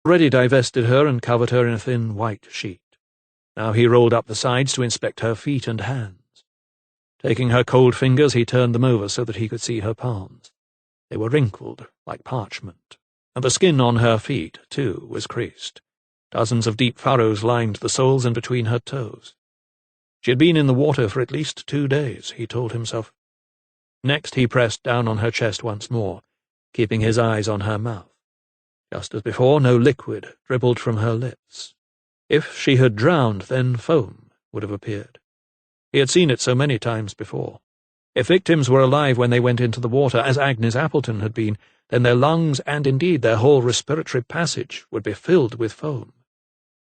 Already divested her and covered her in a thin white sheet. Now he rolled up the sides to inspect her feet and hands. Taking her cold fingers, he turned them over so that he could see her palms. They were wrinkled like parchment, and the skin on her feet, too, was creased. Dozens of deep furrows lined the soles and between her toes. She had been in the water for at least 2 days, he told himself. Next he pressed down on her chest once more, keeping his eyes on her mouth. Just as before, no liquid dribbled from her lips. If she had drowned, then foam would have appeared. He had seen it so many times before. If victims were alive when they went into the water, as Agnes Appleton had been, then their lungs and indeed their whole respiratory passage would be filled with foam,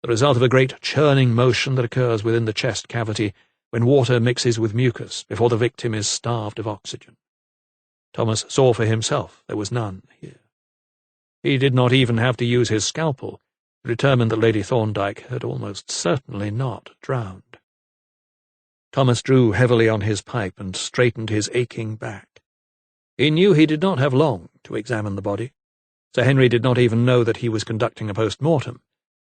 the result of a great churning motion that occurs within the chest cavity when water mixes with mucus before the victim is starved of oxygen. Thomas saw for himself there was none here. He did not even have to use his scalpel to determine that Lady Thorndyke had almost certainly not drowned. Thomas drew heavily on his pipe and straightened his aching back. He knew he did not have long to examine the body. Sir Henry did not even know that he was conducting a post-mortem,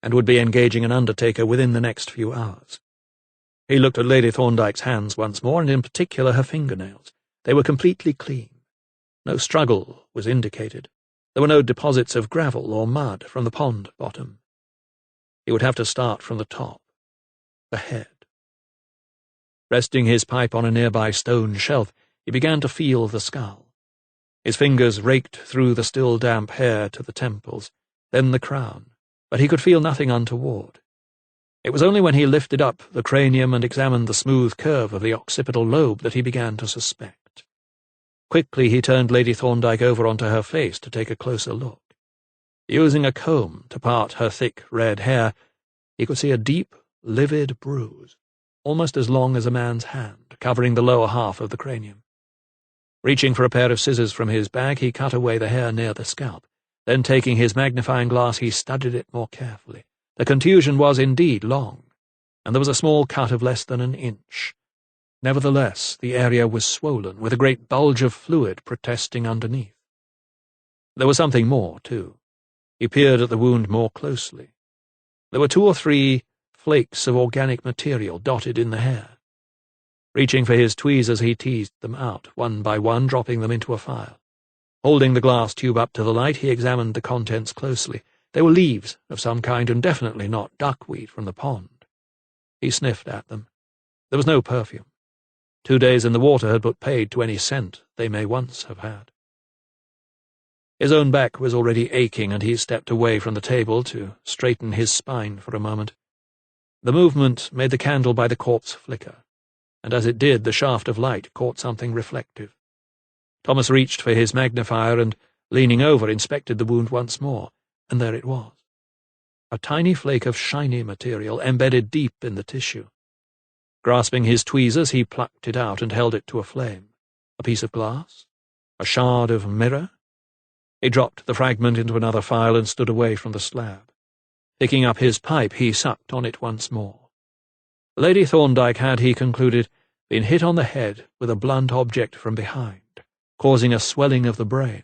and would be engaging an undertaker within the next few hours. He looked at Lady Thorndyke's hands once more, and in particular her fingernails. They were completely clean. No struggle was indicated. There were no deposits of gravel or mud from the pond bottom. He would have to start from the top, the head. Resting his pipe on a nearby stone shelf, he began to feel the skull. His fingers raked through the still damp hair to the temples, then the crown, but he could feel nothing untoward. It was only when he lifted up the cranium and examined the smooth curve of the occipital lobe that he began to suspect. Quickly he turned Lady Thorndyke over onto her face to take a closer look. Using a comb to part her thick red hair, he could see a deep, livid bruise, almost as long as a man's hand, covering the lower half of the cranium. Reaching for a pair of scissors from his bag, he cut away the hair near the scalp. Then, taking his magnifying glass, he studied it more carefully. The contusion was indeed long, and there was a small cut of less than an inch. Nevertheless, the area was swollen, with a great bulge of fluid protesting underneath. There was something more, too. He peered at the wound more closely. There were 2 or 3 flakes of organic material dotted in the hair. Reaching for his tweezers, he teased them out, one by one, dropping them into a file. Holding the glass tube up to the light, he examined the contents closely. They were leaves of some kind, and definitely not duckweed from the pond. He sniffed at them. There was no perfume. 2 days in the water had but paid to any scent they may once have had. His own back was already aching, and he stepped away from the table to straighten his spine for a moment. The movement made the candle by the corpse flicker, and as it did, the shaft of light caught something reflective. Thomas reached for his magnifier and, leaning over, inspected the wound once more, and there it was. A tiny flake of shiny material embedded deep in the tissue. Grasping his tweezers, he plucked it out and held it to a flame. A piece of glass? A shard of mirror? He dropped the fragment into another file and stood away from the slab. Picking up his pipe, he sucked on it once more. Lady Thorndyke had, he concluded, been hit on the head with a blunt object from behind, causing a swelling of the brain.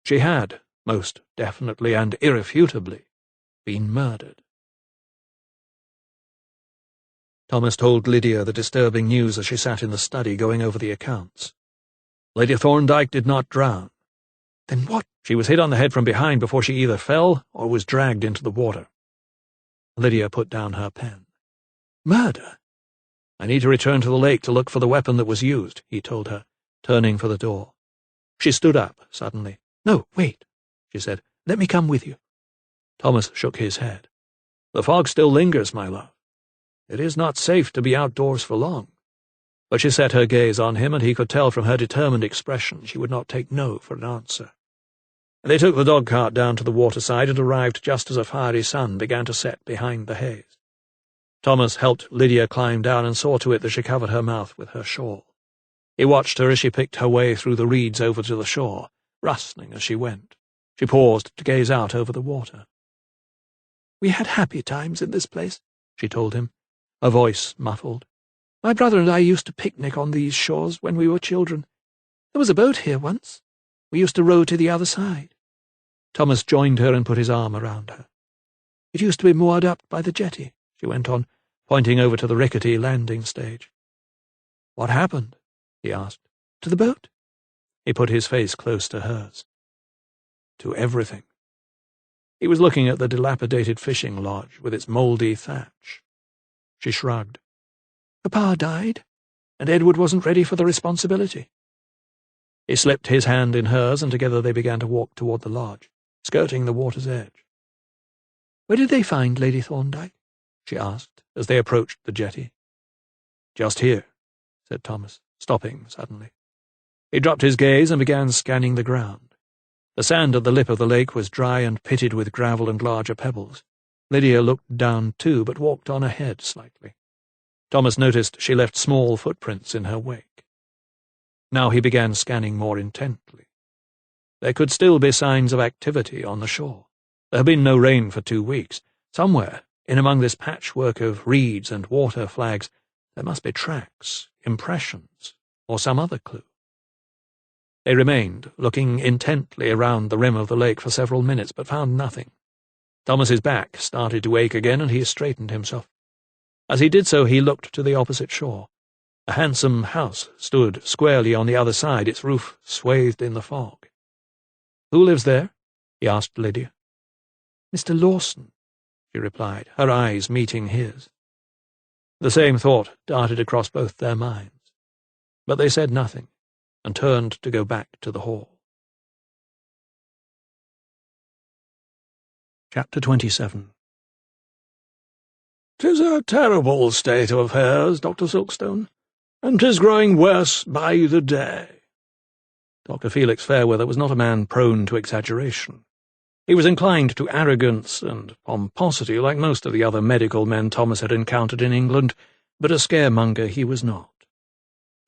She had, most definitely and irrefutably, been murdered. Thomas told Lydia the disturbing news as she sat in the study going over the accounts. Lady Thorndyke did not drown. Then what? She was hit on the head from behind before she either fell or was dragged into the water. Lydia put down her pen. Murder? I need to return to the lake to look for the weapon that was used, he told her, turning for the door. She stood up suddenly. No, wait, she said. Let me come with you. Thomas shook his head. The fog still lingers, my love. It is not safe to be outdoors for long. But she set her gaze on him, and he could tell from her determined expression she would not take no for an answer. They took the dog-cart down to the waterside and arrived just as a fiery sun began to set behind the haze. Thomas helped Lydia climb down and saw to it that she covered her mouth with her shawl. He watched her as she picked her way through the reeds over to the shore, rustling as she went. She paused to gaze out over the water. We had happy times in this place, she told him, her voice muffled. My brother and I used to picnic on these shores when we were children. There was a boat here once. We used to row to the other side. Thomas joined her and put his arm around her. "It used to be moored up by the jetty," she went on, pointing over to the rickety landing stage. "What happened?" he asked. "To the boat?" He put his face close to hers. "To everything." He was looking at the dilapidated fishing lodge with its mouldy thatch. She shrugged. "Papa died, and Edward wasn't ready for the responsibility." He slipped his hand in hers, and together they began to walk toward the lodge, skirting the water's edge. "Where did they find Lady Thorndyke?" she asked, as they approached the jetty. "Just here," said Thomas, stopping suddenly. He dropped his gaze and began scanning the ground. The sand at the lip of the lake was dry and pitted with gravel and larger pebbles. Lydia looked down too, but walked on ahead slightly. Thomas noticed she left small footprints in her wake. Now he began scanning more intently. There could still be signs of activity on the shore. There had been no rain for 2 weeks. Somewhere, in among this patchwork of reeds and water flags, there must be tracks, impressions, or some other clue. They remained, looking intently around the rim of the lake for several minutes, but found nothing. Thomas's back started to ache again, and he straightened himself. As he did so, he looked to the opposite shore. A handsome house stood squarely on the other side, its roof swathed in the fog. "Who lives there?" he asked Lydia. "Mr. Lawson," she replied, her eyes meeting his. The same thought darted across both their minds, but they said nothing, and turned to go back to the hall. Chapter 27. "'Tis a terrible state of affairs, Dr. Silkstone, and 'tis growing worse by the day." Dr. Felix Fairweather was not a man prone to exaggeration. He was inclined to arrogance and pomposity like most of the other medical men Thomas had encountered in England, but a scaremonger he was not.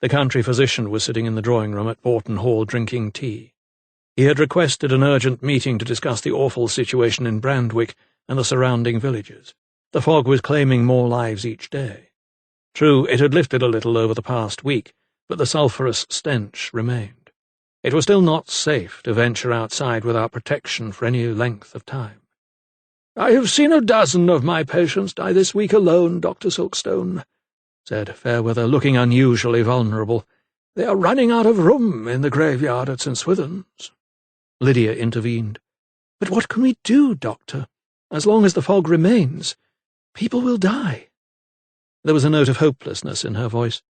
The country physician was sitting in the drawing-room at Boughton Hall drinking tea. He had requested an urgent meeting to discuss the awful situation in Brandwick and the surrounding villages. The fog was claiming more lives each day. True, it had lifted a little over the past week, but the sulphurous stench remained. It was still not safe to venture outside without protection for any length of time. "I have seen a dozen of my patients die this week alone, Dr. Silkstone," said Fairweather, looking unusually vulnerable. "They are running out of room in the graveyard at St. Swithin's." Lydia intervened. "But what can we do, Doctor? As long as the fog remains, people will die." There was a note of hopelessness in her voice.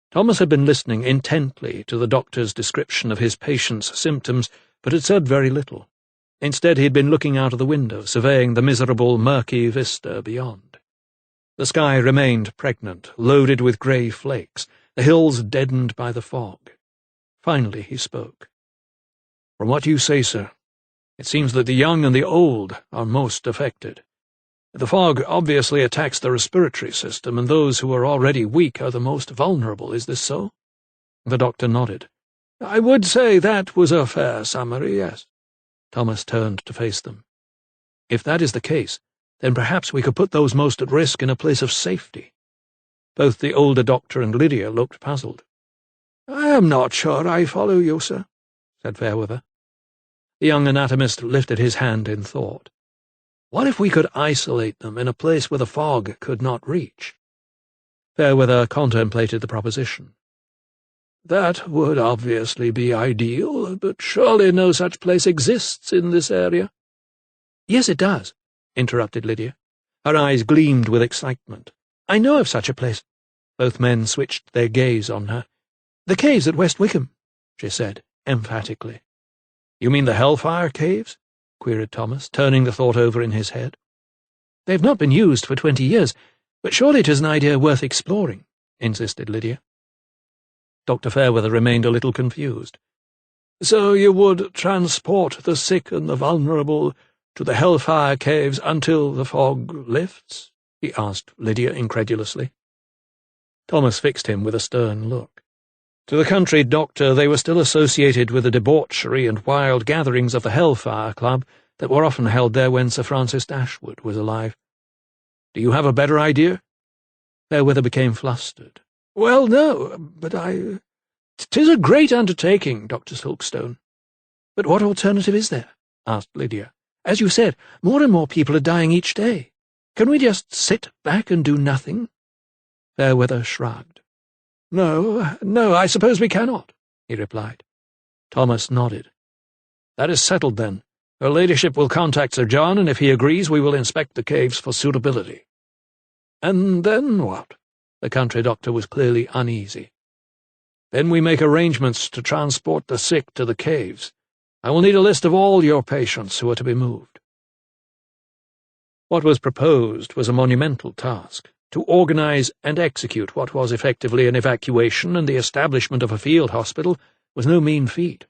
Thomas had been listening intently to the doctor's description of his patient's symptoms, but had said very little. Instead, he had been looking out of the window, surveying the miserable, murky vista beyond. The sky remained pregnant, loaded with grey flakes, the hills deadened by the fog. Finally he spoke. "From what you say, sir, it seems that the young and the old are most affected. The fog obviously attacks the respiratory system, and those who are already weak are the most vulnerable. Is this so?" The doctor nodded. "I would say that was a fair summary, yes." Thomas turned to face them. "If that is the case, then perhaps we could put those most at risk in a place of safety." Both the older doctor and Lydia looked puzzled. "I am not sure I follow you, sir," said Fairweather. The young anatomist lifted his hand in thought. "What if we could isolate them in a place where the fog could not reach?" Fairweather contemplated the proposition. "That would obviously be ideal, but surely no such place exists in this area." "Yes, it does," interrupted Lydia. Her eyes gleamed with excitement. "I know of such a place." Both men switched their gaze on her. "The caves at West Wickham," she said, emphatically. "You mean the Hellfire Caves?" queried Thomas, turning the thought over in his head. "They have not been used for 20 years, but surely it is an idea worth exploring," insisted Lydia. Dr. Fairweather remained a little confused. "So you would transport the sick and the vulnerable to the Hellfire Caves until the fog lifts?" he asked Lydia incredulously. Thomas fixed him with a stern look. To the country doctor they were still associated with the debauchery and wild gatherings of the Hellfire Club that were often held there when Sir Francis Dashwood was alive. "Do you have a better idea?" Fairweather became flustered. "Well, no, but 'tis a great undertaking, Dr. Silkstone." "But what alternative is there?" asked Lydia. "As you said, more and more people are dying each day. Can we just sit back and do nothing?" Fairweather shrugged. No, I suppose we cannot," he replied. Thomas nodded. "That is settled, then. Her ladyship will contact Sir John, and if he agrees we will inspect the caves for suitability." "And then what?" The country doctor was clearly uneasy. "Then we make arrangements to transport the sick to the caves. I will need a list of all your patients who are to be moved." What was proposed was a monumental task. To organize and execute what was effectively an evacuation and the establishment of a field hospital was no mean feat.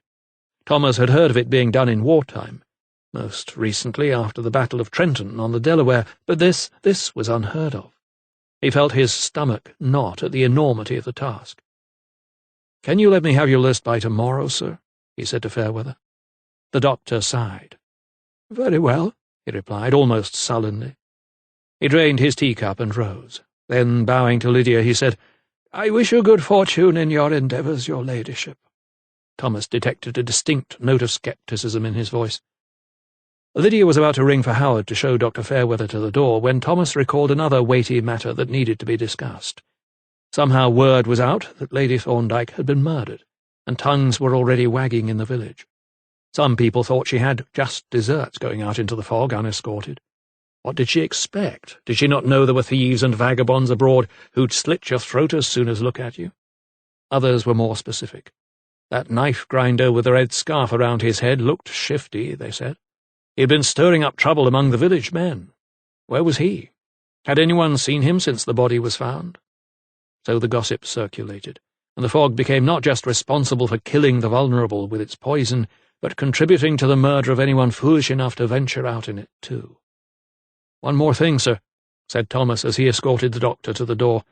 Thomas had heard of it being done in wartime, most recently after the Battle of Trenton on the Delaware, but this was unheard of. He felt his stomach knot at the enormity of the task. "Can you let me have your list by tomorrow, sir?" he said to Fairweather. The doctor sighed. "Very well," he replied, almost sullenly. He drained his teacup and rose. Then, bowing to Lydia, he said, "I wish you good fortune in your endeavours, your ladyship." Thomas detected a distinct note of scepticism in his voice. Lydia was about to ring for Howard to show Dr. Fairweather to the door when Thomas recalled another weighty matter that needed to be discussed. Somehow word was out that Lady Thorndyke had been murdered, and tongues were already wagging in the village. Some people thought she had just deserts going out into the fog unescorted. What did she expect? Did she not know there were thieves and vagabonds abroad who'd slit your throat as soon as look at you? Others were more specific. That knife-grinder with the red scarf around his head looked shifty, they said. He had been stirring up trouble among the village men. Where was he? Had anyone seen him since the body was found? So the gossip circulated, and the fog became not just responsible for killing the vulnerable with its poison, but contributing to the murder of anyone foolish enough to venture out in it, too. "One more thing, sir," said Thomas as he escorted the doctor to the door.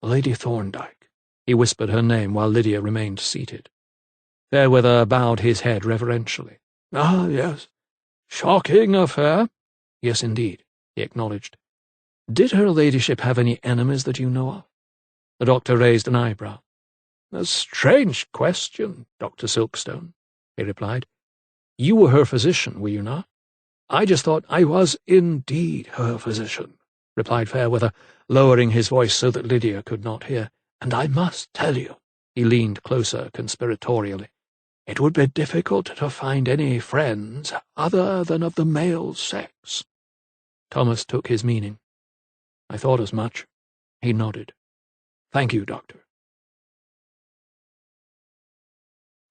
"Lady Thorndyke." He whispered her name while Lydia remained seated. Fairweather bowed his head reverentially. "Ah, yes. Shocking affair." "Yes, indeed," he acknowledged. "Did her ladyship have any enemies that you know of?" The doctor raised an eyebrow. "A strange question, Dr. Silkstone," he replied. "You were her physician, were you not?" "I just thought I was indeed her physician," replied Fairweather, lowering his voice so that Lydia could not hear. "And I must tell you," he leaned closer conspiratorially, "it would be difficult to find any friends other than of the male sex." Thomas took his meaning. "I thought as much." He nodded. "Thank you, Doctor."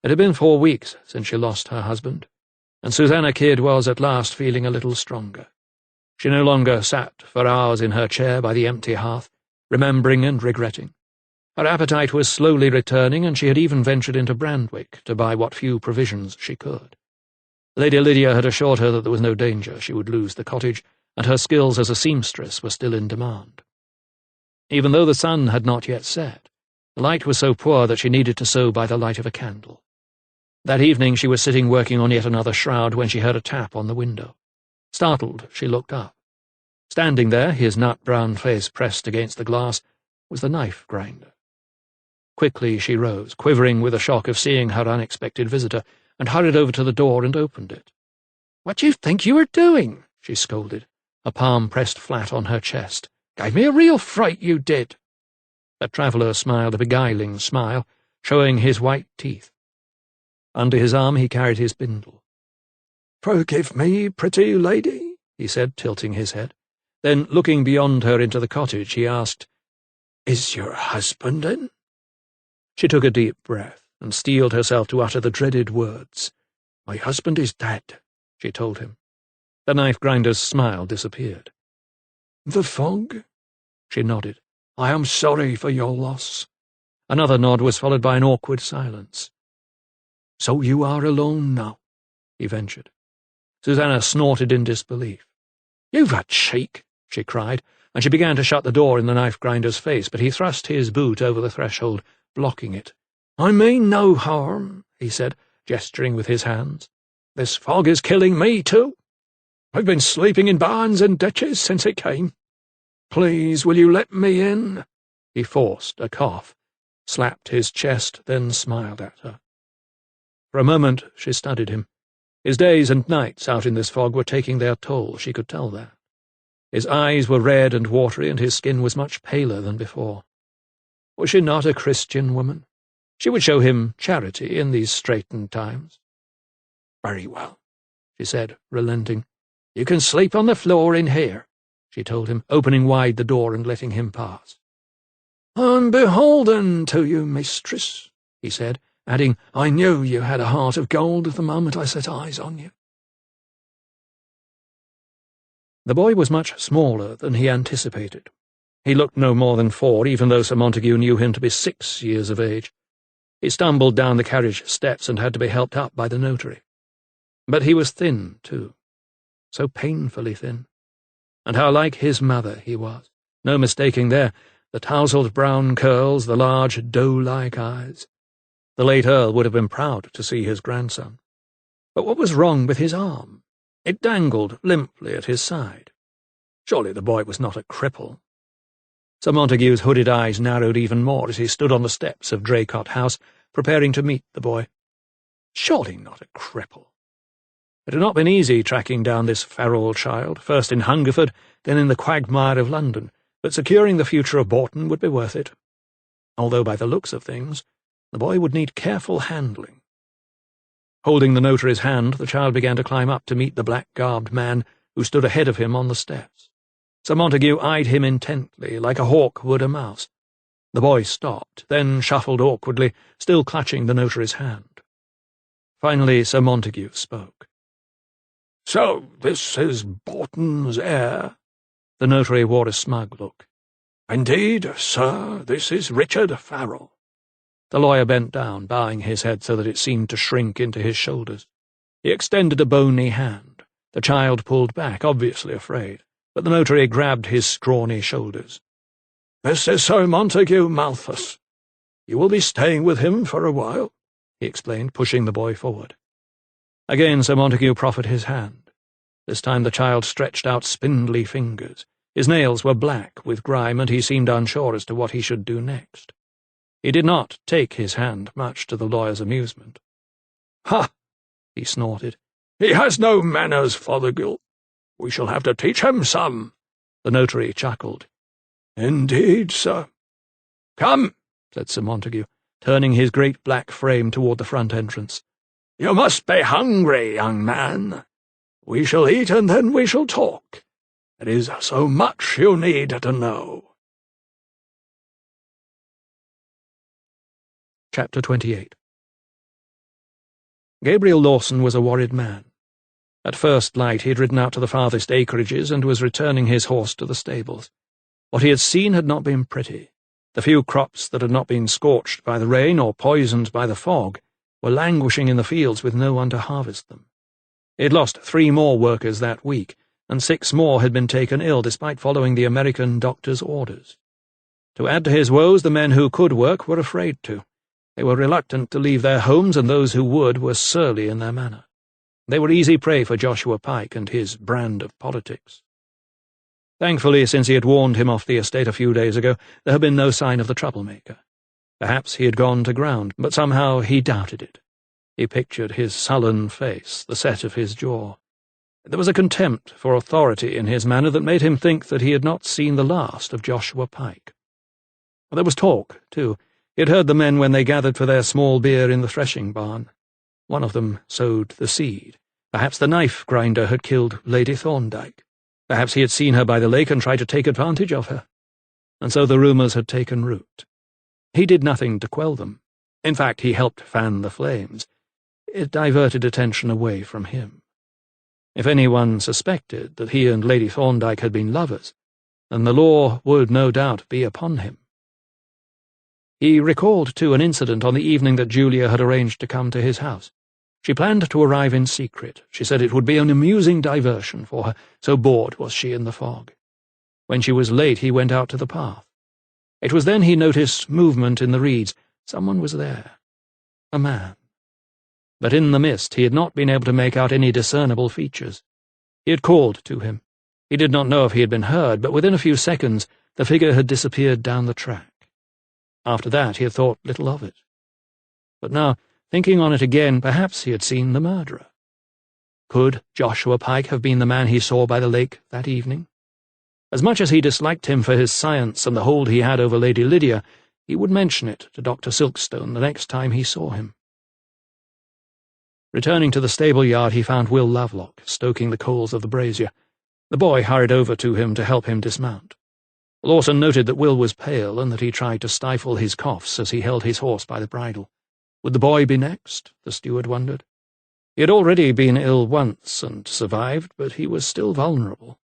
It had been 4 weeks since she lost her husband, and Susanna Kidd was at last feeling a little stronger. She no longer sat for hours in her chair by the empty hearth, remembering and regretting. Her appetite was slowly returning, and she had even ventured into Brandwick to buy what few provisions she could. Lady Lydia had assured her that there was no danger she would lose the cottage, and her skills as a seamstress were still in demand. Even though the sun had not yet set, the light was so poor that she needed to sew by the light of a candle. That evening she was sitting working on yet another shroud when she heard a tap on the window. Startled, she looked up. Standing there, his nut-brown face pressed against the glass, was the knife-grinder. Quickly she rose, quivering with the shock of seeing her unexpected visitor, and hurried over to the door and opened it. "What do you think you were doing?" she scolded, a palm pressed flat on her chest. "Gave me a real fright, you did." The traveller smiled a beguiling smile, showing his white teeth. Under his arm he carried his bindle. "Forgive me, pretty lady," he said, tilting his head. Then, looking beyond her into the cottage, he asked, "Is your husband in?" She took a deep breath and steeled herself to utter the dreaded words. "My husband is dead," she told him. The knife-grinder's smile disappeared. "The fog?" She nodded. "I am sorry for your loss." Another nod was followed by an awkward silence. "So you are alone now," he ventured. Susanna snorted in disbelief. "You've a cheek," she cried, and she began to shut the door in the knife-grinder's face, but he thrust his boot over the threshold, blocking it. "I mean no harm," he said, gesturing with his hands. "This fog is killing me, too. I've been sleeping in barns and ditches since it came. Please, will you let me in?" He forced a cough, slapped his chest, then smiled at her. For a moment she studied him. His days and nights out in this fog were taking their toll, she could tell that. His eyes were red and watery, and his skin was much paler than before. Was she not a Christian woman? She would show him charity in these straitened times. "Very well," she said, relenting. "You can sleep on the floor in here," she told him, opening wide the door and letting him pass. "I'm beholden to you, mistress," he said, adding, "I knew you had a heart of gold the moment I set eyes on you." The boy was much smaller than he anticipated. He looked no more than 4, even though Sir Montague knew him to be 6 years of age. He stumbled down the carriage steps and had to be helped up by the notary. But he was thin, too, so painfully thin. And how like his mother he was. No mistaking there, the tousled brown curls, the large doe-like eyes. The late Earl would have been proud to see his grandson. But what was wrong with his arm? It dangled limply at his side. Surely the boy was not a cripple. Sir Montague's hooded eyes narrowed even more as he stood on the steps of Draycott House, preparing to meet the boy. Surely not a cripple. It had not been easy tracking down this Farrell child, first in Hungerford, then in the quagmire of London, but securing the future of Bourton would be worth it. Although by the looks of things, the boy would need careful handling. Holding the notary's hand, the child began to climb up to meet the black-garbed man who stood ahead of him on the steps. Sir Montague eyed him intently, like a hawk would a mouse. The boy stopped, then shuffled awkwardly, still clutching the notary's hand. Finally Sir Montague spoke. "So this is Bourton's heir?" The notary wore a smug look. "Indeed, sir, this is Richard Farrell." The lawyer bent down, bowing his head so that it seemed to shrink into his shoulders. He extended a bony hand. The child pulled back, obviously afraid, but the notary grabbed his scrawny shoulders. "This is Sir Montague Malthus. You will be staying with him for a while," he explained, pushing the boy forward. Again Sir Montague proffered his hand. This time the child stretched out spindly fingers. His nails were black with grime, and he seemed unsure as to what he should do next. He did not take his hand, much to the lawyer's amusement. "Ha!" he snorted. "He has no manners, Fothergill. We shall have to teach him some." The notary chuckled. "Indeed, sir." "Come," said Sir Montague, turning his great black frame toward the front entrance. "You must be hungry, young man. We shall eat and then we shall talk. There is so much you need to know." Chapter 28. Gabriel Lawson was a worried man. At first light he had ridden out to the farthest acreages and was returning his horse to the stables. What he had seen had not been pretty. The few crops that had not been scorched by the rain or poisoned by the fog were languishing in the fields with no one to harvest them. He had lost 3 more workers that week, and 6 more had been taken ill despite following the American doctor's orders. To add to his woes, the men who could work were afraid to. They were reluctant to leave their homes, and those who would were surly in their manner. They were easy prey for Joshua Pike and his brand of politics. Thankfully, since he had warned him off the estate a few days ago, there had been no sign of the troublemaker. Perhaps he had gone to ground, but somehow he doubted it. He pictured his sullen face, the set of his jaw. There was a contempt for authority in his manner that made him think that he had not seen the last of Joshua Pike. There was talk, too. He had heard the men when they gathered for their small beer in the threshing barn. One of them sowed the seed. Perhaps the knife grinder had killed Lady Thorndyke. Perhaps he had seen her by the lake and tried to take advantage of her. And so the rumours had taken root. He did nothing to quell them. In fact, he helped fan the flames. It diverted attention away from him. If anyone suspected that he and Lady Thorndyke had been lovers, then the law would no doubt be upon him. He recalled, too, an incident on the evening that Julia had arranged to come to his house. She planned to arrive in secret. She said it would be an amusing diversion for her, so bored was she in the fog. When she was late, he went out to the path. It was then he noticed movement in the reeds. Someone was there. A man. But in the mist he had not been able to make out any discernible features. He had called to him. He did not know if he had been heard, but within a few seconds the figure had disappeared down the track. After that he had thought little of it. But now, thinking on it again, perhaps he had seen the murderer. Could Joshua Pike have been the man he saw by the lake that evening? As much as he disliked him for his science and the hold he had over Lady Lydia, he would mention it to Dr. Silkstone the next time he saw him. Returning to the stable-yard, he found Will Lovelock stoking the coals of the brazier. The boy hurried over to him to help him dismount. Lawson noted that Will was pale and that he tried to stifle his coughs as he held his horse by the bridle. Would the boy be next? The steward wondered. He had already been ill once and survived, but he was still vulnerable.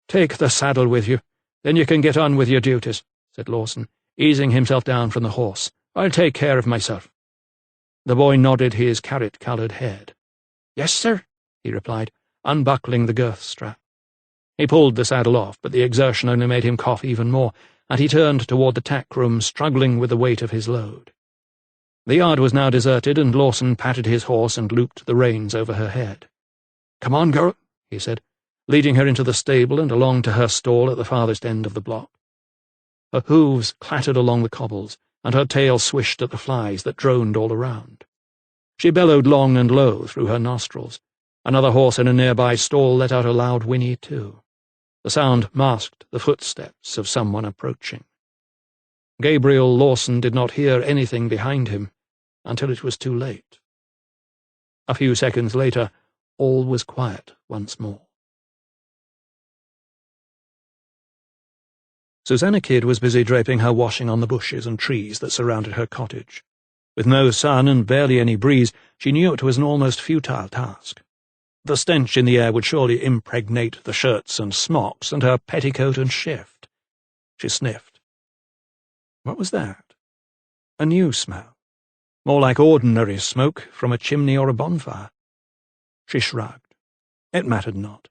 "Take the saddle with you, then you can get on with your duties," said Lawson, easing himself down from the horse. "I'll take care of myself." The boy nodded his carrot-coloured head. "Yes, sir," he replied, unbuckling the girth strap. He pulled the saddle off, but the exertion only made him cough even more, and he turned toward the tack-room, struggling with the weight of his load. The yard was now deserted, and Lawson patted his horse and looped the reins over her head. "Come on, girl," he said, leading her into the stable and along to her stall at the farthest end of the block. Her hooves clattered along the cobbles, and her tail swished at the flies that droned all around. She bellowed long and low through her nostrils. Another horse in a nearby stall let out a loud whinny too. The sound masked the footsteps of someone approaching. Gabriel Lawson did not hear anything behind him until it was too late. A few seconds later, all was quiet once more. Susanna Kidd was busy draping her washing on the bushes and trees that surrounded her cottage. With no sun and barely any breeze, she knew it was an almost futile task. The stench in the air would surely impregnate the shirts and smocks and her petticoat and shift. She sniffed. What was that? A new smell. More like ordinary smoke from a chimney or a bonfire. She shrugged. It mattered not.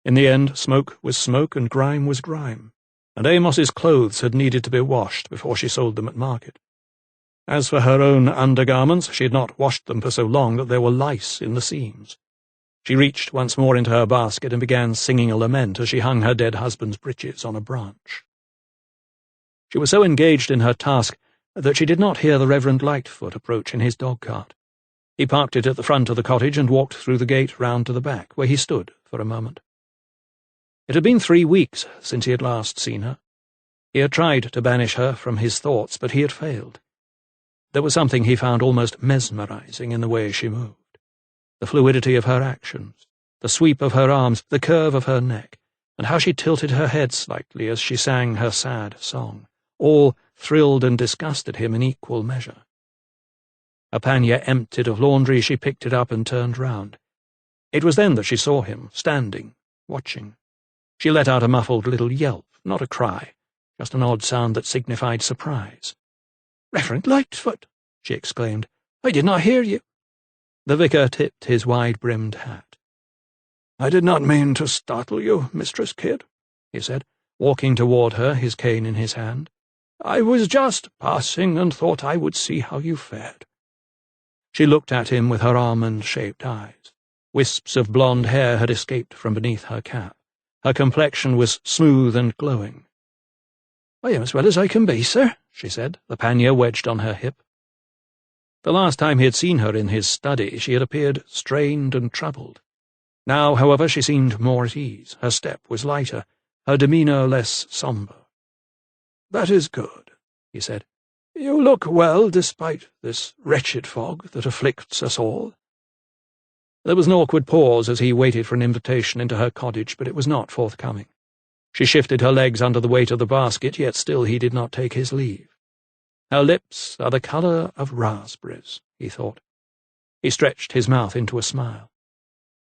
In the end, smoke was smoke and grime was grime, and Amos's clothes had needed to be washed before she sold them at market. As for her own undergarments, she had not washed them for so long that there were lice in the seams. She reached once more into her basket and began singing a lament as she hung her dead husband's breeches on a branch. She was so engaged in her task that she did not hear the Reverend Lightfoot approach in his dog-cart. He parked it at the front of the cottage and walked through the gate round to the back, where he stood for a moment. It had been 3 weeks since he had last seen her. He had tried to banish her from his thoughts, but he had failed. There was something he found almost mesmerizing in the way she moved. The fluidity of her actions, the sweep of her arms, the curve of her neck, and how she tilted her head slightly as she sang her sad song, all thrilled and disgusted him in equal measure. A pannier emptied of laundry, she picked it up and turned round. It was then that she saw him, standing, watching. She let out a muffled little yelp, not a cry, just an odd sound that signified surprise. "Reverend Lightfoot!" she exclaimed. "I did not hear you." The vicar tipped his wide-brimmed hat. "I did not mean to startle you, Mistress Kidd," he said, walking toward her, his cane in his hand. "I was just passing and thought I would see how you fared." She looked at him with her almond-shaped eyes. Wisps of blonde hair had escaped from beneath her cap. Her complexion was smooth and glowing. "I am as well as I can be, sir," she said, the pannier wedged on her hip. The last time he had seen her in his study, she had appeared strained and troubled. Now, however, she seemed more at ease. Her step was lighter, her demeanour less sombre. "That is good," he said. "You look well despite this wretched fog that afflicts us all." There was an awkward pause as he waited for an invitation into her cottage, but it was not forthcoming. She shifted her legs under the weight of the basket, yet still he did not take his leave. Her lips are the colour of raspberries, he thought. He stretched his mouth into a smile.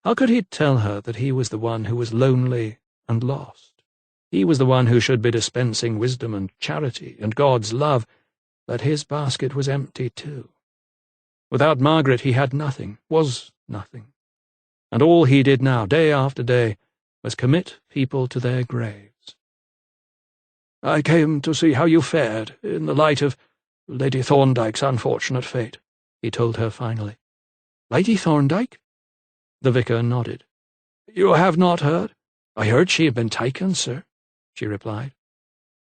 How could he tell her that he was the one who was lonely and lost? He was the one who should be dispensing wisdom and charity and God's love, but his basket was empty too. Without Margaret he had nothing, was nothing. And all he did now, day after day, was commit people to their graves. "I came to see how you fared, in the light of Lady Thorndyke's unfortunate fate," he told her finally. "Lady Thorndyke?" The vicar nodded. "You have not heard?" "I heard she had been taken, sir," she replied.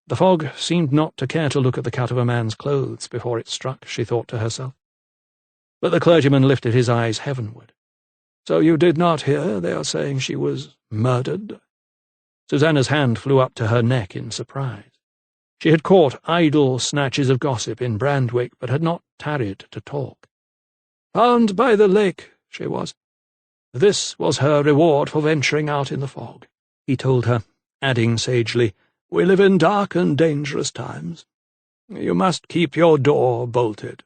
The fog seemed not to care to look at the cut of a man's clothes before it struck, she thought to herself. But the clergyman lifted his eyes heavenward. "So you did not hear they are saying she was murdered?" Susanna's hand flew up to her neck in surprise. She had caught idle snatches of gossip in Brandwick, but had not tarried to talk. "Found by the lake, she was. This was her reward for venturing out in the fog," he told her, adding sagely, "We live in dark and dangerous times. You must keep your door bolted."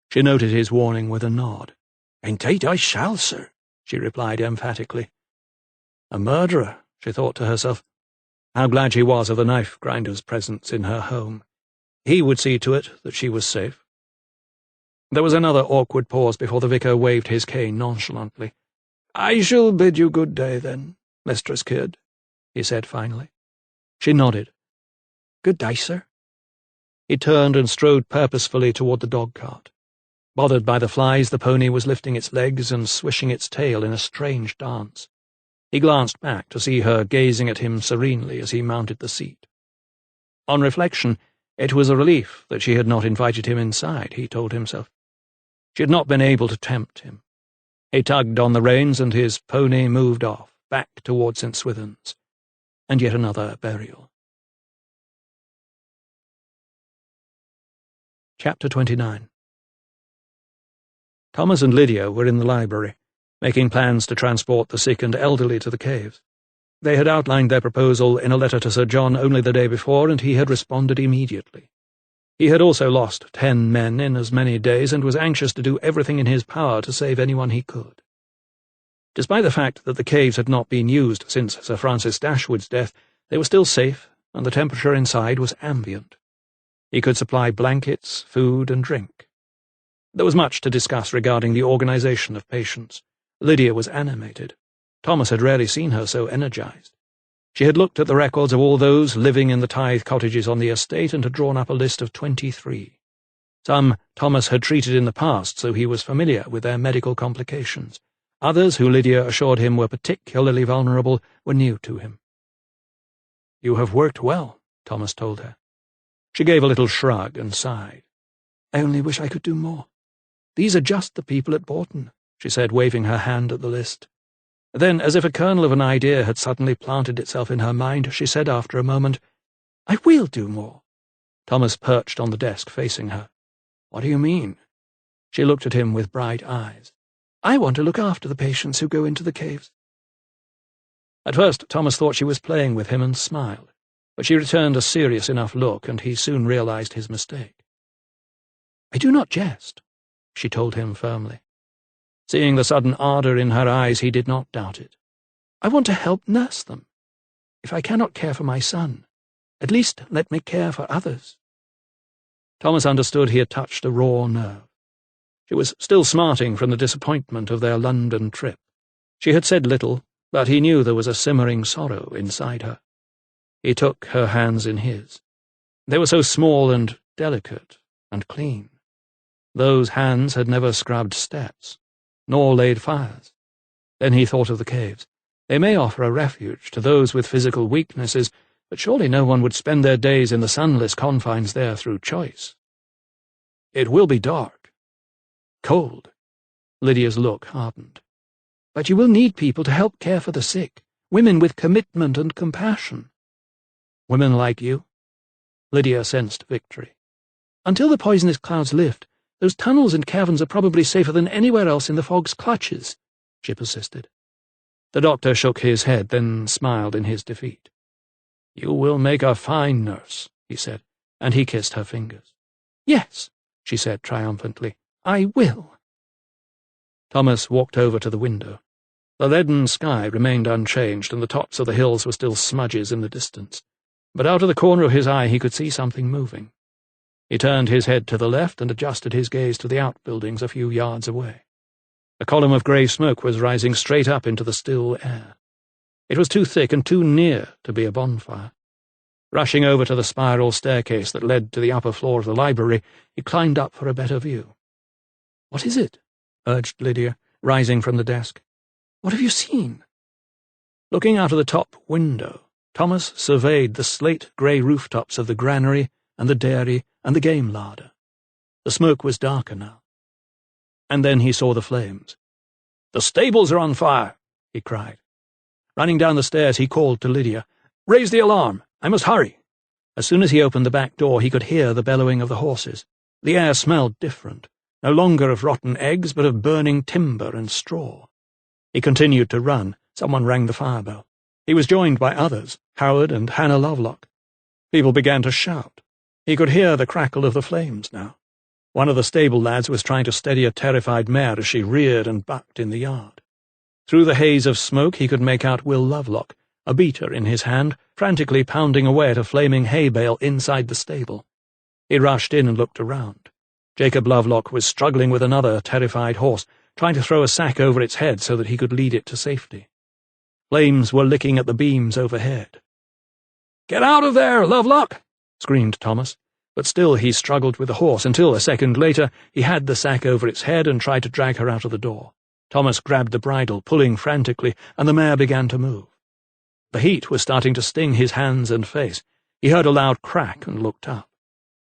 She noted his warning with a nod. "Indeed I shall, sir," she replied emphatically. A murderer, she thought to herself. How glad she was of the knife-grinder's presence in her home. He would see to it that she was safe. There was another awkward pause before the vicar waved his cane nonchalantly. "I shall bid you good day, then, Mistress Kidd," he said finally. She nodded. "Good day, sir." He turned and strode purposefully toward the dog-cart. Bothered by the flies, the pony was lifting its legs and swishing its tail in a strange dance. He glanced back to see her gazing at him serenely as he mounted the seat. On reflection, it was a relief that she had not invited him inside, he told himself. She had not been able to tempt him. He tugged on the reins, and his pony moved off, back toward St. Swithin's, and yet another burial. Chapter 29. Thomas and Lydia were in the library, making plans to transport the sick and elderly to the caves. They had outlined their proposal in a letter to Sir John only the day before, and he had responded immediately. He had also lost 10 men in as many days, and was anxious to do everything in his power to save anyone he could. Despite the fact that the caves had not been used since Sir Francis Dashwood's death, they were still safe, and the temperature inside was ambient. He could supply blankets, food, and drink. There was much to discuss regarding the organization of patients. Lydia was animated. Thomas had rarely seen her so energized. She had looked at the records of all those living in the tithe cottages on the estate and had drawn up a list of 23. Some Thomas had treated in the past, so he was familiar with their medical complications. Others, who Lydia assured him were particularly vulnerable, were new to him. "You have worked well," Thomas told her. She gave a little shrug and sighed. "I only wish I could do more. These are just the people at Bourton," she said, waving her hand at the list. Then, as if a kernel of an idea had suddenly planted itself in her mind, she said after a moment, "I will do more." Thomas perched on the desk facing her. "What do you mean?" She looked at him with bright eyes. "I want to look after the patients who go into the caves." At first Thomas thought she was playing with him and smiled, but she returned a serious enough look, and he soon realized his mistake. "I do not jest," she told him firmly. Seeing the sudden ardor in her eyes, he did not doubt it. "I want to help nurse them. If I cannot care for my son, at least let me care for others." Thomas understood he had touched a raw nerve. She was still smarting from the disappointment of their London trip. She had said little, but he knew there was a simmering sorrow inside her. He took her hands in his. They were so small and delicate and clean. Those hands had never scrubbed steps, nor laid fires. Then he thought of the caves. They may offer a refuge to those with physical weaknesses, but surely no one would spend their days in the sunless confines there through choice. "It will be dark. Cold." Lydia's look hardened. "But you will need people to help care for the sick, women with commitment and compassion." "Women like you?" Lydia sensed victory. "Until the poisonous clouds lift, those tunnels and caverns are probably safer than anywhere else in the fog's clutches," she persisted. The doctor shook his head, then smiled in his defeat. "You will make a fine nurse," he said, and he kissed her fingers. "Yes," she said triumphantly, "I will." Thomas walked over to the window. The leaden sky remained unchanged, and the tops of the hills were still smudges in the distance. But out of the corner of his eye he could see something moving. He turned his head to the left and adjusted his gaze to the outbuildings a few yards away. A column of grey smoke was rising straight up into the still air. It was too thick and too near to be a bonfire. Rushing over to the spiral staircase that led to the upper floor of the library, he climbed up for a better view. "What is it?" urged Lydia, rising from the desk. "What have you seen?" Looking out of the top window, Thomas surveyed the slate-grey rooftops of the granary and the dairy and the game larder. The smoke was darker now. And then he saw the flames. "The stables are on fire!" he cried. Running down the stairs, he called to Lydia, "Raise the alarm! I must hurry!" As soon as he opened the back door, he could hear the bellowing of the horses. The air smelled different, no longer of rotten eggs, but of burning timber and straw. He continued to run. Someone rang the fire bell. He was joined by others, Howard and Hannah Lovelock. People began to shout. He could hear the crackle of the flames now. One of the stable lads was trying to steady a terrified mare as she reared and bucked in the yard. Through the haze of smoke he could make out Will Lovelock, a beater in his hand, frantically pounding away at a flaming hay bale inside the stable. He rushed in and looked around. Jacob Lovelock was struggling with another terrified horse, trying to throw a sack over its head so that he could lead it to safety. Flames were licking at the beams overhead. "Get out of there, Lovelock!" screamed Thomas, but still he struggled with the horse until, a second later, he had the sack over its head and tried to drag her out of the door. Thomas grabbed the bridle, pulling frantically, and the mare began to move. The heat was starting to sting his hands and face. He heard a loud crack and looked up.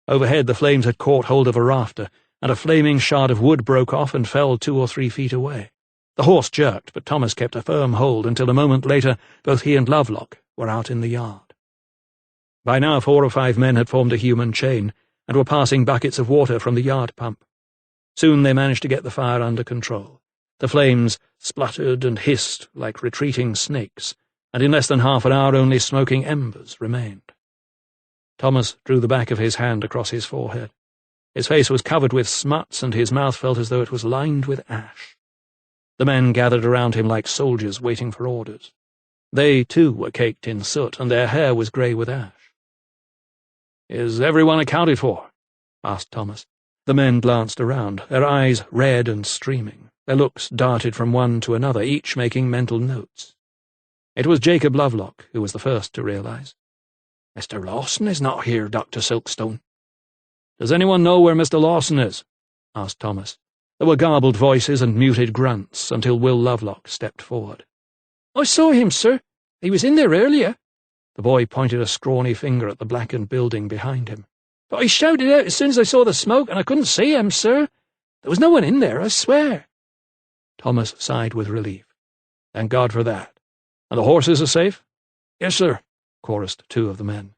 Overhead the flames had caught hold of a rafter, and a flaming shard of wood broke off and fell 2 or 3 feet away. The horse jerked, but Thomas kept a firm hold until a moment later both he and Lovelock were out in the yard. By now 4 or 5 men had formed a human chain and were passing buckets of water from the yard pump. Soon they managed to get the fire under control. The flames spluttered and hissed like retreating snakes, and in less than half an hour only smoking embers remained. Thomas drew the back of his hand across his forehead. His face was covered with smuts, and his mouth felt as though it was lined with ash. The men gathered around him like soldiers waiting for orders. They, too, were caked in soot, and their hair was grey with ash. "Is everyone accounted for?" asked Thomas. The men glanced around, their eyes red and streaming. Their looks darted from one to another, each making mental notes. It was Jacob Lovelock who was the first to realize. "Mr. Lawson is not here, Dr. Silkstone." "Does anyone know where Mr. Lawson is?" asked Thomas. There were garbled voices and muted grunts until Will Lovelock stepped forward. "I saw him, sir. He was in there earlier." The boy pointed a scrawny finger at the blackened building behind him. "But I shouted out as soon as I saw the smoke, and I couldn't see him, sir. There was no one in there, I swear." Thomas sighed with relief. "Thank God for that. And the horses are safe?" "Yes, sir," chorused 2 of the men.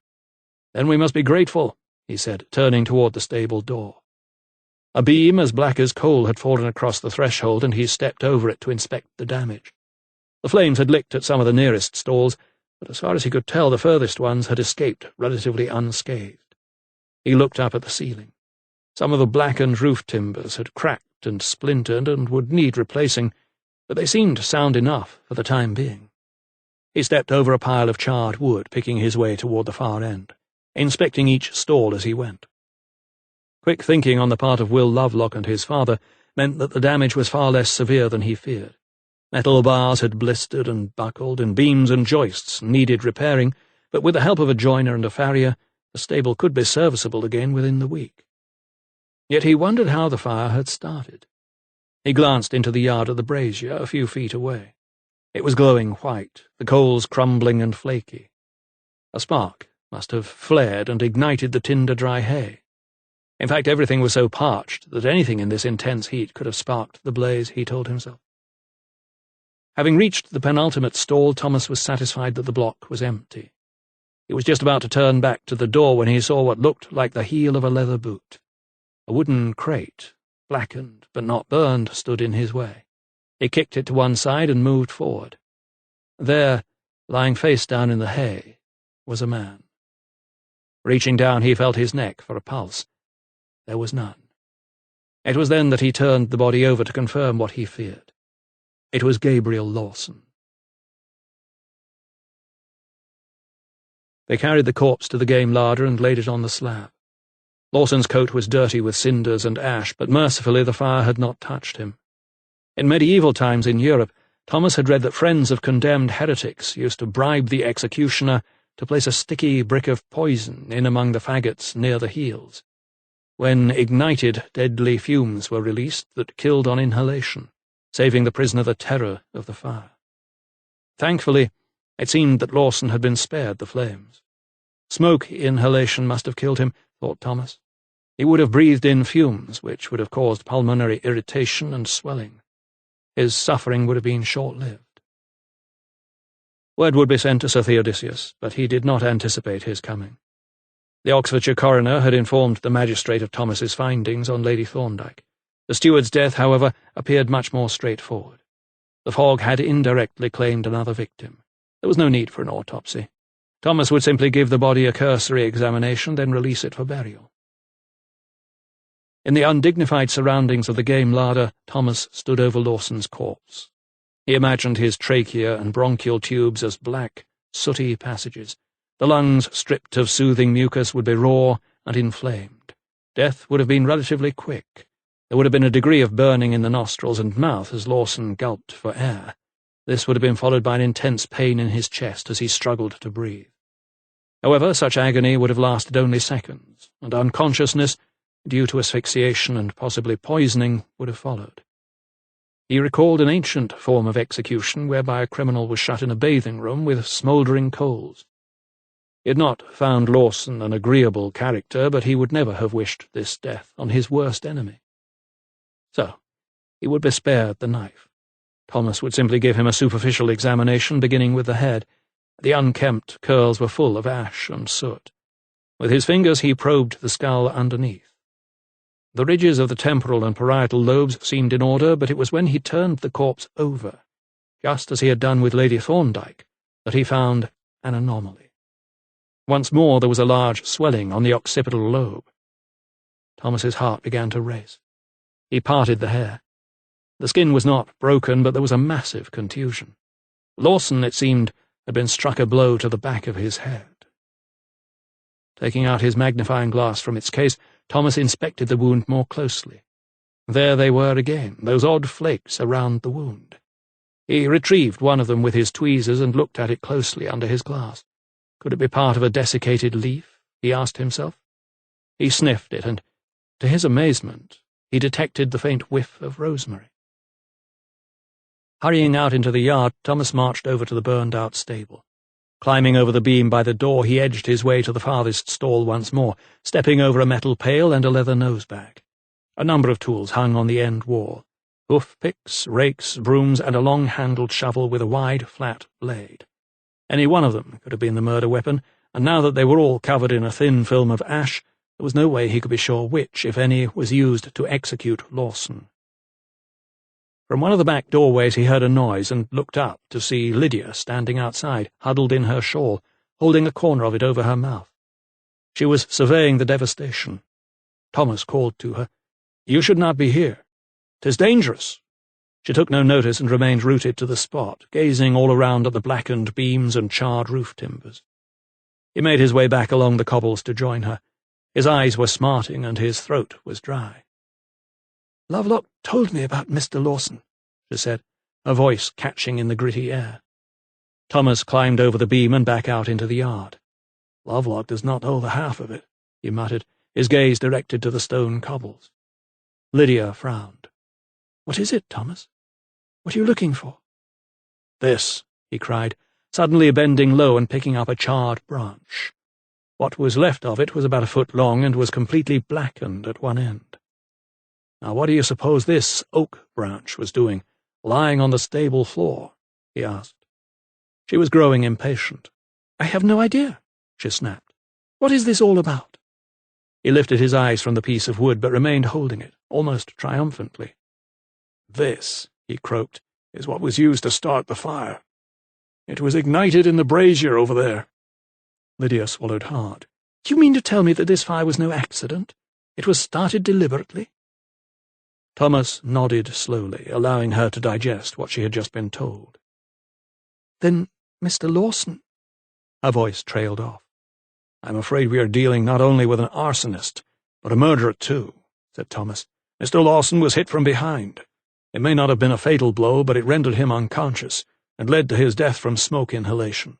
"Then we must be grateful," he said, turning toward the stable door. A beam as black as coal had fallen across the threshold, and he stepped over it to inspect the damage. The flames had licked at some of the nearest stalls, but as far as he could tell, the furthest ones had escaped relatively unscathed. He looked up at the ceiling. Some of the blackened roof timbers had cracked and splintered and would need replacing, but they seemed sound enough for the time being. He stepped over a pile of charred wood, picking his way toward the far end, inspecting each stall as he went. Quick thinking on the part of Will Lovelock and his father meant that the damage was far less severe than he feared. Metal bars had blistered and buckled, and beams and joists needed repairing, but with the help of a joiner and a farrier, the stable could be serviceable again within the week. Yet he wondered how the fire had started. He glanced into the yard of the brazier a few feet away. It was glowing white, the coals crumbling and flaky. A spark must have flared and ignited the tinder-dry hay. In fact, everything was so parched that anything in this intense heat could have sparked the blaze, he told himself. Having reached the penultimate stall, Thomas was satisfied that the block was empty. He was just about to turn back to the door when he saw what looked like the heel of a leather boot. A wooden crate, blackened but not burned, stood in his way. He kicked it to one side and moved forward. There, lying face down in the hay, was a man. Reaching down, he felt his neck for a pulse. There was none. It was then that he turned the body over to confirm what he feared. It was Gabriel Lawson. They carried the corpse to the game larder and laid it on the slab. Lawson's coat was dirty with cinders and ash, but mercifully the fire had not touched him. In medieval times in Europe, Thomas had read that friends of condemned heretics used to bribe the executioner to place a sticky brick of poison in among the faggots near the heels. When ignited, deadly fumes were released that killed on inhalation, saving the prisoner the terror of the fire. Thankfully, it seemed that Lawson had been spared the flames. Smoke inhalation must have killed him, thought Thomas. He would have breathed in fumes, which would have caused pulmonary irritation and swelling. his suffering would have been short-lived. Word would be sent to Sir Theodosius, but he did not anticipate his coming. The Oxfordshire coroner had informed the magistrate of Thomas's findings on Lady Thorndyke. The steward's death, however, appeared much more straightforward. The fog had indirectly claimed another victim. There was no need for an autopsy. Thomas would simply give the body a cursory examination, then release it for burial. In the undignified surroundings of the game larder, Thomas stood over Lawson's corpse. He imagined his trachea and bronchial tubes as black, sooty passages. The lungs, stripped of soothing mucus, would be raw and inflamed. Death would have been relatively quick. There would have been a degree of burning in the nostrils and mouth as Lawson gulped for air. This would have been followed by an intense pain in his chest as he struggled to breathe. However, such agony would have lasted only seconds, and unconsciousness, due to asphyxiation and possibly poisoning, would have followed. He recalled an ancient form of execution whereby a criminal was shut in a bathing room with smouldering coals. He had not found Lawson an agreeable character, but he would never have wished this death on his worst enemy. So, he would be spared the knife. Thomas would simply give him a superficial examination, beginning with the head. The unkempt curls were full of ash and soot. With his fingers he probed the skull underneath. The ridges of the temporal and parietal lobes seemed in order, but it was when he turned the corpse over, just as he had done with Lady Thorndyke, that he found an anomaly. Once more there was a large swelling on the occipital lobe. Thomas's heart began to race. He parted the hair. The skin was not broken, but there was a massive contusion. Lawson, it seemed, had been struck a blow to the back of his head. Taking out his magnifying glass from its case, Thomas inspected the wound more closely. There they were again, those odd flakes around the wound. He retrieved one of them with his tweezers and looked at it closely under his glass. Could it be part of a desiccated leaf? He asked himself. He sniffed it, and, to his amazement, he detected the faint whiff of rosemary. Hurrying out into the yard, Thomas marched over to the burned-out stable. Climbing over the beam by the door, he edged his way to the farthest stall once more, stepping over a metal pail and a leather nosebag. A number of tools hung on the end wall: hoof-picks, rakes, brooms, and a long-handled shovel with a wide, flat blade. Any one of them could have been the murder weapon, and now that they were all covered in a thin film of ash, there was no way he could be sure which, if any, was used to execute Lawson. From one of the back doorways he heard a noise and looked up to see Lydia standing outside, huddled in her shawl, holding a corner of it over her mouth. She was surveying the devastation. Thomas called to her, "You should not be here. 'Tis dangerous." She took no notice and remained rooted to the spot, gazing all around at the blackened beams and charred roof timbers. He made his way back along the cobbles to join her. His eyes were smarting and his throat was dry. "Lovelock told me about Mr. Lawson," she said, her voice catching in the gritty air. Thomas climbed over the beam and back out into the yard. "Lovelock does not know the half of it," he muttered, his gaze directed to the stone cobbles. Lydia frowned. "What is it, Thomas? What are you looking for?" "This," he cried, suddenly bending low and picking up a charred branch. What was left of it was about a foot long and was completely blackened at one end. "Now what do you suppose this oak branch was doing, lying on the stable floor?" he asked. She was growing impatient. "I have no idea," she snapped. "What is this all about?" He lifted his eyes from the piece of wood, but remained holding it, almost triumphantly. "This," he croaked, "is what was used to start the fire. It was ignited in the brazier over there." Lydia swallowed hard. "You mean to tell me that this fire was no accident? It was started deliberately?" Thomas nodded slowly, allowing her to digest what she had just been told. "Then Mr. Lawson—" Her voice trailed off. "I'm afraid we are dealing not only with an arsonist, but a murderer too," said Thomas. "Mr. Lawson was hit from behind. It may not have been a fatal blow, but it rendered him unconscious, and led to his death from smoke inhalation."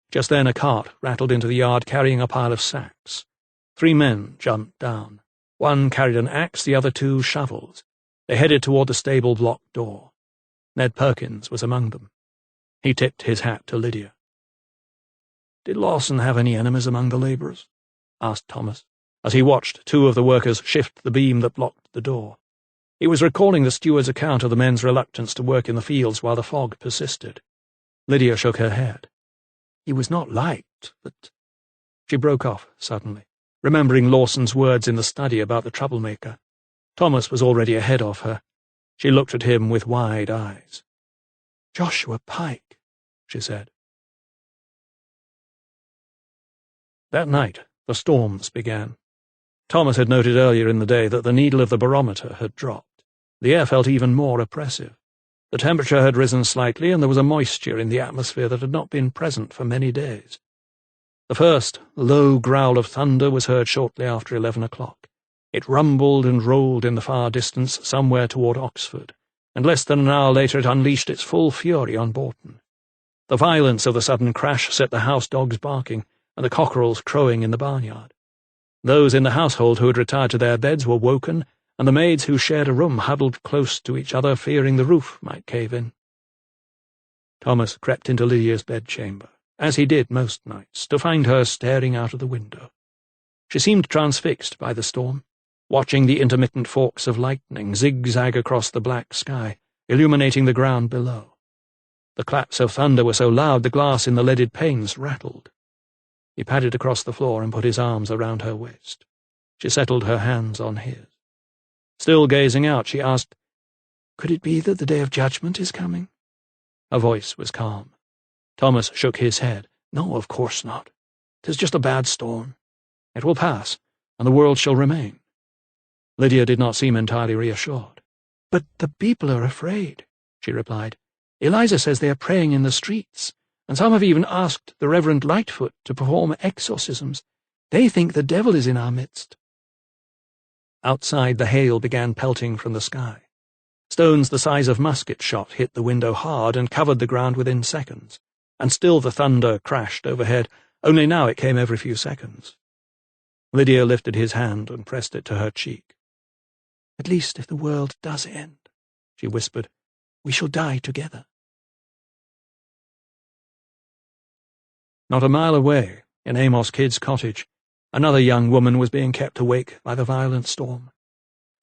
Just then a cart rattled into the yard carrying a pile of sacks. 3 men jumped down. One carried an axe, the other 2 shovels. They headed toward the stable block door. Ned Perkins was among them. He tipped his hat to Lydia. "Did Lawson have any enemies among the labourers?" asked Thomas, as he watched 2 of the workers shift the beam that blocked the door. He was recalling the steward's account of the men's reluctance to work in the fields while the fog persisted. Lydia shook her head. He was not liked, but— She broke off suddenly, remembering Lawson's words in the study about the troublemaker. Thomas was already ahead of her. She looked at him with wide eyes. "Joshua Pike," she said. That night, the storms began. Thomas had noted earlier in the day that the needle of the barometer had dropped. The air felt even more oppressive. The temperature had risen slightly, and there was a moisture in the atmosphere that had not been present for many days. The first low growl of thunder was heard shortly after 11 o'clock. It rumbled and rolled in the far distance somewhere toward Oxford, and less than an hour later it unleashed its full fury on Bourton. The violence of the sudden crash set the house dogs barking, and the cockerels crowing in the barnyard. Those in the household who had retired to their beds were woken, and the maids who shared a room huddled close to each other, fearing the roof might cave in. Thomas crept into Lydia's bedchamber, as he did most nights, to find her staring out of the window. She seemed transfixed by the storm, watching the intermittent forks of lightning zigzag across the black sky, illuminating the ground below. The claps of thunder were so loud the glass in the leaded panes rattled. He padded across the floor and put his arms around her waist. She settled her hands on his. Still gazing out, she asked, "Could it be that the day of judgment is coming?" Her voice was calm. Thomas shook his head. "No, of course not. 'Tis just a bad storm. It will pass, and the world shall remain." Lydia did not seem entirely reassured. "But the people are afraid," she replied. "Eliza says they are praying in the streets, and some have even asked the Reverend Lightfoot to perform exorcisms. They think the devil is in our midst." Outside, the hail began pelting from the sky. Stones the size of musket shot hit the window hard and covered the ground within seconds, and still the thunder crashed overhead, only now it came every few seconds. Lydia lifted his hand and pressed it to her cheek. "At least if the world does end," she whispered, "we shall die together." Not a mile away, in Amos Kidd's cottage, another young woman was being kept awake by the violent storm.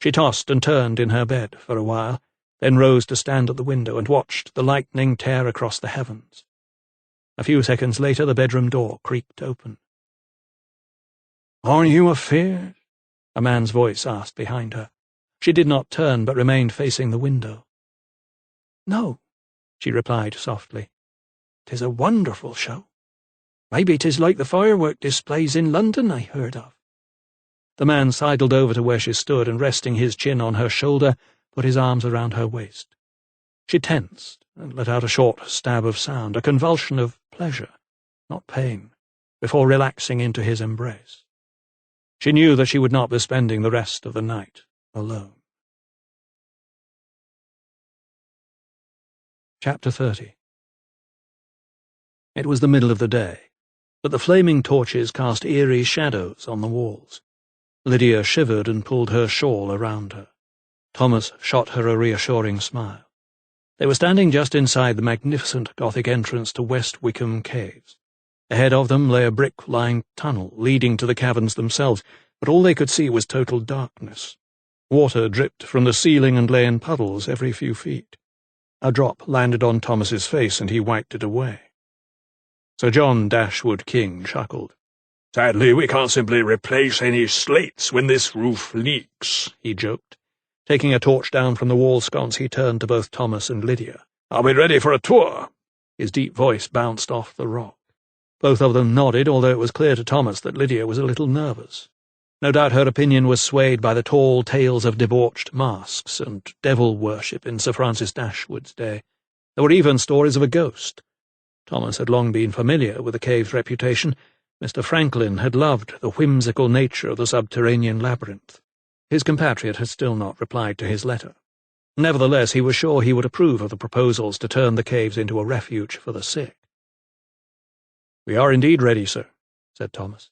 She tossed and turned in her bed for a while, then rose to stand at the window and watched the lightning tear across the heavens. A few seconds later the bedroom door creaked open. "Are you afeard?" a man's voice asked behind her. She did not turn, but remained facing the window. "No," she replied softly. "'Tis a wonderful show. Maybe 'tis like the firework displays in London I heard of." The man sidled over to where she stood and, resting his chin on her shoulder, put his arms around her waist. She tensed and let out a short stab of sound, a convulsion of pleasure, not pain, before relaxing into his embrace. She knew that she would not be spending the rest of the night alone. Chapter 30. It was the middle of the day, but the flaming torches cast eerie shadows on the walls. Lydia shivered and pulled her shawl around her. Thomas shot her a reassuring smile. They were standing just inside the magnificent Gothic entrance to West Wickham Caves. Ahead of them lay a brick-lined tunnel leading to the caverns themselves, but all they could see was total darkness. Water dripped from the ceiling and lay in puddles every few feet. A drop landed on Thomas's face, and he wiped it away. Sir John Dashwood King chuckled. "Sadly, we can't simply replace any slates when this roof leaks," he joked. Taking a torch down from the wall sconce, he turned to both Thomas and Lydia. "Are we ready for a tour?" His deep voice bounced off the rock. Both of them nodded, although it was clear to Thomas that Lydia was a little nervous. No doubt her opinion was swayed by the tall tales of debauched masks and devil worship in Sir Francis Dashwood's day. There were even stories of a ghost. Thomas had long been familiar with the cave's reputation. Mr. Franklin had loved the whimsical nature of the subterranean labyrinth. His compatriot had still not replied to his letter. Nevertheless, he was sure he would approve of the proposals to turn the caves into a refuge for the sick. "We are indeed ready, sir," said Thomas.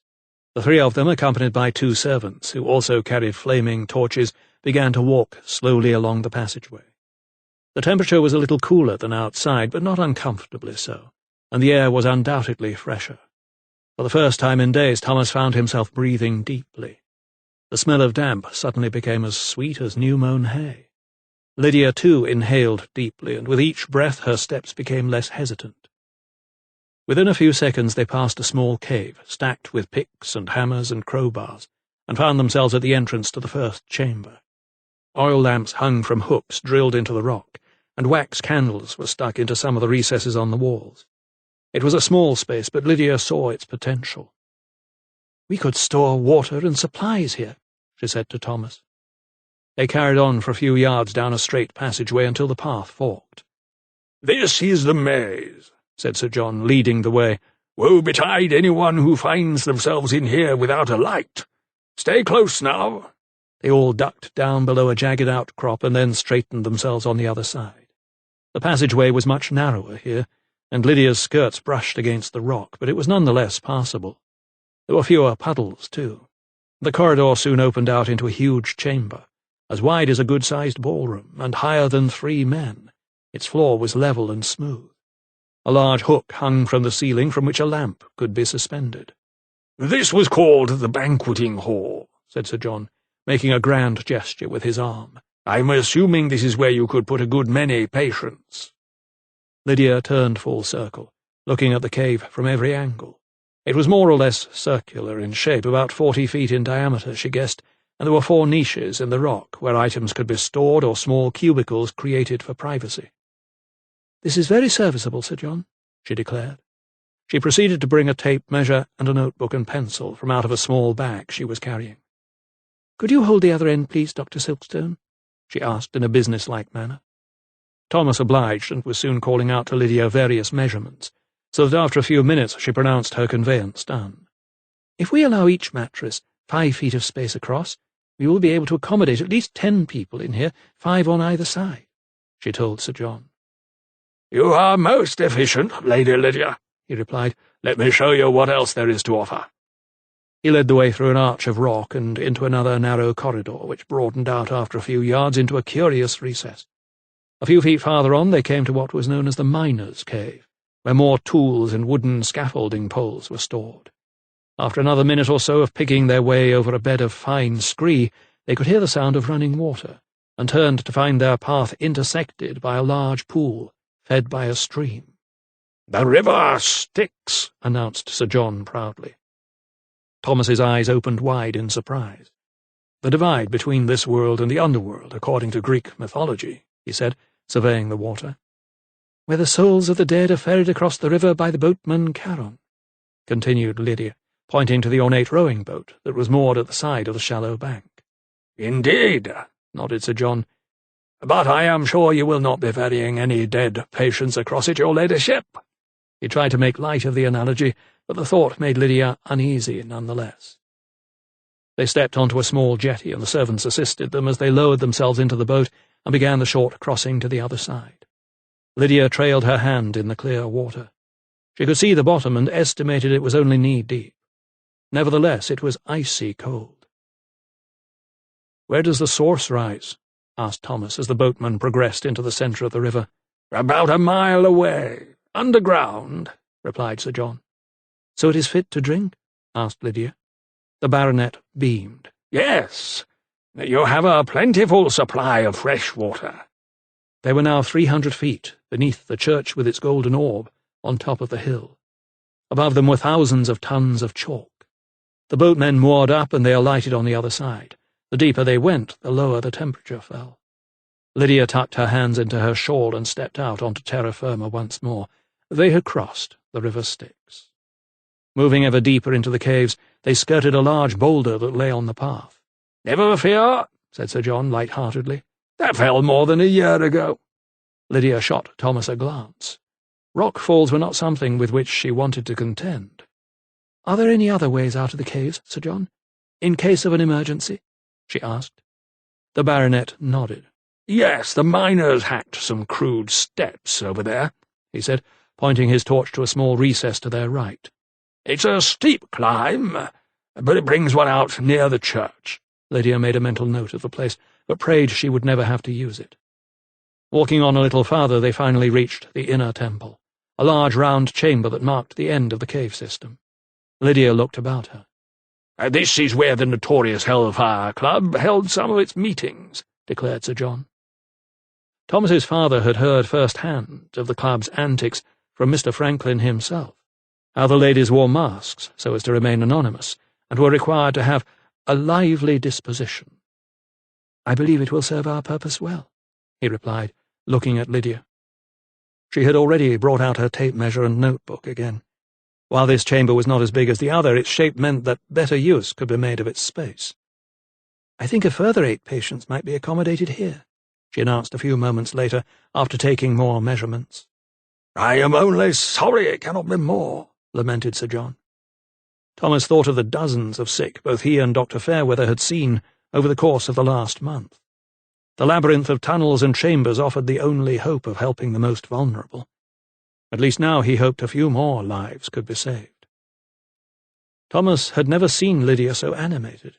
The three of them, accompanied by two servants, who also carried flaming torches, began to walk slowly along the passageway. The temperature was a little cooler than outside, but not uncomfortably so, and the air was undoubtedly fresher. For the first time in days, Thomas found himself breathing deeply. The smell of damp suddenly became as sweet as new-mown hay. Lydia too inhaled deeply, and with each breath her steps became less hesitant. Within a few seconds they passed a small cave, stacked with picks and hammers and crowbars, and found themselves at the entrance to the first chamber. Oil lamps hung from hooks drilled into the rock, and wax candles were stuck into some of the recesses on the walls. It was a small space, but Lydia saw its potential. "We could store water and supplies here," she said to Thomas. They carried on for a few yards down a straight passageway until the path forked. "This is the maze," said Sir John, leading the way. "Woe betide anyone who finds themselves in here without a light. Stay close now." They all ducked down below a jagged outcrop and then straightened themselves on the other side. The passageway was much narrower here, and Lydia's skirts brushed against the rock, but it was none the less passable. There were fewer puddles, too. The corridor soon opened out into a huge chamber, as wide as a good-sized ballroom, and higher than 3 men. Its floor was level and smooth. A large hook hung from the ceiling from which a lamp could be suspended. "This was called the banqueting hall," said Sir John, making a grand gesture with his arm. "I'm assuming this is where you could put a good many patients." Lydia turned full circle, looking at the cave from every angle. It was more or less circular in shape, about 40 feet in diameter, she guessed, and there were 4 niches in the rock where items could be stored or small cubicles created for privacy. "This is very serviceable, Sir John," she declared. She proceeded to bring a tape measure and a notebook and pencil from out of a small bag she was carrying. "Could you hold the other end, please, Dr. Silkstone?" she asked in a business-like manner. Thomas obliged and was soon calling out to Lydia various measurements, so that after a few minutes she pronounced her conveyance done. "If we allow each mattress 5 feet of space across, we will be able to accommodate at least 10 people in here, 5 on either side," she told Sir John. "You are most efficient, Lady Lydia," he replied. "Let me show you what else there is to offer." He led the way through an arch of rock and into another narrow corridor, which broadened out after a few yards into a curious recess. A few feet farther on they came to what was known as the miner's cave, where more tools and wooden scaffolding poles were stored. After another minute or so of picking their way over a bed of fine scree, they could hear the sound of running water, and turned to find their path intersected by a large pool, fed by a stream. "The river Styx," announced Sir John proudly. Thomas's eyes opened wide in surprise. "The divide between this world and the underworld, according to Greek mythology," he said, surveying the water. "Where the souls of the dead are ferried across the river by the boatman Charon," continued Lydia, pointing to the ornate rowing boat that was moored at the side of the shallow bank. "Indeed," nodded Sir John. "But I am sure you will not be ferrying any dead patients across it, your ladyship." He tried to make light of the analogy, but the thought made Lydia uneasy nonetheless. They stepped onto a small jetty, and the servants assisted them as they lowered themselves into the boat and began the short crossing to the other side. Lydia trailed her hand in the clear water. She could see the bottom and estimated it was only knee-deep. Nevertheless, it was icy cold. "Where does the source rise?" asked Thomas as the boatman progressed into the centre of the river. "About a mile away, underground," replied Sir John. "So it is fit to drink?" asked Lydia. The baronet beamed. "Yes, you have a plentiful supply of fresh water." They were now 300 feet beneath the church with its golden orb on top of the hill. Above them were thousands of tons of chalk. The boatmen moored up and they alighted on the other side. The deeper they went, the lower the temperature fell. Lydia tucked her hands into her shawl and stepped out onto terra firma once more. They had crossed the river Styx. Moving ever deeper into the caves, they skirted a large boulder that lay on the path. "Never fear," said Sir John light-heartedly. "That fell more than a year ago." Lydia shot Thomas a glance. Rock falls were not something with which she wanted to contend. "Are there any other ways out of the caves, Sir John, in case of an emergency?" she asked. The baronet nodded. "Yes, the miners hacked some crude steps over there," he said, pointing his torch to a small recess to their right. "It's a steep climb, but it brings one out near the church." Lydia made a mental note of the place, but prayed she would never have to use it. Walking on a little farther, they finally reached the inner temple, a large round chamber that marked the end of the cave system. Lydia looked about her. "This is where the notorious Hellfire Club held some of its meetings," declared Sir John. Thomas's father had heard first-hand of the club's antics from Mr. Franklin himself, how the ladies wore masks so as to remain anonymous, and were required to have a lively disposition. "I believe it will serve our purpose well," he replied, looking at Lydia. She had already brought out her tape measure and notebook again. While this chamber was not as big as the other, its shape meant that better use could be made of its space. "I think a further 8 patients might be accommodated here," she announced a few moments later, after taking more measurements. "I am only sorry it cannot be more," lamented Sir John. Thomas thought of the dozens of sick both he and Dr. Fairweather had seen over the course of the last month. The labyrinth of tunnels and chambers offered the only hope of helping the most vulnerable. At least now he hoped a few more lives could be saved. Thomas had never seen Lydia so animated.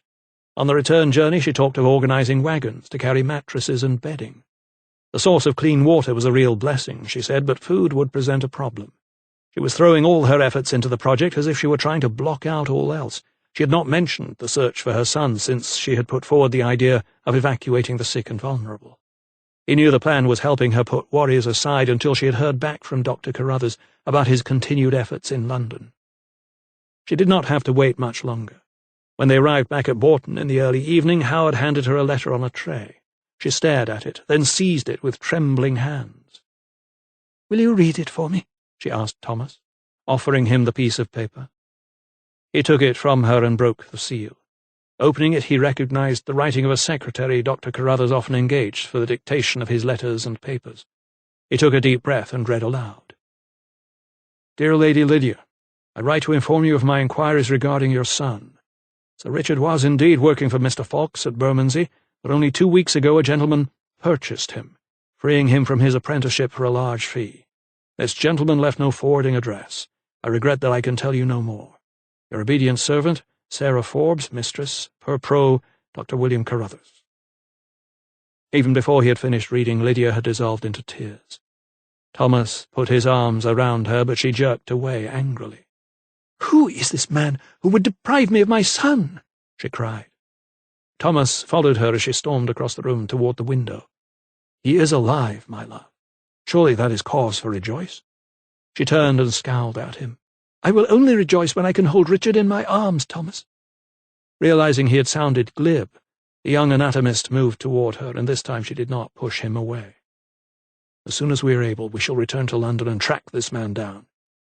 On the return journey she talked of organising wagons to carry mattresses and bedding. The source of clean water was a real blessing, she said, but food would present a problem. She was throwing all her efforts into the project as if she were trying to block out all else. She had not mentioned the search for her son since she had put forward the idea of evacuating the sick and vulnerable. He knew the plan was helping her put worries aside until she had heard back from Dr. Carruthers about his continued efforts in London. She did not have to wait much longer. When they arrived back at Bourton in the early evening, Howard handed her a letter on a tray. She stared at it, then seized it with trembling hands. "Will you read it for me?" she asked Thomas, offering him the piece of paper. He took it from her and broke the seal. Opening it, he recognized the writing of a secretary Dr. Carruthers often engaged for the dictation of his letters and papers. He took a deep breath and read aloud. "Dear Lady Lydia, I write to inform you of my inquiries regarding your son. Sir Richard was indeed working for Mr. Fawkes at Bermondsey, but only 2 weeks ago a gentleman purchased him, freeing him from his apprenticeship for a large fee. This gentleman left no forwarding address. I regret that I can tell you no more. Your obedient servant, Sarah Forbes, Mistress, per pro, Dr. William Carruthers." Even before he had finished reading, Lydia had dissolved into tears. Thomas put his arms around her, but she jerked away angrily. "Who is this man who would deprive me of my son?" she cried. Thomas followed her as she stormed across the room toward the window. "He is alive, my love. Surely that is cause for rejoice." She turned and scowled at him. "I will only rejoice when I can hold Richard in my arms, Thomas." Realizing he had sounded glib, the young anatomist moved toward her, and this time she did not push him away. "As soon as we are able, we shall return to London and track this man down.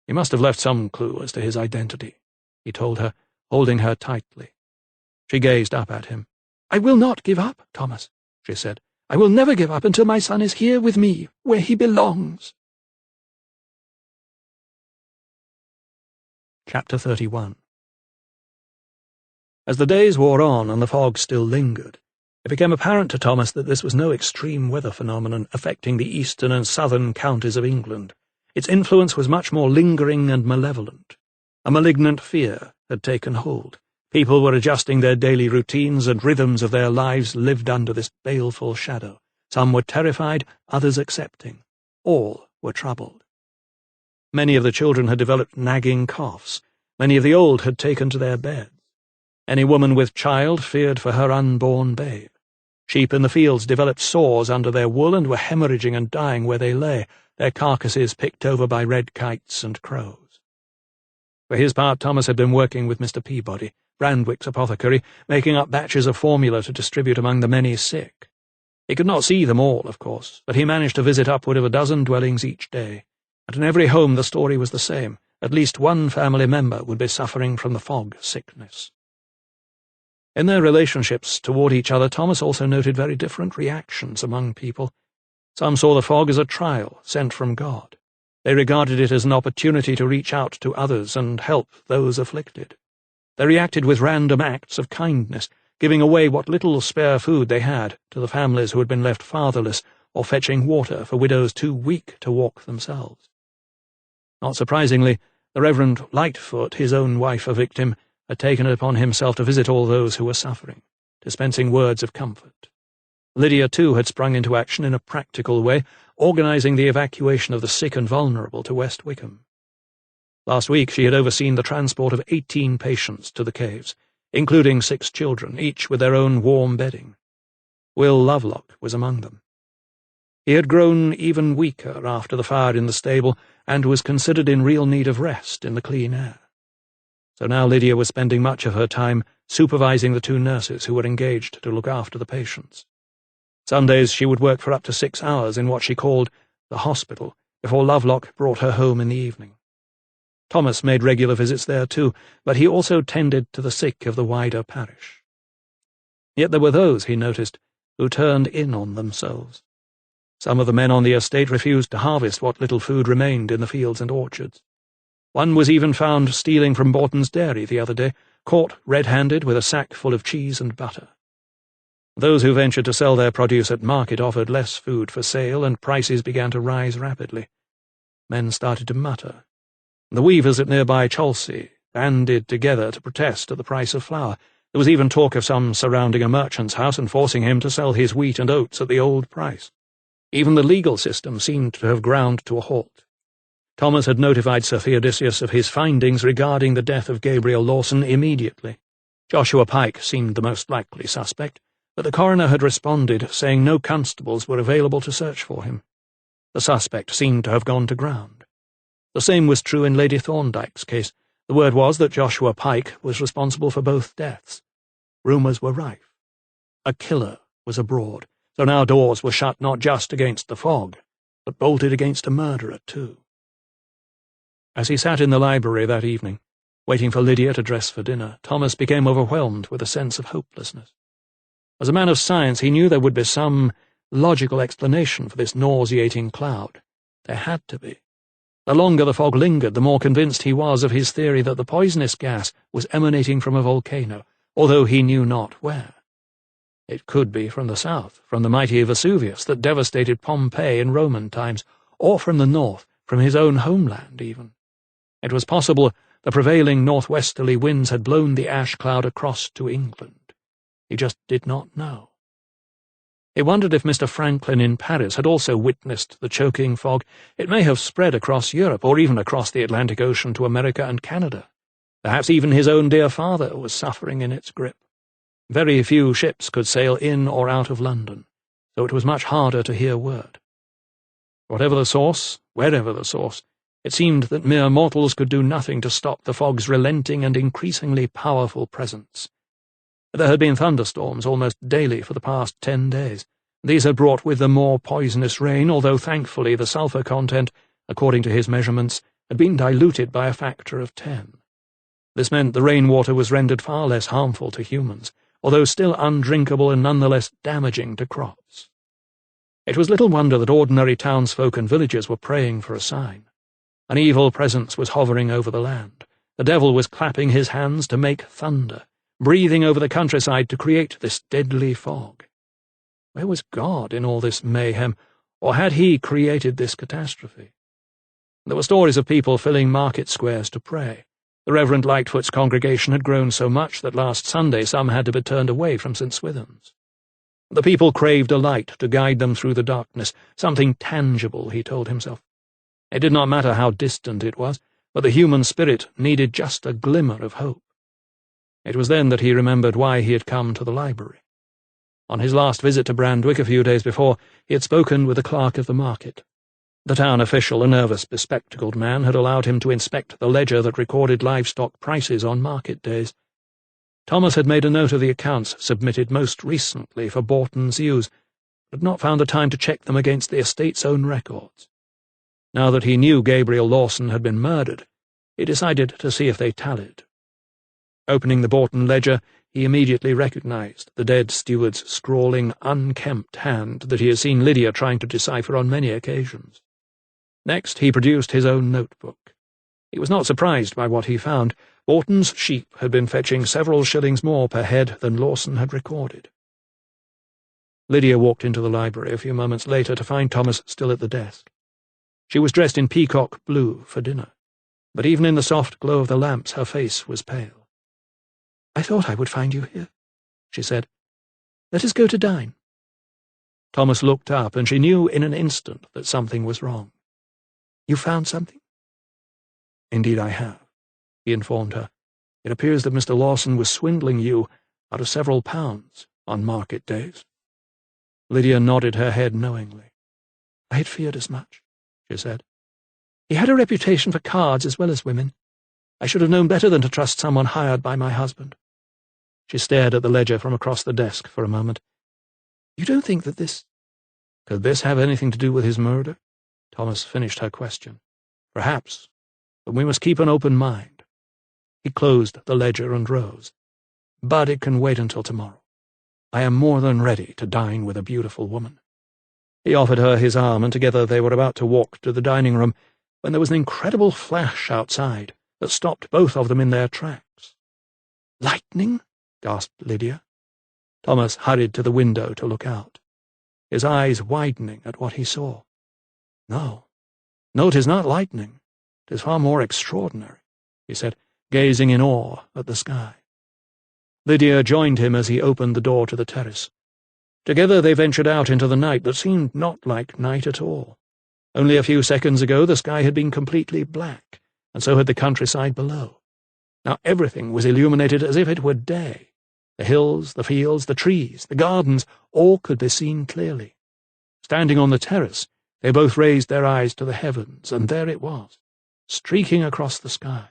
He must have left some clue as to his identity," he told her, holding her tightly. She gazed up at him. "I will not give up, Thomas," she said. "I will never give up until my son is here with me, where he belongs." Chapter 31. As the days wore on and the fog still lingered, it became apparent to Thomas that this was no extreme weather phenomenon affecting the eastern and southern counties of England. Its influence was much more lingering and malevolent. A malignant fear had taken hold. People were adjusting their daily routines, and rhythms of their lives lived under this baleful shadow. Some were terrified, others accepting. All were troubled. Many of the children had developed nagging coughs. Many of the old had taken to their beds. Any woman with child feared for her unborn babe. Sheep in the fields developed sores under their wool and were hemorrhaging and dying where they lay, their carcasses picked over by red kites and crows. For his part, Thomas had been working with Mr. Peabody, Brandwick's apothecary, making up batches of formula to distribute among the many sick. He could not see them all, of course, but he managed to visit upward of a dozen dwellings each day, and in every home the story was the same. At least one family member would be suffering from the fog sickness. In their relationships toward each other, Thomas also noted very different reactions among people. Some saw the fog as a trial sent from God. They regarded it as an opportunity to reach out to others and help those afflicted. They reacted with random acts of kindness, giving away what little spare food they had to the families who had been left fatherless, or fetching water for widows too weak to walk themselves. Not surprisingly, the Reverend Lightfoot, his own wife a victim, had taken it upon himself to visit all those who were suffering, dispensing words of comfort. Lydia, too, had sprung into action in a practical way, organising the evacuation of the sick and vulnerable to West Wickham. Last week she had overseen the transport of 18 patients to the caves, including 6 children, each with their own warm bedding. Will Lovelock was among them. He had grown even weaker after the fire in the stable, and was considered in real need of rest in the clean air. So now Lydia was spending much of her time supervising the 2 nurses who were engaged to look after the patients. Sundays she would work for up to 6 hours in what she called the hospital, before Lovelock brought her home in the evening. Thomas made regular visits there too, but he also tended to the sick of the wider parish. Yet there were those, he noticed, who turned in on themselves. Some of the men on the estate refused to harvest what little food remained in the fields and orchards. One was even found stealing from Borton's dairy the other day, caught red-handed with a sack full of cheese and butter. Those who ventured to sell their produce at market offered less food for sale, and prices began to rise rapidly. Men started to mutter. The weavers at nearby Chelsea banded together to protest at the price of flour. There was even talk of some surrounding a merchant's house and forcing him to sell his wheat and oats at the old price. Even the legal system seemed to have ground to a halt. Thomas had notified Sir Theodosius of his findings regarding the death of Gabriel Lawson immediately. Joshua Pike seemed the most likely suspect, but the coroner had responded, saying no constables were available to search for him. The suspect seemed to have gone to ground. The same was true in Lady Thorndyke's case. The word was that Joshua Pike was responsible for both deaths. Rumours were rife. A killer was abroad, so now doors were shut not just against the fog, but bolted against a murderer too. As he sat in the library that evening, waiting for Lydia to dress for dinner, Thomas became overwhelmed with a sense of hopelessness. As a man of science, he knew there would be some logical explanation for this nauseating cloud. There had to be. The longer the fog lingered, the more convinced he was of his theory that the poisonous gas was emanating from a volcano, although he knew not where. It could be from the south, from the mighty Vesuvius that devastated Pompeii in Roman times, or from the north, from his own homeland even. It was possible the prevailing northwesterly winds had blown the ash cloud across to England. He just did not know. He wondered if Mr. Franklin in Paris had also witnessed the choking fog. It may have spread across Europe, or even across the Atlantic Ocean to America and Canada. Perhaps even his own dear father was suffering in its grip. Very few ships could sail in or out of London, so it was much harder to hear word. Whatever the source, wherever the source, it seemed that mere mortals could do nothing to stop the fog's relenting and increasingly powerful presence. There had been thunderstorms almost daily for the past 10 days. These had brought with them more poisonous rain, although thankfully the sulphur content, according to his measurements, had been diluted by a factor of 10. This meant the rainwater was rendered far less harmful to humans, although still undrinkable and nonetheless damaging to crops. It was little wonder that ordinary townsfolk and villagers were praying for a sign. An evil presence was hovering over the land. The devil was clapping his hands to make thunder, breathing over the countryside to create this deadly fog. Where was God in all this mayhem, or had he created this catastrophe? There were stories of people filling market squares to pray. The Reverend Lightfoot's congregation had grown so much that last Sunday some had to be turned away from St. Swithin's. The people craved a light to guide them through the darkness, something tangible, he told himself. It did not matter how distant it was, but the human spirit needed just a glimmer of hope. It was then that he remembered why he had come to the library. On his last visit to Brandwick a few days before, he had spoken with the clerk of the market. The town official, a nervous, bespectacled man, had allowed him to inspect the ledger that recorded livestock prices on market days. Thomas had made a note of the accounts submitted most recently for Borton's use, but had not found the time to check them against the estate's own records. Now that he knew Gabriel Lawson had been murdered, he decided to see if they tallied. Opening the Borton ledger, he immediately recognized the dead steward's scrawling, unkempt hand that he had seen Lydia trying to decipher on many occasions. Next, he produced his own notebook. He was not surprised by what he found. Borton's sheep had been fetching several shillings more per head than Lawson had recorded. Lydia walked into the library a few moments later to find Thomas still at the desk. She was dressed in peacock blue for dinner, but even in the soft glow of the lamps her face was pale. "I thought I would find you here," she said. "Let us go to dine." Thomas looked up, and she knew in an instant that something was wrong. "You found something?" "Indeed I have," he informed her. "It appears that Mr. Lawson was swindling you out of several pounds on market days." Lydia nodded her head knowingly. I had feared as much, she said. He had a reputation for cards as well as women. I should have known better than to trust someone hired by my husband. She stared at the ledger from across the desk for a moment. You don't think that this— Could this have anything to do with his murder? Thomas finished her question. Perhaps, but we must keep an open mind. He closed the ledger and rose. But it can wait until tomorrow. I am more than ready to dine with a beautiful woman. He offered her his arm, and together they were about to walk to the dining room when there was an incredible flash outside that stopped both of them in their tracks. "Lightning?" gasped Lydia. Thomas hurried to the window to look out, his eyes widening at what he saw. No, 'tis not lightning. 'Tis far more extraordinary," he said, gazing in awe at the sky. Lydia joined him as he opened the door to the terrace. Together they ventured out into the night that seemed not like night at all. Only a few seconds ago the sky had been completely black, and so had the countryside below. Now everything was illuminated as if it were day. The hills, the fields, the trees, the gardens, all could be seen clearly. Standing on the terrace, they both raised their eyes to the heavens, and there it was, streaking across the sky.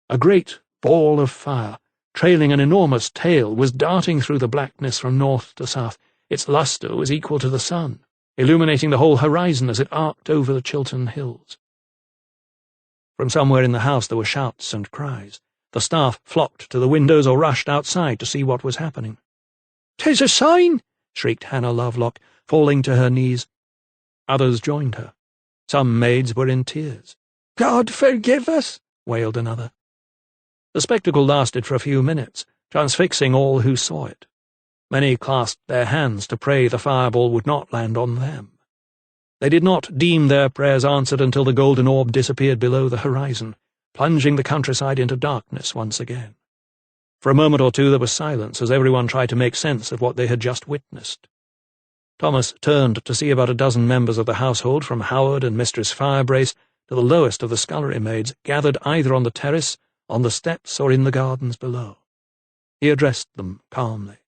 A great ball of fire, trailing an enormous tail, was darting through the blackness from north to south. Its lustre was equal to the sun, illuminating the whole horizon as it arced over the Chiltern Hills. From somewhere in the house there were shouts and cries. The staff flocked to the windows or rushed outside to see what was happening. "'Tis a sign!" shrieked Hannah Lovelock, falling to her knees. Others joined her. Some maids were in tears. "God forgive us!" wailed another. The spectacle lasted for a few minutes, transfixing all who saw it. Many clasped their hands to pray the fireball would not land on them. They did not deem their prayers answered until the golden orb disappeared below the horizon, plunging the countryside into darkness once again. For a moment or two there was silence as everyone tried to make sense of what they had just witnessed. Thomas turned to see about a dozen members of the household, from Howard and Mistress Firebrace to the lowest of the scullery maids, gathered either on the terrace, on the steps, or in the gardens below. He addressed them calmly.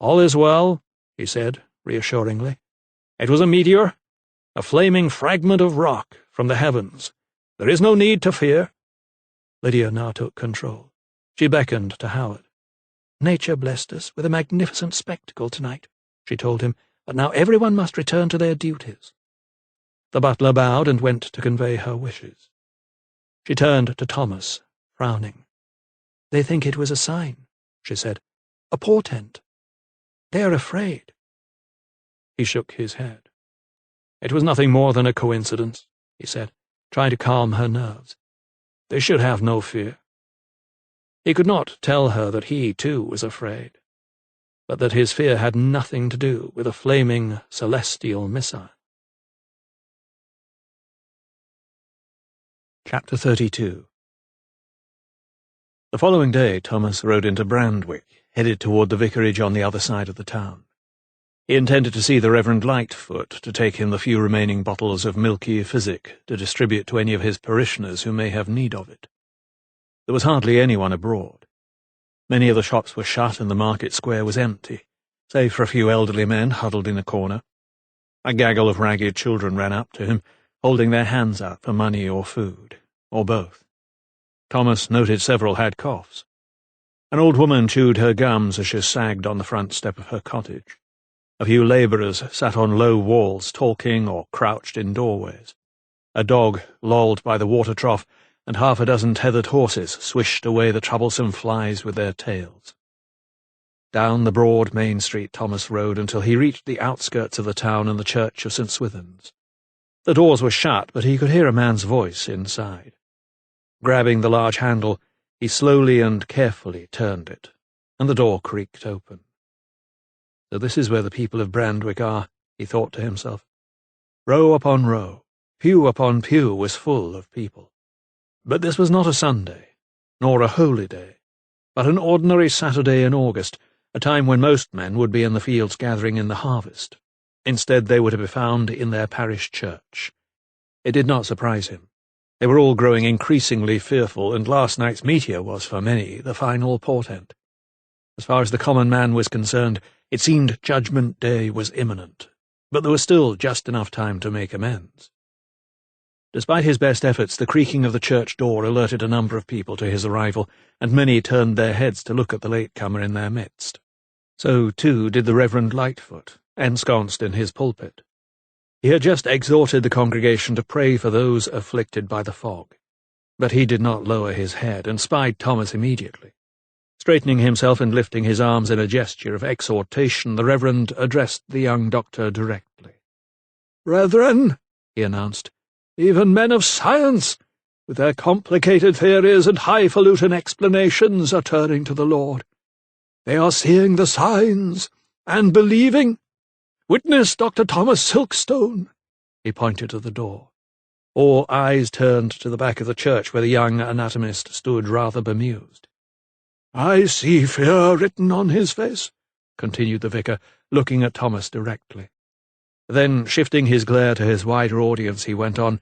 "All is well," he said, reassuringly. "It was a meteor, a flaming fragment of rock from the heavens. There is no need to fear." Lydia now took control. She beckoned to Howard. "Nature blessed us with a magnificent spectacle tonight," she told him, "but now everyone must return to their duties." The butler bowed and went to convey her wishes. She turned to Thomas, frowning. "They think it was a sign," she said, "a portent. They are afraid." He shook his head. "It was nothing more than a coincidence," he said, trying to calm her nerves. "They should have no fear." He could not tell her that he, too, was afraid, but that his fear had nothing to do with a flaming celestial missile. Chapter 32. The following day Thomas rode into Brandwick, headed toward the vicarage on the other side of the town. He intended to see the Reverend Lightfoot, to take him the few remaining bottles of milky physic to distribute to any of his parishioners who may have need of it. There was hardly anyone abroad. Many of the shops were shut and the market square was empty, save for a few elderly men huddled in a corner. A gaggle of ragged children ran up to him, holding their hands out for money or food, or both. Thomas noted several had coughs. An old woman chewed her gums as she sagged on the front step of her cottage. A few labourers sat on low walls talking or crouched in doorways. A dog lolled by the water trough, and half a dozen tethered horses swished away the troublesome flies with their tails. Down the broad main street Thomas rode until he reached the outskirts of the town and the church of St. Swithin's. The doors were shut, but he could hear a man's voice inside. Grabbing the large handle, he slowly and carefully turned it, and the door creaked open. So this is where the people of Brandwick are, he thought to himself. Row upon row, pew upon pew was full of people. But this was not a Sunday, nor a holy day, but an ordinary Saturday in August, a time when most men would be in the fields gathering in the harvest. Instead, they were to be found in their parish church. It did not surprise him. They were all growing increasingly fearful, and last night's meteor was, for many, the final portent. As far as the common man was concerned, it seemed Judgment Day was imminent, but there was still just enough time to make amends. Despite his best efforts, the creaking of the church door alerted a number of people to his arrival, and many turned their heads to look at the latecomer in their midst. So, too, did the Reverend Lightfoot, ensconced in his pulpit. He had just exhorted the congregation to pray for those afflicted by the fog, but he did not lower his head, and spied Thomas immediately. Straightening himself and lifting his arms in a gesture of exhortation, the Reverend addressed the young doctor directly. "Brethren," he announced, "even men of science, with their complicated theories and highfalutin explanations, are turning to the Lord. They are seeing the signs, and believing. Witness Dr. Thomas Silkstone." He pointed to the door. All eyes turned to the back of the church, where the young anatomist stood rather bemused. "I see fear written on his face," continued the vicar, looking at Thomas directly. Then, shifting his glare to his wider audience, he went on,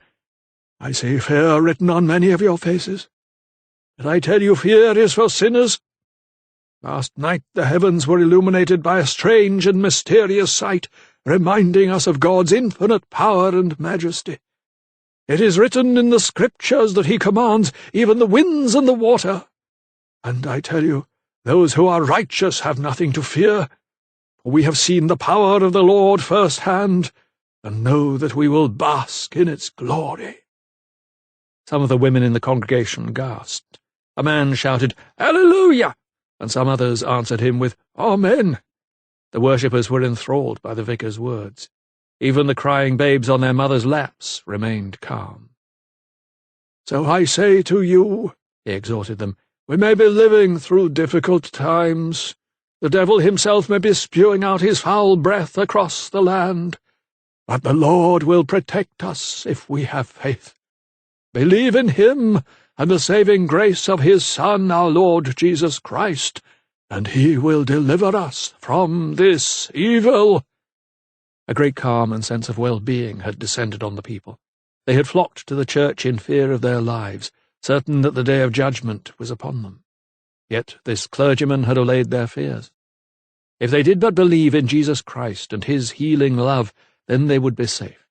"I see fear written on many of your faces. But I tell you, fear is for sinners. Last night the heavens were illuminated by a strange and mysterious sight, reminding us of God's infinite power and majesty. It is written in the Scriptures that he commands even the winds and the water. And I tell you, those who are righteous have nothing to fear, for we have seen the power of the Lord first-hand, and know that we will bask in its glory." Some of the women in the congregation gasped. A man shouted, "Alleluia!" and some others answered him with, "Amen." The worshippers were enthralled by the vicar's words. Even the crying babes on their mothers' laps remained calm. "So I say to you," he exhorted them, "we may be living through difficult times. The devil himself may be spewing out his foul breath across the land, but the Lord will protect us if we have faith. Believe in him and the saving grace of his Son, our Lord Jesus Christ, and he will deliver us from this evil." A great calm and sense of well-being had descended on the people. They had flocked to the church in fear of their lives, certain that the day of judgment was upon them. Yet this clergyman had allayed their fears. If they did but believe in Jesus Christ and his healing love, then they would be safe.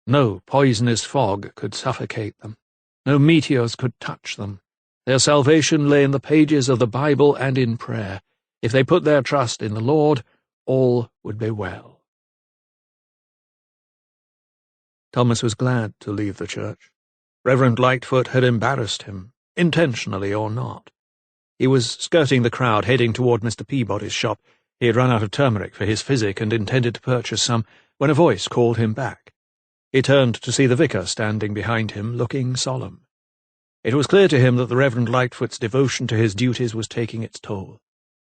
No poisonous fog could suffocate them. No meteors could touch them. Their salvation lay in the pages of the Bible and in prayer. If they put their trust in the Lord, all would be well. Thomas was glad to leave the church. Reverend Lightfoot had embarrassed him, intentionally or not. He was skirting the crowd, heading toward Mr. Peabody's shop. He had run out of turmeric for his physic and intended to purchase some, when a voice called him back. He turned to see the vicar standing behind him, looking solemn. It was clear to him that the Reverend Lightfoot's devotion to his duties was taking its toll.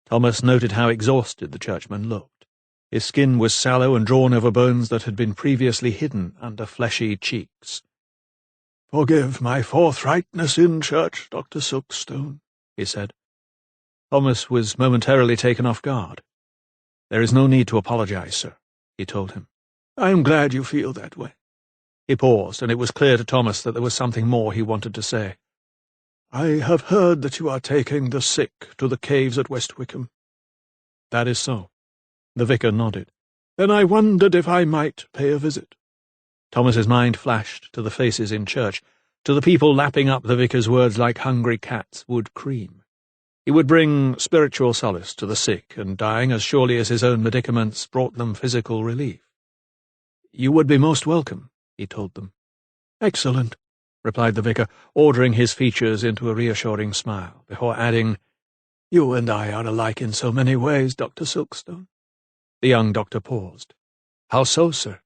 Thomas noted how exhausted the churchman looked. His skin was sallow and drawn over bones that had been previously hidden under fleshy cheeks. "Forgive my forthrightness in church, Dr. Silkstone," he said. Thomas was momentarily taken off guard. "There is no need to apologize, sir," he told him. "I am glad you feel that way." He paused, and it was clear to Thomas that there was something more he wanted to say. "I have heard that you are taking the sick to the caves at West Wickham." "That is so." The vicar nodded. "Then I wondered if I might pay a visit." Thomas's mind flashed to the faces in church, to the people lapping up the vicar's words like hungry cats would cream. He would bring spiritual solace to the sick and dying as surely as his own medicaments brought them physical relief. "You would be most welcome," he told them. "Excellent," replied the vicar, ordering his features into a reassuring smile, before adding, "You and I are alike in so many ways, Dr. Silkstone." The young doctor paused. "How so, sir?"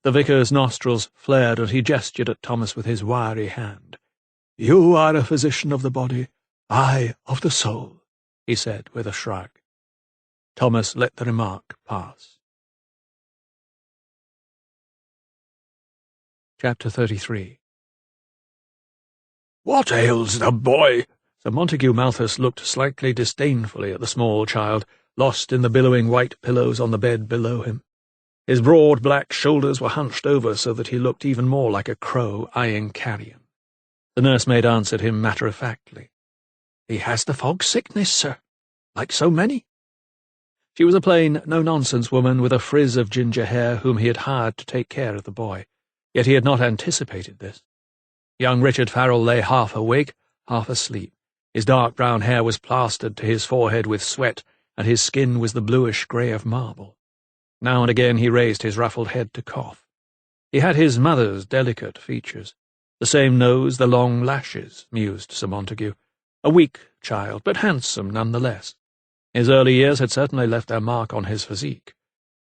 The vicar's nostrils flared, and he gestured at Thomas with his wiry hand. "You are a physician of the body, I of the soul," he said with a shrug. Thomas let the remark pass. Chapter 33. "What ails the boy?" Sir Montague Malthus looked slightly disdainfully at the small child, lost in the billowing white pillows on the bed below him. His broad black shoulders were hunched over so that he looked even more like a crow eyeing carrion. The nursemaid answered him matter-of-factly. "He has the fog sickness, sir, like so many." She was a plain, no-nonsense woman with a frizz of ginger hair whom he had hired to take care of the boy, yet he had not anticipated this. Young Richard Farrell lay half awake, half asleep. His dark brown hair was plastered to his forehead with sweat, and his skin was the bluish grey of marble. Now and again he raised his ruffled head to cough. He had his mother's delicate features. The same nose, the long lashes, mused Sir Montague. A weak child, but handsome none the less. His early years had certainly left their mark on his physique.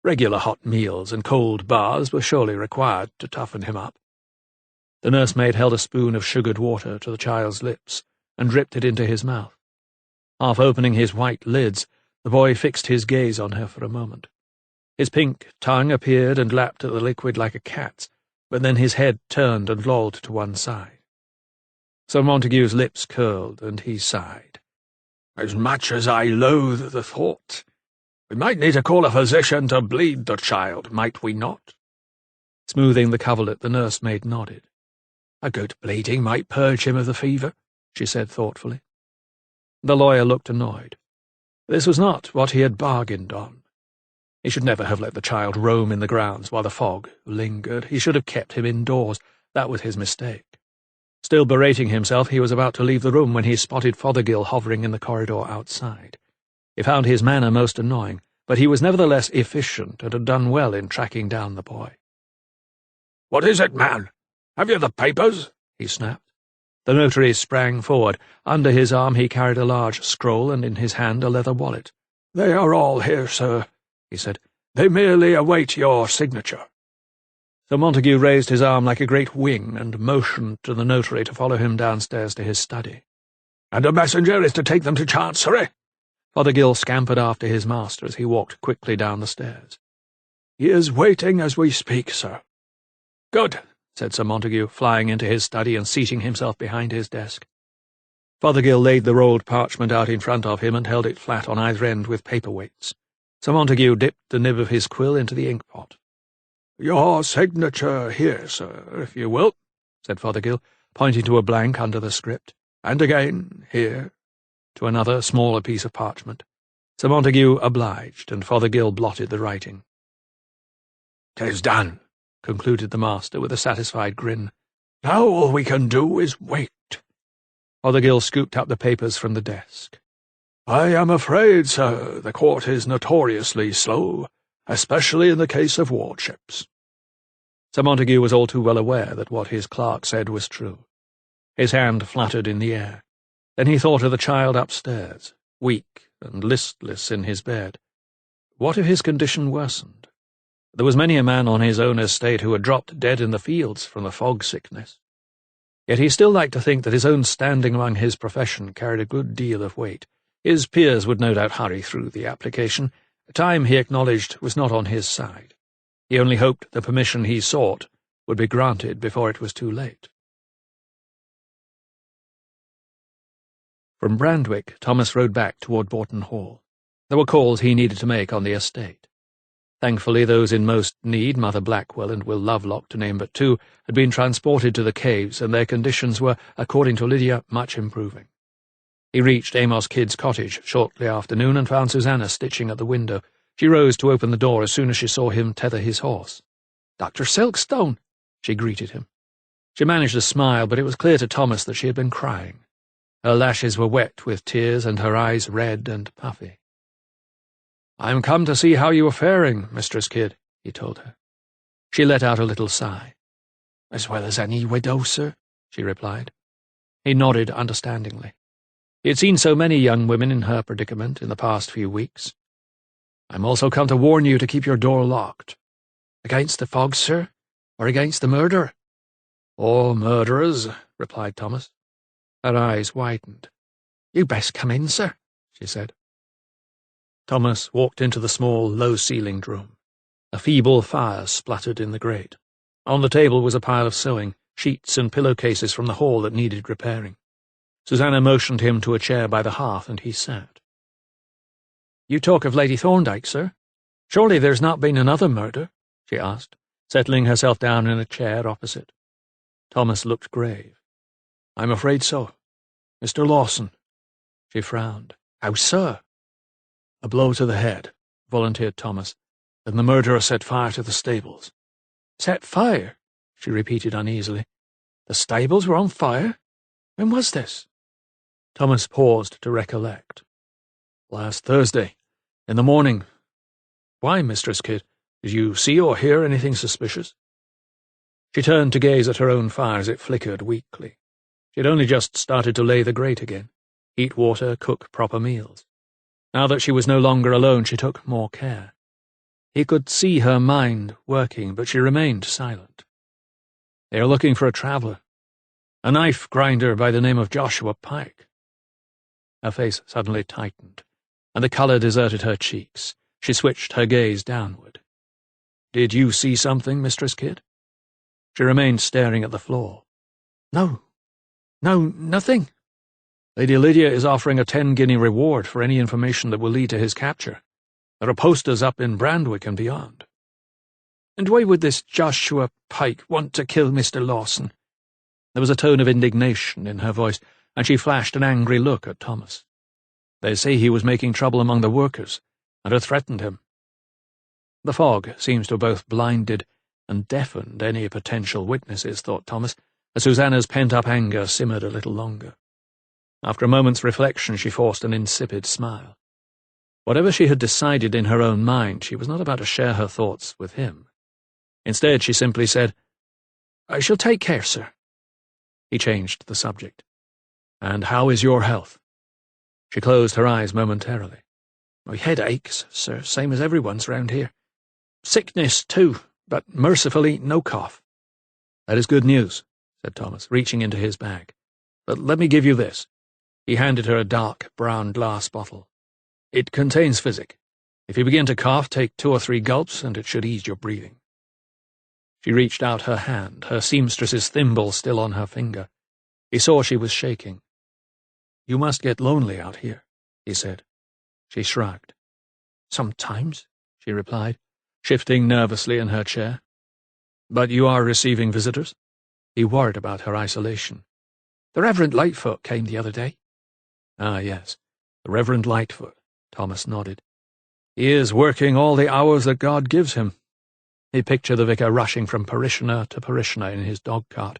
Regular hot meals and cold baths were surely required to toughen him up. The nursemaid held a spoon of sugared water to the child's lips and dripped it into his mouth. Half opening his white lids, the boy fixed his gaze on her for a moment. His pink tongue appeared and lapped at the liquid like a cat's, but then his head turned and lolled to one side. Sir Montague's lips curled, and he sighed. "As much as I loathe the thought, we might need to call a physician to bleed the child, might we not?" Smoothing the coverlet, the nursemaid nodded. "A good bleeding might purge him of the fever," she said thoughtfully. The lawyer looked annoyed. This was not what he had bargained on. He should never have let the child roam in the grounds while the fog lingered. He should have kept him indoors. That was his mistake. Still berating himself, he was about to leave the room when he spotted Fothergill hovering in the corridor outside. He found his manner most annoying, but he was nevertheless efficient and had done well in tracking down the boy. "What is it, man? Have you the papers?" he snapped. The notary sprang forward. Under his arm he carried a large scroll, and in his hand a leather wallet. "They are all here, sir," he said. "They merely await your signature." Sir Montague raised his arm like a great wing and motioned to the notary to follow him downstairs to his study. "And a messenger is to take them to Chancery?" Fothergill scampered after his master as he walked quickly down the stairs. "He is waiting as we speak, sir." "Good," said Sir Montague, flying into his study and seating himself behind his desk. Fothergill laid the rolled parchment out in front of him and held it flat on either end with paperweights. Sir Montague dipped the nib of his quill into the inkpot. "Your signature here, sir, if you will," said Fothergill, pointing to a blank under the script. "And again, here," to another, smaller piece of parchment. Sir Montague obliged, and Fothergill blotted the writing. "'Tis done," concluded the master with a satisfied grin. "Now all we can do is wait." Fothergill scooped up the papers from the desk. "I am afraid, sir, the court is notoriously slow, especially in the case of wardships." Sir Montague was all too well aware that what his clerk said was true. His hand fluttered in the air. Then he thought of the child upstairs, weak and listless in his bed. What if his condition worsened? There was many a man on his own estate who had dropped dead in the fields from the fog sickness. Yet he still liked to think that his own standing among his profession carried a good deal of weight. His peers would no doubt hurry through the application. Time, he acknowledged, was not on his side. He only hoped the permission he sought would be granted before it was too late. From Brandwick, Thomas rode back toward Boughton Hall. There were calls he needed to make on the estate. Thankfully, those in most need, Mother Blackwell and Will Lovelock, to name but two, had been transported to the caves, and their conditions were, according to Lydia, much improving. He reached Amos Kidd's cottage shortly after noon and found Susanna stitching at the window. She rose to open the door as soon as she saw him tether his horse. "Dr. Silkstone," she greeted him. She managed a smile, but it was clear to Thomas that she had been crying. Her lashes were wet with tears and her eyes red and puffy. "I am come to see how you are faring, Mistress Kidd," he told her. She let out a little sigh. "As well as any widow, sir," she replied. He nodded understandingly. He had seen so many young women in her predicament in the past few weeks. "I'm also come to warn you to keep your door locked." "Against the fog, sir, or against the murderer?" "Or murderers," replied Thomas. Her eyes widened. "You best come in, sir," she said. Thomas walked into the small, low-ceilinged room. A feeble fire spluttered in the grate. On the table was a pile of sewing, sheets and pillowcases from the hall that needed repairing. Susanna motioned him to a chair by the hearth, and he sat. "You talk of Lady Thorndyke, sir. Surely there's not been another murder?" she asked, settling herself down in a chair opposite. Thomas looked grave. "I'm afraid so. Mr. Lawson." She frowned. "How, sir?" "A blow to the head. volunteered Thomas. "Then the murderer set fire to the stables." "Set fire?" she repeated uneasily. "The stables were on fire? When was this?" Thomas paused to recollect. "Last Thursday, in the morning. Why, Mistress Kidd? Did you see or hear anything suspicious?" She turned to gaze at her own fire as it flickered weakly. She had only just started to lay the grate again, heat water, cook proper meals. Now that she was no longer alone, she took more care. He could see her mind working, but she remained silent. "They are looking for a traveller, a knife grinder by the name of Joshua Pike." Her face suddenly tightened, and the colour deserted her cheeks. She switched her gaze downward. "Did you see something, Mistress Kidd?" She remained staring at the floor. No, nothing." "Lady Lydia is offering a 10-guinea reward for any information that will lead to his capture. There are posters up in Brandwick and beyond." "And why would this Joshua Pike want to kill Mr. Lawson?" There was a tone of indignation in her voice, and she flashed an angry look at Thomas. "They say he was making trouble among the workers, and had threatened him." The fog seems to have both blinded and deafened any potential witnesses, thought Thomas, as Susanna's pent-up anger simmered a little longer. After a moment's reflection, she forced an insipid smile. Whatever she had decided in her own mind, she was not about to share her thoughts with him. Instead, she simply said, "I shall take care, sir." He changed the subject. "And how is your health?" She closed her eyes momentarily. "My head aches, sir, same as everyone's round here. Sickness, too, but mercifully no cough." "That is good news," said Thomas, reaching into his bag. "But let me give you this." He handed her a dark brown glass bottle. "It contains physic. If you begin to cough, take 2 or 3 gulps, and it should ease your breathing." She reached out her hand, her seamstress's thimble still on her finger. He saw she was shaking. "You must get lonely out here," he said. She shrugged. "Sometimes," she replied, shifting nervously in her chair. "But you are receiving visitors?" He worried about her isolation. "The Reverend Lightfoot came the other day." "Ah, yes, the Reverend Lightfoot," Thomas nodded. "He is working all the hours that God gives him." He pictured the vicar rushing from parishioner to parishioner in his dog-cart,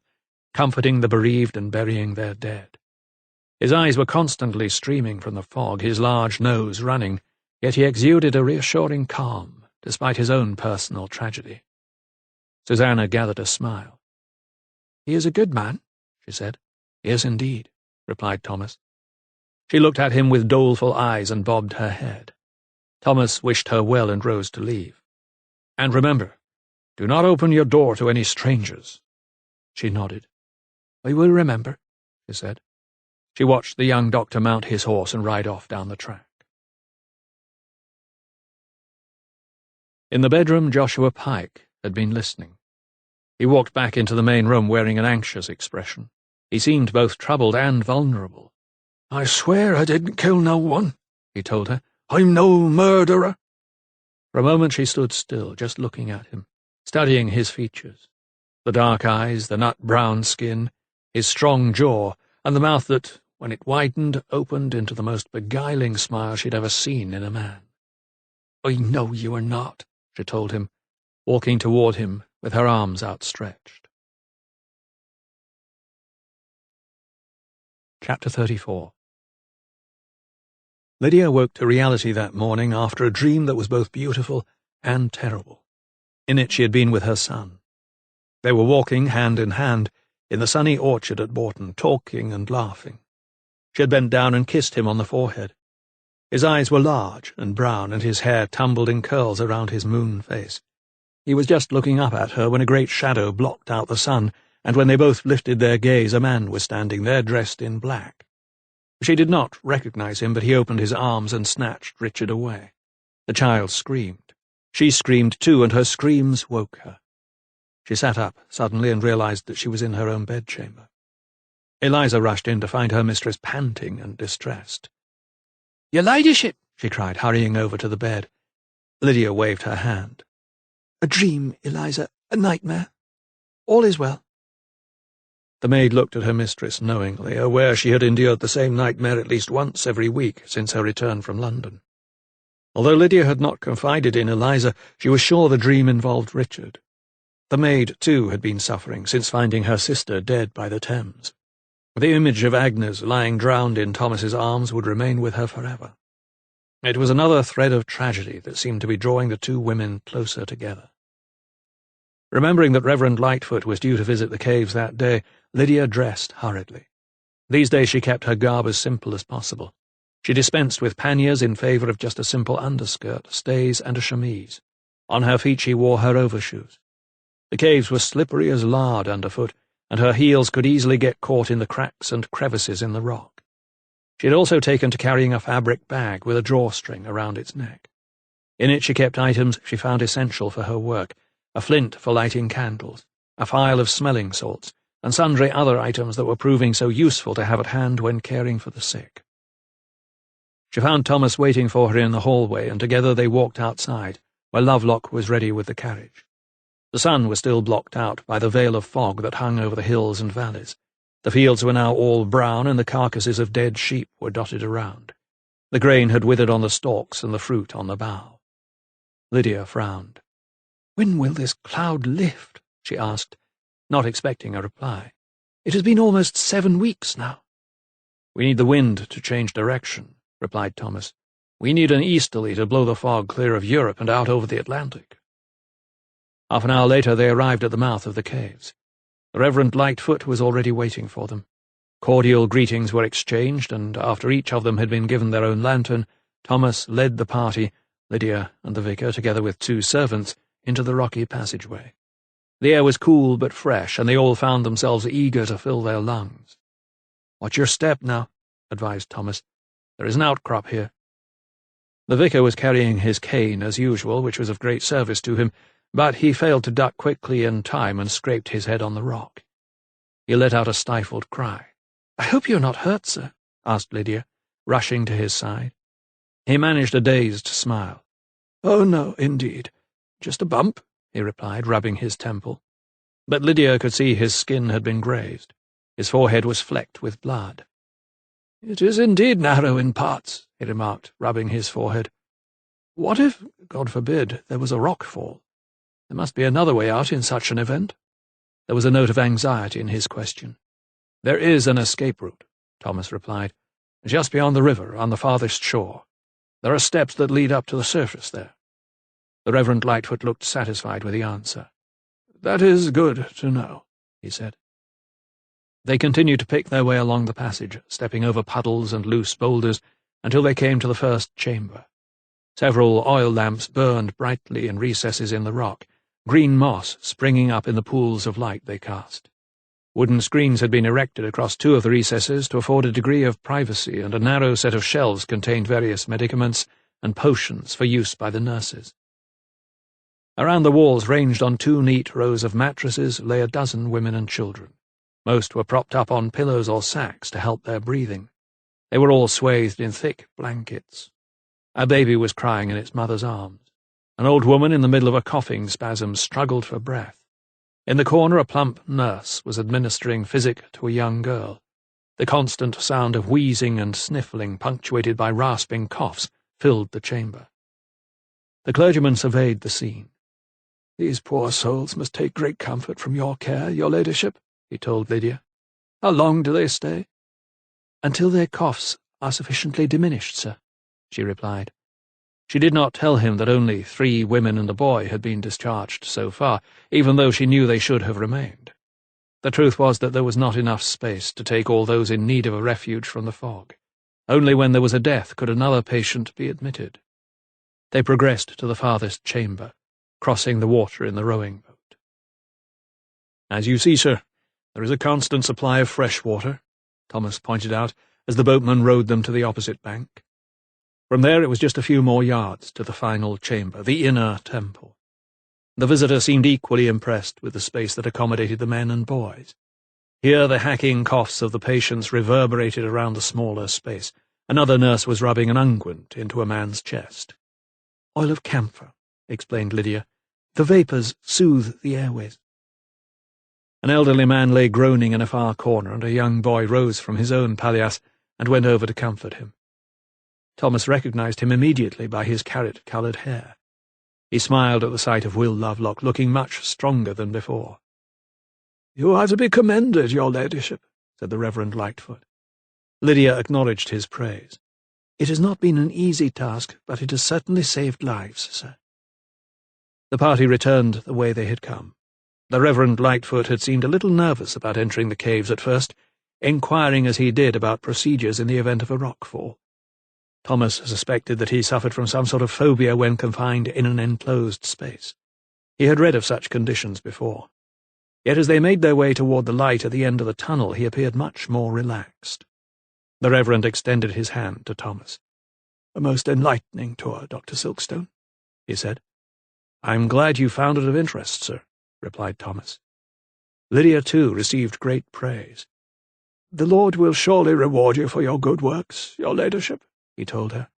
comforting the bereaved and burying their dead. His eyes were constantly streaming from the fog, his large nose running, yet he exuded a reassuring calm, despite his own personal tragedy. Susanna gathered a smile. "He is a good man," she said. "Yes, indeed," replied Thomas. She looked at him with doleful eyes and bobbed her head. Thomas wished her well and rose to leave. "And remember, do not open your door to any strangers." She nodded. "I will remember," she said. She watched the young doctor mount his horse and ride off down the track. In the bedroom, Joshua Pike had been listening. He walked back into the main room wearing an anxious expression. He seemed both troubled and vulnerable. "I swear I didn't kill no one," he told her. "I'm no murderer." For a moment she stood still, just looking at him, studying his features. The dark eyes, the nut-brown skin, his strong jaw, and the mouth that, when it widened, opened into the most beguiling smile she'd ever seen in a man. "I know you are not," she told him, walking toward him with her arms outstretched. Chapter 34. Lydia woke to reality that morning after a dream that was both beautiful and terrible. In it she had been with her son. They were walking hand in hand in the sunny orchard at Bourton, talking and laughing. She had bent down and kissed him on the forehead. His eyes were large and brown, and his hair tumbled in curls around his moon face. He was just looking up at her when a great shadow blocked out the sun, and when they both lifted their gaze, a man was standing there dressed in black. She did not recognize him, but he opened his arms and snatched Richard away. The child screamed. She screamed too, and her screams woke her. She sat up suddenly and realized that she was in her own bedchamber. Eliza rushed in to find her mistress panting and distressed. "Your ladyship," she cried, hurrying over to the bed. Lydia waved her hand. "A dream, Eliza, a nightmare. All is well." The maid looked at her mistress knowingly, aware she had endured the same nightmare at least once every week since her return from London. Although Lydia had not confided in Eliza, she was sure the dream involved Richard. The maid, too, had been suffering since finding her sister dead by the Thames. The image of Agnes lying drowned in Thomas's arms would remain with her forever. It was another thread of tragedy that seemed to be drawing the two women closer together. Remembering that Reverend Lightfoot was due to visit the caves that day, Lydia dressed hurriedly. These days she kept her garb as simple as possible. She dispensed with panniers in favour of just a simple underskirt, stays, and a chemise. On her feet she wore her overshoes. The caves were slippery as lard underfoot, and her heels could easily get caught in the cracks and crevices in the rock. She had also taken to carrying a fabric bag with a drawstring around its neck. In it she kept items she found essential for her work, a flint for lighting candles, a phial of smelling salts, and sundry other items that were proving so useful to have at hand when caring for the sick. She found Thomas waiting for her in the hallway, and together they walked outside, where Lovelock was ready with the carriage. The sun was still blocked out by the veil of fog that hung over the hills and valleys. The fields were now all brown, and the carcasses of dead sheep were dotted around. The grain had withered on the stalks and the fruit on the bough. Lydia frowned. "When will this cloud lift?" she asked, not expecting a reply. "It has been almost 7 weeks now." "We need the wind to change direction," replied Thomas. "We need an easterly to blow the fog clear of Europe and out over the Atlantic." Half an hour later they arrived at the mouth of the caves. The Reverend Lightfoot was already waiting for them. Cordial greetings were exchanged, and after each of them had been given their own lantern, Thomas led the party, Lydia and the vicar, together with 2 servants, into the rocky passageway. The air was cool but fresh, and they all found themselves eager to fill their lungs. "Watch your step now," advised Thomas. "There is an outcrop here." The vicar was carrying his cane as usual, which was of great service to him, but he failed to duck quickly in time and scraped his head on the rock. He let out a stifled cry. "I hope you're not hurt, sir," asked Lydia, rushing to his side. He managed a dazed smile. "Oh, no, indeed. Just a bump," he replied, rubbing his temple. But Lydia could see his skin had been grazed. His forehead was flecked with blood. "It is indeed narrow in parts," he remarked, rubbing his forehead. "What if, God forbid, there was a rockfall? There must be another way out in such an event." There was a note of anxiety in his question. "There is an escape route," Thomas replied, "just beyond the river, on the farthest shore. There are steps that lead up to the surface there." The Reverend Lightfoot looked satisfied with the answer. "That is good to know," he said. They continued to pick their way along the passage, stepping over puddles and loose boulders, until they came to the first chamber. Several oil lamps burned brightly in recesses in the rock, green moss springing up in the pools of light they cast. Wooden screens had been erected across 2 of the recesses to afford a degree of privacy, and a narrow set of shelves contained various medicaments and potions for use by the nurses. Around the walls, ranged on 2 neat rows of mattresses, lay a dozen women and children. Most were propped up on pillows or sacks to help their breathing. They were all swathed in thick blankets. A baby was crying in its mother's arms. An old woman in the middle of a coughing spasm struggled for breath. In the corner a plump nurse was administering physic to a young girl. The constant sound of wheezing and sniffling, punctuated by rasping coughs, filled the chamber. The clergyman surveyed the scene. "These poor souls must take great comfort from your care, your ladyship," he told Lydia. "How long do they stay?" "Until their coughs are sufficiently diminished, sir," she replied. She did not tell him that only 3 women and a boy had been discharged so far, even though she knew they should have remained. The truth was that there was not enough space to take all those in need of a refuge from the fog. Only when there was a death could another patient be admitted. They progressed to the farthest chamber, crossing the water in the rowing boat. "As you see, sir, there is a constant supply of fresh water," Thomas pointed out, as the boatman rowed them to the opposite bank. From there it was just a few more yards to the final chamber, the inner temple. The visitor seemed equally impressed with the space that accommodated the men and boys. Here the hacking coughs of the patients reverberated around the smaller space. Another nurse was rubbing an unguent into a man's chest. "Oil of camphor," explained Lydia. "The vapours soothe the airways." An elderly man lay groaning in a far corner, and a young boy rose from his own palliasse and went over to comfort him. Thomas recognised him immediately by his carrot-coloured hair. He smiled at the sight of Will Lovelock, looking much stronger than before. "You are to be commended, your ladyship," said the Reverend Lightfoot. Lydia acknowledged his praise. "It has not been an easy task, but it has certainly saved lives, sir." The party returned the way they had come. The Reverend Lightfoot had seemed a little nervous about entering the caves at first, inquiring as he did about procedures in the event of a rockfall. Thomas suspected that he suffered from some sort of phobia when confined in an enclosed space. He had read of such conditions before. Yet as they made their way toward the light at the end of the tunnel, he appeared much more relaxed. The Reverend extended his hand to Thomas. "A most enlightening tour, Dr. Silkstone," he said. "I'm glad you found it of interest, sir," replied Thomas. Lydia, too, received great praise. "The Lord will surely reward you for your good works, your ladyship," he told her.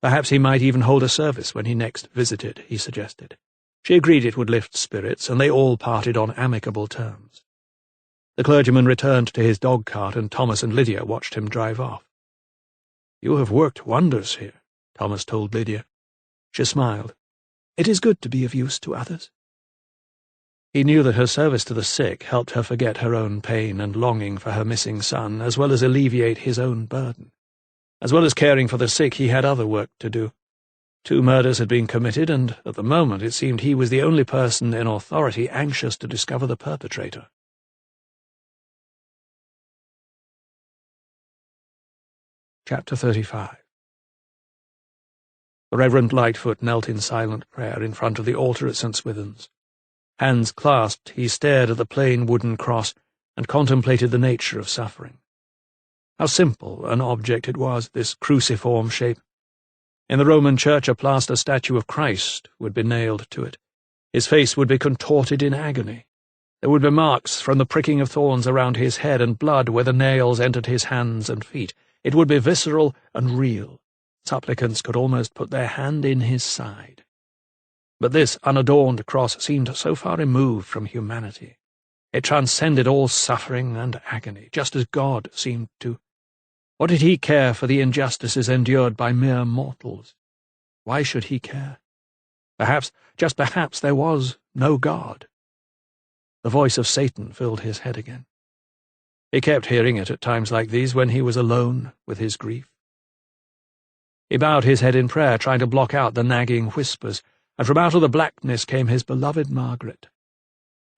Perhaps he might even hold a service when he next visited, he suggested. She agreed it would lift spirits, and they all parted on amicable terms. The clergyman returned to his dog-cart, and Thomas and Lydia watched him drive off. "You have worked wonders here," Thomas told Lydia. She smiled. "It is good to be of use to others." He knew that her service to the sick helped her forget her own pain and longing for her missing son, as well as alleviate his own burden. As well as caring for the sick, he had other work to do. 2 murders had been committed, and at the moment it seemed he was the only person in authority anxious to discover the perpetrator. Chapter 35. The Reverend Lightfoot knelt in silent prayer in front of the altar at St. Swithin's. Hands clasped, he stared at the plain wooden cross and contemplated the nature of suffering. How simple an object it was, this cruciform shape. In the Roman Church a plaster statue of Christ would be nailed to it. His face would be contorted in agony. There would be marks from the pricking of thorns around his head and blood where the nails entered his hands and feet. It would be visceral and real. Supplicants could almost put their hand in his side. But this unadorned cross seemed so far removed from humanity. It transcended all suffering and agony, just as God seemed to. What did he care for the injustices endured by mere mortals? Why should he care? Perhaps, just perhaps, there was no God. The voice of Satan filled his head again. He kept hearing it at times like these when he was alone with his grief. He bowed his head in prayer, trying to block out the nagging whispers, and from out of the blackness came his beloved Margaret.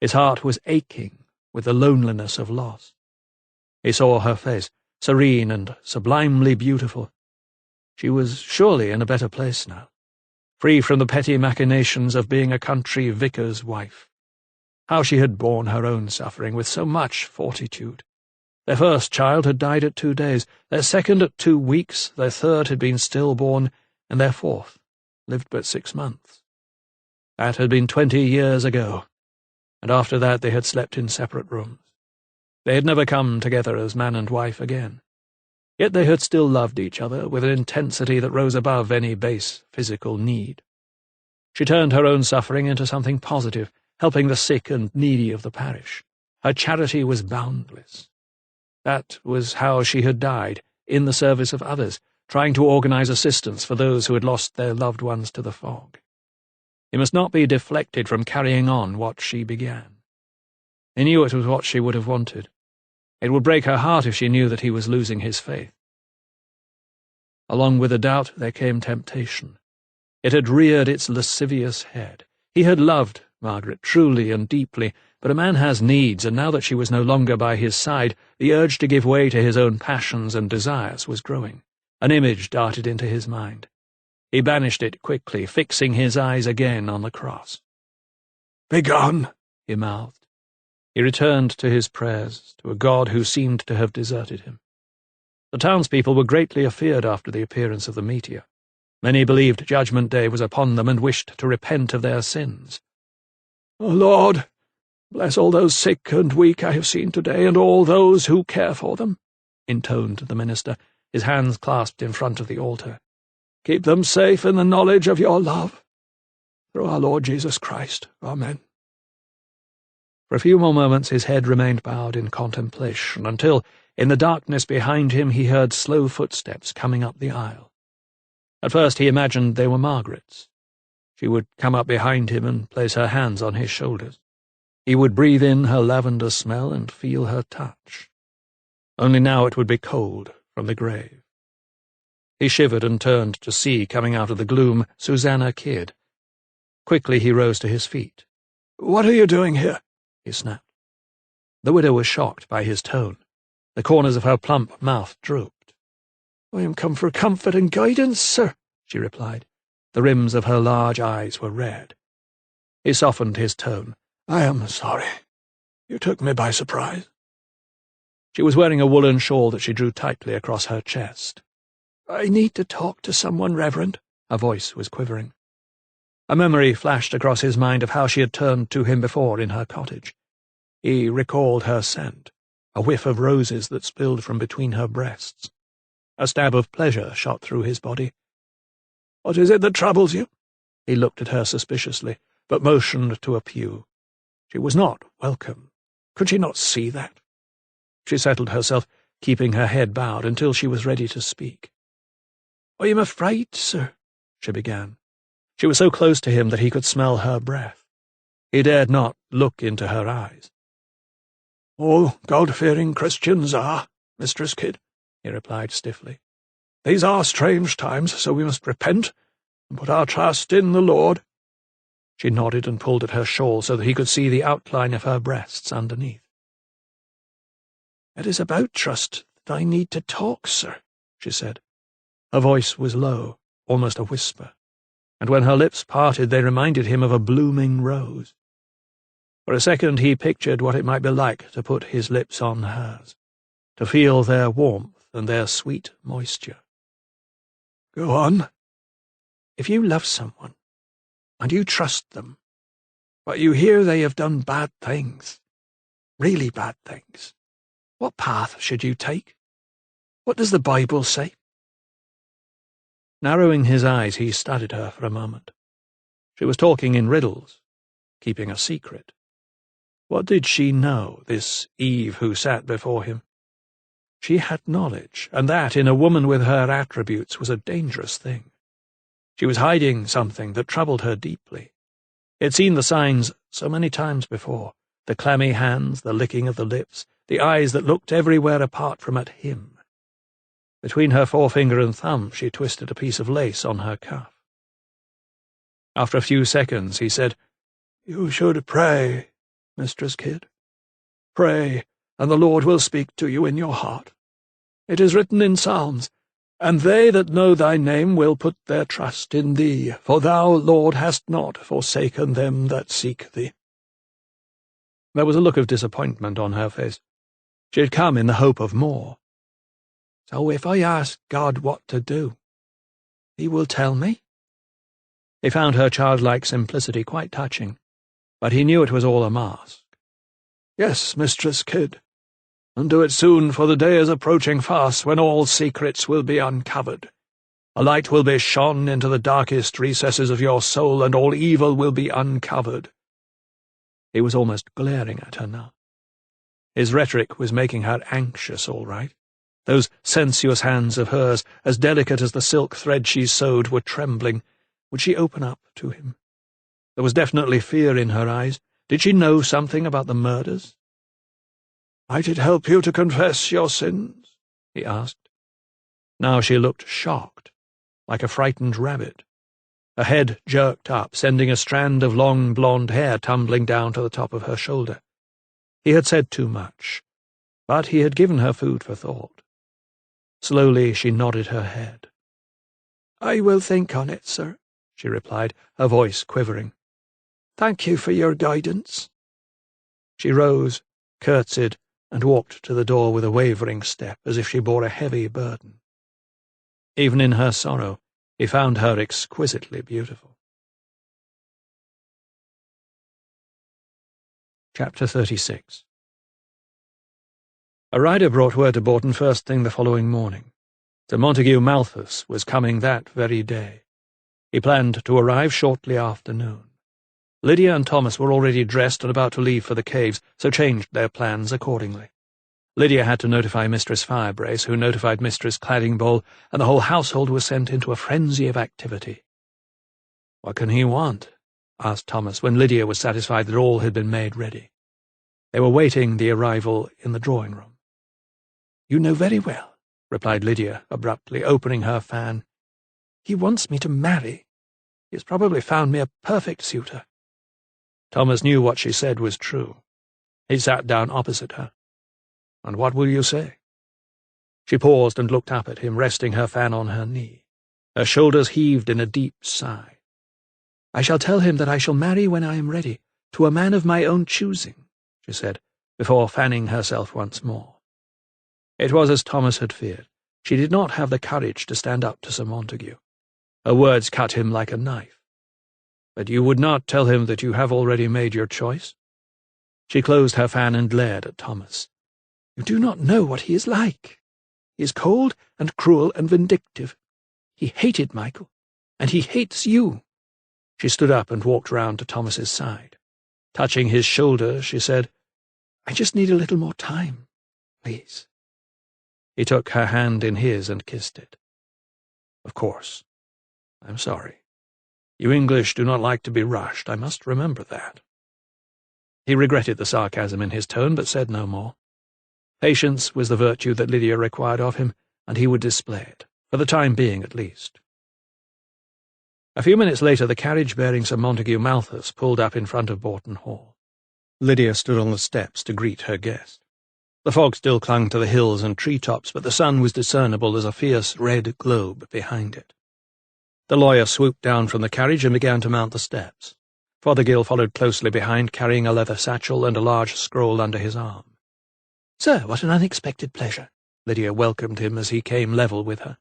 His heart was aching with the loneliness of loss. He saw her face, serene and sublimely beautiful. She was surely in a better place now, free from the petty machinations of being a country vicar's wife. How she had borne her own suffering with so much fortitude. Their first child had died at 2 days, their second at 2 weeks, their third had been stillborn, and their fourth lived but 6 months. That had been 20 years ago, and after that they had slept in separate rooms. They had never come together as man and wife again. Yet they had still loved each other with an intensity that rose above any base physical need. She turned her own suffering into something positive, helping the sick and needy of the parish. Her charity was boundless. That was how she had died, in the service of others, trying to organize assistance for those who had lost their loved ones to the fog. He must not be deflected from carrying on what she began. He knew it was what she would have wanted. It would break her heart if she knew that he was losing his faith. Along with the doubt there came temptation. It had reared its lascivious head. He had loved Margaret truly and deeply, but a man has needs, and now that she was no longer by his side, the urge to give way to his own passions and desires was growing. An image darted into his mind. He banished it quickly, fixing his eyes again on the cross. "Begone," he mouthed. He returned to his prayers, to a God who seemed to have deserted him. The townspeople were greatly afeared after the appearance of the meteor. Many believed Judgment Day was upon them and wished to repent of their sins. "O Lord, bless all those sick and weak I have seen today, and all those who care for them," intoned the minister, his hands clasped in front of the altar. "Keep them safe in the knowledge of your love. Through our Lord Jesus Christ. Amen." For a few more moments his head remained bowed in contemplation, until, in the darkness behind him, he heard slow footsteps coming up the aisle. At first he imagined they were Margaret's. She would come up behind him and place her hands on his shoulders. He would breathe in her lavender smell and feel her touch. Only now it would be cold from the grave. He shivered and turned to see, coming out of the gloom, Susanna Kidd. Quickly he rose to his feet. "What are you doing here?" he snapped. The widow was shocked by his tone. The corners of her plump mouth drooped. "I am come for comfort and guidance, sir," she replied. The rims of her large eyes were red. He softened his tone. "I am sorry. You took me by surprise." She was wearing a woolen shawl that she drew tightly across her chest. "I need to talk to someone, Reverend." Her voice was quivering. A memory flashed across his mind of how she had turned to him before in her cottage. He recalled her scent, a whiff of roses that spilled from between her breasts. A stab of pleasure shot through his body. "What is it that troubles you?" He looked at her suspiciously, but motioned to a pew. She was not welcome. Could she not see that? She settled herself, keeping her head bowed, until she was ready to speak. "I am afraid, sir," she began. She was so close to him that he could smell her breath. He dared not look into her eyes. "All God-fearing Christians are, Mistress Kidd," he replied stiffly. "These are strange times, so we must repent and put our trust in the Lord." She nodded and pulled at her shawl so that he could see the outline of her breasts underneath. "It is about trust that I need to talk, sir," she said. Her voice was low, almost a whisper, and when her lips parted they reminded him of a blooming rose. For a second he pictured what it might be like to put his lips on hers, to feel their warmth and their sweet moisture. "Go on." "If you love someone, and you trust them, but you hear they have done bad things, really bad things, what path should you take? What does the Bible say?" Narrowing his eyes, he studied her for a moment. She was talking in riddles, keeping a secret. What did she know, this Eve who sat before him? She had knowledge, and that, in a woman with her attributes, was a dangerous thing. She was hiding something that troubled her deeply. He had seen the signs so many times before, the clammy hands, the licking of the lips, the eyes that looked everywhere apart from at him. Between her forefinger and thumb she twisted a piece of lace on her cuff. After a few seconds he said, "You should pray, Mistress Kidd. Pray, and the Lord will speak to you in your heart. It is written in Psalms, 'And they that know thy name will put their trust in thee, for thou, Lord, hast not forsaken them that seek thee.'" There was a look of disappointment on her face. She had come in the hope of more. "So if I ask God what to do, he will tell me?" He found her childlike simplicity quite touching, but he knew it was all a mask. "Yes, Mistress Kidd, and do it soon, for the day is approaching fast when all secrets will be uncovered. A light will be shone into the darkest recesses of your soul, and all evil will be uncovered." He was almost glaring at her now. His rhetoric was making her anxious, all right. Those sensuous hands of hers, as delicate as the silk thread she sewed, were trembling. Would she open up to him? There was definitely fear in her eyes. Did she know something about the murders? "Might it help you to confess your sins?" he asked. Now she looked shocked, like a frightened rabbit. Her head jerked up, sending a strand of long blonde hair tumbling down to the top of her shoulder. He had said too much, but he had given her food for thought. Slowly she nodded her head. "I will think on it, sir," she replied, her voice quivering. "Thank you for your guidance." She rose, curtsied, and walked to the door with a wavering step, as if she bore a heavy burden. Even in her sorrow, he found her exquisitely beautiful. Chapter 36. A rider brought word to Bourton first thing the following morning. Sir Montague Malthus was coming that very day. He planned to arrive shortly after noon. Lydia and Thomas were already dressed and about to leave for the caves, so changed their plans accordingly. Lydia had to notify Mistress Firebrace, who notified Mistress Claddingbowl, and the whole household was sent into a frenzy of activity. "What can he want?" asked Thomas, when Lydia was satisfied that all had been made ready. They were waiting the arrival in the drawing-room. "You know very well," replied Lydia abruptly, opening her fan. "He wants me to marry. He has probably found me a perfect suitor." Thomas knew what she said was true. He sat down opposite her. "And what will you say?" She paused and looked up at him, resting her fan on her knee. Her shoulders heaved in a deep sigh. "I shall tell him that I shall marry when I am ready, to a man of my own choosing," she said, before fanning herself once more. It was as Thomas had feared. She did not have the courage to stand up to Sir Montague. Her words cut him like a knife. "But you would not tell him that you have already made your choice?" She closed her fan and glared at Thomas. "You do not know what he is like. He is cold and cruel and vindictive. He hated Michael, and he hates you." She stood up and walked round to Thomas's side. Touching his shoulder, she said, "I just need a little more time, please." He took her hand in his and kissed it. "Of course. I'm sorry. You English do not like to be rushed. I must remember that." He regretted the sarcasm in his tone, but said no more. Patience was the virtue that Lydia required of him, and he would display it, for the time being at least. A few minutes later, the carriage bearing Sir Montague Malthus pulled up in front of Boughton Hall. Lydia stood on the steps to greet her guest. The fog still clung to the hills and tree-tops, but the sun was discernible as a fierce red globe behind it. The lawyer swooped down from the carriage and began to mount the steps. Fothergill followed closely behind, carrying a leather satchel and a large scroll under his arm. "Sir, what an unexpected pleasure!" Lydia welcomed him as he came level with her.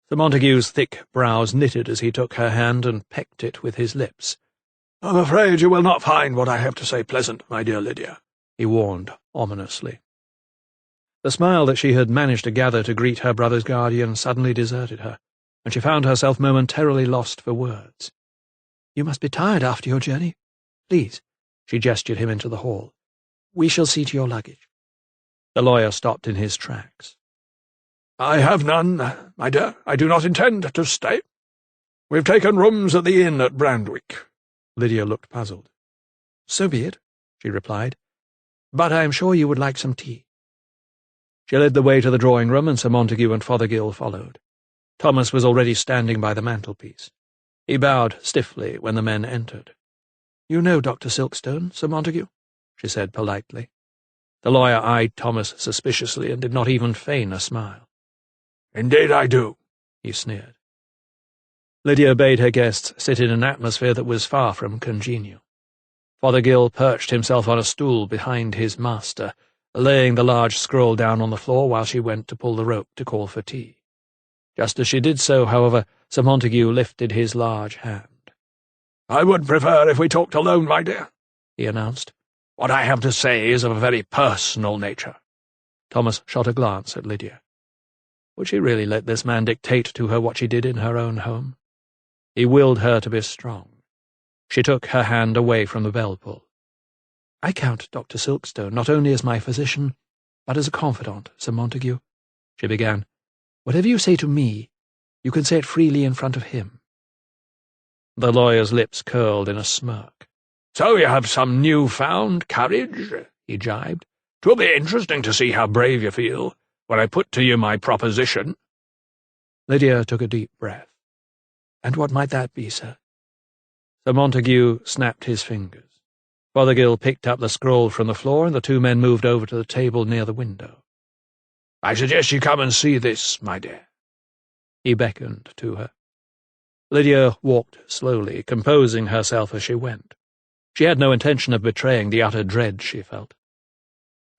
Sir Montague's thick brows knitted as he took her hand and pecked it with his lips. "I'm afraid you will not find what I have to say pleasant, my dear Lydia," he warned ominously. The smile that she had managed to gather to greet her brother's guardian suddenly deserted her, and she found herself momentarily lost for words. "You must be tired after your journey. Please," she gestured him into the hall. "We shall see to your luggage." The lawyer stopped in his tracks. "I have none, my dear. I do not intend to stay. We've taken rooms at the inn at Brandwick." Lydia looked puzzled. "So be it," she replied. "But I am sure you would like some tea." She led the way to the drawing-room, and Sir Montague and Fothergill followed. Thomas was already standing by the mantelpiece. He bowed stiffly when the men entered. "You know Dr. Silkstone, Sir Montague?" she said politely. The lawyer eyed Thomas suspiciously and did not even feign a smile. "Indeed I do," he sneered. Lydia bade her guests sit in an atmosphere that was far from congenial. Fothergill perched himself on a stool behind his master, laying the large scroll down on the floor while she went to pull the rope to call for tea. Just as she did so, however, Sir Montague lifted his large hand. "I would prefer if we talked alone, my dear," he announced. "What I have to say is of a very personal nature." Thomas shot a glance at Lydia. Would she really let this man dictate to her what she did in her own home? He willed her to be strong. She took her hand away from the bell-pull. "I count Dr. Silkstone not only as my physician, but as a confidant, Sir Montague," she began. "Whatever you say to me, you can say it freely in front of him." The lawyer's lips curled in a smirk. "So you have some new-found courage," he jibed. "'Twill be interesting to see how brave you feel when I put to you my proposition." Lydia took a deep breath. "And what might that be, sir?" Sir Montague snapped his fingers. Fothergill picked up the scroll from the floor, and the two men moved over to the table near the window. "I suggest you come and see this, my dear." He beckoned to her. Lydia walked slowly, composing herself as she went. She had no intention of betraying the utter dread she felt.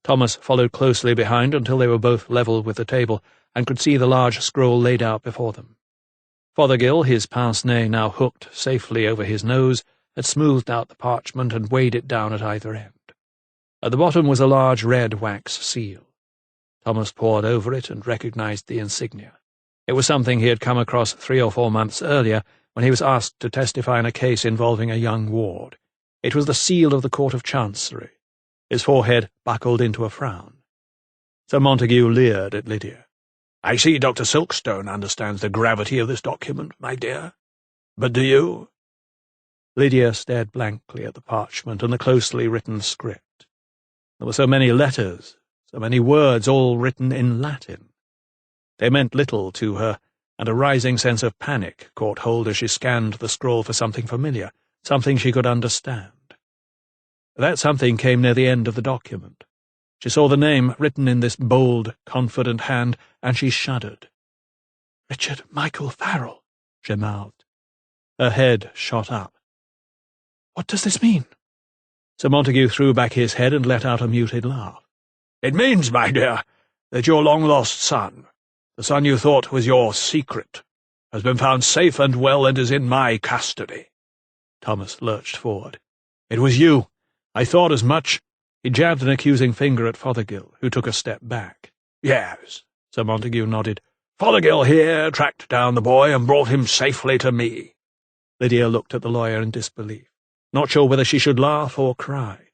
Thomas followed closely behind until they were both level with the table and could see the large scroll laid out before them. Fothergill, his pince-nez now hooked safely over his nose, had smoothed out the parchment and weighed it down at either end. At the bottom was a large red wax seal. Thomas pored over it and recognized the insignia. It was something he had come across 3 or 4 months earlier when he was asked to testify in a case involving a young ward. It was the seal of the Court of Chancery. His forehead buckled into a frown. Sir Montague leered at Lydia. "I see Dr. Silkstone understands the gravity of this document, my dear. But do you?" Lydia stared blankly at the parchment and the closely written script. There were so many letters, so many words, all written in Latin. They meant little to her, and a rising sense of panic caught hold as she scanned the scroll for something familiar, something she could understand. That something came near the end of the document. She saw the name written in this bold, confident hand, and she shuddered. "Richard Michael Farrell," she mouthed. Her head shot up. "What does this mean?" Sir Montague threw back his head and let out a muted laugh. "It means, my dear, that your long-lost son, the son you thought was your secret, has been found safe and well and is in my custody." Thomas lurched forward. "It was you. I thought as much." He jabbed an accusing finger at Fothergill, who took a step back. "Yes," Sir Montague nodded. "Fothergill here tracked down the boy and brought him safely to me." Lydia looked at the lawyer in disbelief, not sure whether she should laugh or cry.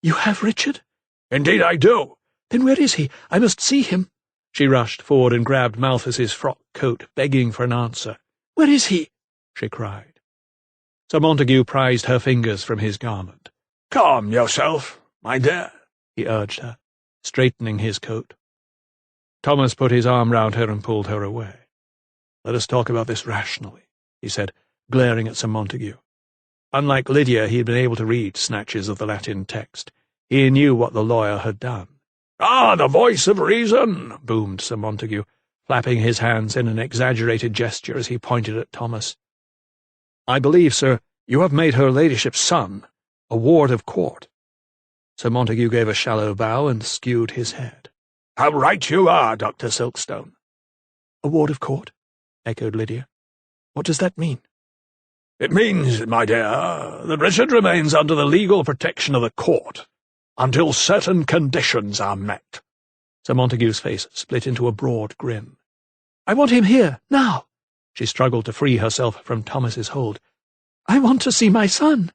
"You have Richard?" "Indeed I do." "Then where is he? I must see him." She rushed forward and grabbed Malthus's frock coat, begging for an answer. "Where is he?" she cried. Sir Montague prized her fingers from his garment. "Calm yourself, my dear," he urged her, straightening his coat. Thomas put his arm round her and pulled her away. "Let us talk about this rationally," he said, glaring at Sir Montague. Unlike Lydia, he had been able to read snatches of the Latin text. He knew what the lawyer had done. "Ah, the voice of reason!" boomed Sir Montague, flapping his hands in an exaggerated gesture as he pointed at Thomas. "I believe, sir, you have made her ladyship's son a ward of court." Sir Montague gave a shallow bow and skewed his head. "How right you are, Dr. Silkstone." "A ward of court?" echoed Lydia. "What does that mean?" "It means, my dear, that Richard remains under the legal protection of the court until certain conditions are met." Sir Montague's face split into a broad grin. "I want him here, now." She struggled to free herself from Thomas's hold. "I want to see my son."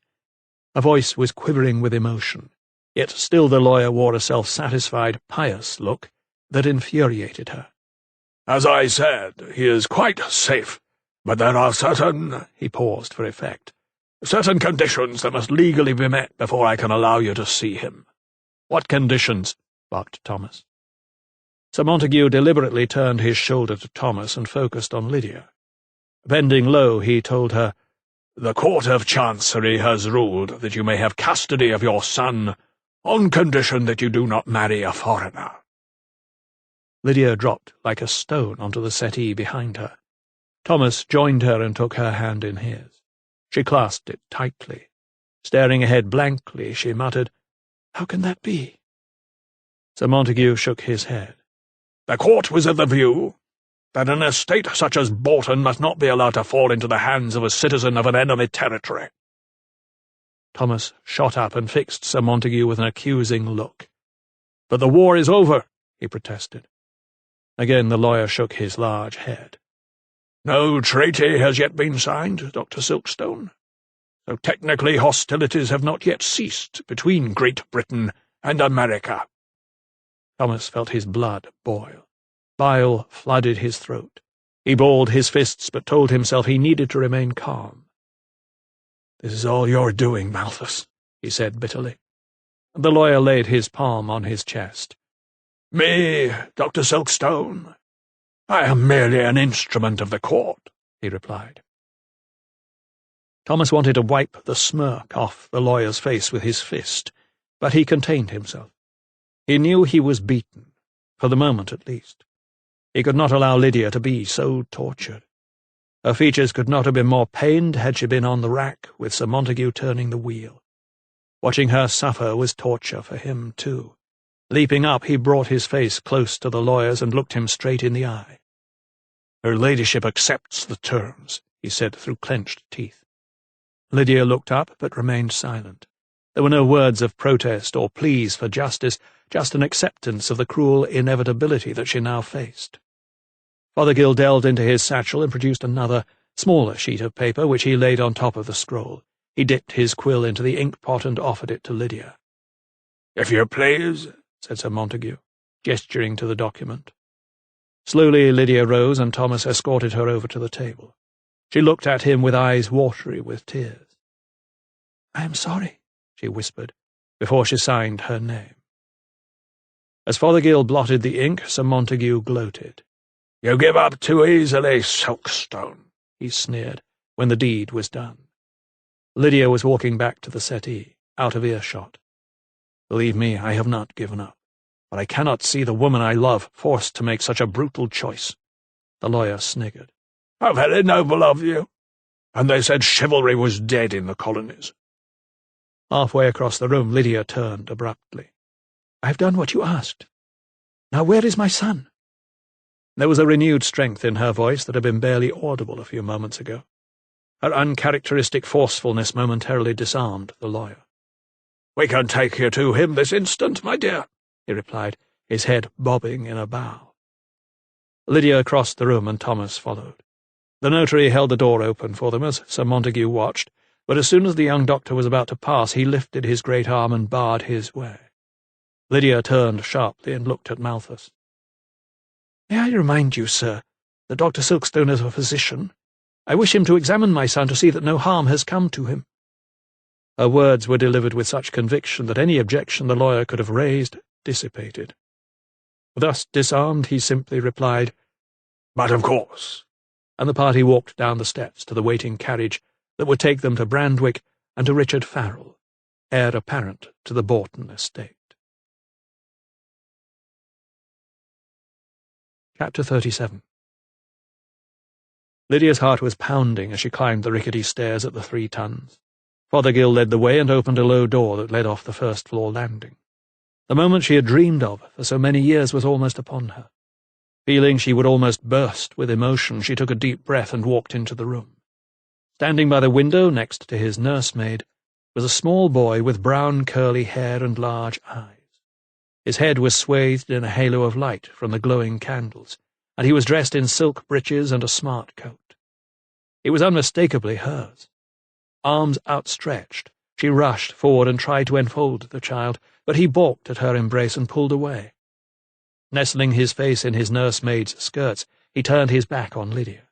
Her voice was quivering with emotion, yet still the lawyer wore a self-satisfied, pious look that infuriated her. "As I said, he is quite safe, but there are certain—" he paused for effect, "certain conditions that must legally be met before I can allow you to see him." "What conditions?" barked Thomas. Sir Montague deliberately turned his shoulder to Thomas and focused on Lydia. Bending low, he told her, "The Court of Chancery has ruled that you may have custody of your son on condition that you do not marry a foreigner." Lydia dropped like a stone onto the settee behind her. Thomas joined her and took her hand in his. She clasped it tightly. Staring ahead blankly, she muttered, "How can that be?" Sir Montague shook his head. "The court was of the view that an estate such as Bolton must not be allowed to fall into the hands of a citizen of an enemy territory." Thomas shot up and fixed Sir Montague with an accusing look. "But the war is over," he protested. Again the lawyer shook his large head. "No treaty has yet been signed, Dr. Silkstone, so technically hostilities have not yet ceased between Great Britain and America." Thomas felt his blood boil. Bile flooded his throat. He balled his fists, but told himself he needed to remain calm. "This is all your doing, Malthus," he said bitterly. The lawyer laid his palm on his chest. "Me, Dr. Silkstone? I am merely an instrument of the court," he replied. Thomas wanted to wipe the smirk off the lawyer's face with his fist, but he contained himself. He knew he was beaten, for the moment at least. He could not allow Lydia to be so tortured. Her features could not have been more pained had she been on the rack with Sir Montague turning the wheel. Watching her suffer was torture for him, too. Leaping up, he brought his face close to the lawyer's and looked him straight in the eye. "Her ladyship accepts the terms," he said through clenched teeth. Lydia looked up, but remained silent. There were no words of protest or pleas for justice, just an acceptance of the cruel inevitability that she now faced. Fothergill delved into his satchel and produced another, smaller sheet of paper, which he laid on top of the scroll. He dipped his quill into the ink-pot and offered it to Lydia. "If you please," said Sir Montague. gesturing to the document. Slowly Lydia rose, and Thomas escorted her over to the table. She looked at him with eyes watery with tears. "I am sorry," she whispered, before she signed her name. As Fothergill blotted the ink, Sir Montague gloated. "You give up too easily, Silkstone," he sneered, when the deed was done. Lydia was walking back to the settee, out of earshot. "Believe me, I have not given up, but I cannot see the woman I love forced to make such a brutal choice." The lawyer sniggered. "How very noble of you. And they said chivalry was dead in the colonies." Halfway across the room, Lydia turned abruptly. "I have done what you asked. Now where is my son?" There was a renewed strength in her voice that had been barely audible a few moments ago. Her uncharacteristic forcefulness momentarily disarmed the lawyer. "We can take you to him this instant, my dear," he replied, his head bobbing in a bow. Lydia crossed the room, and Thomas followed. The notary held the door open for them as Sir Montague watched, but as soon as the young doctor was about to pass, he lifted his great arm and barred his way. Lydia turned sharply and looked at Malthus. "May I remind you, sir, that Dr. Silkstone is a physician. I wish him to examine my son to see that no harm has come to him." Her words were delivered with such conviction that any objection the lawyer could have raised dissipated. Thus disarmed, he simply replied, "But of course," and the party walked down the steps to the waiting carriage that would take them to Brandwick and to Richard Farrell, heir apparent to the Bourton estate. Chapter 37. Lydia's heart was pounding as she climbed the rickety stairs at the 3 Tuns. Fothergill led the way and opened a low door that led off the first-floor landing. The moment she had dreamed of for so many years was almost upon her. Feeling she would almost burst with emotion, she took a deep breath and walked into the room. Standing by the window next to his nursemaid was a small boy with brown curly hair and large eyes. His head was swathed in a halo of light from the glowing candles, and he was dressed in silk breeches and a smart coat. It was unmistakably hers. Arms outstretched, she rushed forward and tried to enfold the child, but he balked at her embrace and pulled away. Nestling his face in his nursemaid's skirts, he turned his back on Lydia.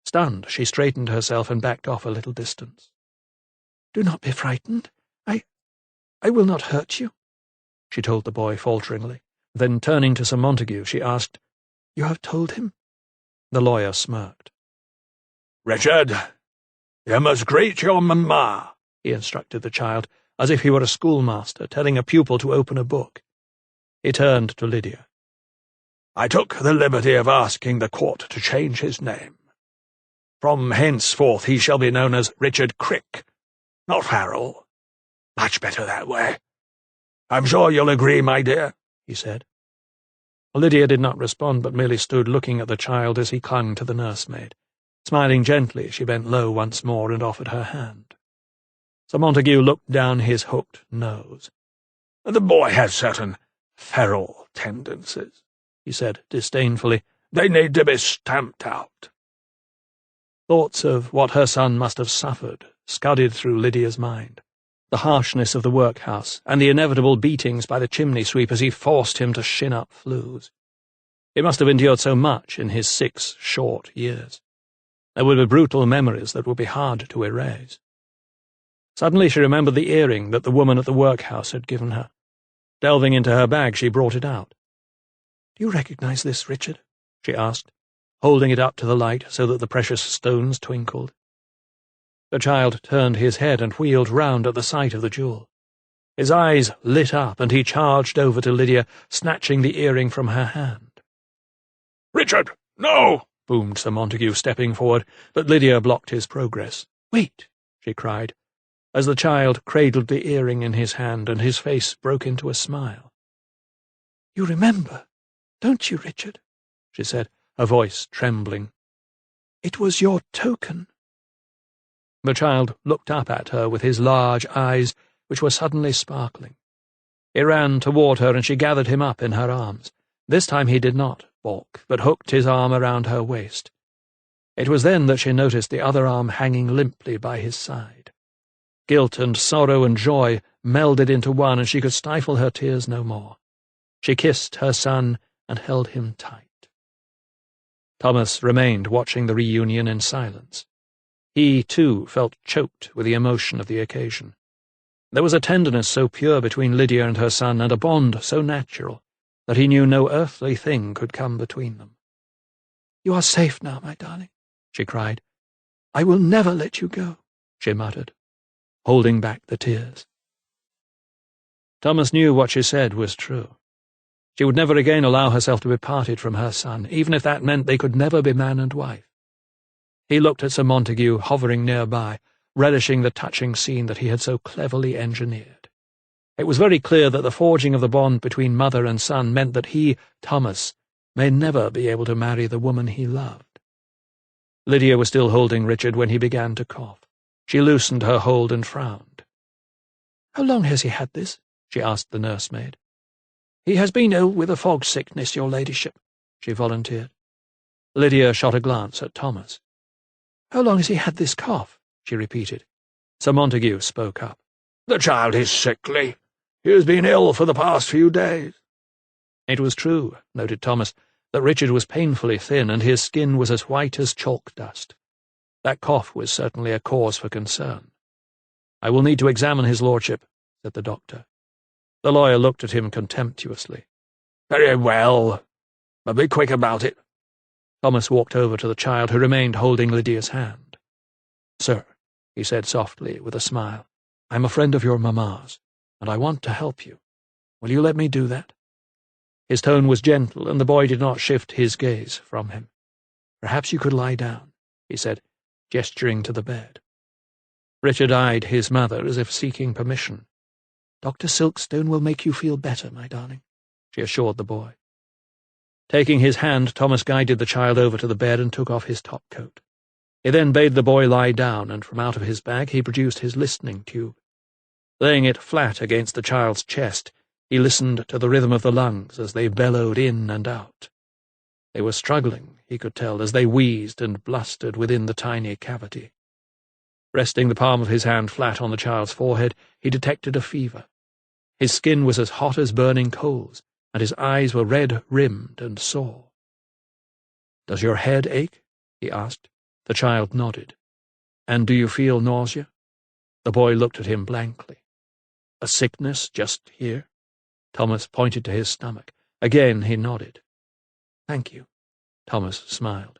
Stunned, she straightened herself and backed off a little distance. "Do not be frightened. I will not hurt you," she told the boy falteringly. Then, turning to Sir Montague, she asked, "You have told him?" The lawyer smirked. "Richard, you must greet your mamma," he instructed the child, as if he were a schoolmaster telling a pupil to open a book. He turned to Lydia. "I took the liberty of asking the court to change his name. From henceforth he shall be known as Richard Crick, not Farrell. Much better that way. I'm sure you'll agree, my dear," he said. Lydia did not respond, but merely stood looking at the child as he clung to the nursemaid. Smiling gently, she bent low once more and offered her hand. Sir Montague looked down his hooked nose. "The boy has certain feral tendencies," he said disdainfully. "They need to be stamped out." Thoughts of what her son must have suffered scudded through Lydia's mind. The harshness of the workhouse, and the inevitable beatings by the chimney-sweep as he forced him to shin up flues. He must have endured so much in his 6 short years. There would be brutal memories that would be hard to erase. Suddenly she remembered the earring that the woman at the workhouse had given her. Delving into her bag, she brought it out. "Do you recognize this, Richard?" she asked, holding it up to the light so that the precious stones twinkled. The child turned his head and wheeled round at the sight of the jewel. His eyes lit up, and he charged over to Lydia, snatching the earring from her hand. "Richard, no!" boomed Sir Montague, stepping forward, but Lydia blocked his progress. "Wait!" she cried, as the child cradled the earring in his hand, and his face broke into a smile. "You remember, don't you, Richard?" she said, her voice trembling. "It was your token." The child looked up at her with his large eyes, which were suddenly sparkling. He ran toward her, and she gathered him up in her arms. This time he did not balk, but hooked his arm around her waist. It was then that she noticed the other arm hanging limply by his side. Guilt and sorrow and joy melded into one, and she could stifle her tears no more. She kissed her son and held him tight. Thomas remained watching the reunion in silence. He, too, felt choked with the emotion of the occasion. There was a tenderness so pure between Lydia and her son, and a bond so natural, that he knew no earthly thing could come between them. "You are safe now, my darling," she cried. "I will never let you go," she muttered, holding back the tears. Thomas knew what she said was true. She would never again allow herself to be parted from her son, even if that meant they could never be man and wife. He looked at Sir Montague hovering nearby, relishing the touching scene that he had so cleverly engineered. It was very clear that the forging of the bond between mother and son meant that he, Thomas, may never be able to marry the woman he loved. Lydia was still holding Richard when he began to cough. She loosened her hold and frowned. "How long has he had this?" she asked the nursemaid. "He has been ill with a fog sickness, your ladyship," she volunteered. Lydia shot a glance at Thomas. "How long has he had this cough?" she repeated. Sir Montague spoke up. "The child is sickly. He has been ill for the past few days." It was true, noted Thomas, that Richard was painfully thin, and his skin was as white as chalk dust. That cough was certainly a cause for concern. "I will need to examine his lordship," said the doctor. The lawyer looked at him contemptuously. "Very well, but be quick about it." Thomas walked over to the child, who remained holding Lydia's hand. "Sir," he said softly, with a smile, "I'm a friend of your mamma's, and I want to help you. Will you let me do that?" His tone was gentle, and the boy did not shift his gaze from him. "Perhaps you could lie down," he said, gesturing to the bed. Richard eyed his mother as if seeking permission. "Dr. Silkstone will make you feel better, my darling," she assured the boy. Taking his hand, Thomas guided the child over to the bed and took off his topcoat. He then bade the boy lie down, and from out of his bag he produced his listening tube. Laying it flat against the child's chest, he listened to the rhythm of the lungs as they bellowed in and out. They were struggling, he could tell, as they wheezed and blustered within the tiny cavity. Resting the palm of his hand flat on the child's forehead, he detected a fever. His skin was as hot as burning coals, and his eyes were red-rimmed and sore. "Does your head ache?" he asked. The child nodded. "And do you feel nausea?" The boy looked at him blankly. "A sickness just here?" Thomas pointed to his stomach. Again he nodded. "Thank you." Thomas smiled.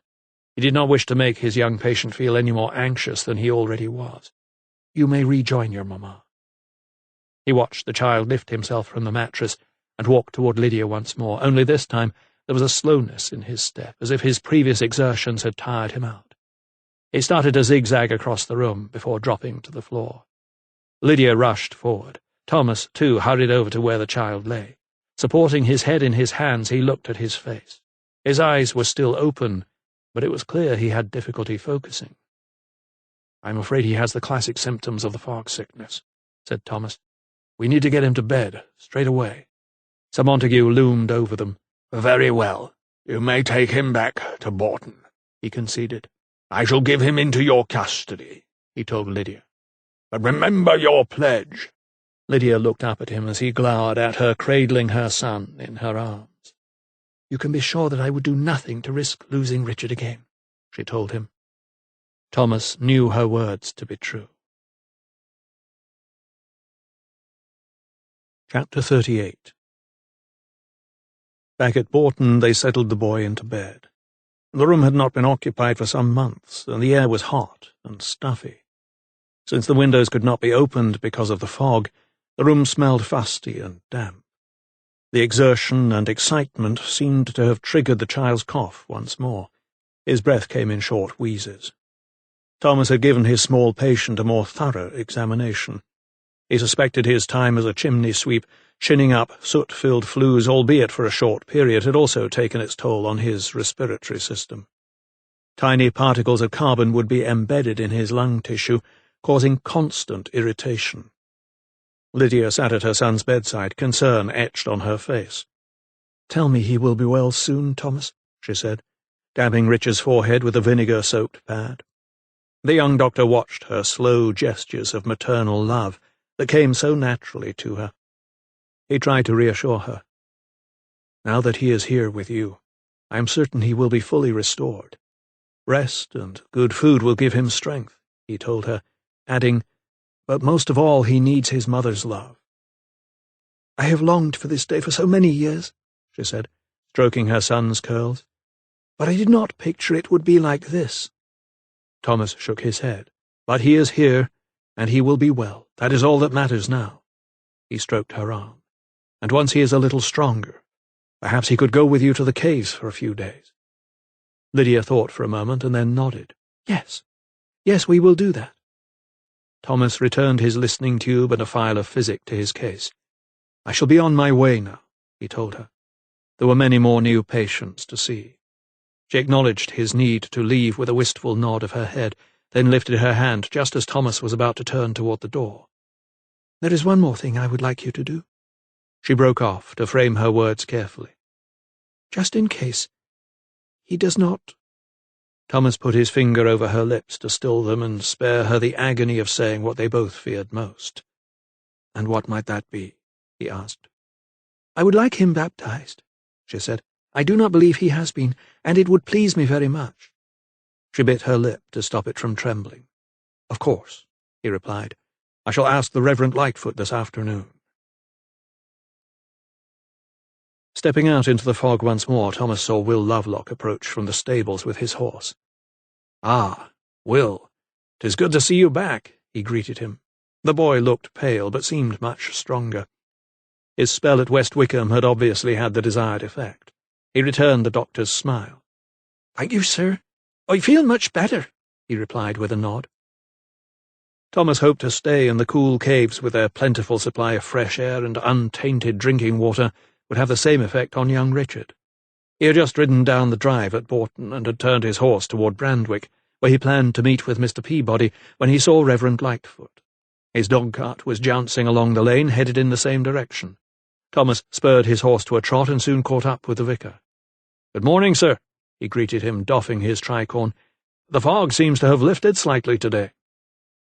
He did not wish to make his young patient feel any more anxious than he already was. "You may rejoin your mamma." He watched the child lift himself from the mattress and walk toward Lydia once more, only this time there was a slowness in his step, as if his previous exertions had tired him out. He started to zigzag across the room before dropping to the floor. Lydia rushed forward. Thomas, too, hurried over to where the child lay. Supporting his head in his hands, he looked at his face. His eyes were still open, but it was clear he had difficulty focusing. "I'm afraid he has the classic symptoms of the fog sickness," said Thomas. "We need to get him to bed, straight away." Sir Montague loomed over them. "Very well. You may take him back to Bourton," he conceded. "I shall give him into your custody," he told Lydia. "But remember your pledge." Lydia looked up at him as he glowered at her, cradling her son in her arms. "You can be sure that I would do nothing to risk losing Richard again," she told him. Thomas knew her words to be true. Chapter 38. Back at Bourton, they settled the boy into bed. The room had not been occupied for some months, and the air was hot and stuffy. Since the windows could not be opened because of the fog, the room smelled fusty and damp. The exertion and excitement seemed to have triggered the child's cough once more. His breath came in short wheezes. Thomas had given his small patient a more thorough examination. He suspected his time as a chimney sweep, chinning up soot-filled flues, albeit for a short period, had also taken its toll on his respiratory system. Tiny particles of carbon would be embedded in his lung tissue, causing constant irritation. Lydia sat at her son's bedside, concern etched on her face. "Tell me he will be well soon, Thomas," she said, dabbing Richard's forehead with a vinegar-soaked pad. The young doctor watched her slow gestures of maternal love that came so naturally to her. He tried to reassure her. Now that he is here with you, I am certain he will be fully restored. Rest and good food will give him strength, he told her, adding, but most of all he needs his mother's love. I have longed for this day for so many years, she said, stroking her son's curls, but I did not picture it would be like this. Thomas shook his head. But he is here, and he will be well. That is all that matters now. He stroked her arm. And once he is a little stronger, perhaps he could go with you to the caves for a few days. Lydia thought for a moment and then nodded. Yes, we will do that. Thomas returned his listening tube and a file of physic to his case. I shall be on my way now, he told her. There were many more new patients to see. She acknowledged his need to leave with a wistful nod of her head, then lifted her hand just as Thomas was about to turn toward the door. There is one more thing I would like you to do. She broke off to frame her words carefully. Just in case he does not... Thomas put his finger over her lips to still them and spare her the agony of saying what they both feared most. And what might that be? He asked. I would like him baptized, she said. I do not believe he has been, and it would please me very much. She bit her lip to stop it from trembling. Of course, he replied. I shall ask the Reverend Lightfoot this afternoon. Stepping out into the fog once more, Thomas saw Will Lovelock approach from the stables with his horse. Ah, Will, 'tis good to see you back, he greeted him. The boy looked pale, but seemed much stronger. His spell at West Wickham had obviously had the desired effect. He returned the doctor's smile. Thank you, sir. I feel much better, he replied with a nod. Thomas hoped to stay in the cool caves with their plentiful supply of fresh air and untainted drinking water would have the same effect on young Richard. He had just ridden down the drive at Bourton and had turned his horse toward Brandwick, where he planned to meet with Mr. Peabody, when he saw Reverend Lightfoot. His dog-cart was jouncing along the lane, headed in the same direction. Thomas spurred his horse to a trot and soon caught up with the vicar. "Good morning, sir," he greeted him, doffing his tricorn. "The fog seems to have lifted slightly today."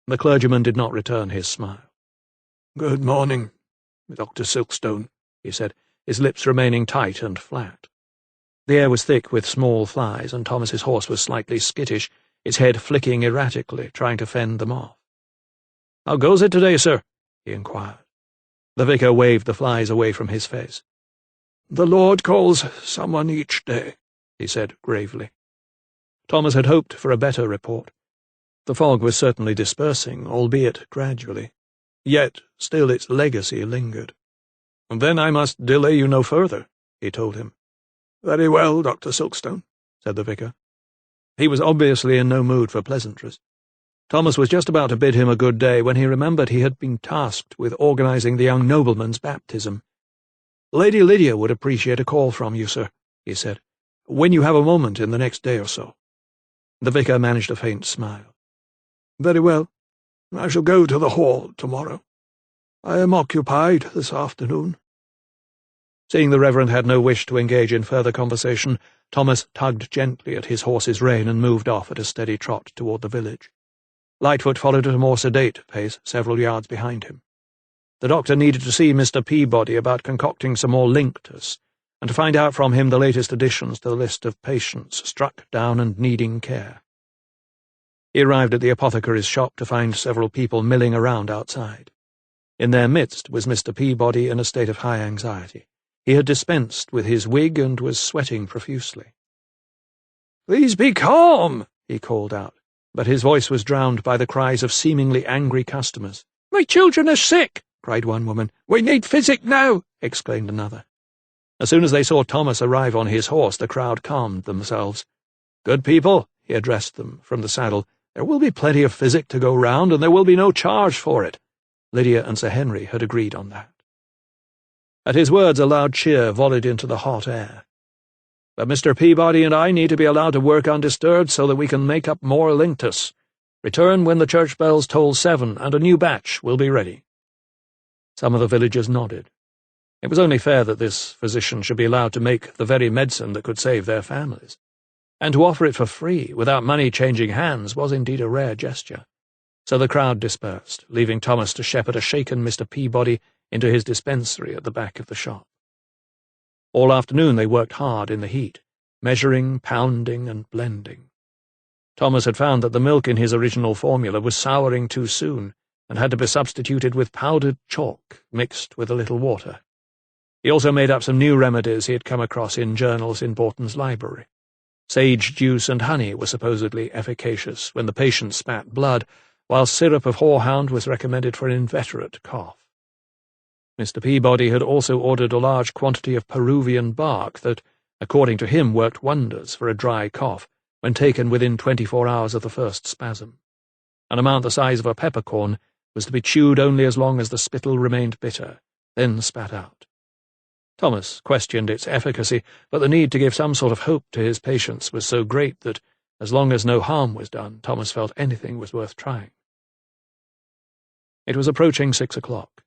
The clergyman did not return his smile. "Good morning, Dr. Silkstone," he said, his lips remaining tight and flat. The air was thick with small flies, and Thomas's horse was slightly skittish, its head flicking erratically, trying to fend them off. "How goes it today, sir?" he inquired. The vicar waved the flies away from his face. "The Lord calls someone each day," he said gravely. Thomas had hoped for a better report. The fog was certainly dispersing, albeit gradually. Yet still its legacy lingered. "Then I must delay you no further," he told him. "Very well, Dr. Silkstone," said the vicar. He was obviously in no mood for pleasantries. Thomas was just about to bid him a good day when he remembered he had been tasked with organizing the young nobleman's baptism. "Lady Lydia would appreciate a call from you, sir," he said, "when you have a moment in the next day or so." The vicar managed a faint smile. "Very well. I shall go to the hall tomorrow. I am occupied this afternoon." Seeing the Reverend had no wish to engage in further conversation, Thomas tugged gently at his horse's rein and moved off at a steady trot toward the village. Lightfoot followed at a more sedate pace several yards behind him. The doctor needed to see Mr. Peabody about concocting some more linctus, and to find out from him the latest additions to the list of patients struck down and needing care. He arrived at the apothecary's shop to find several people milling around outside. In their midst was Mr. Peabody in a state of high anxiety. He had dispensed with his wig and was sweating profusely. "Please be calm," he called out, but his voice was drowned by the cries of seemingly angry customers. "My children are sick," cried one woman. "We need physic now," exclaimed another. As soon as they saw Thomas arrive on his horse, the crowd calmed themselves. "Good people," he addressed them from the saddle, "there will be plenty of physic to go round, and there will be no charge for it." Lydia and Sir Henry had agreed on that. At his words a loud cheer volleyed into the hot air. "But Mr. Peabody and I need to be allowed to work undisturbed so that we can make up more linctus. Return when the church bells toll 7, and a new batch will be ready." Some of the villagers nodded. It was only fair that this physician should be allowed to make the very medicine that could save their families. And to offer it for free, without money changing hands, was indeed a rare gesture. So the crowd dispersed, leaving Thomas to shepherd a shaken Mr. Peabody into his dispensary at the back of the shop. All afternoon they worked hard in the heat, measuring, pounding, and blending. Thomas had found that the milk in his original formula was souring too soon, and had to be substituted with powdered chalk mixed with a little water. He also made up some new remedies he had come across in journals in Borton's library. Sage juice and honey were supposedly efficacious when the patient spat blood, while syrup of horehound was recommended for an inveterate cough. Mr. Peabody had also ordered a large quantity of Peruvian bark that, according to him, worked wonders for a dry cough when taken within 24 hours of the first spasm. An amount the size of a peppercorn was to be chewed only as long as the spittle remained bitter, then spat out. Thomas questioned its efficacy, but the need to give some sort of hope to his patients was so great that, as long as no harm was done, Thomas felt anything was worth trying. It was approaching 6 o'clock.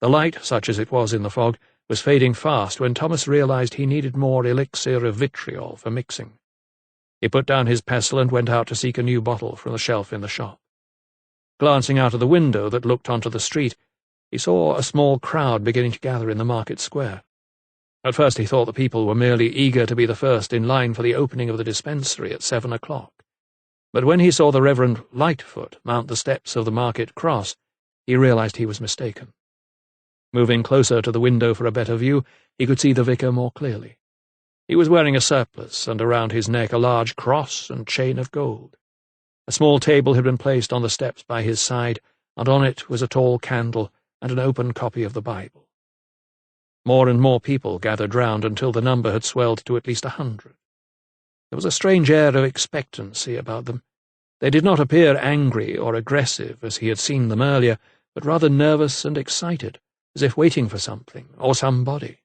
The light, such as it was in the fog, was fading fast when Thomas realized he needed more elixir of vitriol for mixing. He put down his pestle and went out to seek a new bottle from the shelf in the shop. Glancing out of the window that looked onto the street, he saw a small crowd beginning to gather in the market square. At first he thought the people were merely eager to be the first in line for the opening of the dispensary at 7 o'clock. But when he saw the Reverend Lightfoot mount the steps of the market cross, he realized he was mistaken. Moving closer to the window for a better view, he could see the vicar more clearly. He was wearing a surplice, and around his neck a large cross and chain of gold. A small table had been placed on the steps by his side, and on it was a tall candle and an open copy of the Bible. More and more people gathered round until the number had swelled to at least 100. There was a strange air of expectancy about them. They did not appear angry or aggressive as he had seen them earlier, but rather nervous and excited, as if waiting for something or somebody.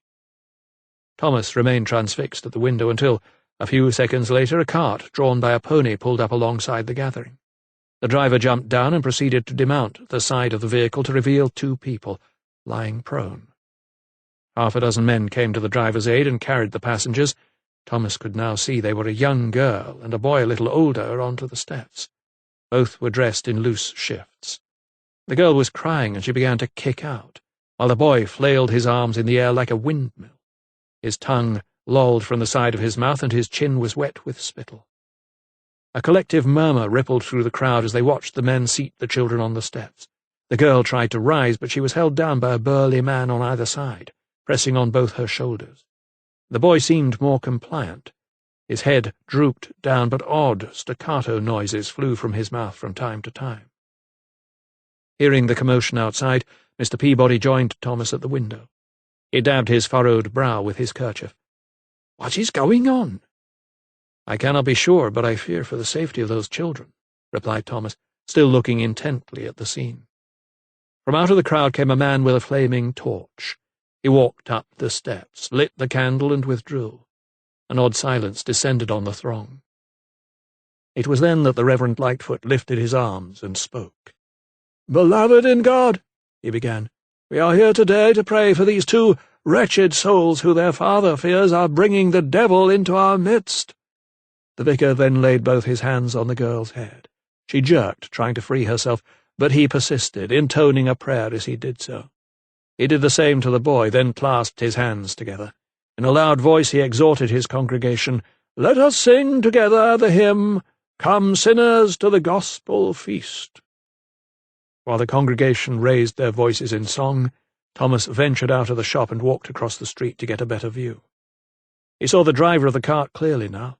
Thomas remained transfixed at the window until, a few seconds later, a cart drawn by a pony pulled up alongside the gathering. The driver jumped down and proceeded to demount the side of the vehicle to reveal 2 people, lying prone. Half a dozen men came to the driver's aid and carried the passengers. Thomas could now see they were a young girl and a boy a little older onto the steps. Both were dressed in loose shifts. The girl was crying and she began to kick out, while the boy flailed his arms in the air like a windmill. His tongue lolled from the side of his mouth and his chin was wet with spittle. A collective murmur rippled through the crowd as they watched the men seat the children on the steps. The girl tried to rise, but she was held down by a burly man on either side, pressing on both her shoulders. The boy seemed more compliant. His head drooped down, but odd staccato noises flew from his mouth from time to time. Hearing the commotion outside, Mr. Peabody joined Thomas at the window. He dabbed his furrowed brow with his kerchief. "What is going on?" "I cannot be sure, but I fear for the safety of those children," replied Thomas, still looking intently at the scene. From out of the crowd came a man with a flaming torch. He walked up the steps, lit the candle, and withdrew. An odd silence descended on the throng. It was then that the Reverend Lightfoot lifted his arms and spoke. "Beloved in God," he began, "we are here today to pray for these 2 wretched souls who their father fears are bringing the devil into our midst." The vicar then laid both his hands on the girl's head. She jerked, trying to free herself, but he persisted, intoning a prayer as he did so. He did the same to the boy, then clasped his hands together. In a loud voice he exhorted his congregation, "Let us sing together the hymn, 'Come sinners to the gospel feast.'" While the congregation raised their voices in song, Thomas ventured out of the shop and walked across the street to get a better view. He saw the driver of the cart clearly now.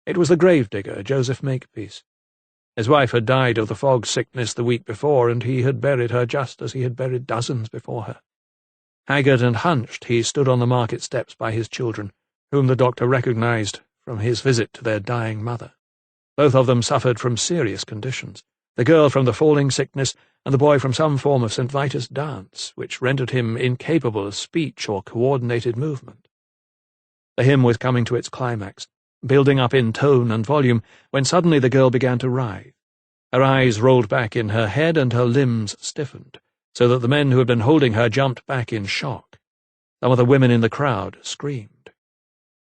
It was the gravedigger, Joseph Makepeace. His wife had died of the fog sickness the week before, and he had buried her just as he had buried dozens before her. Haggard and hunched, he stood on the market steps by his children, whom the doctor recognized from his visit to their dying mother. Both of them suffered from serious conditions, the girl from the falling sickness and the boy from some form of St. Vitus dance, which rendered him incapable of speech or coordinated movement. The hymn was coming to its climax, building up in tone and volume, when suddenly the girl began to writhe. Her eyes rolled back in her head and her limbs stiffened, so that the men who had been holding her jumped back in shock. Some of the women in the crowd screamed.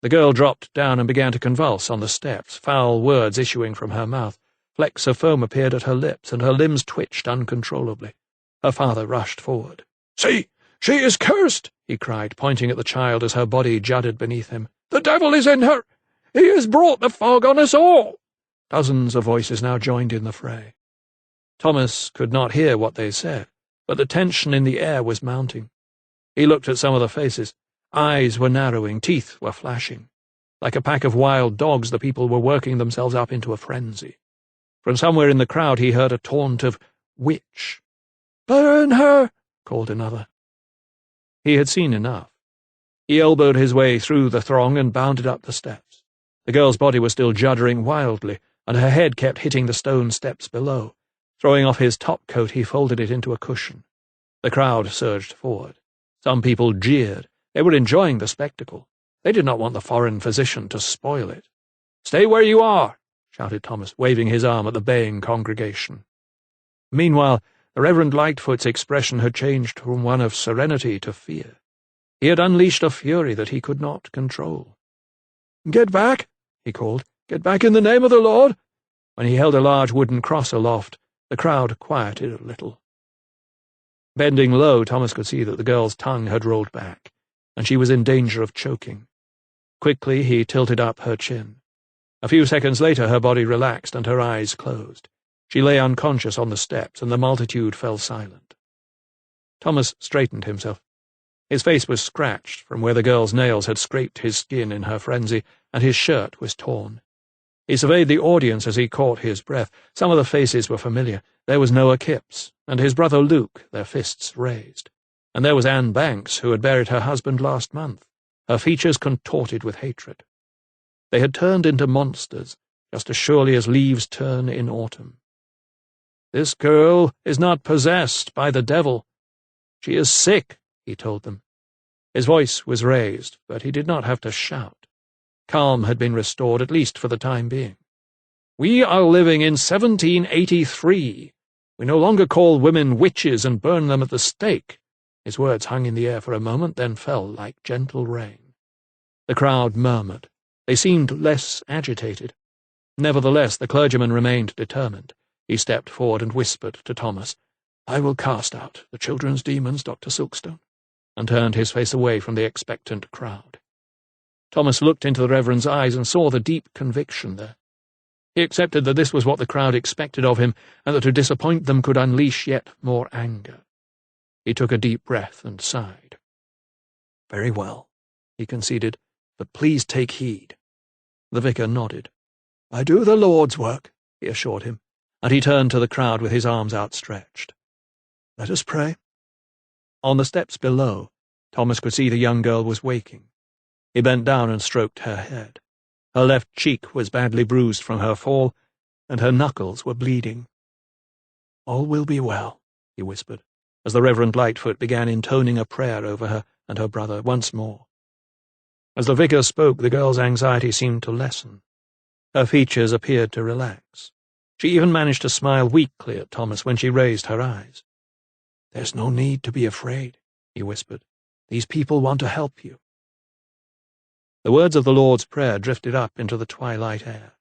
The girl dropped down and began to convulse on the steps, foul words issuing from her mouth. Flecks of foam appeared at her lips, and her limbs twitched uncontrollably. Her father rushed forward. "See! She is cursed!" he cried, pointing at the child as her body juddered beneath him. "The devil is in her! He has brought the fog on us all!" Dozens of voices now joined in the fray. Thomas could not hear what they said, but the tension in the air was mounting. He looked at some of the faces. Eyes were narrowing, teeth were flashing. Like a pack of wild dogs, the people were working themselves up into a frenzy. From somewhere in the crowd he heard a taunt of "witch." "Burn her!" called another. He had seen enough. He elbowed his way through the throng and bounded up the steps. The girl's body was still juddering wildly, and her head kept hitting the stone steps below. Throwing off his top-coat, he folded it into a cushion. The crowd surged forward. Some people jeered. They were enjoying the spectacle. They did not want the foreign physician to spoil it. "Stay where you are!" shouted Thomas, waving his arm at the baying congregation. Meanwhile, the Reverend Lightfoot's expression had changed from one of serenity to fear. He had unleashed a fury that he could not control. "Get back!" he called. "Get back in the name of the Lord!" When he held a large wooden cross aloft, the crowd quieted a little. Bending low, Thomas could see that the girl's tongue had rolled back, and she was in danger of choking. Quickly he tilted up her chin. A few seconds later her body relaxed and her eyes closed. She lay unconscious on the steps, and the multitude fell silent. Thomas straightened himself. His face was scratched from where the girl's nails had scraped his skin in her frenzy, and his shirt was torn. He surveyed the audience as he caught his breath. Some of the faces were familiar. There was Noah Kipps, and his brother Luke, their fists raised. And there was Anne Banks, who had buried her husband last month, her features contorted with hatred. They had turned into monsters, just as surely as leaves turn in autumn. "This girl is not possessed by the devil. She is sick," he told them. His voice was raised, but he did not have to shout. Calm had been restored, at least for the time being. "We are living in 1783. We no longer call women witches and burn them at the stake." His words hung in the air for a moment, then fell like gentle rain. The crowd murmured. They seemed less agitated. Nevertheless, the clergyman remained determined. He stepped forward and whispered to Thomas, "I will cast out the children's demons, Dr. Silkstone," and turned his face away from the expectant crowd. Thomas looked into the Reverend's eyes and saw the deep conviction there. He accepted that this was what the crowd expected of him, and that to disappoint them could unleash yet more anger. He took a deep breath and sighed. "Very well," he conceded, "but please take heed." The vicar nodded. "I do the Lord's work," he assured him, and he turned to the crowd with his arms outstretched. "Let us pray." On the steps below, Thomas could see the young girl was waking. He bent down and stroked her head. Her left cheek was badly bruised from her fall, and her knuckles were bleeding. "All will be well," he whispered, as the Reverend Lightfoot began intoning a prayer over her and her brother once more. As the vicar spoke, the girl's anxiety seemed to lessen. Her features appeared to relax. She even managed to smile weakly at Thomas when she raised her eyes. "There's no need to be afraid," he whispered. "These people want to help you." The words of the Lord's Prayer drifted up into the twilight air.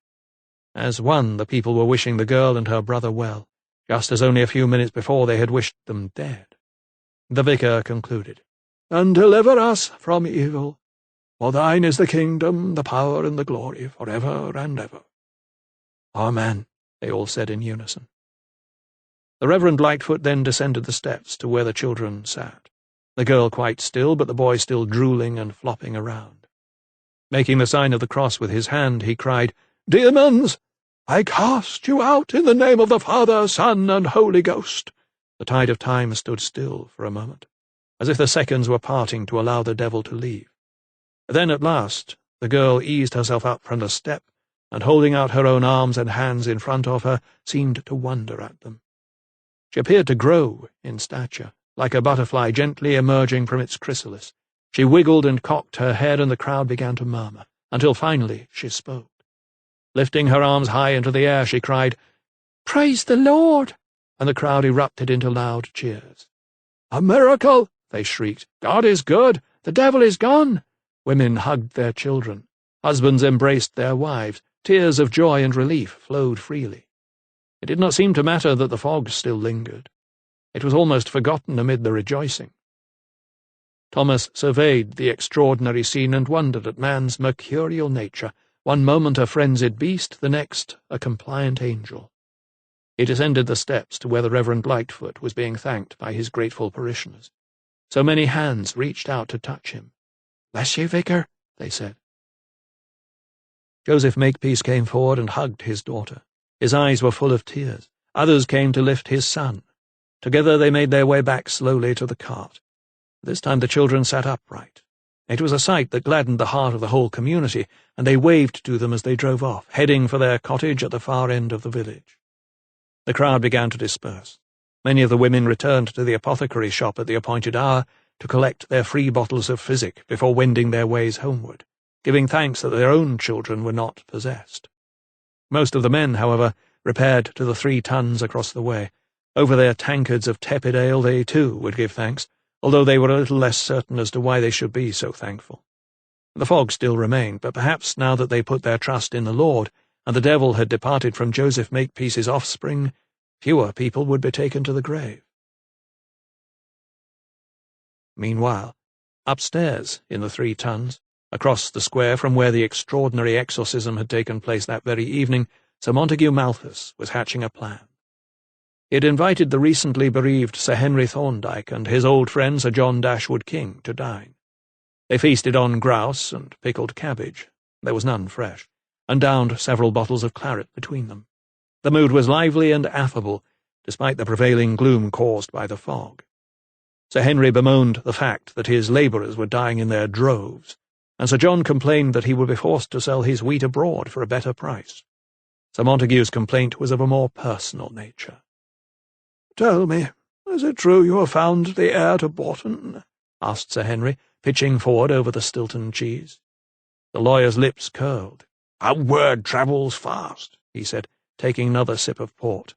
As one, the people were wishing the girl and her brother well, just as only a few minutes before they had wished them dead. The vicar concluded, "And deliver us from evil, for thine is the kingdom, the power, and the glory, forever and ever." "Amen," they all said in unison. The Reverend Lightfoot then descended the steps to where the children sat, the girl quite still, but the boy still drooling and flopping around. Making the sign of the cross with his hand, he cried, "Demons, I cast you out in the name of the Father, Son, and Holy Ghost." The tide of time stood still for a moment, as if the seconds were parting to allow the devil to leave. Then at last the girl eased herself up from the step, and holding out her own arms and hands in front of her, seemed to wonder at them. She appeared to grow in stature, like a butterfly gently emerging from its chrysalis. She wiggled and cocked her head, and the crowd began to murmur, until finally she spoke. Lifting her arms high into the air, she cried, "Praise the Lord!" and the crowd erupted into loud cheers. "A miracle!" they shrieked. "God is good! The devil is gone!" Women hugged their children. Husbands embraced their wives. Tears of joy and relief flowed freely. It did not seem to matter that the fog still lingered. It was almost forgotten amid the rejoicing. Thomas surveyed the extraordinary scene and wondered at man's mercurial nature, one moment a frenzied beast, the next a compliant angel. He descended the steps to where the Reverend Lightfoot was being thanked by his grateful parishioners. So many hands reached out to touch him. "Bless you, Vicar," they said. Joseph Makepeace came forward and hugged his daughter. His eyes were full of tears. Others came to lift his son. Together they made their way back slowly to the cart. This time the children sat upright. It was a sight that gladdened the heart of the whole community, and they waved to them as they drove off, heading for their cottage at the far end of the village. The crowd began to disperse. Many of the women returned to the apothecary shop at the appointed hour to collect their free bottles of physic before wending their ways homeward, giving thanks that their own children were not possessed. Most of the men, however, repaired to the 3 tuns across the way. Over their tankards of tepid ale they, too, would give thanks, although they were a little less certain as to why they should be so thankful. The fog still remained, but perhaps now that they put their trust in the Lord, and the devil had departed from Joseph Makepeace's offspring, fewer people would be taken to the grave. Meanwhile, upstairs in the 3 tuns, across the square from where the extraordinary exorcism had taken place that very evening, Sir Montague Malthus was hatching a plan. He had invited the recently bereaved Sir Henry Thorndyke and his old friend Sir John Dashwood King to dine. They feasted on grouse and pickled cabbage, there was none fresh, and downed several bottles of claret between them. The mood was lively and affable, despite the prevailing gloom caused by the fog. Sir Henry bemoaned the fact that his labourers were dying in their droves, and Sir John complained that he would be forced to sell his wheat abroad for a better price. Sir Montague's complaint was of a more personal nature. "Tell me, is it true you have found the heir to Bourton?" asked Sir Henry, pitching forward over the Stilton cheese. The lawyer's lips curled. "A word travels fast," he said, taking another sip of port.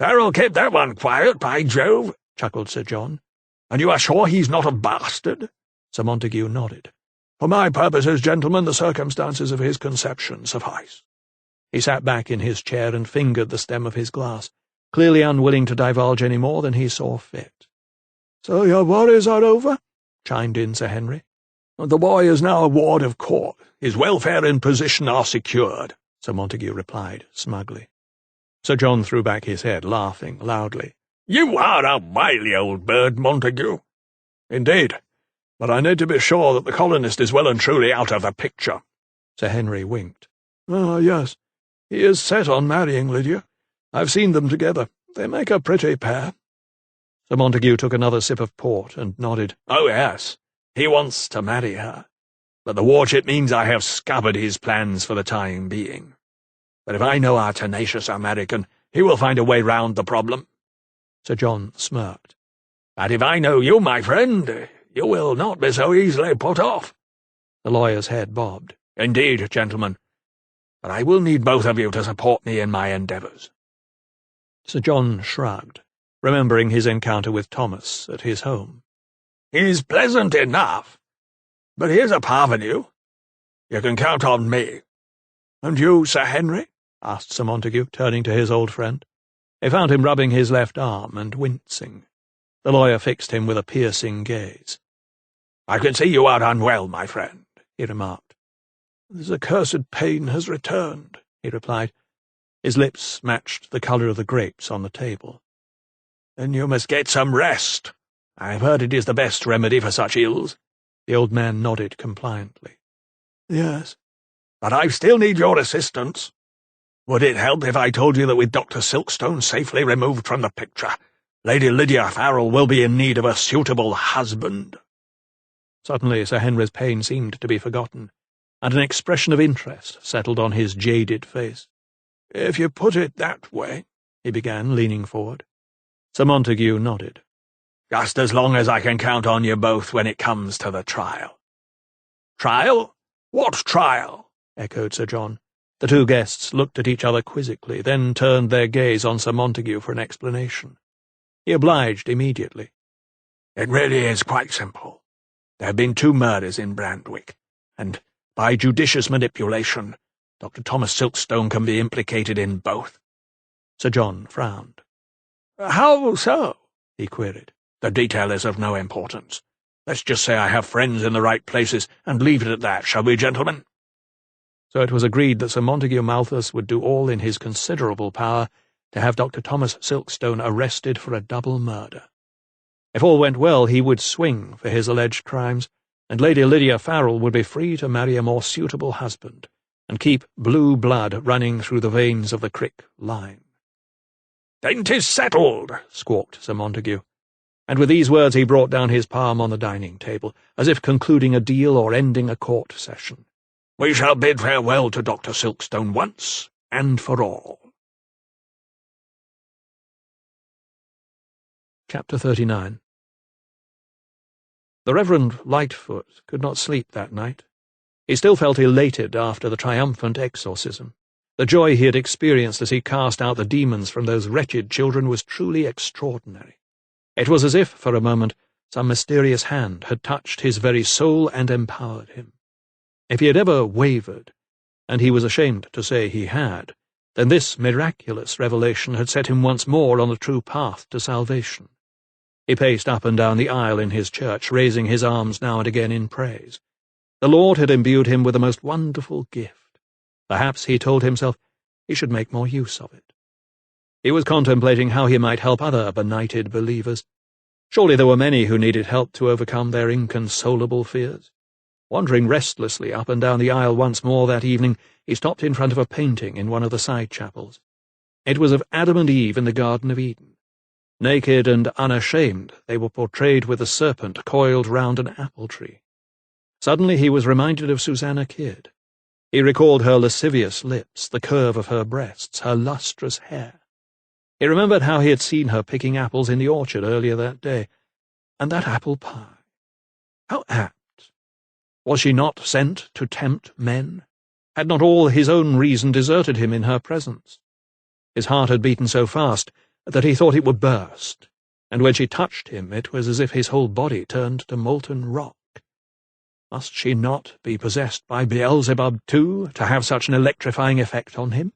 "Farrell kept that one quiet, by Jove," chuckled Sir John. "And you are sure he's not a bastard?" Sir Montague nodded. "For my purposes, gentlemen, the circumstances of his conception suffice." He sat back in his chair and fingered the stem of his glass, clearly unwilling to divulge any more than he saw fit. "So your worries are over?" chimed in Sir Henry. "The boy is now a ward of court. His welfare and position are secured," Sir Montague replied smugly. Sir John threw back his head, laughing loudly. "You are a wily old bird, Montague." "Indeed, but I need to be sure that the colonist is well and truly out of the picture." Sir Henry winked. "Ah, yes, he is set on marrying Lydia. I've seen them together. They make a pretty pair." Sir Montague took another sip of port and nodded. "Oh, yes, he wants to marry her. But the wardship means I have scuppered his plans for the time being. But if I know our tenacious American, he will find a way round the problem." Sir John smirked. "But if I know you, my friend, you will not be so easily put off." The lawyer's head bobbed. "Indeed, gentlemen. But I will need both of you to support me in my endeavours." Sir John shrugged, remembering his encounter with Thomas at his home. "He's pleasant enough, but here's a parvenu. You can count on me." "And you, Sir Henry?" asked Sir Montague, turning to his old friend. He found him rubbing his left arm and wincing. The lawyer fixed him with a piercing gaze. "I can see you are unwell, my friend," he remarked. "This accursed pain has returned," he replied. His lips matched the colour of the grapes on the table. "Then you must get some rest. I have heard it is the best remedy for such ills." The old man nodded compliantly. "Yes, but I still need your assistance. Would it help if I told you that with Dr. Silkstone safely removed from the picture, Lady Lydia Farrell will be in need of a suitable husband?" Suddenly Sir Henry's pain seemed to be forgotten, and an expression of interest settled on his jaded face. "If you put it that way," he began, leaning forward. Sir Montague nodded. "Just as long as I can count on you both when it comes to the trial." "Trial? What trial?" echoed Sir John. The 2 guests looked at each other quizzically, then turned their gaze on Sir Montague for an explanation. He obliged immediately. "It really is quite simple. There have been 2 murders in Brandwick, and, by judicious manipulation, Dr. Thomas Silkstone can be implicated in both." Sir John frowned. "How so?" he queried. "The detail is of no importance. Let's just say I have friends in the right places, and leave it at that, shall we, gentlemen?" So it was agreed that Sir Montague Malthus would do all in his considerable power to have Dr. Thomas Silkstone arrested for a double murder. If all went well, he would swing for his alleged crimes, and Lady Lydia Farrell would be free to marry a more suitable husband, and keep blue blood running through the veins of the Crick line. "Then 'tis settled," squawked Sir Montague, and with these words he brought down his palm on the dining-table, as if concluding a deal or ending a court session. "We shall bid farewell to Dr. Silkstone once and for all." Chapter 39. The Reverend Lightfoot could not sleep that night. He still felt elated after the triumphant exorcism. The joy he had experienced as he cast out the demons from those wretched children was truly extraordinary. It was as if, for a moment, some mysterious hand had touched his very soul and empowered him. If he had ever wavered, and he was ashamed to say he had, then this miraculous revelation had set him once more on the true path to salvation. He paced up and down the aisle in his church, raising his arms now and again in praise. The Lord had imbued him with a most wonderful gift. Perhaps, he told himself, he should make more use of it. He was contemplating how he might help other benighted believers. Surely there were many who needed help to overcome their inconsolable fears. Wandering restlessly up and down the aisle once more that evening, he stopped in front of a painting in one of the side chapels. It was of Adam and Eve in the Garden of Eden. Naked and unashamed, they were portrayed with a serpent coiled round an apple tree. Suddenly he was reminded of Susanna Kidd. He recalled her lascivious lips, the curve of her breasts, her lustrous hair. He remembered how he had seen her picking apples in the orchard earlier that day. And that apple pie. How apt! Was she not sent to tempt men? Had not all his own reason deserted him in her presence? His heart had beaten so fast that he thought it would burst, and when she touched him it was as if his whole body turned to molten rock. Must she not be possessed by Beelzebub too, to have such an electrifying effect on him?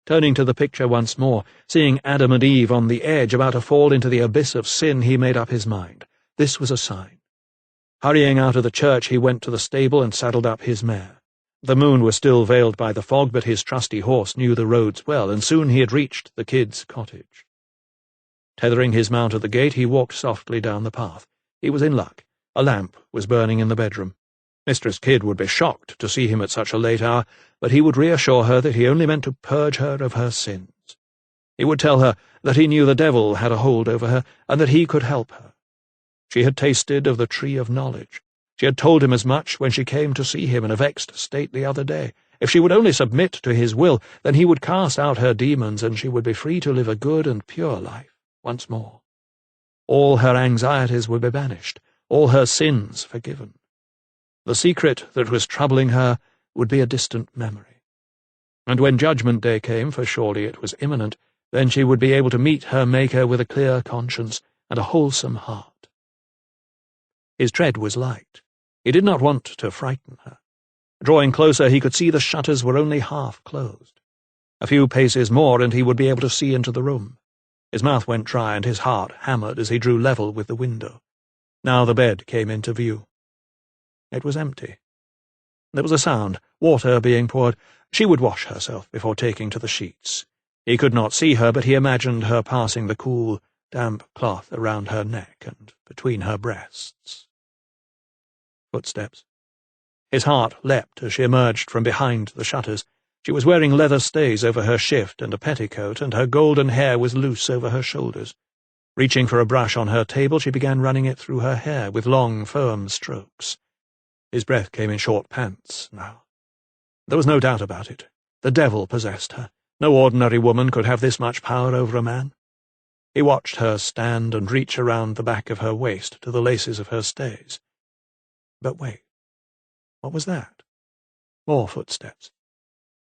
Turning to the picture once more, seeing Adam and Eve on the edge about to fall into the abyss of sin, he made up his mind. This was a sign. Hurrying out of the church, he went to the stable and saddled up his mare. The moon was still veiled by the fog, but his trusty horse knew the roads well, and soon he had reached the Kidd's cottage. Tethering his mount at the gate, he walked softly down the path. He was in luck. A lamp was burning in the bedroom. Mistress Kidd would be shocked to see him at such a late hour, but he would reassure her that he only meant to purge her of her sins. He would tell her that he knew the devil had a hold over her, and that he could help her. She had tasted of the tree of knowledge. She had told him as much when she came to see him in a vexed state the other day. If she would only submit to his will, then he would cast out her demons, and she would be free to live a good and pure life once more. All her anxieties would be banished, all her sins forgiven. The secret that was troubling her would be a distant memory. And when Judgment Day came, for surely it was imminent, then she would be able to meet her Maker with a clear conscience and a wholesome heart. His tread was light. He did not want to frighten her. Drawing closer, he could see the shutters were only half closed. A few paces more, and he would be able to see into the room. His mouth went dry, and his heart hammered as he drew level with the window. Now the bed came into view. It was empty. There was a sound, water being poured. She would wash herself before taking to the sheets. He could not see her, but he imagined her passing the cool, damp cloth around her neck and between her breasts. Footsteps. His heart leapt as she emerged from behind the shutters. She was wearing leather stays over her shift and a petticoat, and her golden hair was loose over her shoulders. Reaching for a brush on her table, she began running it through her hair with long, firm strokes. His breath came in short pants now. There was no doubt about it. The devil possessed her. No ordinary woman could have this much power over a man. He watched her stand and reach around the back of her waist to the laces of her stays. But wait, what was that? More footsteps.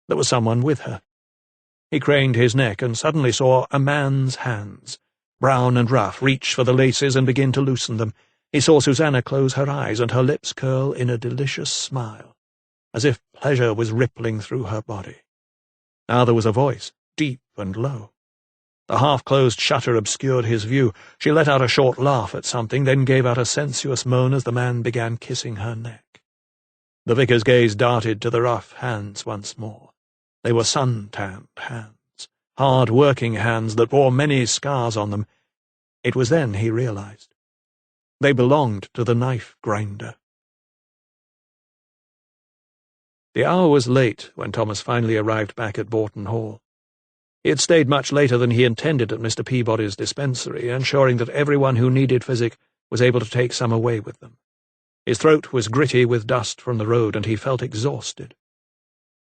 There was someone with her. He craned his neck and suddenly saw a man's hands, brown and rough, reach for the laces and begin to loosen them. He saw Susanna close her eyes and her lips curl in a delicious smile, as if pleasure was rippling through her body. Now there was a voice, deep and low. The half-closed shutter obscured his view. She let out a short laugh at something, then gave out a sensuous moan as the man began kissing her neck. The vicar's gaze darted to the rough hands once more. They were sun-tanned hands, hard-working hands that bore many scars on them. It was then he realized. They belonged to the knife-grinder. The hour was late when Thomas finally arrived back at Boughton Hall. He had stayed much later than he intended at Mr. Peabody's dispensary, ensuring that everyone who needed physic was able to take some away with them. His throat was gritty with dust from the road, and he felt exhausted.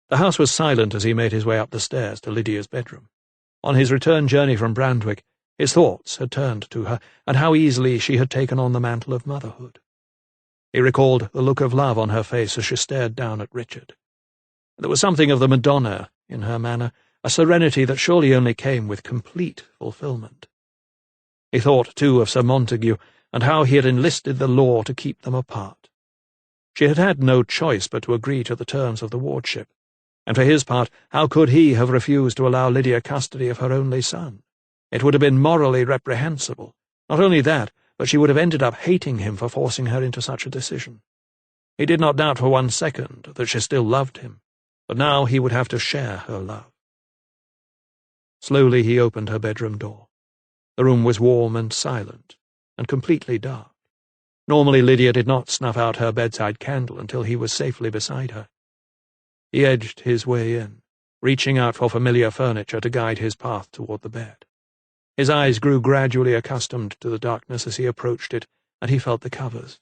The house was silent as he made his way up the stairs to Lydia's bedroom. On his return journey from Brandwick, his thoughts had turned to her, and how easily she had taken on the mantle of motherhood. He recalled the look of love on her face as she stared down at Richard. There was something of the Madonna in her manner, a serenity that surely only came with complete fulfilment. He thought, too, of Sir Montague, and how he had enlisted the law to keep them apart. She had had no choice but to agree to the terms of the wardship, and for his part, how could he have refused to allow Lydia custody of her only son? It would have been morally reprehensible. Not only that, but she would have ended up hating him for forcing her into such a decision. He did not doubt for 1 second that she still loved him, but now he would have to share her love. Slowly he opened her bedroom door. The room was warm and silent, and completely dark. Normally Lydia did not snuff out her bedside candle until he was safely beside her. He edged his way in, reaching out for familiar furniture to guide his path toward the bed. His eyes grew gradually accustomed to the darkness as he approached it, and he felt the covers.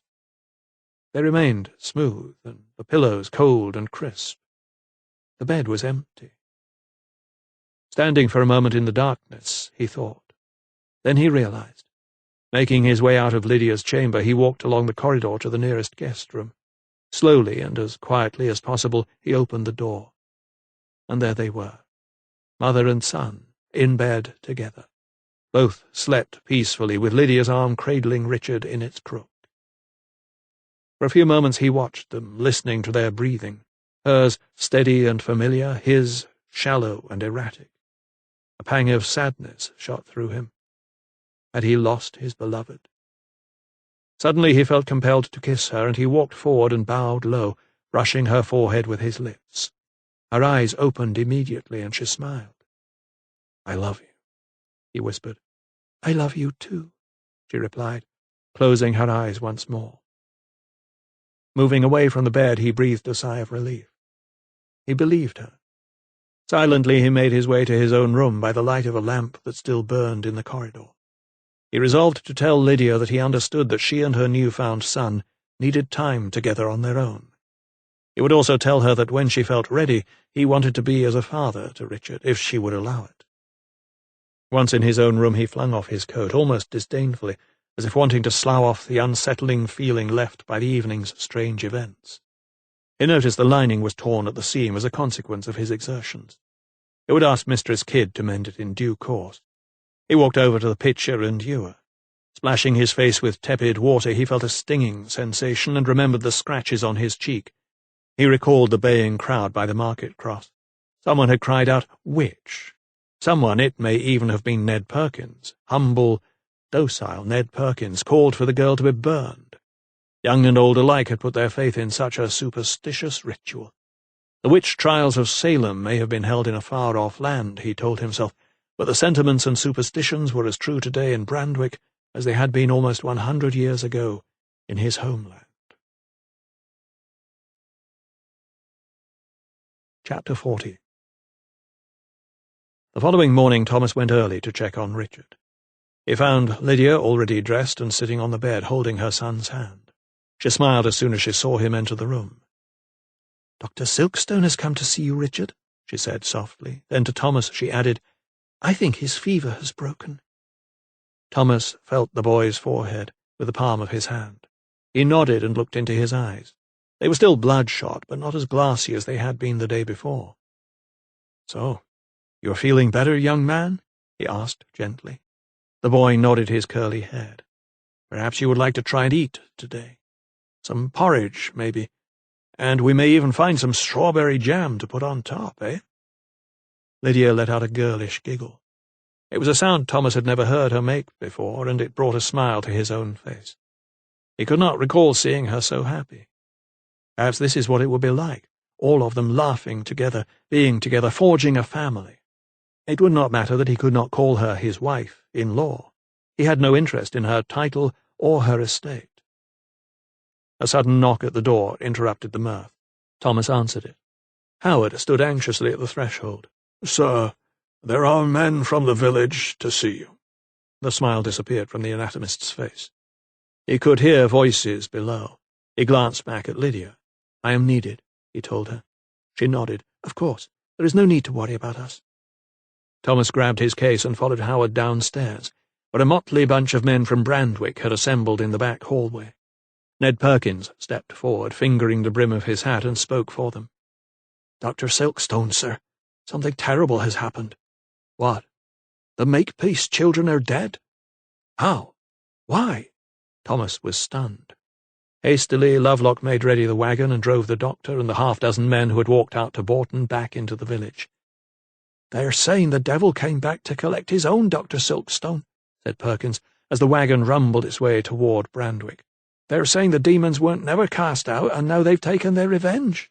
They remained smooth, and the pillows cold and crisp. The bed was empty. Standing for a moment in the darkness, he thought. Then he realized. Making his way out of Lydia's chamber, he walked along the corridor to the nearest guest room. Slowly and as quietly as possible, he opened the door. And there they were, mother and son, in bed together. Both slept peacefully, with Lydia's arm cradling Richard in its crook. For a few moments he watched them, listening to their breathing, hers steady and familiar, his shallow and erratic. A pang of sadness shot through him. Had he lost his beloved? Suddenly he felt compelled to kiss her, and he walked forward and bowed low, brushing her forehead with his lips. Her eyes opened immediately, and she smiled. "I love you," he whispered. "I love you too," she replied, closing her eyes once more. Moving away from the bed, he breathed a sigh of relief. He believed her. Silently he made his way to his own room by the light of a lamp that still burned in the corridor. He resolved to tell Lydia that he understood that she and her newfound son needed time together on their own. He would also tell her that when she felt ready, he wanted to be as a father to Richard, if she would allow it. Once in his own room, he flung off his coat, almost disdainfully, as if wanting to slough off the unsettling feeling left by the evening's strange events. He noticed the lining was torn at the seam as a consequence of his exertions. He would ask Mistress Kidd to mend it in due course. He walked over to the pitcher and ewer. Splashing his face with tepid water, he felt a stinging sensation and remembered the scratches on his cheek. He recalled the baying crowd by the market cross. Someone had cried out, "Witch!" Someone, it may even have been Ned Perkins, humble, docile Ned Perkins, called for the girl to be burned. Young and old alike had put their faith in such a superstitious ritual. The witch trials of Salem may have been held in a far-off land, he told himself, but the sentiments and superstitions were as true today in Brandwick as they had been almost 100 years ago in his homeland. Chapter 40. The following morning Thomas went early to check on Richard. He found Lydia already dressed and sitting on the bed, holding her son's hand. She smiled as soon as she saw him enter the room. "Dr. Silkstone has come to see you, Richard," she said softly. Then to Thomas she added, "I think his fever has broken." Thomas felt the boy's forehead with the palm of his hand. He nodded and looked into his eyes. They were still bloodshot, but not as glassy as they had been the day before. "So, you are feeling better, young man?" he asked gently. The boy nodded his curly head. "Perhaps you would like to try and eat today. Some porridge, maybe, and we may even find some strawberry jam to put on top, eh?" Lydia let out a girlish giggle. It was a sound Thomas had never heard her make before, and it brought a smile to his own face. He could not recall seeing her so happy. Perhaps this is what it would be like, all of them laughing together, being together, forging a family. It would not matter that he could not call her his wife in law. He had no interest in her title or her estate. A sudden knock at the door interrupted the mirth. Thomas answered it. Howard stood anxiously at the threshold. "Sir, there are men from the village to see you." The smile disappeared from the anatomist's face. He could hear voices below. He glanced back at Lydia. "I am needed," he told her. She nodded. "Of course. There is no need to worry about us." Thomas grabbed his case and followed Howard downstairs, where a motley bunch of men from Brandwick had assembled in the back hallway. Ned Perkins stepped forward, fingering the brim of his hat, and spoke for them. "Dr. Silkstone, sir. Something terrible has happened." "What?" "The Makepeace children are dead." "How? Why?" Thomas was stunned. Hastily, Lovelock made ready the wagon and drove the doctor and the half-dozen men who had walked out to Bourton back into the village. "They are saying the devil came back to collect his own, Dr. Silkstone," said Perkins, as the wagon rumbled its way toward Brandwick. "They are saying the demons weren't never cast out, and now they've taken their revenge."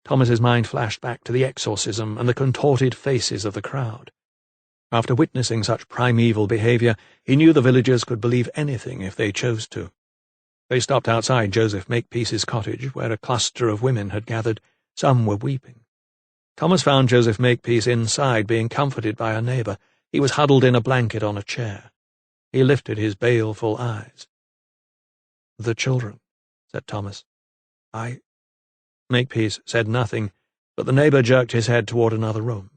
Thomas's mind flashed back to the exorcism and the contorted faces of the crowd. After witnessing such primeval behaviour, he knew the villagers could believe anything if they chose to. They stopped outside Joseph Makepeace's cottage, where a cluster of women had gathered. Some were weeping. Thomas found Joseph Makepeace inside, being comforted by a neighbour. He was huddled in a blanket on a chair. He lifted his baleful eyes. "The children," said Thomas. Makepeace said nothing, but the neighbour jerked his head toward another room.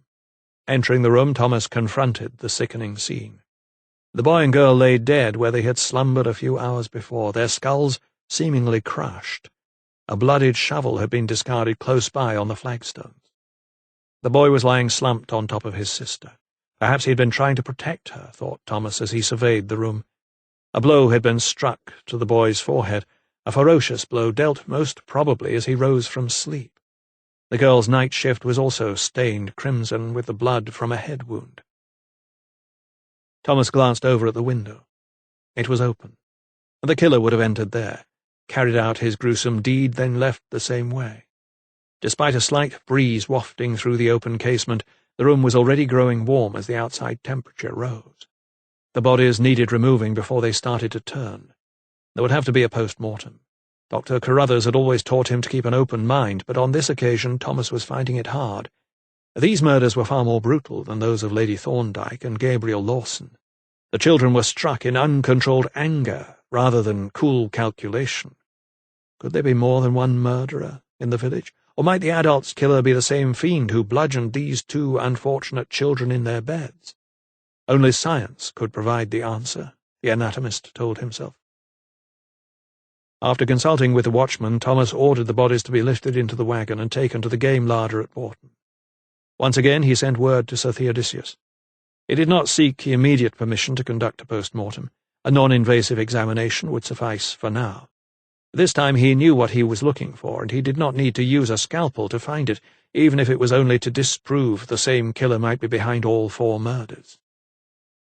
Entering the room, Thomas confronted the sickening scene. The boy and girl lay dead where they had slumbered a few hours before, their skulls seemingly crushed. A bloodied shovel had been discarded close by on the flagstones. The boy was lying slumped on top of his sister. Perhaps he had been trying to protect her, thought Thomas as he surveyed the room. A blow had been struck to the boy's forehead, a ferocious blow dealt most probably as he rose from sleep. The girl's night shift was also stained crimson with the blood from a head wound. Thomas glanced over at the window. It was open. The killer would have entered there, carried out his gruesome deed, then left the same way. Despite a slight breeze wafting through the open casement, the room was already growing warm as the outside temperature rose. The bodies needed removing before they started to turn. There would have to be a post-mortem. Dr. Carruthers had always taught him to keep an open mind, but on this occasion Thomas was finding it hard. These murders were far more brutal than those of Lady Thorndyke and Gabriel Lawson. The children were struck in uncontrolled anger rather than cool calculation. Could there be more than one murderer in the village? Or might the adult's killer be the same fiend who bludgeoned these two unfortunate children in their beds? Only science could provide the answer, the anatomist told himself. After consulting with the watchman, Thomas ordered the bodies to be lifted into the wagon and taken to the game larder at Bourton. Once again he sent word to Sir Theodosius. He did not seek immediate permission to conduct a post-mortem. A non-invasive examination would suffice for now. This time he knew what he was looking for, and he did not need to use a scalpel to find it, even if it was only to disprove the same killer might be behind all 4 murders.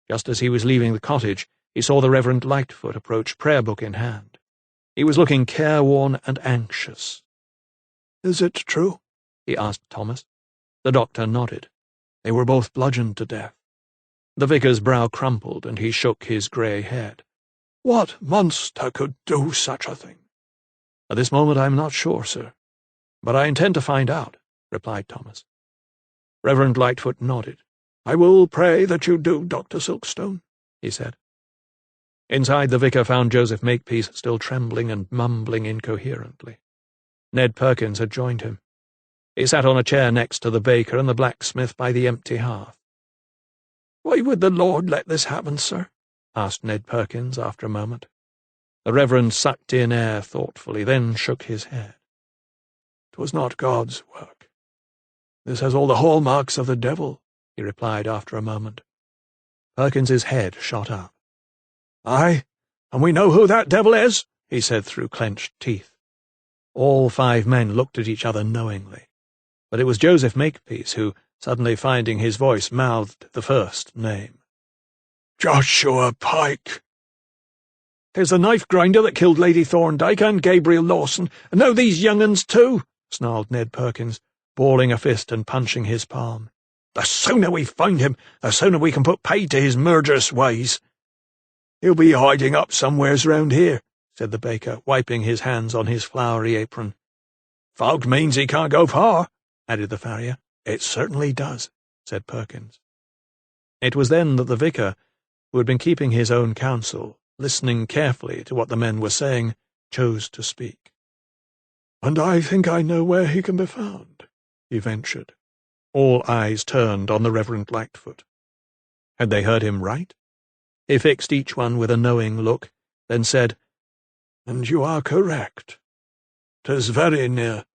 Just as he was leaving the cottage, he saw the Reverend Lightfoot approach, prayer book in hand. He was looking careworn and anxious. "Is it true?" he asked Thomas. The doctor nodded. They were both bludgeoned to death. The vicar's brow crumpled, and he shook his grey head. "What monster could do such a thing?" "At this moment I am not sure, sir. But I intend to find out," replied Thomas. Reverend Lightfoot nodded. "I will pray that you do, Dr. Silkstone," he said. Inside, the vicar found Joseph Makepeace still trembling and mumbling incoherently. Ned Perkins had joined him. He sat on a chair next to the baker and the blacksmith by the empty hearth. "Why would the Lord let this happen, sir?" asked Ned Perkins after a moment. The Reverend sucked in air thoughtfully, then shook his head. "'Twas not God's work. This has all the hallmarks of the devil," he replied after a moment. Perkins's head shot up. "Aye, and we know who that devil is," he said through clenched teeth. All 5 men looked at each other knowingly. But it was Joseph Makepeace who, suddenly finding his voice mouthed the first name. "Joshua Pike." "'Tis the knife-grinder that killed Lady Thorndyke and Gabriel Lawson, and now these young uns too," snarled Ned Perkins, balling a fist and punching his palm. "The sooner we find him, the sooner we can put paid to his murderous ways." "He'll be hiding up somewheres round here," said the baker, wiping his hands on his flowery apron. "Fog means he can't go far," added the farrier. "It certainly does," said Perkins. It was then that the vicar, who had been keeping his own counsel, listening carefully to what the men were saying, chose to speak. "And I think I know where he can be found," he ventured. All eyes turned on the Reverend Lightfoot. Had they heard him right? He fixed each one with a knowing look, then said, "And you are correct. 'Tis very near."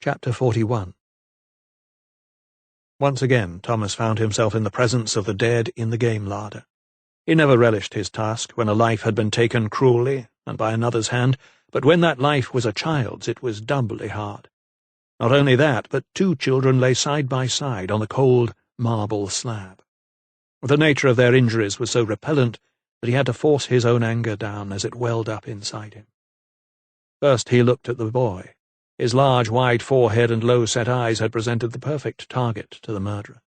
Chapter 41. Once again Thomas found himself in the presence of the dead in the game larder. He never relished his task when a life had been taken cruelly and by another's hand, but when that life was a child's it was doubly hard. Not only that, but 2 children lay side by side on the cold marble slab. The nature of their injuries was so repellent that he had to force his own anger down as it welled up inside him. First he looked at the boy. His large, wide forehead and low-set eyes had presented the perfect target to the murderer.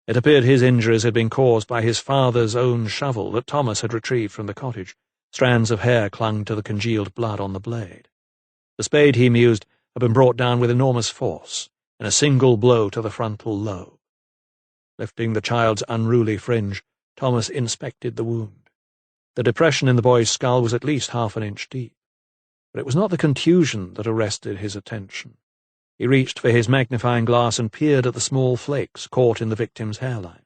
It appeared his injuries had been caused by his father's own shovel that Thomas had retrieved from the cottage. Strands of hair clung to the congealed blood on the blade. The spade, he mused, had been brought down with enormous force, in a single blow to the frontal lobe. Lifting the child's unruly fringe, Thomas inspected the wound. The depression in the boy's skull was at least half an inch deep. But it was not the contusion that arrested his attention. He reached for his magnifying glass and peered at the small flakes caught in the victim's hairline.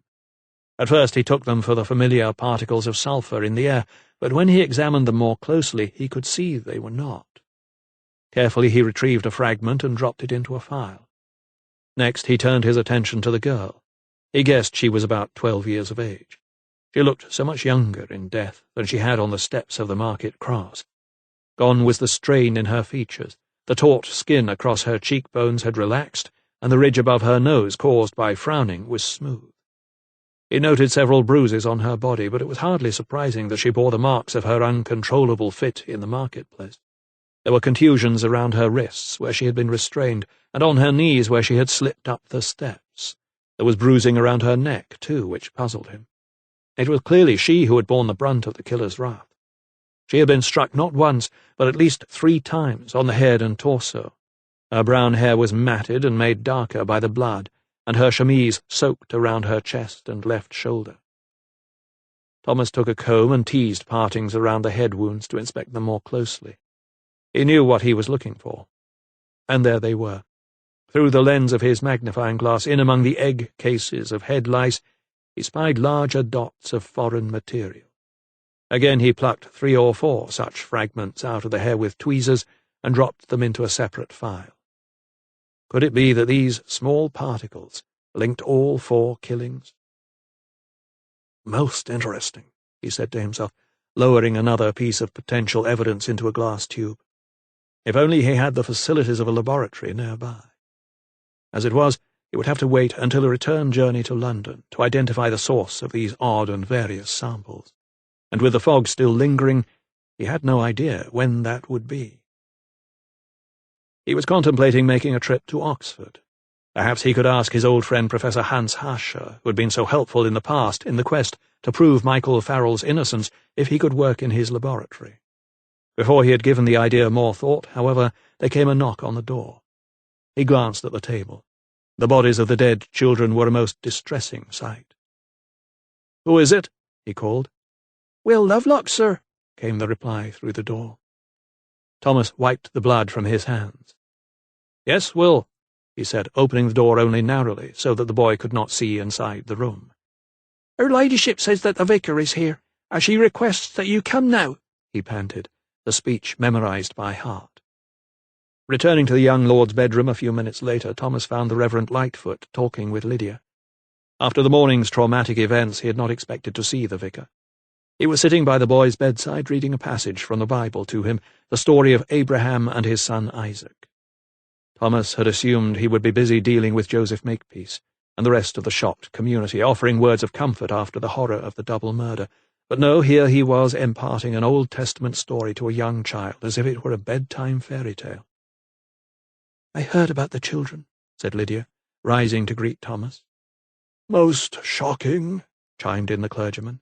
At first he took them for the familiar particles of sulphur in the air, but when he examined them more closely he could see they were not. Carefully he retrieved a fragment and dropped it into a file. Next he turned his attention to the girl. He guessed she was about 12 years of age. She looked so much younger in death than she had on the steps of the market cross. Gone was the strain in her features. The taut skin across her cheekbones had relaxed, and the ridge above her nose, caused by frowning, was smooth. He noted several bruises on her body, but it was hardly surprising that she bore the marks of her uncontrollable fit in the marketplace. There were contusions around her wrists, where she had been restrained, and on her knees, where she had slipped up the steps. There was bruising around her neck, too, which puzzled him. It was clearly she who had borne the brunt of the killer's wrath. She had been struck not once, but at least 3 times on the head and torso. Her brown hair was matted and made darker by the blood, and her chemise soaked around her chest and left shoulder. Thomas took a comb and teased partings around the head wounds to inspect them more closely. He knew what he was looking for. And there they were. Through the lens of his magnifying glass, in among the egg cases of head lice, he spied larger dots of foreign material. Again he plucked 3 or 4 such fragments out of the hair with tweezers and dropped them into a separate file. Could it be that these small particles linked all 4 killings? "Most interesting," he said to himself, lowering another piece of potential evidence into a glass tube. If only he had the facilities of a laboratory nearby. As it was, he would have to wait until a return journey to London to identify the source of these odd and various samples. And with the fog still lingering, he had no idea when that would be. He was contemplating making a trip to Oxford. Perhaps he could ask his old friend Professor Hans Hascher, who had been so helpful in the past in the quest to prove Michael Farrell's innocence, if he could work in his laboratory. Before he had given the idea more thought, however, there came a knock on the door. He glanced at the table. The bodies of the dead children were a most distressing sight. "Who is it?" he called. "Will Lovelock, sir," came the reply through the door. Thomas wiped the blood from his hands. "Yes, Will," he said, opening the door only narrowly so that the boy could not see inside the room. "Her ladyship says that the vicar is here, and she requests that you come now," he panted, the speech memorized by heart. Returning to the young lord's bedroom a few minutes later, Thomas found the Reverend Lightfoot talking with Lydia. After the morning's traumatic events, he had not expected to see the vicar. He was sitting by the boy's bedside reading a passage from the Bible to him, the story of Abraham and his son Isaac. Thomas had assumed he would be busy dealing with Joseph Makepeace and the rest of the shocked community, offering words of comfort after the horror of the double murder. But no, here he was imparting an Old Testament story to a young child as if it were a bedtime fairy tale. "I heard about the children," said Lydia, rising to greet Thomas. "Most shocking," chimed in the clergyman.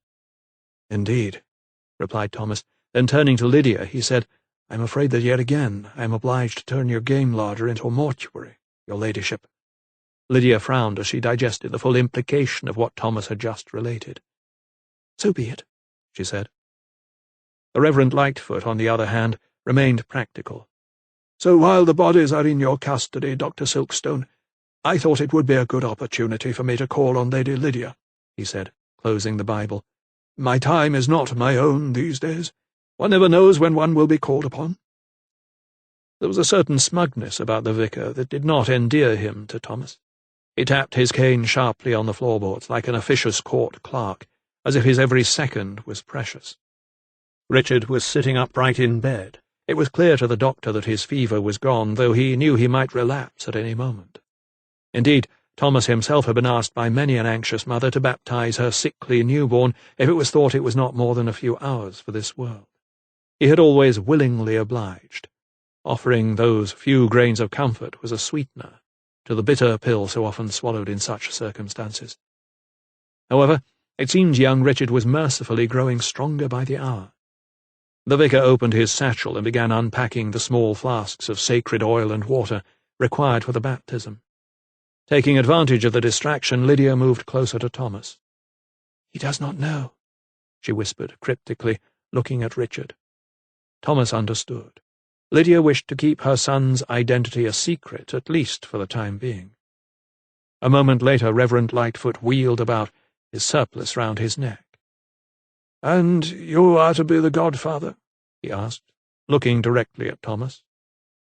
"Indeed," replied Thomas. Then turning to Lydia, he said, "I am afraid that yet again I am obliged to turn your game larder into a mortuary, your ladyship." Lydia frowned as she digested the full implication of what Thomas had just related. "So be it," she said. The Reverend Lightfoot, on the other hand, remained practical. "So while the bodies are in your custody, Dr. Silkstone, I thought it would be a good opportunity for me to call on Lady Lydia," he said, closing the Bible. "My time is not my own these days. One never knows when one will be called upon." There was a certain smugness about the vicar that did not endear him to Thomas. He tapped his cane sharply on the floorboards like an officious court clerk, as if his every second was precious. Richard was sitting upright in bed. It was clear to the doctor that his fever was gone, though he knew he might relapse at any moment. Indeed, Thomas himself had been asked by many an anxious mother to baptize her sickly newborn if it was thought it was not more than a few hours for this world. He had always willingly obliged. Offering those few grains of comfort was a sweetener to the bitter pill so often swallowed in such circumstances. However, it seems young Richard was mercifully growing stronger by the hour. The vicar opened his satchel and began unpacking the small flasks of sacred oil and water required for the baptism. Taking advantage of the distraction, Lydia moved closer to Thomas. "He does not know," she whispered cryptically, looking at Richard. Thomas understood. Lydia wished to keep her son's identity a secret, at least for the time being. A moment later, Reverend Lightfoot wheeled about, his surplice round his neck. "And you are to be the godfather?" he asked, looking directly at Thomas.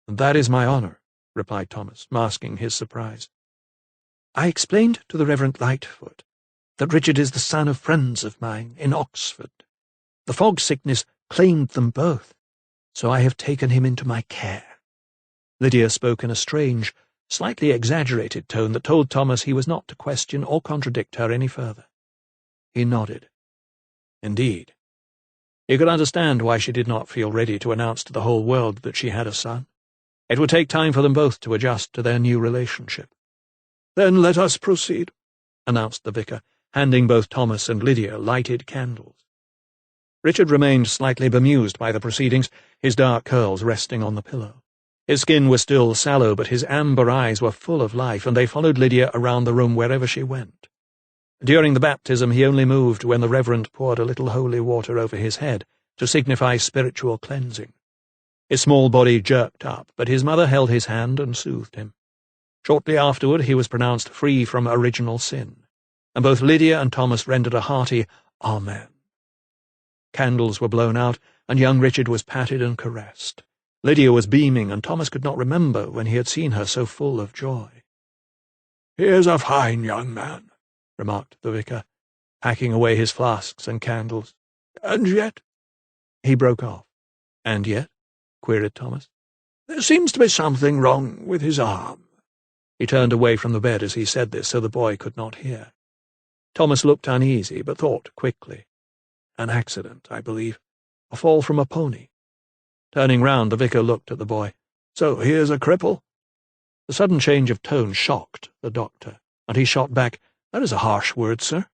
"That is my honour," replied Thomas, masking his surprise. "I explained to the Reverend Lightfoot that Richard is the son of friends of mine in Oxford. The fog sickness claimed them both, so I have taken him into my care." Lydia spoke in a strange, slightly exaggerated tone that told Thomas he was not to question or contradict her any further. He nodded. Indeed. He could understand why she did not feel ready to announce to the whole world that she had a son. It would take time for them both to adjust to their new relationship. "Then let us proceed," announced the vicar, handing both Thomas and Lydia lighted candles. Richard remained slightly bemused by the proceedings, his dark curls resting on the pillow. His skin was still sallow, but his amber eyes were full of life, and they followed Lydia around the room wherever she went. During the baptism he only moved when the Reverend poured a little holy water over his head to signify spiritual cleansing. His small body jerked up, but his mother held his hand and soothed him. Shortly afterward he was pronounced free from original sin, and both Lydia and Thomas rendered a hearty Amen. Candles were blown out, and young Richard was patted and caressed. Lydia was beaming, and Thomas could not remember when he had seen her so full of joy. "He is a fine young man," remarked the vicar, packing away his flasks and candles. "And yet—" He broke off. "And yet?" queried Thomas. "There seems to be something wrong with his arm." He turned away from the bed as he said this, so the boy could not hear. Thomas looked uneasy, but thought quickly. "An accident, I believe. A fall from a pony." Turning round, the vicar looked at the boy. "So he is a cripple?" The sudden change of tone shocked the doctor, and he shot back, "That is a harsh word, sir."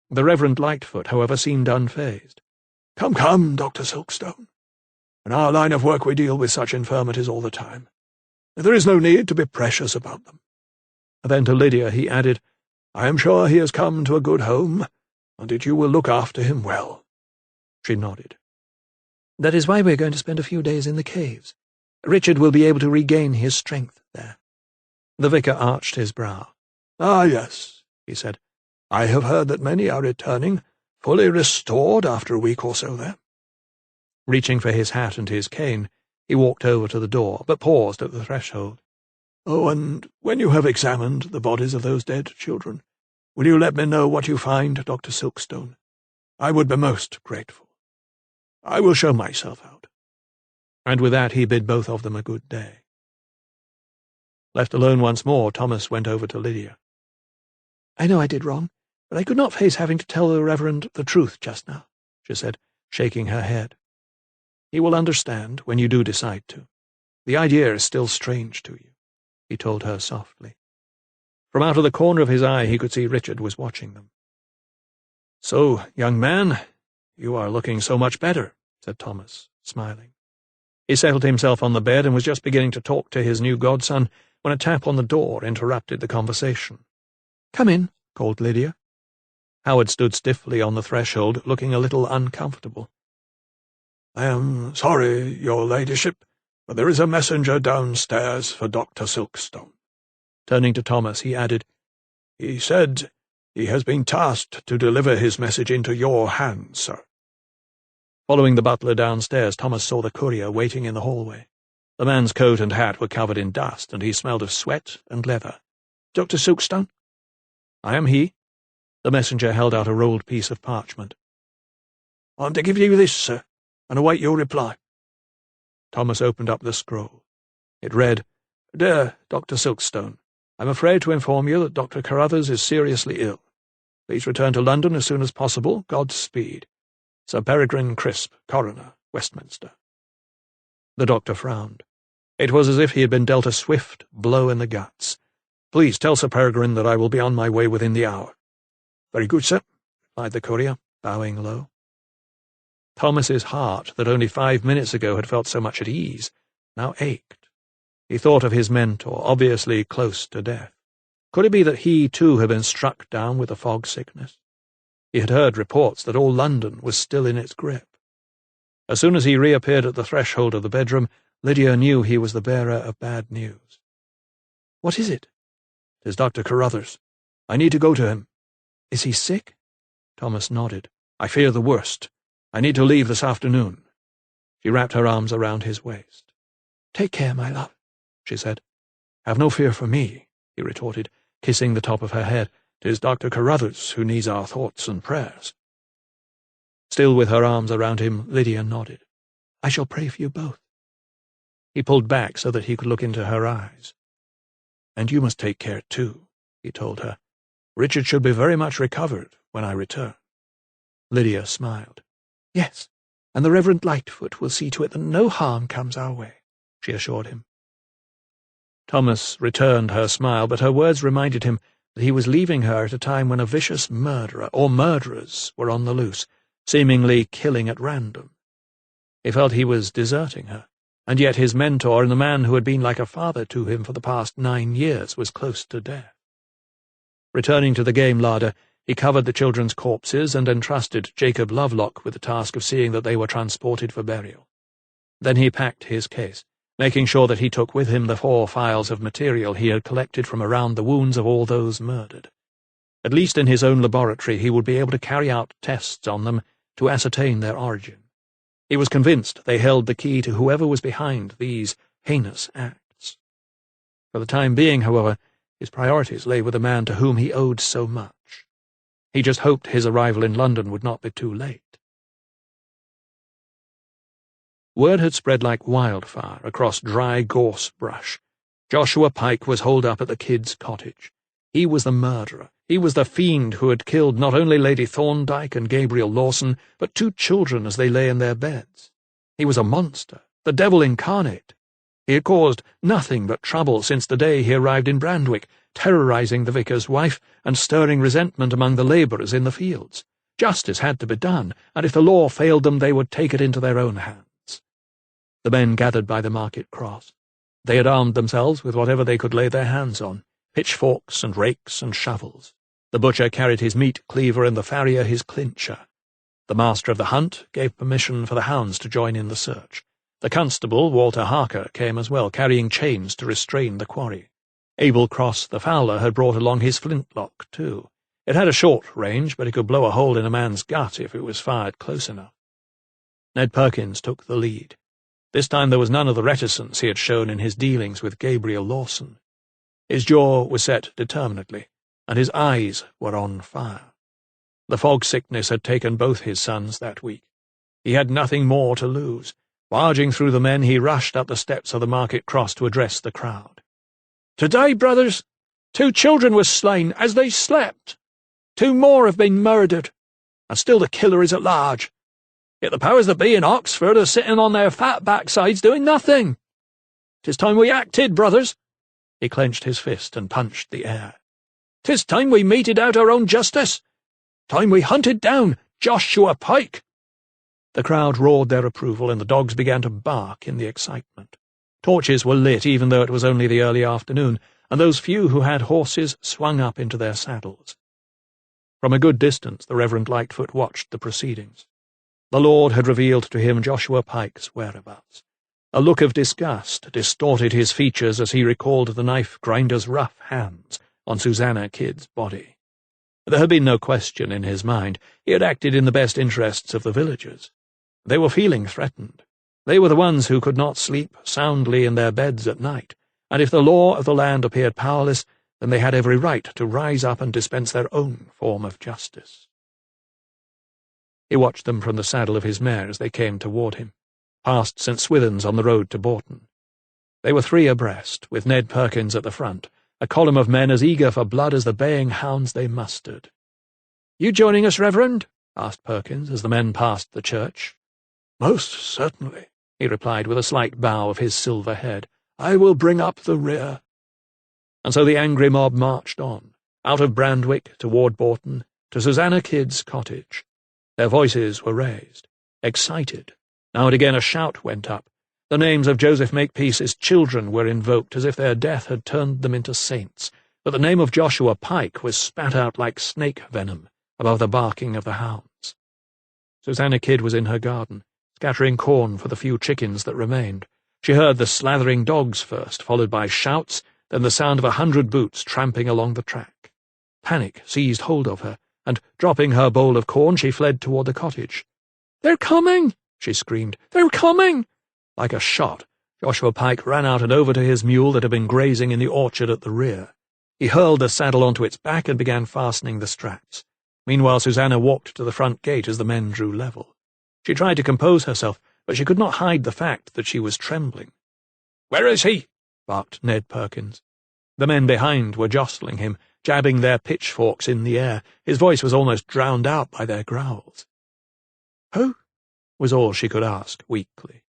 The Reverend Lightfoot, however, seemed unfazed. Come, Dr. Silkstone. In our line of work we deal with such infirmities all the time. There is no need to be precious about them." Then to Lydia he added, "I am sure he has come to a good home, and that you will look after him well." She nodded. "That is why we are going to spend a few days in the caves. Richard will be able to regain his strength there." The vicar arched his brow. "Ah, yes," he said. "I have heard that many are returning, fully restored after a week or so there." Reaching for his hat and his cane, he walked over to the door, but paused at the threshold. "Oh, and when you have examined the bodies of those dead children, will you let me know what you find, Dr. Silkstone? I would be most grateful. I will show myself out." And with that he bid both of them a good day. Left alone once more, Thomas went over to Lydia. "I know I did wrong, but I could not face having to tell the Reverend the truth just now," she said, shaking her head. "He will understand when you do decide to. The idea is still strange to you," he told her softly. From out of the corner of his eye he could see Richard was watching them. "So, young man, you are looking so much better," said Thomas, smiling. He settled himself on the bed and was just beginning to talk to his new godson when a tap on the door interrupted the conversation. "Come in," called Lydia. Howard stood stiffly on the threshold, looking a little uncomfortable. "I am sorry, your ladyship, but there is a messenger downstairs for Dr. Silkstone." Turning to Thomas, he added, "He said he has been tasked to deliver his message into your hands, sir." Following the butler downstairs, Thomas saw the courier waiting in the hallway. The man's coat and hat were covered in dust, and he smelled of sweat and leather. "Dr. Silkstone?" "I am he." The messenger held out a rolled piece of parchment. "I am to give you this, sir, and await your reply." Thomas opened up the scroll. It read, "Dear Dr. Silkstone, I am afraid to inform you that Dr. Carruthers is seriously ill. Please return to London as soon as possible. Godspeed. Sir Peregrine Crisp, Coroner, Westminster." The doctor frowned. It was as if he had been dealt a swift blow in the guts. "Please tell Sir Peregrine that I will be on my way within the hour." "Very good, sir," replied the courier, bowing low. Thomas's heart, that only 5 minutes ago had felt so much at ease, now ached. He thought of his mentor, obviously close to death. Could it be that he, too, had been struck down with the fog sickness? He had heard reports that all London was still in its grip. As soon as he reappeared at the threshold of the bedroom, Lydia knew he was the bearer of bad news. "What is it?" "'Tis Dr. Carruthers. I need to go to him." "Is he sick?" Thomas nodded. "I fear the worst. I need to leave this afternoon." She wrapped her arms around his waist. "Take care, my love," she said. "Have no fear for me," he retorted, kissing the top of her head. "'Tis Dr. Carruthers who needs our thoughts and prayers." Still with her arms around him, Lydia nodded. "I shall pray for you both." He pulled back so that he could look into her eyes. "And you must take care, too," he told her. "Richard should be very much recovered when I return." Lydia smiled. "Yes, and the Reverend Lightfoot will see to it that no harm comes our way," she assured him. Thomas returned her smile, but her words reminded him that he was leaving her at a time when a vicious murderer, or murderers, were on the loose, seemingly killing at random. He felt he was deserting her, and yet his mentor and the man who had been like a father to him for the past 9 years was close to death. Returning to the game larder, he covered the children's corpses and entrusted Jacob Lovelock with the task of seeing that they were transported for burial. Then he packed his case, making sure that he took with him the 4 files of material he had collected from around the wounds of all those murdered. At least in his own laboratory he would be able to carry out tests on them to ascertain their origin. He was convinced they held the key to whoever was behind these heinous acts. For the time being, however, his priorities lay with the man to whom he owed so much. He just hoped his arrival in London would not be too late. Word had spread like wildfire across dry gorse brush. Joshua Pike was holed up at the Kidd's cottage. He was the murderer. He was the fiend who had killed not only Lady Thorndyke and Gabriel Lawson, but 2 children as they lay in their beds. He was a monster, the devil incarnate. He had caused nothing but trouble since the day he arrived in Brandwick, terrorizing the vicar's wife and stirring resentment among the labourers in the fields. Justice had to be done, and if the law failed them, they would take it into their own hands. The men gathered by the market cross. They had armed themselves with whatever they could lay their hands on, pitchforks and rakes and shovels. The butcher carried his meat cleaver and the farrier his clincher. The master of the hunt gave permission for the hounds to join in the search. The constable, Walter Harker, came as well, carrying chains to restrain the quarry. Abel Cross, the fowler, had brought along his flintlock, too. It had a short range, but it could blow a hole in a man's gut if it was fired close enough. Ned Perkins took the lead. This time there was none of the reticence he had shown in his dealings with Gabriel Lawson. His jaw was set determinedly, and his eyes were on fire. The fog sickness had taken both his sons that week. He had nothing more to lose. Barging through the men, he rushed up the steps of the market cross to address the crowd. "Today, brothers, 2 children were slain as they slept. 2 more have been murdered, and still the killer is at large. Yet the powers that be in Oxford are sitting on their fat backsides doing nothing. 'Tis time we acted, brothers." He clenched his fist and punched the air. "'Tis time we meted out our own justice. Time we hunted down Joshua Pike." The crowd roared their approval, and the dogs began to bark in the excitement. Torches were lit, even though it was only the early afternoon, and those few who had horses swung up into their saddles. From a good distance, the Reverend Lightfoot watched the proceedings. The Lord had revealed to him Joshua Pike's whereabouts. A look of disgust distorted his features as he recalled the knife-grinder's rough hands on Susanna Kidd's body. There had been no question in his mind. He had acted in the best interests of the villagers. They were feeling threatened. They were the ones who could not sleep soundly in their beds at night, and if the law of the land appeared powerless, then they had every right to rise up and dispense their own form of justice. He watched them from the saddle of his mare as they came toward him, past St. Swithin's on the road to Bourton. They were 3 abreast, with Ned Perkins at the front, a column of men as eager for blood as the baying hounds they mustered. "You joining us, Reverend?" asked Perkins as the men passed the church. "Most certainly," he replied with a slight bow of his silver head. "I will bring up the rear." And so the angry mob marched on, out of Brandwick toward Bourton, to Susanna Kidd's cottage. Their voices were raised, excited. Now and again a shout went up. The names of Joseph Makepeace's children were invoked as if their death had turned them into saints, but the name of Joshua Pike was spat out like snake venom above the barking of the hounds. Susanna Kidd was in her garden, scattering corn for the few chickens that remained. She heard the slathering dogs first, followed by shouts, then the sound of 100 boots tramping along the track. Panic seized hold of her, and, dropping her bowl of corn, she fled toward the cottage. "They're coming!" she screamed. "They're coming!" Like a shot, Joshua Pike ran out and over to his mule that had been grazing in the orchard at the rear. He hurled the saddle onto its back and began fastening the straps. Meanwhile, Susanna walked to the front gate as the men drew level. She tried to compose herself, but she could not hide the fact that she was trembling. "Where is he?" barked Ned Perkins. The men behind were jostling him, jabbing their pitchforks in the air. His voice was almost drowned out by their growls. "Who?" was all she could ask, weakly.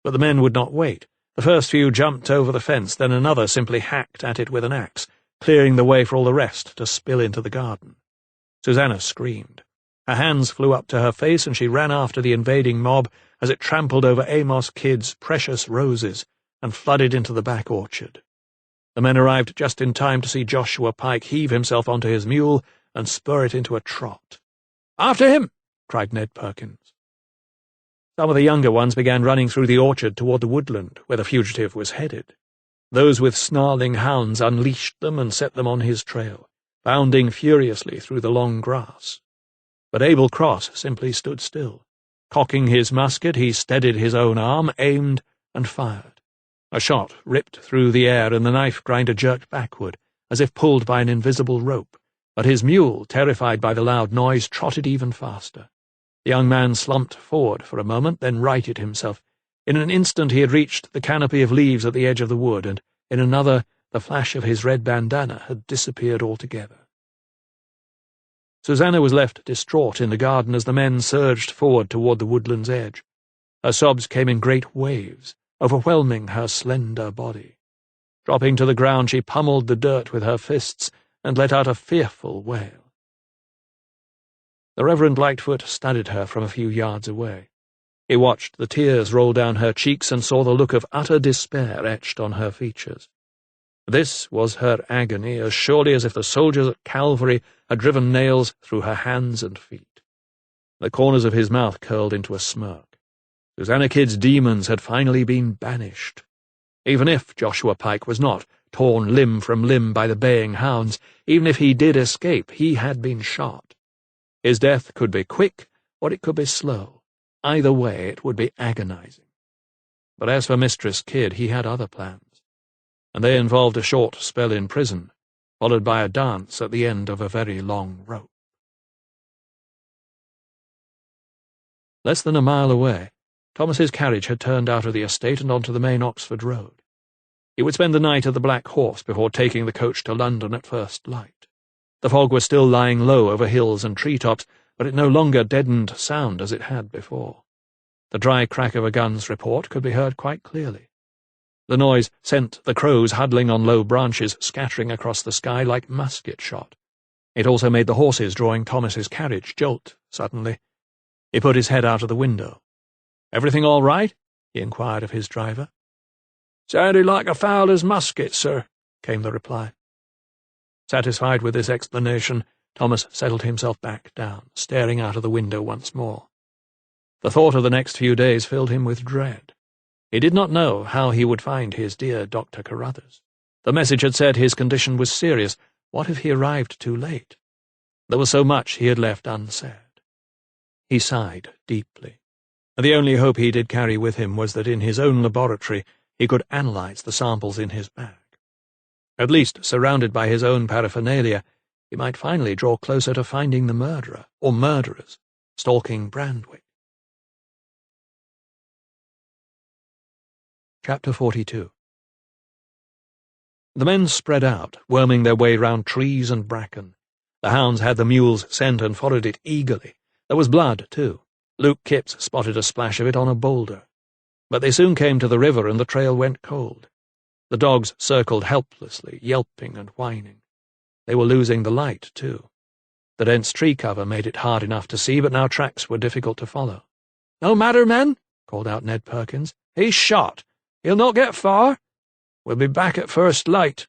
But the men would not wait. The first few jumped over the fence, then another simply hacked at it with an axe, clearing the way for all the rest to spill into the garden. Susanna screamed. Her hands flew up to her face, and she ran after the invading mob as it trampled over Amos Kidd's precious roses and flooded into the back orchard. The men arrived just in time to see Joshua Pike heave himself onto his mule and spur it into a trot. "After him!" cried Ned Perkins. Some of the younger ones began running through the orchard toward the woodland, where the fugitive was headed. Those with snarling hounds unleashed them and set them on his trail, bounding furiously through the long grass. But Abel Cross simply stood still. Cocking his musket, he steadied his own arm, aimed, and fired. A shot ripped through the air, and the knife-grinder jerked backward, as if pulled by an invisible rope, but his mule, terrified by the loud noise, trotted even faster. The young man slumped forward for a moment, then righted himself. In an instant he had reached the canopy of leaves at the edge of the wood, and in another the flash of his red bandana had disappeared altogether. Susanna was left distraught in the garden as the men surged forward toward the woodland's edge. Her sobs came in great waves, overwhelming her slender body. Dropping to the ground, she pummeled the dirt with her fists and let out a fearful wail. The Reverend Lightfoot studied her from a few yards away. He watched the tears roll down her cheeks and saw the look of utter despair etched on her features. This was her agony, as surely as if the soldiers at Calvary had driven nails through her hands and feet. The corners of his mouth curled into a smirk. Susanna Kidd's demons had finally been banished. Even if Joshua Pike was not torn limb from limb by the baying hounds, even if he did escape, he had been shot. His death could be quick, or it could be slow. Either way, it would be agonizing. But as for Mistress Kidd, he had other plans, and they involved a short spell in prison, followed by a dance at the end of a very long rope. Less than a mile away, Thomas's carriage had turned out of the estate and onto the main Oxford road. He He would spend the night at the Black Horse before taking the coach to London at first light. The fog was still lying low over hills and tree-tops, but it no longer deadened sound as it had before. The dry crack of a gun's report could be heard quite clearly. The noise sent the crows huddling on low branches scattering across the sky like musket shot. It also made the horses drawing Thomas's carriage jolt suddenly. He put his head out of the window. "Everything all right?" he inquired of his driver. "Sounded like a fowler's musket, sir," came the reply. Satisfied with this explanation, Thomas settled himself back down, staring out of the window once more. The thought of the next few days filled him with dread. He did not know how he would find his dear Dr. Carruthers. The message had said his condition was serious. What if he arrived too late? There was so much he had left unsaid. He sighed deeply. The only hope he did carry with him was that in his own laboratory he could analyze the samples in his bag. At least, surrounded by his own paraphernalia, he might finally draw closer to finding the murderer, or murderers, stalking Brandwick. Chapter 42. The men spread out, worming their way round trees and bracken. The hounds had the mule's scent and followed it eagerly. There was blood, too. Luke Kipps spotted a splash of it on a boulder. But they soon came to the river, and the trail went cold. The dogs circled helplessly, yelping and whining. They were losing the light, too. The dense tree cover made it hard enough to see, but now tracks were difficult to follow. "No matter, men," called out Ned Perkins. "He's shot. He'll not get far. We'll be back at first light."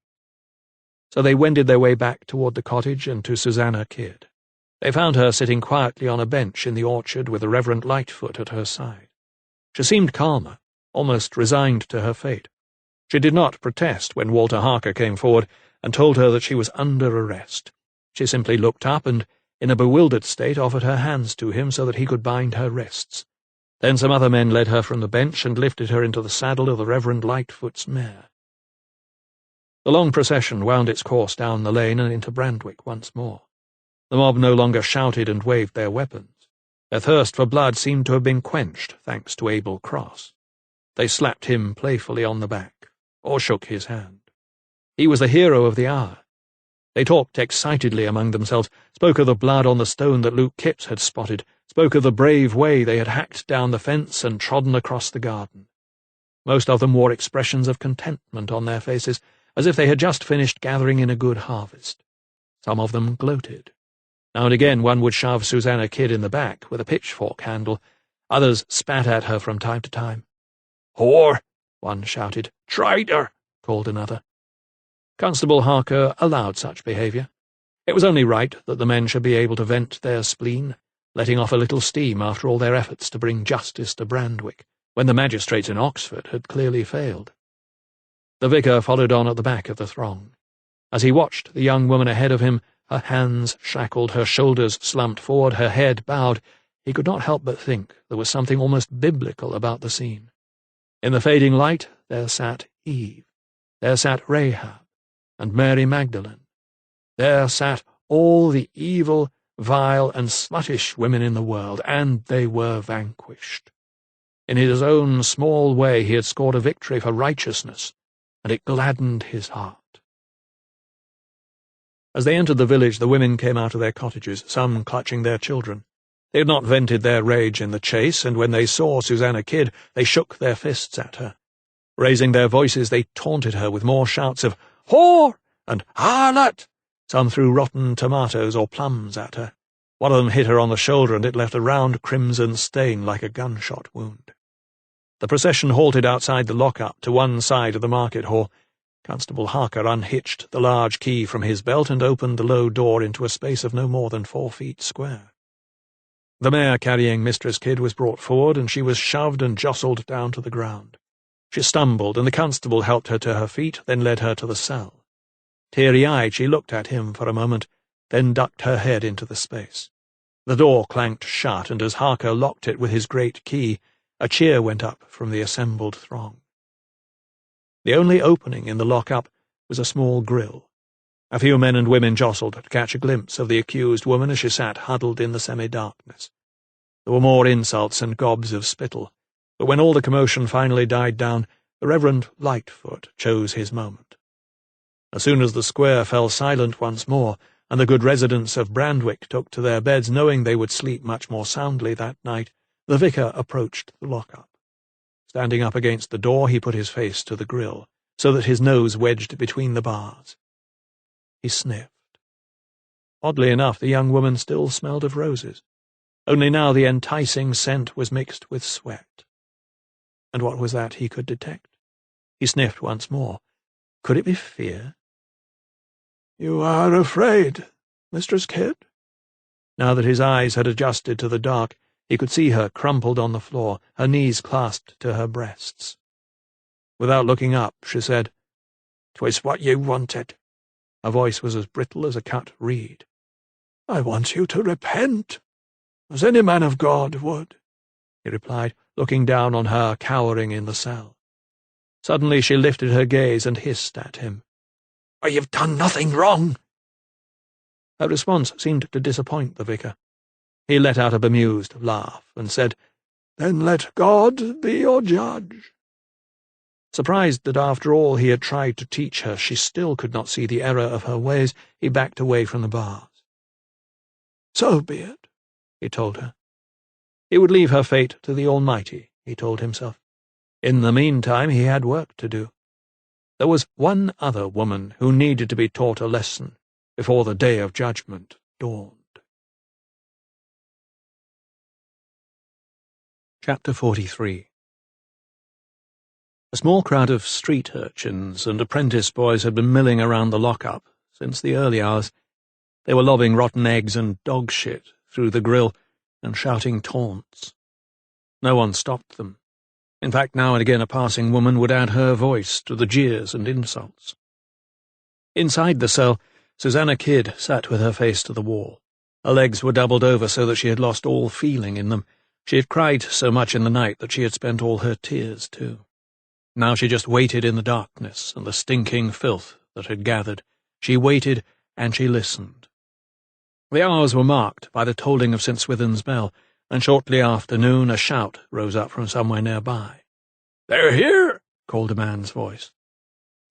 So they wended their way back toward the cottage and to Susanna Kidd. They found her sitting quietly on a bench in the orchard with the Reverend Lightfoot at her side. She seemed calmer, almost resigned to her fate. She did not protest when Walter Harker came forward and told her that she was under arrest. She simply looked up and, in a bewildered state, offered her hands to him so that he could bind her wrists. Then some other men led her from the bench and lifted her into the saddle of the Reverend Lightfoot's mare. The long procession wound its course down the lane and into Brandwick once more. The mob no longer shouted and waved their weapons. Their thirst for blood seemed to have been quenched, thanks to Abel Cross. They slapped him playfully on the back, or shook his hand. He was the hero of the hour. They talked excitedly among themselves, spoke of the blood on the stone that Luke Kipps had spotted, spoke of the brave way they had hacked down the fence and trodden across the garden. Most of them wore expressions of contentment on their faces, as if they had just finished gathering in a good harvest. Some of them gloated. Now and again one would shove Susanna Kidd in the back with a pitchfork handle. Others spat at her from time to time. "Whore!" one shouted. "Traitor!" called another. Constable Harker allowed such behaviour. It was only right that the men should be able to vent their spleen, letting off a little steam after all their efforts to bring justice to Brandwick, when the magistrates in Oxford had clearly failed. The vicar followed on at the back of the throng. As he watched the young woman ahead of him, her hands shackled, her shoulders slumped forward, her head bowed, he could not help but think there was something almost biblical about the scene. In the fading light there sat Eve, there sat Rahab, and Mary Magdalene. There sat all the evil, vile, and sluttish women in the world, and they were vanquished. In his own small way he had scored a victory for righteousness, and it gladdened his heart. As they entered the village, the women came out of their cottages, some clutching their children. They had not vented their rage in the chase, and when they saw Susanna Kidd, they shook their fists at her. Raising their voices, they taunted her with more shouts of "Whore!" and "Harlot!" Some threw rotten tomatoes or plums at her. One of them hit her on the shoulder, and it left a round crimson stain like a gunshot wound. The procession halted outside the lock-up to one side of the market hall. Constable Harker unhitched the large key from his belt and opened the low door into a space of no more than 4 feet square. The mare carrying Mistress Kidd was brought forward, and she was shoved and jostled down to the ground. She stumbled, and the constable helped her to her feet, then led her to the cell. Teary-eyed, she looked at him for a moment, then ducked her head into the space. The door clanked shut, and as Harker locked it with his great key, a cheer went up from the assembled throng. The only opening in the lock-up was a small grille. A few men and women jostled to catch a glimpse of the accused woman as she sat huddled in the semi-darkness. There were more insults and gobs of spittle, but when all the commotion finally died down, The Reverend Lightfoot chose his moment. As soon as the square fell silent once more, and the good residents of Brandwick took to their beds, knowing they would sleep much more soundly that night, the vicar approached the lock-up. Standing up against the door, he put his face to the grille, so that his nose wedged between the bars. He sniffed. Oddly enough, the young woman still smelled of roses, only now the enticing scent was mixed with sweat. And what was that he could detect? He sniffed once more. Could it be fear? "You are afraid, Mistress Kidd?" Now that his eyes had adjusted to the dark, he could see her crumpled on the floor, her knees clasped to her breasts. Without looking up, she said, "'Twas what you wanted." Her voice was as brittle as a cut reed. "I want you to repent, as any man of God would," he replied, looking down on her cowering in the cell. Suddenly she lifted her gaze and hissed at him. "I have done nothing wrong." Her response seemed to disappoint the vicar. He let out a bemused laugh and said, "Then let God be your judge." Surprised that after all he had tried to teach her she still could not see the error of her ways, he backed away from the bars. "So be it," he told her. He would leave her fate to the Almighty, he told himself. In the meantime he had work to do. There was one other woman who needed to be taught a lesson before the day of judgment dawned. Chapter 43. A small crowd of street urchins and apprentice boys had been milling around the lock-up since the early hours. They were lobbing rotten eggs and dog shit through the grille and shouting taunts. No one stopped them. In fact, now and again a passing woman would add her voice to the jeers and insults. Inside the cell, Susanna Kidd sat with her face to the wall. Her legs were doubled over so that she had lost all feeling in them. She had cried so much in the night that she had spent all her tears too. Now she just waited in the darkness and the stinking filth that had gathered. She waited and she listened. The hours were marked by the tolling of St. Swithin's bell, and shortly after noon a shout rose up from somewhere nearby. "They're here!" called a man's voice.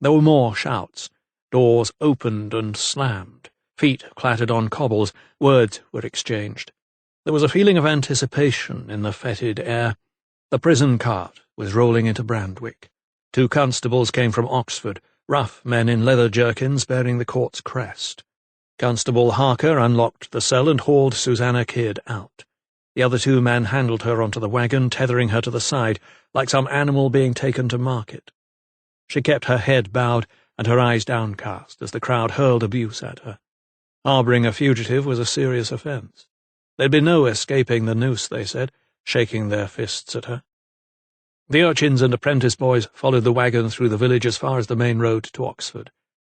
There were more shouts. Doors opened and slammed. Feet clattered on cobbles. Words were exchanged. There was a feeling of anticipation in the fetid air. The prison cart was rolling into Brandwick. 2 constables came from Oxford, rough men in leather jerkins bearing the court's crest. Constable Harker unlocked the cell and hauled Susanna Kidd out. The other 2 men handled her onto the wagon, tethering her to the side, like some animal being taken to market. She kept her head bowed and her eyes downcast as the crowd hurled abuse at her. Harbouring a fugitive was a serious offence. There'd be no escaping the noose, they said, shaking their fists at her. The urchins and apprentice boys followed the wagon through the village as far as the main road to Oxford.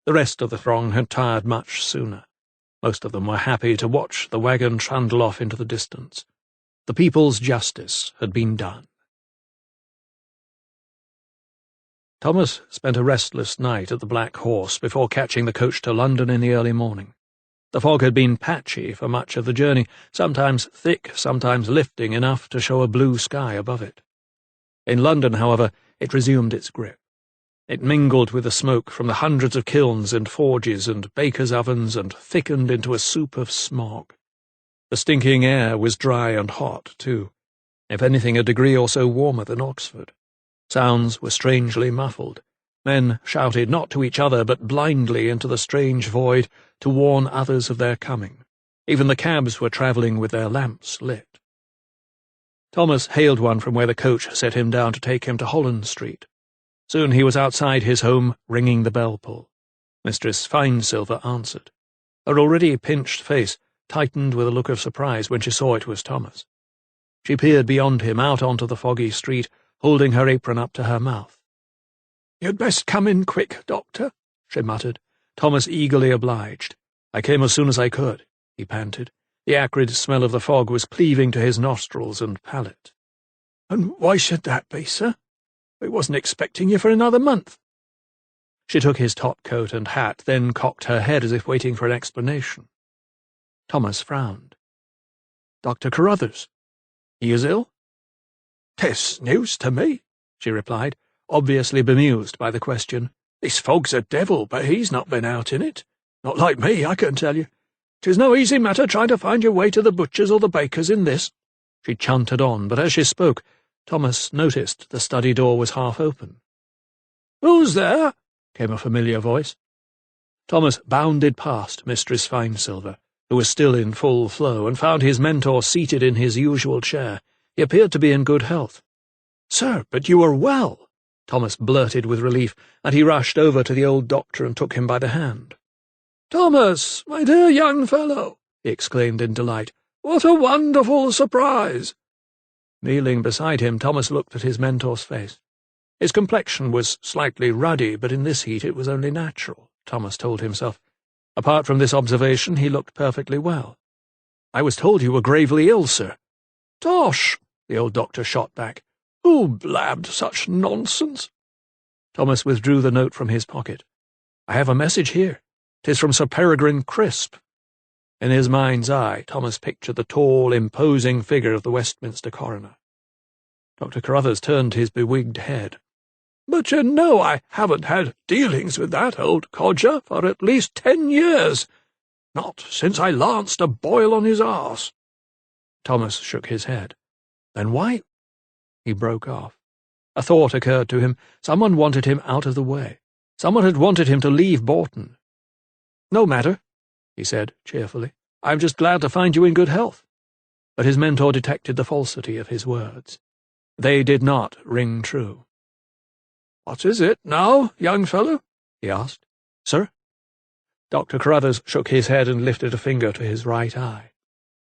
The rest of the throng had tired much sooner. Most of them were happy to watch the wagon trundle off into the distance. The people's justice had been done. Thomas spent a restless night at the Black Horse before catching the coach to London in the early morning. The fog had been patchy for much of the journey, sometimes thick, sometimes lifting enough to show a blue sky above it. In London, however, it resumed its grip. It mingled with the smoke from the hundreds of kilns and forges and bakers' ovens and thickened into a soup of smog. The stinking air was dry and hot, too, if anything a degree or so warmer than Oxford. Sounds were strangely muffled. Men shouted not to each other but blindly into the strange void to warn others of their coming. Even the cabs were travelling with their lamps lit. Thomas hailed one from where the coach set him down to take him to Holland Street. Soon he was outside his home, ringing the bell-pull. Mistress Finesilver answered. Her already pinched face tightened with a look of surprise when she saw it was Thomas. She peered beyond him, out onto the foggy street, holding her apron up to her mouth. "You'd best come in quick, Doctor," she muttered. Thomas eagerly obliged. "I came as soon as I could," he panted. The acrid smell of the fog was cleaving to his nostrils and palate. "And why should that be, sir? I wasn't expecting you for another month." She took his top-coat and hat, then cocked her head as if waiting for an explanation. Thomas frowned. "Dr. Carruthers. He is ill?" "'Tis news to me," she replied. obviously bemused by the question. "This fog's a devil, but he's not been out in it. Not like me, I can tell you. 'Tis no easy matter trying to find your way to the butcher's or the baker's in this." She chanted on, but as she spoke, Thomas noticed the study door was half open. "Who's there?" came a familiar voice. Thomas bounded past Mistress Finesilver, who was still in full flow, and found his mentor seated in his usual chair. He appeared to be in good health. "Sir, but you are well," Thomas blurted with relief, and he rushed over to the old doctor and took him by the hand. "Thomas, my dear young fellow," he exclaimed in delight, "what a wonderful surprise!" Kneeling beside him, Thomas looked at his mentor's face. His complexion was slightly ruddy, but in this heat it was only natural, Thomas told himself. Apart from this observation, he looked perfectly well. "I was told you were gravely ill, sir." "Tosh!" the old doctor shot back. "Who blabbed such nonsense?" Thomas withdrew the note from his pocket. "I have a message here. 'Tis from Sir Peregrine Crisp." In his mind's eye, Thomas pictured the tall, imposing figure of the Westminster coroner. Dr. Carruthers turned his bewigged head. "But you know I haven't had dealings with that old codger for at least 10 years. Not since I lanced a boil on his arse." Thomas shook his head. "Then why—" He broke off. A thought occurred to him. Someone wanted him out of the way. Someone had wanted him to leave Bourton. "No matter," he said cheerfully. "I'm just glad to find you in good health." But his mentor detected the falsity of his words. They did not ring true. "What is it now, young fellow?" he asked. "Sir?" Dr. Carruthers shook his head and lifted a finger to his right eye.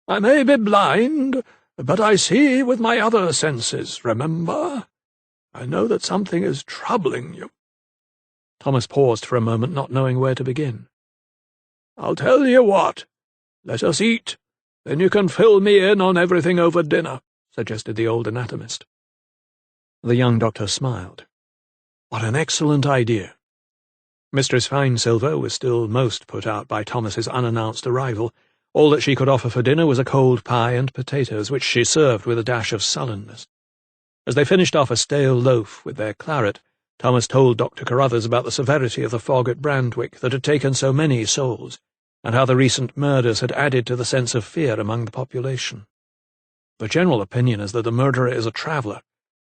"I may be blind, but I see with my other senses, remember. I know that something is troubling you." Thomas paused for a moment, not knowing where to begin. "I'll tell you what. Let us eat, then you can fill me in on everything over dinner," suggested the old anatomist. The young doctor smiled. "What an excellent idea." Mistress Finesilver was still most put out by Thomas's unannounced arrival. All that she could offer for dinner was a cold pie and potatoes, which she served with a dash of sullenness. As they finished off a stale loaf with their claret, Thomas told Dr. Carruthers about the severity of the fog at Brandwick that had taken so many souls, and how the recent murders had added to the sense of fear among the population. "The general opinion is that the murderer is a traveller,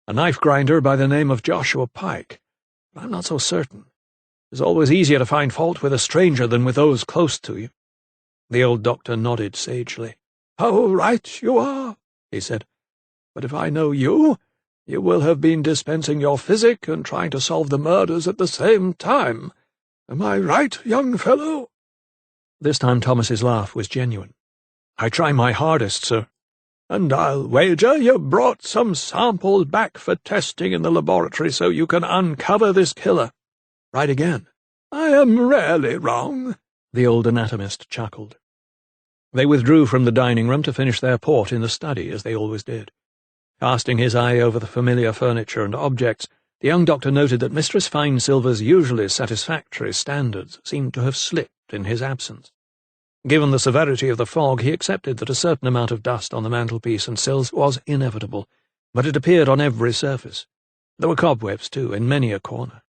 a knife-grinder by the name of Joshua Pike, but I'm not so certain. It's always easier to find fault with a stranger than with those close to you." The old doctor nodded sagely. "How right you are," he said. "But if I know you, you will have been dispensing your physic and trying to solve the murders at the same time. Am I right, young fellow?" This time Thomas's laugh was genuine. "I try my hardest, sir." "And I'll wager you brought some samples back for testing in the laboratory so you can uncover this killer." "Right again." "I am rarely wrong," the old anatomist chuckled. They withdrew from the dining-room to finish their port in the study, as they always did. Casting his eye over the familiar furniture and objects, the young doctor noted that Mistress Finesilver's usually satisfactory standards seemed to have slipped in his absence. Given the severity of the fog, he accepted that a certain amount of dust on the mantelpiece and sills was inevitable, but it appeared on every surface. There were cobwebs, too, in many a corner.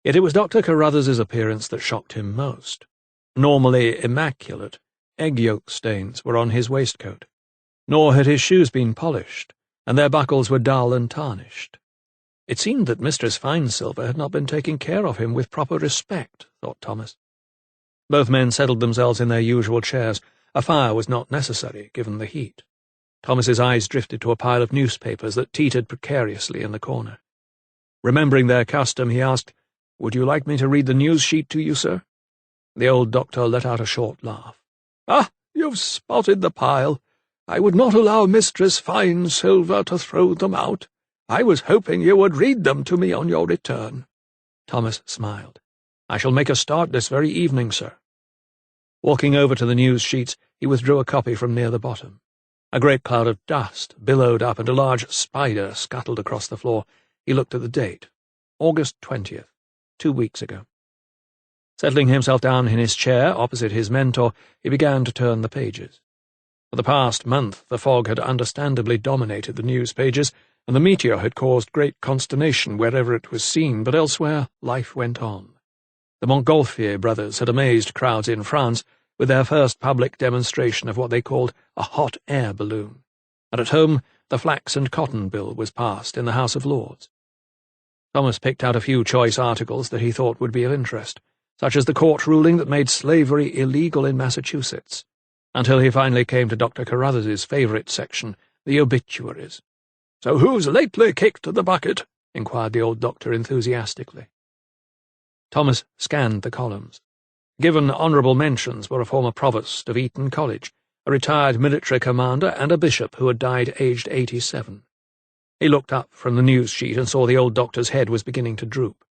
Yet it was Dr. Carruthers's appearance that shocked him most. Normally immaculate, egg-yolk stains were on his waistcoat, nor had his shoes been polished, and their buckles were dull and tarnished. It seemed that Mistress Finesilver had not been taking care of him with proper respect, thought Thomas. Both men settled themselves in their usual chairs. A fire was not necessary, given the heat. Thomas's eyes drifted to a pile of newspapers that teetered precariously in the corner. Remembering their custom, he asked, "Would you like me to read the news sheet to you, sir?" The old doctor let out a short laugh. "Ah, you've spotted the pile. I would not allow Mistress Finesilver to throw them out. I was hoping you would read them to me on your return." Thomas smiled. "I shall make a start this very evening, sir." Walking over to the news sheets, he withdrew a copy from near the bottom. A great cloud of dust billowed up, and a large spider scuttled across the floor. He looked at the date. August 20th, 2 weeks ago. Settling himself down in his chair opposite his mentor, he began to turn the pages. For the past month the fog had understandably dominated the news pages, and the meteor had caused great consternation wherever it was seen, but elsewhere life went on. The Montgolfier brothers had amazed crowds in France with their first public demonstration of what they called a hot air balloon, and at home the Flax and Cotton Bill was passed in the House of Lords. Thomas picked out a few choice articles that he thought would be of interest, such as the court ruling that made slavery illegal in Massachusetts, until he finally came to Dr. Carruthers's favourite section, the obituaries. "So who's lately kicked the bucket?" inquired the old doctor enthusiastically. Thomas scanned the columns. Given honourable mentions were a former provost of Eton College, a retired military commander, and a bishop who had died aged 87. He looked up from the news sheet and saw the old doctor's head was beginning to droop.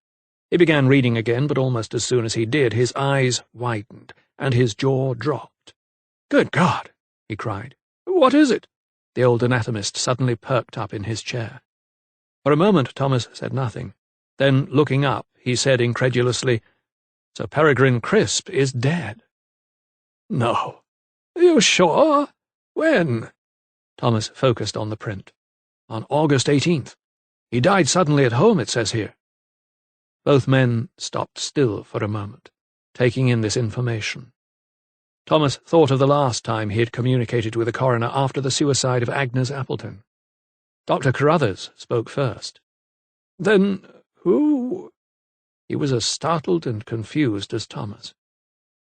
He began reading again, but almost as soon as he did, his eyes widened, and his jaw dropped. "Good God!" he cried. "What is it?" The old anatomist suddenly perked up in his chair. For a moment Thomas said nothing. Then, looking up, he said incredulously, "Sir Peregrine Crisp is dead." "No. Are you sure? When?" Thomas focused on the print. "On August 18th. He died suddenly at home, it says here." Both men stopped still for a moment, taking in this information. Thomas thought of the last time he had communicated with the coroner after the suicide of Agnes Appleton. Dr. Carruthers spoke first. "Then who—" He was as startled and confused as Thomas.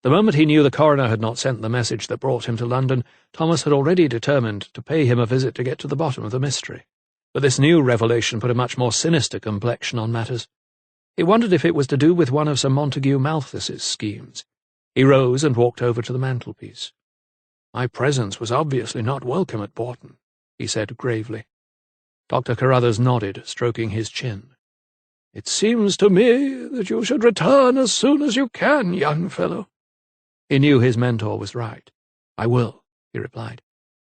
The moment he knew the coroner had not sent the message that brought him to London, Thomas had already determined to pay him a visit to get to the bottom of the mystery. But this new revelation put a much more sinister complexion on matters. He wondered if it was to do with one of Sir Montague Malthus's schemes. He rose and walked over to the mantelpiece. "My presence was obviously not welcome at Bourton," he said gravely. Dr. Carruthers nodded, stroking his chin. "It seems to me that you should return as soon as you can, young fellow." He knew his mentor was right. "I will," he replied,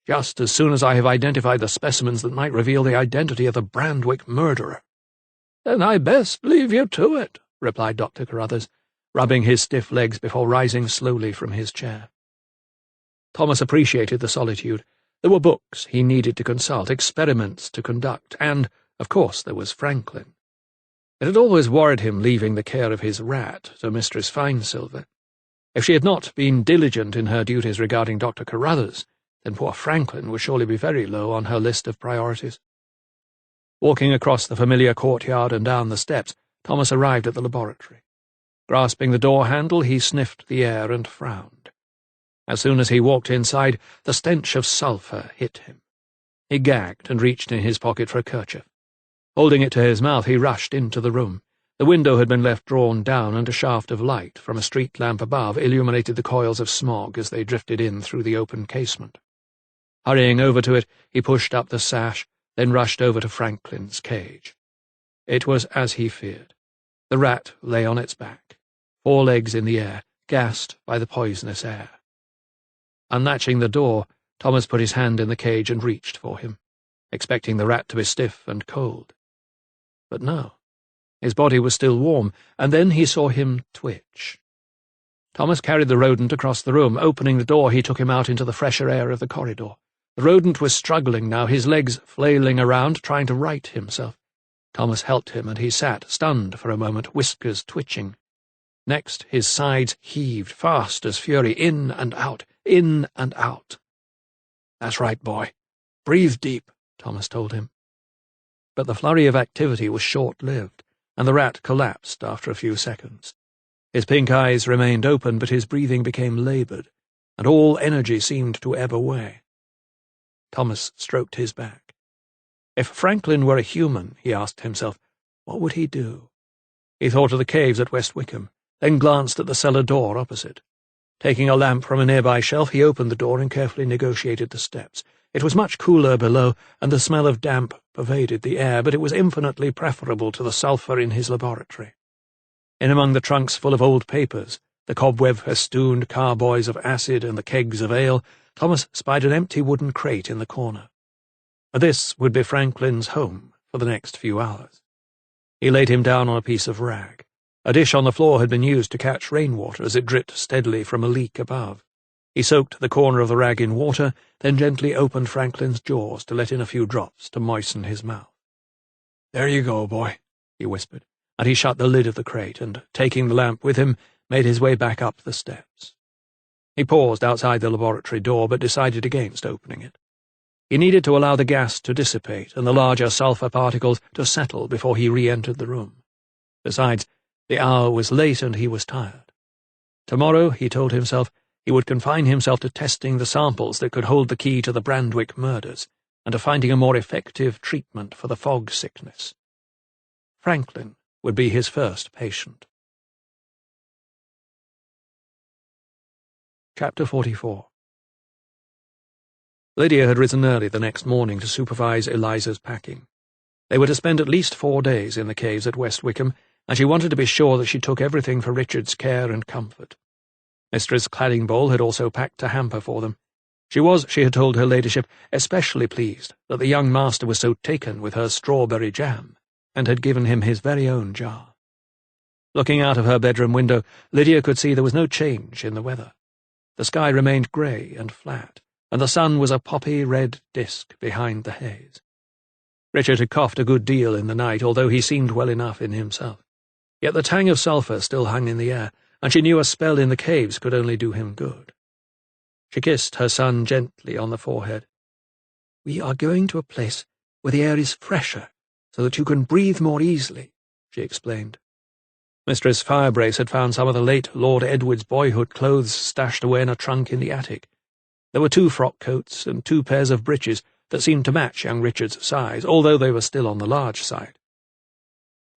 "just as soon as I have identified the specimens that might reveal the identity of the Brandwick murderer." "Then I best leave you to it," replied Dr. Carruthers, rubbing his stiff legs before rising slowly from his chair. Thomas appreciated the solitude. There were books he needed to consult, experiments to conduct, and, of course, there was Franklin. It had always worried him leaving the care of his rat to Mistress Finesilver. If she had not been diligent in her duties regarding Dr. Carruthers, then poor Franklin would surely be very low on her list of priorities. Walking across the familiar courtyard and down the steps, Thomas arrived at the laboratory. Grasping the door handle, he sniffed the air and frowned. As soon as he walked inside, the stench of sulphur hit him. He gagged and reached in his pocket for a kerchief. Holding it to his mouth, he rushed into the room. The window had been left drawn down, and a shaft of light from a street lamp above illuminated the coils of smog as they drifted in through the open casement. Hurrying over to it, he pushed up the sash, then rushed over to Franklin's cage. It was as he feared. The rat lay on its back, 4 legs in the air, gassed by the poisonous air. Unlatching the door, Thomas put his hand in the cage and reached for him, expecting the rat to be stiff and cold. But no. His body was still warm, and then he saw him twitch. Thomas carried the rodent across the room. Opening the door, he took him out into the fresher air of the corridor. The rodent was struggling now, his legs flailing around, trying to right himself. Thomas helped him, and he sat, stunned for a moment, whiskers twitching. Next, his sides heaved, fast as fury, in and out, in and out. "That's right, boy. Breathe deep," Thomas told him. But the flurry of activity was short-lived, and the rat collapsed after a few seconds. His pink eyes remained open, but his breathing became laboured, and all energy seemed to ebb away. Thomas stroked his back. If Franklin were a human, he asked himself, what would he do? He thought of the caves at West Wickham, then glanced at the cellar door opposite. Taking a lamp from a nearby shelf, he opened the door and carefully negotiated the steps. It was much cooler below, and the smell of damp pervaded the air, but it was infinitely preferable to the sulphur in his laboratory. In among the trunks full of old papers, the cobweb-festooned carboys of acid and the kegs of ale, Thomas spied an empty wooden crate in the corner. This would be Franklin's home for the next few hours. He laid him down on a piece of rag. A dish on the floor had been used to catch rainwater as it dripped steadily from a leak above. He soaked the corner of the rag in water, then gently opened Franklin's jaws to let in a few drops to moisten his mouth. "There you go, boy," he whispered, and he shut the lid of the crate and, taking the lamp with him, made his way back up the steps. He paused outside the laboratory door, but decided against opening it. He needed to allow the gas to dissipate and the larger sulphur particles to settle before he re-entered the room. Besides, the hour was late and he was tired. Tomorrow, he told himself, he would confine himself to testing the samples that could hold the key to the Brandwick murders, and to finding a more effective treatment for the fog sickness. Franklin would be his first patient. Chapter 44. Lydia had risen early the next morning to supervise Eliza's packing. They were to spend at least 4 days in the caves at West Wickham, and she wanted to be sure that she took everything for Richard's care and comfort. Mistress Claddingbowl had also packed a hamper for them. She was, she had told her ladyship, especially pleased that the young master was so taken with her strawberry jam, and had given him his very own jar. Looking out of her bedroom window, Lydia could see there was no change in the weather. The sky remained grey and flat, and the sun was a poppy-red disk behind the haze. Richard had coughed a good deal in the night, although he seemed well enough in himself. Yet the tang of sulphur still hung in the air, and she knew a spell in the caves could only do him good. She kissed her son gently on the forehead. "We are going to a place where the air is fresher, so that you can breathe more easily," she explained. Mistress Firebrace had found some of the late Lord Edward's boyhood clothes stashed away in a trunk in the attic. There were 2 frock coats and 2 pairs of breeches that seemed to match young Richard's size, although they were still on the large side.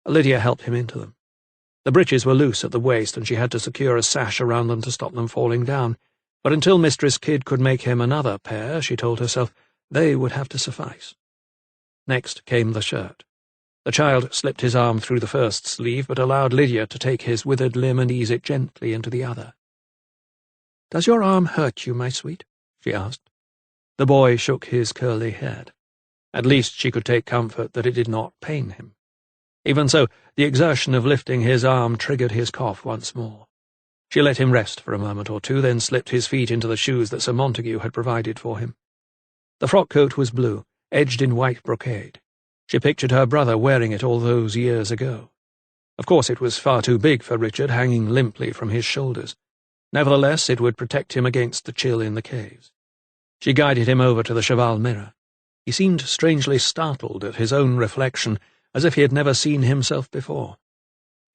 Lydia helped him into them. The breeches were loose at the waist, and she had to secure a sash around them to stop them falling down, but until Mistress Kidd could make him another pair, she told herself, they would have to suffice. Next came the shirt. The child slipped his arm through the first sleeve, but allowed Lydia to take his withered limb and ease it gently into the other. "Does your arm hurt you, my sweet?" she asked. The boy shook his curly head. At least she could take comfort that it did not pain him. Even so, the exertion of lifting his arm triggered his cough once more. She let him rest for a moment or two, then slipped his feet into the shoes that Sir Montague had provided for him. The frock-coat was blue, edged in white brocade. She pictured her brother wearing it all those years ago. Of course it was far too big for Richard, hanging limply from his shoulders. Nevertheless, it would protect him against the chill in the caves. She guided him over to the cheval mirror. He seemed strangely startled at his own reflection, as if he had never seen himself before.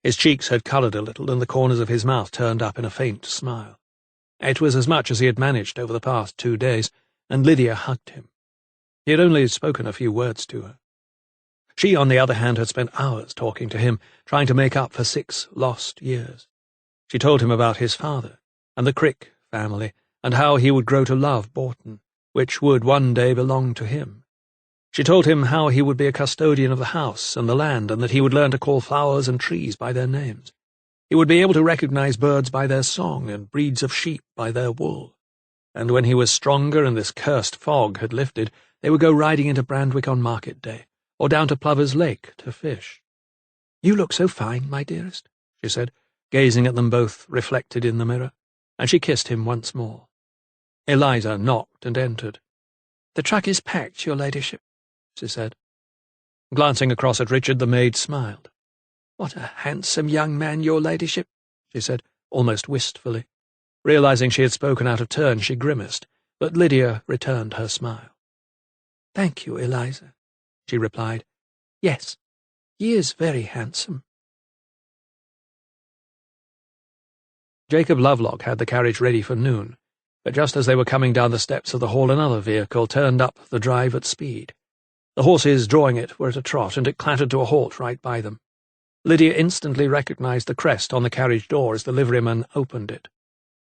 His cheeks had coloured a little, and the corners of his mouth turned up in a faint smile. It was as much as he had managed over the past 2 days, and Lydia hugged him. He had only spoken a few words to her. She, on the other hand, had spent hours talking to him, trying to make up for 6 lost years. She told him about his father, and the Crick family, and how he would grow to love Bourton, which would one day belong to him. She told him how he would be a custodian of the house and the land, and that he would learn to call flowers and trees by their names. He would be able to recognize birds by their song and breeds of sheep by their wool. And when he was stronger and this cursed fog had lifted, they would go riding into Brandwick on market day, or down to Plover's Lake to fish. "You look so fine, my dearest," she said, gazing at them both reflected in the mirror, and she kissed him once more. Eliza knocked and entered. "The truck is packed, your ladyship," she said. Glancing across at Richard, the maid smiled. "What a handsome young man, your ladyship," she said, almost wistfully. Realizing she had spoken out of turn, she grimaced, but Lydia returned her smile. "Thank you, Eliza," she replied. "Yes, he is very handsome." Jacob Lovelock had the carriage ready for noon, but just as they were coming down the steps of the hall, another vehicle turned up the drive at speed. The horses drawing it were at a trot, and it clattered to a halt right by them. Lydia instantly recognized the crest on the carriage door as the liveryman opened it.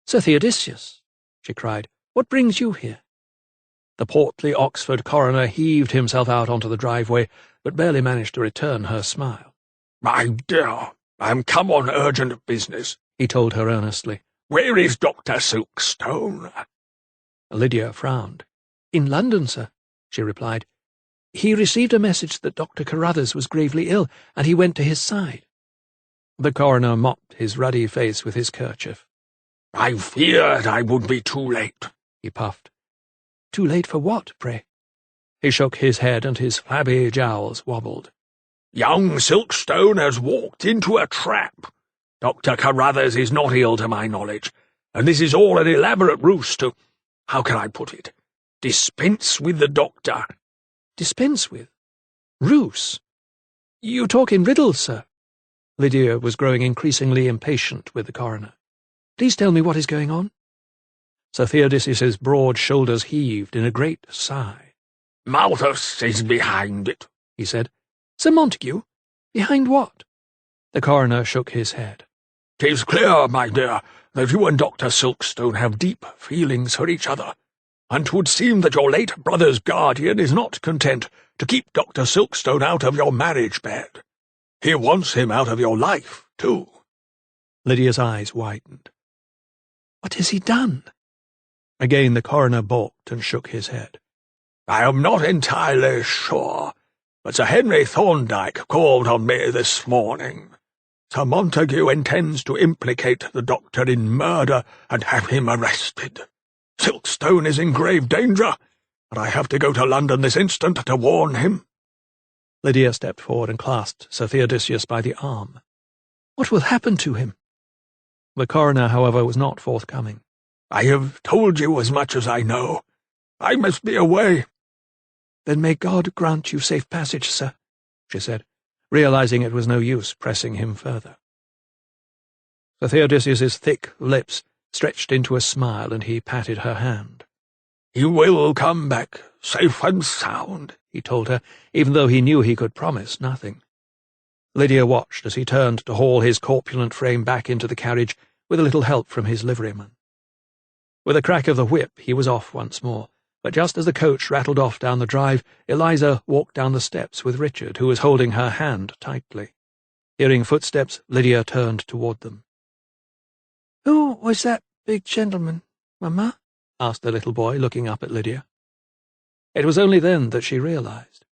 "Sir Theodosius," she cried, "what brings you here?" The portly Oxford coroner heaved himself out onto the driveway, but barely managed to return her smile. "My dear, I'm come on urgent business," he told her earnestly. "Where is Dr. Silkstone?" Lydia frowned. "In London, sir," she replied. "He received a message that Dr. Carruthers was gravely ill, and he went to his side." The coroner mopped his ruddy face with his kerchief. "I feared I would be too late," he puffed. "Too late for what, pray?" He shook his head, and his flabby jowls wobbled. Young Silkstone has walked into a trap. Dr. Carruthers is not ill to my knowledge, and this is all an elaborate ruse to— how can I put it? Dispense with the doctor. Dispense with? Ruse? You talk in riddles, sir. Lydia was growing increasingly impatient with the coroner. Please tell me what is going on. Sir Theodosius's broad shoulders heaved in a great sigh. Malthus is behind it, he said. Sir Montague? Behind what? The coroner shook his head. 'Tis clear, my dear, that you and Dr. Silkstone have deep feelings for each other, and 'twould seem that your late brother's guardian is not content to keep Dr. Silkstone out of your marriage bed. He wants him out of your life, too. Lydia's eyes widened. What has he done? Again the coroner balked and shook his head. I am not entirely sure, but Sir Henry Thorndyke called on me this morning. Sir Montague intends to implicate the doctor in murder and have him arrested. Silkstone is in grave danger, and I have to go to London this instant to warn him. Lydia stepped forward and clasped Sir Theodosius by the arm. What will happen to him? The coroner, however, was not forthcoming. I have told you as much as I know. I must be away. Then may God grant you safe passage, sir, she said, realizing it was no use pressing him further. Sir Theodosius's thick lips stretched into a smile, and he patted her hand. He will come back, safe and sound, he told her, even though he knew he could promise nothing. Lydia watched as he turned to haul his corpulent frame back into the carriage with a little help from his liveryman. With a crack of the whip he was off once more, but just as the coach rattled off down the drive, Eliza walked down the steps with Richard, who was holding her hand tightly. Hearing footsteps, Lydia turned toward them. "Who was that big gentleman, Mamma?" asked the little boy, looking up at Lydia. It was only then that she realized.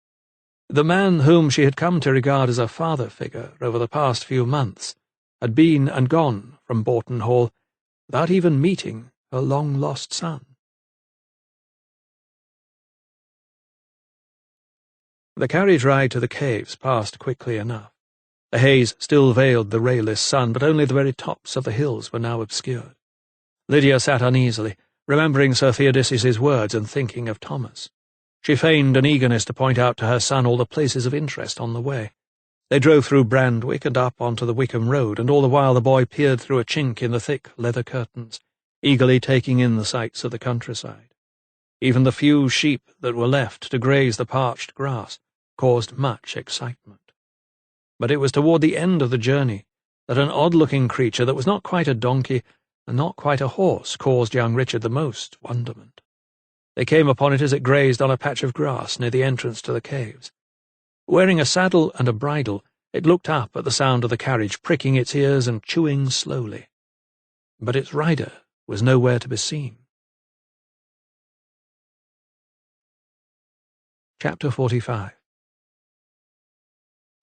The man whom she had come to regard as a father figure over the past few months had been and gone from Bourton Hall without even meeting her long-lost son. The carriage ride to the caves passed quickly enough. The haze still veiled the rayless sun, but only the very tops of the hills were now obscured. Lydia sat uneasily, remembering Sir Theodosius's words and thinking of Thomas. She feigned an eagerness to point out to her son all the places of interest on the way. They drove through Brandwick and up onto the Wickham Road, and all the while the boy peered through a chink in the thick leather curtains, eagerly taking in the sights of the countryside. Even the few sheep that were left to graze the parched grass caused much excitement. But it was toward the end of the journey that an odd-looking creature that was not quite a donkey and not quite a horse caused young Richard the most wonderment. They came upon it as it grazed on a patch of grass near the entrance to the caves. Wearing a saddle and a bridle, it looked up at the sound of the carriage, pricking its ears and chewing slowly. But its rider was nowhere to be seen. Chapter 45.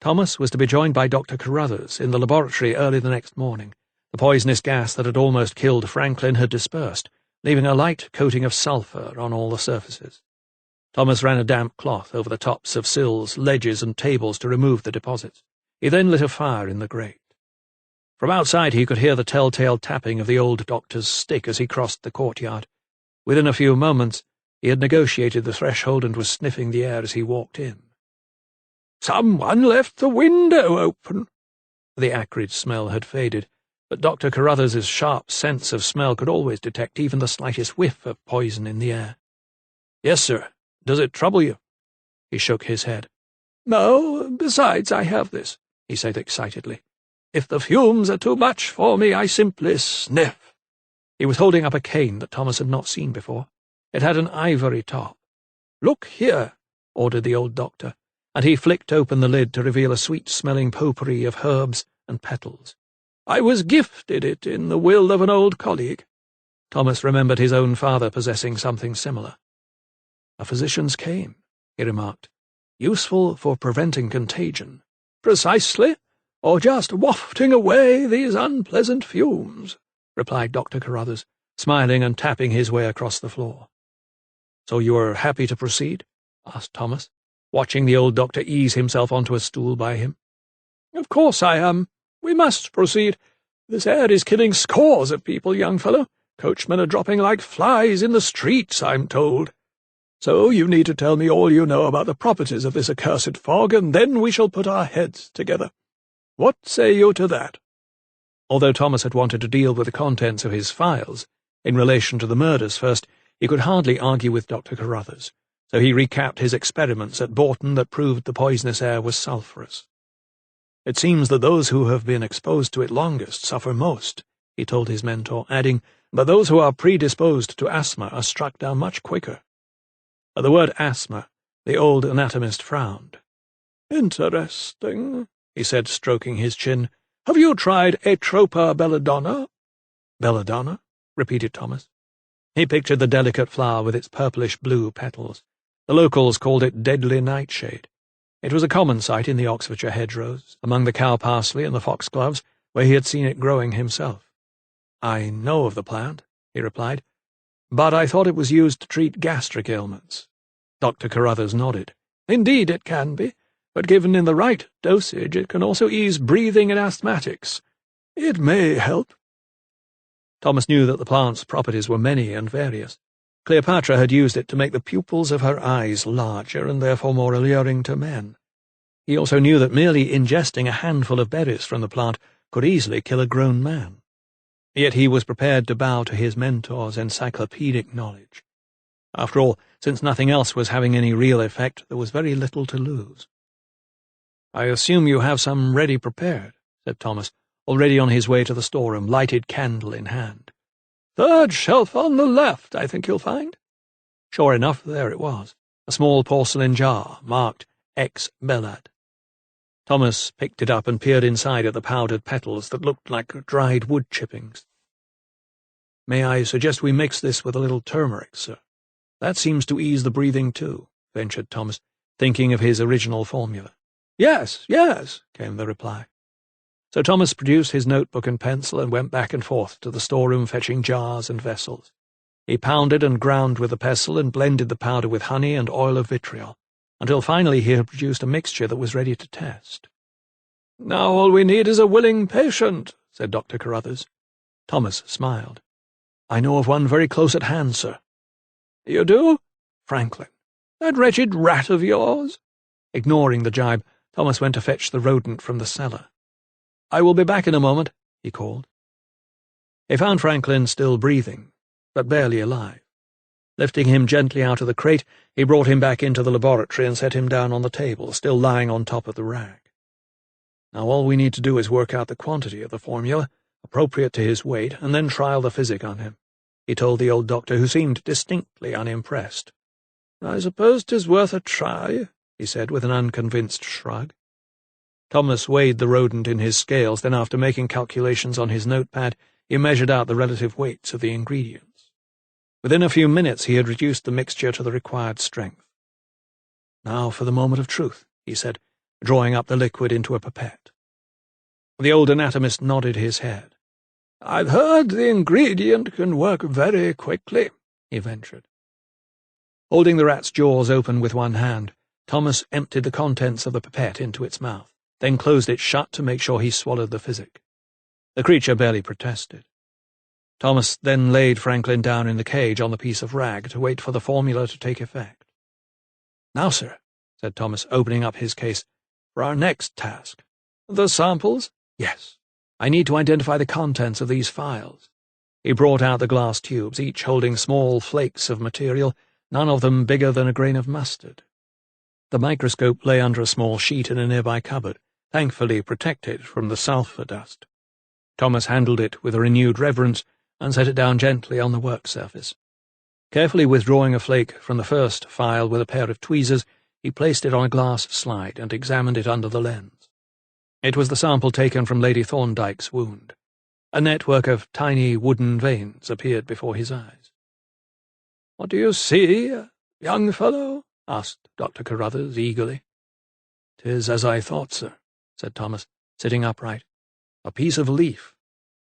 Thomas was to be joined by Dr. Carruthers in the laboratory early the next morning. The poisonous gas that had almost killed Franklin had dispersed, leaving a light coating of sulphur on all the surfaces. Thomas ran a damp cloth over the tops of sills, ledges, and tables to remove the deposits. He then lit a fire in the grate. From outside he could hear the telltale tapping of the old doctor's stick as he crossed the courtyard. Within a few moments he had negotiated the threshold and was sniffing the air as he walked in. "Someone left the window open." The acrid smell had faded, but Dr. Carruthers's sharp sense of smell could always detect even the slightest whiff of poison in the air. "Yes, sir. Does it trouble you?" He shook his head. "No, besides I have this," he said excitedly. "If the fumes are too much for me, I simply sniff." He was holding up a cane that Thomas had not seen before. It had an ivory top. "Look here," ordered the old doctor, and he flicked open the lid to reveal a sweet-smelling potpourri of herbs and petals. "I was gifted it in the will of an old colleague." Thomas remembered his own father possessing something similar. "A physician's cane," he remarked. "Useful for preventing contagion." "Precisely, or just wafting away these unpleasant fumes," replied Dr. Carruthers, smiling and tapping his way across the floor. "So you are happy to proceed?" asked Thomas. watching the old doctor ease himself onto a stool by him. "Of course I am. We must proceed. This air is killing scores of people, young fellow. Coachmen are dropping like flies in the streets, I'm told. So you need to tell me all you know about the properties of this accursed fog, and then we shall put our heads together. What say you to that?" Although Thomas had wanted to deal with the contents of his files, in relation to the murders first, he could hardly argue with Dr. Carruthers, so he recapped his experiments at Bourton that proved the poisonous air was sulphurous. "It seems that those who have been exposed to it longest suffer most," he told his mentor, adding, "but those who are predisposed to asthma are struck down much quicker." At the word asthma, the old anatomist frowned. "Interesting," he said, stroking his chin. "Have you tried Atropa belladonna?" "Belladonna?" repeated Thomas. He pictured the delicate flower with its purplish-blue petals. The locals called it deadly nightshade. It was a common sight in the Oxfordshire hedgerows, among the cow-parsley and the foxgloves, where he had seen it growing himself. "I know of the plant," he replied, "but I thought it was used to treat gastric ailments." Dr. Carruthers nodded. "Indeed it can be, but given in the right dosage it can also ease breathing in asthmatics. It may help." Thomas knew that the plant's properties were many and various. Cleopatra had used it to make the pupils of her eyes larger and therefore more alluring to men. He also knew that merely ingesting a handful of berries from the plant could easily kill a grown man. Yet he was prepared to bow to his mentor's encyclopedic knowledge. After all, since nothing else was having any real effect, there was very little to lose. "I assume you have some ready prepared," said Thomas, already on his way to the storeroom, lighted candle in hand. "Third shelf on the left, I think you'll find." Sure enough, there it was, a small porcelain jar, marked Ex Bellad. Thomas picked it up and peered inside at the powdered petals that looked like dried wood chippings. "May I suggest we mix this with a little turmeric, sir? That seems to ease the breathing too," ventured Thomas, thinking of his original formula. Yes, yes," came the reply. So Thomas produced his notebook and pencil and went back and forth to the storeroom fetching jars and vessels. He pounded and ground with the pestle and blended the powder with honey and oil of vitriol, until finally he had produced a mixture that was ready to test. "Now all we need is a willing patient," said Dr. Carruthers. Thomas smiled. "I know of one very close at hand, sir." "You do?" "Franklin." "That wretched rat of yours?" Ignoring the jibe, Thomas went to fetch the rodent from the cellar. "I will be back in a moment," he called. He found Franklin still breathing, but barely alive. Lifting him gently out of the crate, he brought him back into the laboratory and set him down on the table, still lying on top of the rag. "Now all we need to do is work out the quantity of the formula, appropriate to his weight, and then trial the physic on him," he told the old doctor, who seemed distinctly unimpressed. "I suppose 'tis worth a try," he said with an unconvinced shrug. Thomas weighed the rodent in his scales, then after making calculations on his notepad, he measured out the relative weights of the ingredients. Within a few minutes he had reduced the mixture to the required strength. "Now for the moment of truth," he said, drawing up the liquid into a pipette. The old anatomist nodded his head. "I've heard the ingredient can work very quickly," he ventured. Holding the rat's jaws open with one hand, Thomas emptied the contents of the pipette into its mouth, then closed it shut to make sure he swallowed the physic. The creature barely protested. Thomas then laid Franklin down in the cage on the piece of rag to wait for the formula to take effect. "Now, sir," said Thomas, opening up his case, "for our next task." "The samples?" "Yes. I need to identify the contents of these phials." He brought out the glass tubes, each holding small flakes of material, none of them bigger than a grain of mustard. The microscope lay under a small sheet in a nearby cupboard, thankfully protected from the sulphur dust. Thomas handled it with a renewed reverence and set it down gently on the work surface. Carefully withdrawing a flake from the first phial with a pair of tweezers, he placed it on a glass slide and examined it under the lens. It was the sample taken from Lady Thorndyke's wound. A network of tiny wooden veins appeared before his eyes. "What do you see, young fellow?" asked Dr. Carruthers eagerly. "'Tis as I thought, sir," said Thomas, sitting upright. "A piece of leaf."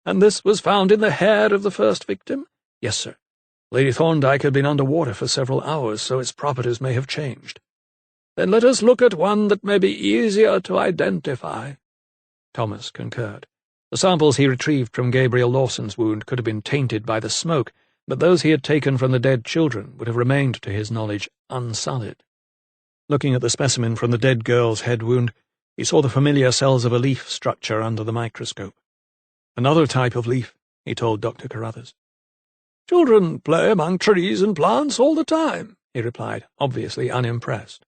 "And this was found in the hair of the first victim?" "Yes, sir. Lady Thorndyke had been under water for several hours, so its properties may have changed." Then let us look at one that may be easier to identify. Thomas concurred. The samples he retrieved from Gabriel Lawson's wound could have been tainted by the smoke, but those he had taken from the dead children would have remained, to his knowledge, unsullied. Looking at the specimen from the dead girl's head wound, he saw the familiar cells of a leaf structure under the microscope. "Another type of leaf," he told Dr. Carruthers. "Children play among trees and plants all the time," he replied, obviously unimpressed.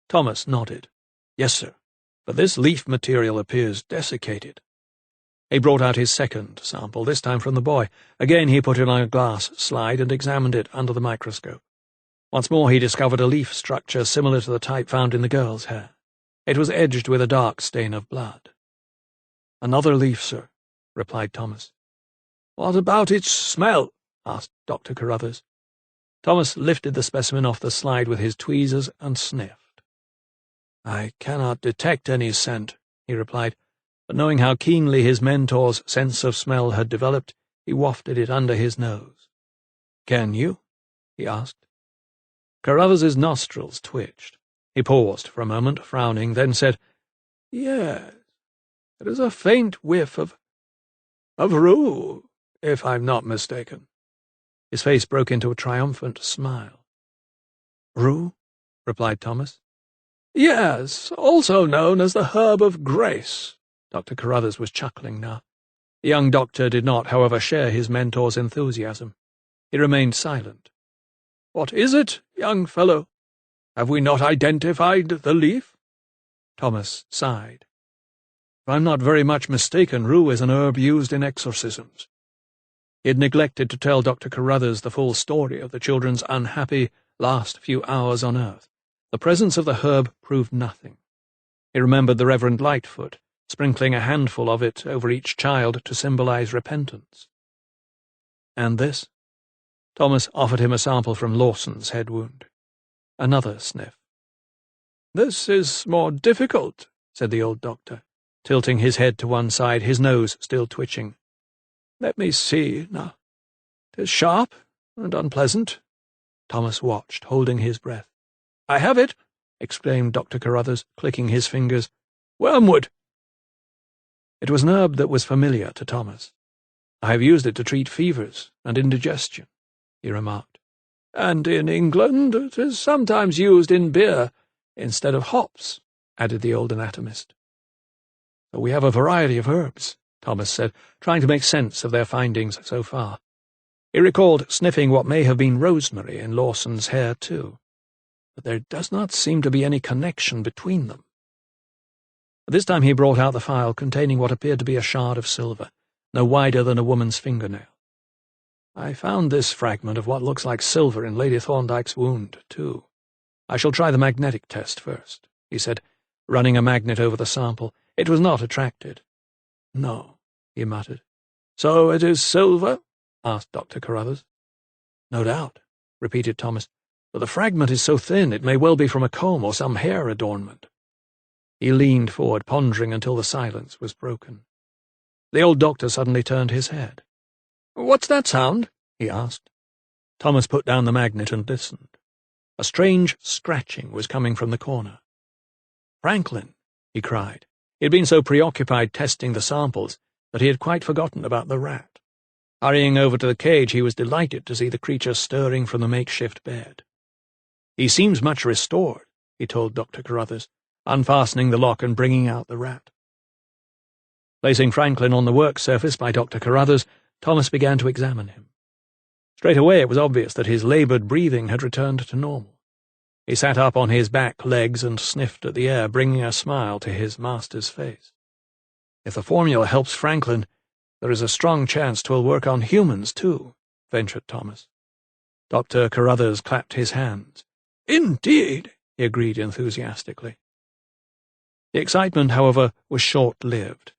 Thomas nodded. "Yes, sir, but this leaf material appears desiccated." He brought out his second sample, this time from the boy. Again he put it on a glass slide and examined it under the microscope. Once more he discovered a leaf structure similar to the type found in the girl's hair. It was edged with a dark stain of blood. "Another leaf, sir," replied Thomas. "What about its smell?" asked Dr. Carruthers. Thomas lifted the specimen off the slide with his tweezers and sniffed. "I cannot detect any scent," he replied, but knowing how keenly his mentor's sense of smell had developed, he wafted it under his nose. "Can you?" he asked. Carruthers's nostrils twitched. He paused for a moment, frowning, then said, "Yes, there is a faint whiff of rue, if I'm not mistaken." His face broke into a triumphant smile. "Rue?" replied Thomas. "Yes, also known as the herb of grace." Dr. Carruthers was chuckling now. The young doctor did not, however, share his mentor's enthusiasm. He remained silent. "What is it, young fellow? Have we not identified the leaf?" Thomas sighed. "If I'm not very much mistaken, rue is an herb used in exorcisms." He had neglected to tell Dr. Carruthers the full story of the children's unhappy last few hours on earth. The presence of the herb proved nothing. He remembered the Reverend Lightfoot, sprinkling a handful of it over each child to symbolize repentance. "And this?" Thomas offered him a sample from Lawson's head wound. Another sniff. "This is more difficult," said the old doctor, tilting his head to one side, his nose still twitching. "Let me see, now. 'Tis sharp and unpleasant." Thomas watched, holding his breath. "I have it!" exclaimed Dr. Carruthers, clicking his fingers. "Wormwood!" It was an herb that was familiar to Thomas. "I have used it to treat fevers and indigestion," he remarked. "And in England it is sometimes used in beer instead of hops," added the old anatomist. "So we have a variety of herbs," Thomas said, trying to make sense of their findings so far. He recalled sniffing what may have been rosemary in Lawson's hair, too. But there does not seem to be any connection between them. This time he brought out the file containing what appeared to be a shard of silver, no wider than a woman's fingernail. "I found this fragment of what looks like silver in Lady Thorndyke's wound, too. I shall try the magnetic test first," he said, running a magnet over the sample. It was not attracted. "No," he muttered. "So it is silver?" asked Dr. Carruthers. "No doubt," repeated Thomas, "but the fragment is so thin it may well be from a comb or some hair adornment." He leaned forward, pondering until the silence was broken. The old doctor suddenly turned his head. "What's that sound?" he asked. Thomas put down the magnet and listened. A strange scratching was coming from the corner. "Franklin!" he cried. He had been so preoccupied testing the samples that he had quite forgotten about the rat. Hurrying over to the cage, he was delighted to see the creature stirring from the makeshift bed. "He seems much restored," he told Dr. Carruthers, unfastening the lock and bringing out the rat. Placing Franklin on the work surface by Dr. Carruthers, Thomas began to examine him. Straight away it was obvious that his laboured breathing had returned to normal. He sat up on his back legs and sniffed at the air, bringing a smile to his master's face. "If the formula helps Franklin, there is a strong chance 'twill work on humans, too," ventured Thomas. Dr. Carruthers clapped his hands. "Indeed," he agreed enthusiastically. The excitement, however, was short-lived.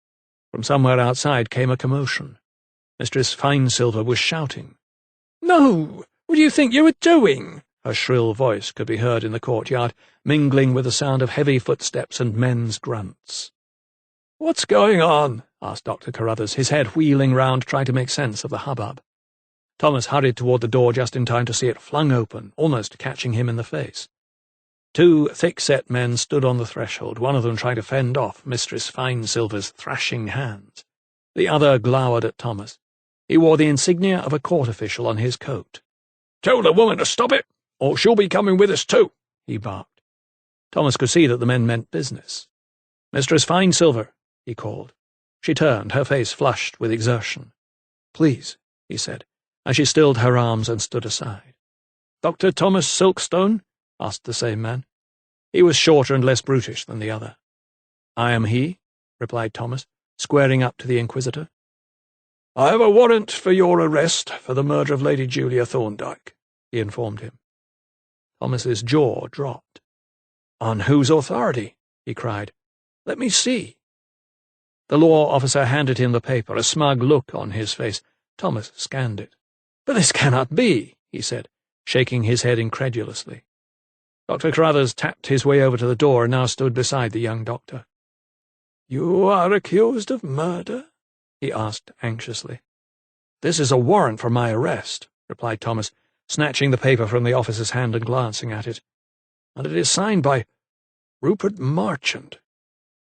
From somewhere outside came a commotion. Mistress Finesilver was shouting. "No! What do you think you were doing?" Her shrill voice could be heard in the courtyard, mingling with the sound of heavy footsteps and men's grunts. "What's going on?" asked Dr. Carruthers, his head wheeling round, trying to make sense of the hubbub. Thomas hurried toward the door just in time to see it flung open, almost catching him in the face. Two thick-set men stood on the threshold, one of them trying to fend off Mistress Finesilver's thrashing hands. The other glowered at Thomas. He wore the insignia of a court official on his coat. "Tell the woman to stop it, or she'll be coming with us too," he barked. Thomas could see that the men meant business. "Mistress Finesilver," he called. She turned, her face flushed with exertion. "Please," he said, as she stilled her arms and stood aside. "Dr. Thomas Silkstone?" asked the same man. He was shorter and less brutish than the other. "I am he," replied Thomas, squaring up to the Inquisitor. "I have a warrant for your arrest for the murder of Lady Julia Thorndyke," he informed him. Thomas's jaw dropped. "On whose authority?" he cried. "Let me see." The law officer handed him the paper, a smug look on his face. Thomas scanned it. "But this cannot be," he said, shaking his head incredulously. Dr. Carruthers tapped his way over to the door and now stood beside the young doctor. "You are accused of murder?" he asked anxiously. "This is a warrant for my arrest," replied Thomas, snatching the paper from the officer's hand and glancing at it. "And it is signed by Rupert Marchand."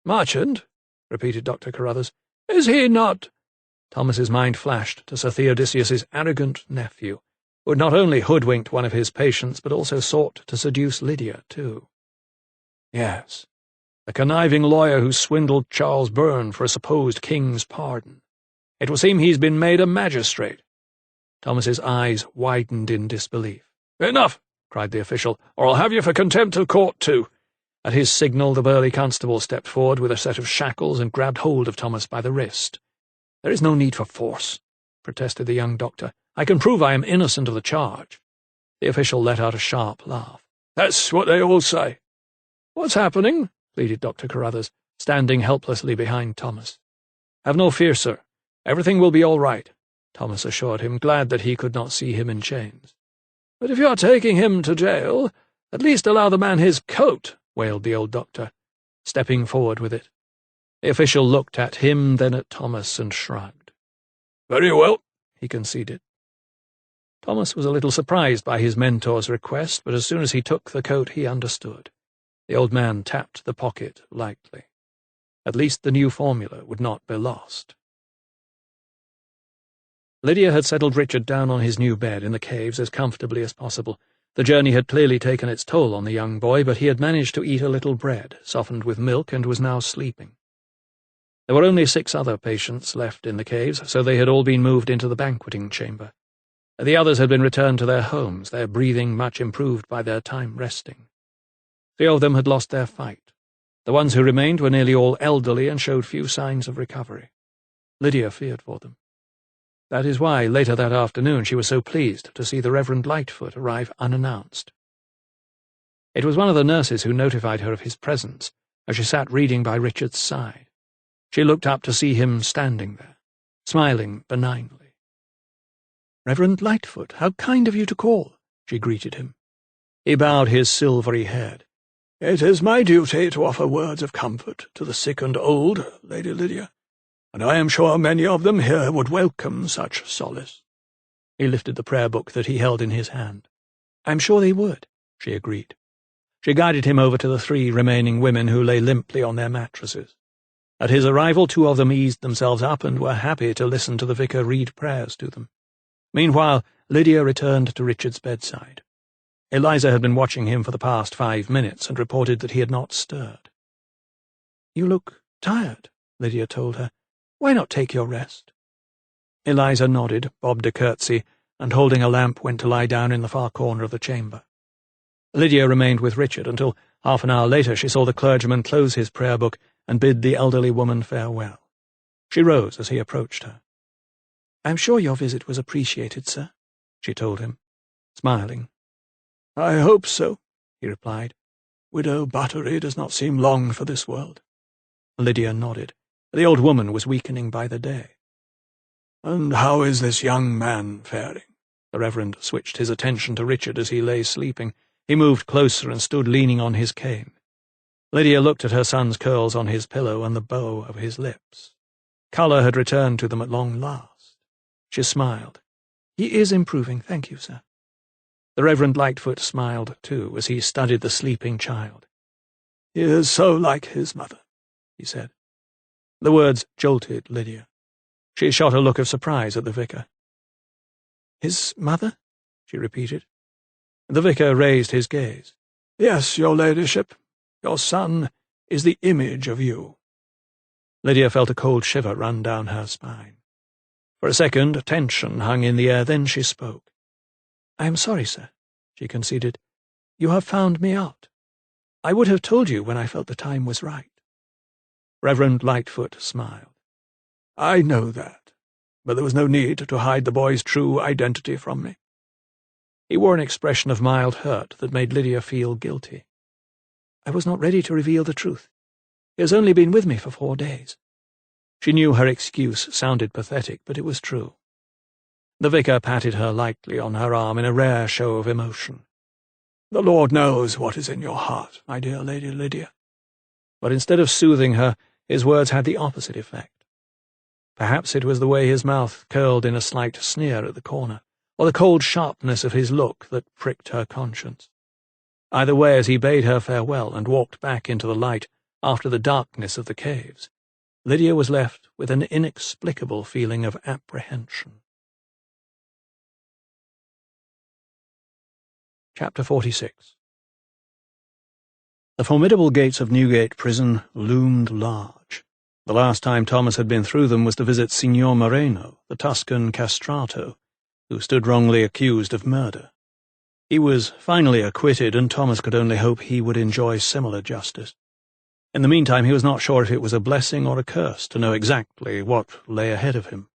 "Marchand?" repeated Dr. Carruthers. "Is he not—" Thomas's mind flashed to Sir Theodosius's arrogant nephew, who had not only hoodwinked one of his patients, but also sought to seduce Lydia, too. Yes, the conniving lawyer who swindled Charles Byrne for a supposed king's pardon. It would seem he's been made a magistrate. Thomas's eyes widened in disbelief. "Enough!" cried the official, "or I'll have you for contempt of court, too." At his signal, the burly constable stepped forward with a set of shackles and grabbed hold of Thomas by the wrist. "There is no need for force," protested the young doctor. "I can prove I am innocent of the charge." The official let out a sharp laugh. "That's what they all say." "What's happening?" pleaded Dr. Carruthers, standing helplessly behind Thomas. "Have no fear, sir. Everything will be all right," Thomas assured him, glad that he could not see him in chains. "But if you're taking him to jail, at least allow the man his coat," wailed the old doctor, stepping forward with it. The official looked at him, then at Thomas, and shrugged. "Very well," he conceded. Thomas was a little surprised by his mentor's request, but as soon as he took the coat he understood. The old man tapped the pocket lightly. At least the new formula would not be lost. Lydia had settled Richard down on his new bed in the caves as comfortably as possible. The journey had clearly taken its toll on the young boy, but he had managed to eat a little bread, softened with milk, and was now sleeping. There were only 6 other patients left in the caves, so they had all been moved into the banqueting chamber. The others had been returned to their homes, their breathing much improved by their time resting. 3 of them had lost their fight. The ones who remained were nearly all elderly and showed few signs of recovery. Lydia feared for them. That is why, later that afternoon, she was so pleased to see the Reverend Lightfoot arrive unannounced. It was one of the nurses who notified her of his presence as she sat reading by Richard's side. She looked up to see him standing there, smiling benignly. "Reverend Lightfoot, how kind of you to call," she greeted him. He bowed his silvery head. "It is my duty to offer words of comfort to the sick and old, Lady Lydia, and I am sure many of them here would welcome such solace." He lifted the prayer book that he held in his hand. "I'm sure they would," she agreed. She guided him over to the 3 remaining women who lay limply on their mattresses. At his arrival, 2 of them eased themselves up and were happy to listen to the vicar read prayers to them. Meanwhile, Lydia returned to Richard's bedside. Eliza had been watching him for the past 5 minutes and reported that he had not stirred. "You look tired," Lydia told her. "Why not take your rest?" Eliza nodded, bobbed a curtsy, and holding a lamp went to lie down in the far corner of the chamber. Lydia remained with Richard until, half an hour later, she saw the clergyman close his prayer book and bid the elderly woman farewell. She rose as he approached her. "I'm sure your visit was appreciated, sir," she told him, smiling. "I hope so," he replied. "Widow Buttery does not seem long for this world." Lydia nodded. The old woman was weakening by the day. "And how is this young man faring?" The Reverend switched his attention to Richard as he lay sleeping. He moved closer and stood leaning on his cane. Lydia looked at her son's curls on his pillow and the bow of his lips. Colour had returned to them at long last. She smiled. "He is improving, thank you, sir." The Reverend Lightfoot smiled too as he studied the sleeping child. "He is so like his mother," he said. The words jolted Lydia. She shot a look of surprise at the vicar. "His mother?" she repeated. The vicar raised his gaze. "Yes, your ladyship. Your son is the image of you." Lydia felt a cold shiver run down her spine. For a second, tension hung in the air, then she spoke. "I am sorry, sir," she conceded. "You have found me out. I would have told you when I felt the time was right." Reverend Lightfoot smiled. "I know that, but there was no need to hide the boy's true identity from me." He wore an expression of mild hurt that made Lydia feel guilty. "I was not ready to reveal the truth. He has only been with me for 4 days. She knew her excuse sounded pathetic, but it was true. The vicar patted her lightly on her arm in a rare show of emotion. "The Lord knows what is in your heart, my dear Lady Lydia." But instead of soothing her, his words had the opposite effect. Perhaps it was the way his mouth curled in a slight sneer at the corner, or the cold sharpness of his look that pricked her conscience. Either way, as he bade her farewell and walked back into the light after the darkness of the caves, Lydia was left with an inexplicable feeling of apprehension. Chapter 46. The formidable gates of Newgate Prison loomed large. The last time Thomas had been through them was to visit Signor Moreno, the Tuscan castrato, who stood wrongly accused of murder. He was finally acquitted, and Thomas could only hope he would enjoy similar justice. In the meantime, he was not sure if it was a blessing or a curse to know exactly what lay ahead of him.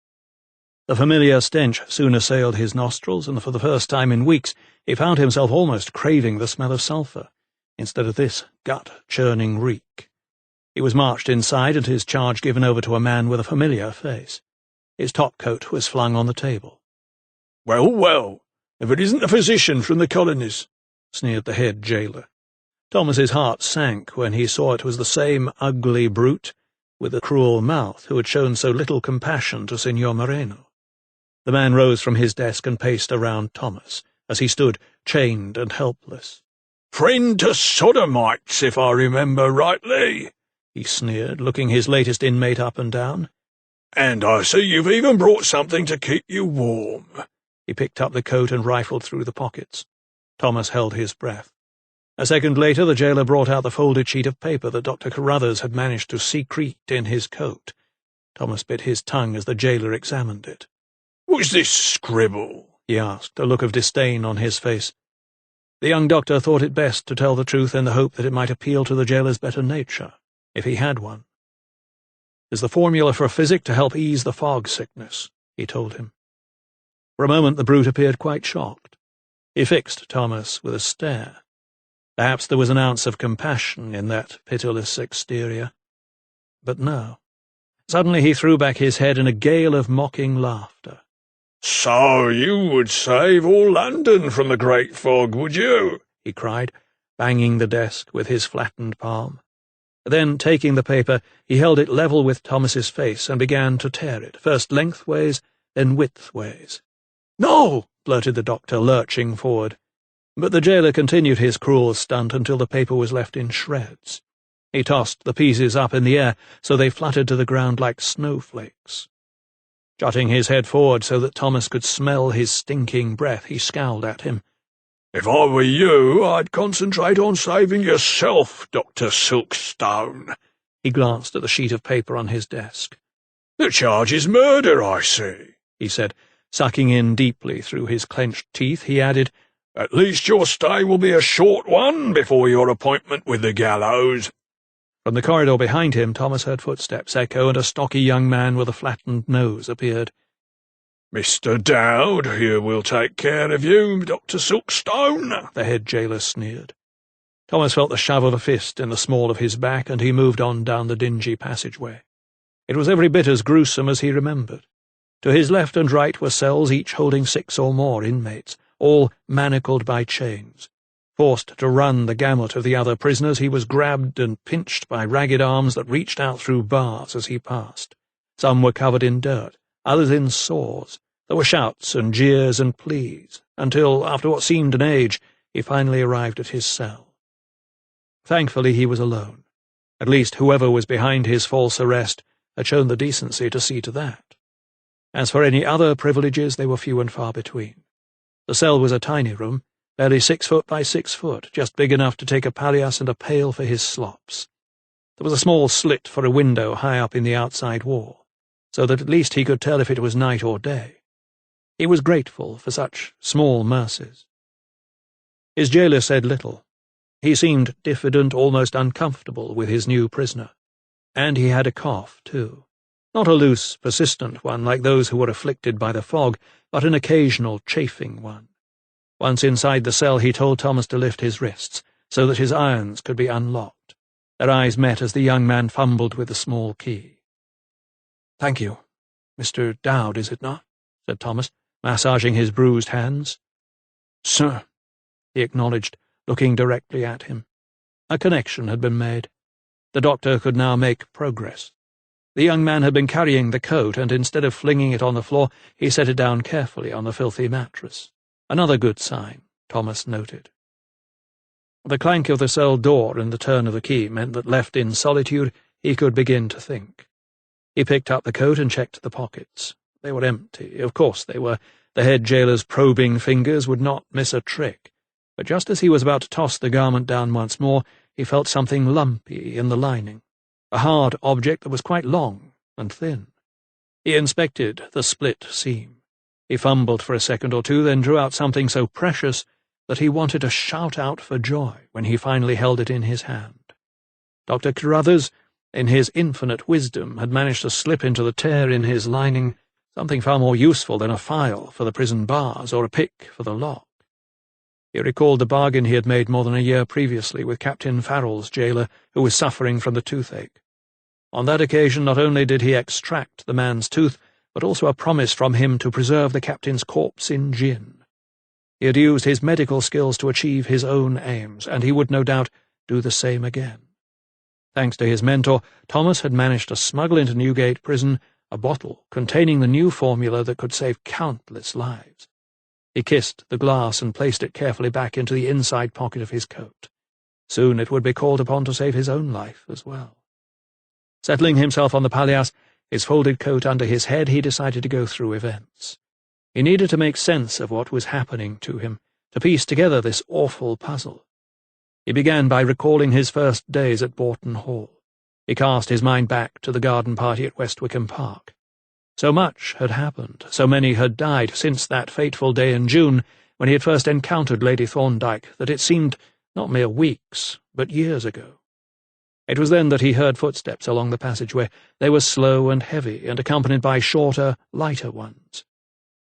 The familiar stench soon assailed his nostrils, and for the first time in weeks he found himself almost craving the smell of sulphur, instead of this gut-churning reek. He was marched inside and his charge given over to a man with a familiar face. His top-coat was flung on the table. "Well, well, if it isn't the physician from the colonies," sneered the head jailer. Thomas's heart sank when he saw it was the same ugly brute with a cruel mouth who had shown so little compassion to Signor Moreno. The man rose from his desk and paced around Thomas, as he stood chained and helpless. "Friend to sodomites, if I remember rightly," he sneered, looking his latest inmate up and down. "And I see you've even brought something to keep you warm." He picked up the coat and rifled through the pockets. Thomas held his breath. A second later, the jailer brought out the folded sheet of paper that Dr. Carruthers had managed to secrete in his coat. Thomas bit his tongue as the jailer examined it. "What's this scribble?" he asked, a look of disdain on his face. The young doctor thought it best to tell the truth in the hope that it might appeal to the jailer's better nature, if he had one. "Is the formula for physic to help ease the fog sickness," he told him. For a moment the brute appeared quite shocked. He fixed Thomas with a stare. Perhaps there was an ounce of compassion in that pitiless exterior. But no. Suddenly he threw back his head in a gale of mocking laughter. "So you would save all London from the great fog, would you?" he cried, banging the desk with his flattened palm. Then, taking the paper, he held it level with Thomas's face and began to tear it, first lengthways, then widthways. "No!" blurted the doctor, lurching forward. But the jailer continued his cruel stunt until the paper was left in shreds. He tossed the pieces up in the air so they fluttered to the ground like snowflakes. Jutting his head forward so that Thomas could smell his stinking breath, he scowled at him. "If I were you, I'd concentrate on saving yourself, Dr. Silkstone." He glanced at the sheet of paper on his desk. "The charge is murder, I see," he said, sucking in deeply through his clenched teeth. He added, "At least your stay will be a short one before your appointment with the gallows." From the corridor behind him, Thomas heard footsteps echo, and a stocky young man with a flattened nose appeared. "Mr. Dowd, here will take care of you, Dr. Silkstone," the head jailer sneered. Thomas felt the shove of a fist in the small of his back, and he moved on down the dingy passageway. It was every bit as gruesome as he remembered. To his left and right were cells each holding 6 or more inmates, all manacled by chains. Forced to run the gamut of the other prisoners, he was grabbed and pinched by ragged arms that reached out through bars as he passed. Some were covered in dirt, others in sores, There were shouts and jeers and pleas, until, after what seemed an age, he finally arrived at his cell. Thankfully he was alone. At least whoever was behind his false arrest had shown the decency to see to that. As for any other privileges, they were few and far between. The cell was a tiny room, barely 6 foot by 6 foot, just big enough to take a palliasse and a pail for his slops. There was a small slit for a window high up in the outside wall, so that at least he could tell if it was night or day. He was grateful for such small mercies. His jailer said little. He seemed diffident, almost uncomfortable with his new prisoner. And he had a cough, too. Not a loose, persistent one like those who were afflicted by the fog, but an occasional chafing one. Once inside the cell he told Thomas to lift his wrists, so that his irons could be unlocked. Their eyes met as the young man fumbled with the small key. "Thank you. Mr. Dowd, is it not?" said Thomas, massaging his bruised hands. "Sir," he acknowledged, looking directly at him. A connection had been made. The doctor could now make progress. The young man had been carrying the coat, and instead of flinging it on the floor, he set it down carefully on the filthy mattress. Another good sign, Thomas noted. The clank of the cell door and the turn of the key meant that, left in solitude, he could begin to think. He picked up the coat and checked the pockets. They were empty. Of course they were. The head jailer's probing fingers would not miss a trick. But just as he was about to toss the garment down once more, he felt something lumpy in the lining, a hard object that was quite long and thin. He inspected the split seam. He fumbled for a second or two, then drew out something so precious that he wanted to shout out for joy when he finally held it in his hand. Dr. Carruthers, in his infinite wisdom, had managed to slip into the tear in his lining something far more useful than a file for the prison bars or a pick for the lock. He recalled the bargain he had made more than a year previously with Captain Farrell's jailer, who was suffering from the toothache. On that occasion not only did he extract the man's tooth, but also a promise from him to preserve the captain's corpse in gin. He had used his medical skills to achieve his own aims, and he would no doubt do the same again. Thanks to his mentor, Thomas had managed to smuggle into Newgate Prison a bottle containing the new formula that could save countless lives. He kissed the glass and placed it carefully back into the inside pocket of his coat. Soon it would be called upon to save his own life as well. Settling himself on the palliasse, his folded coat under his head, he decided to go through events. He needed to make sense of what was happening to him, to piece together this awful puzzle. He began by recalling his first days at Boughton Hall. He cast his mind back to the garden party at West Wickham Park. So much had happened, so many had died since that fateful day in June when he had first encountered Lady Thorndyke, that it seemed not mere weeks, but years ago. It was then that he heard footsteps along the passageway. They were slow and heavy, and accompanied by shorter, lighter ones.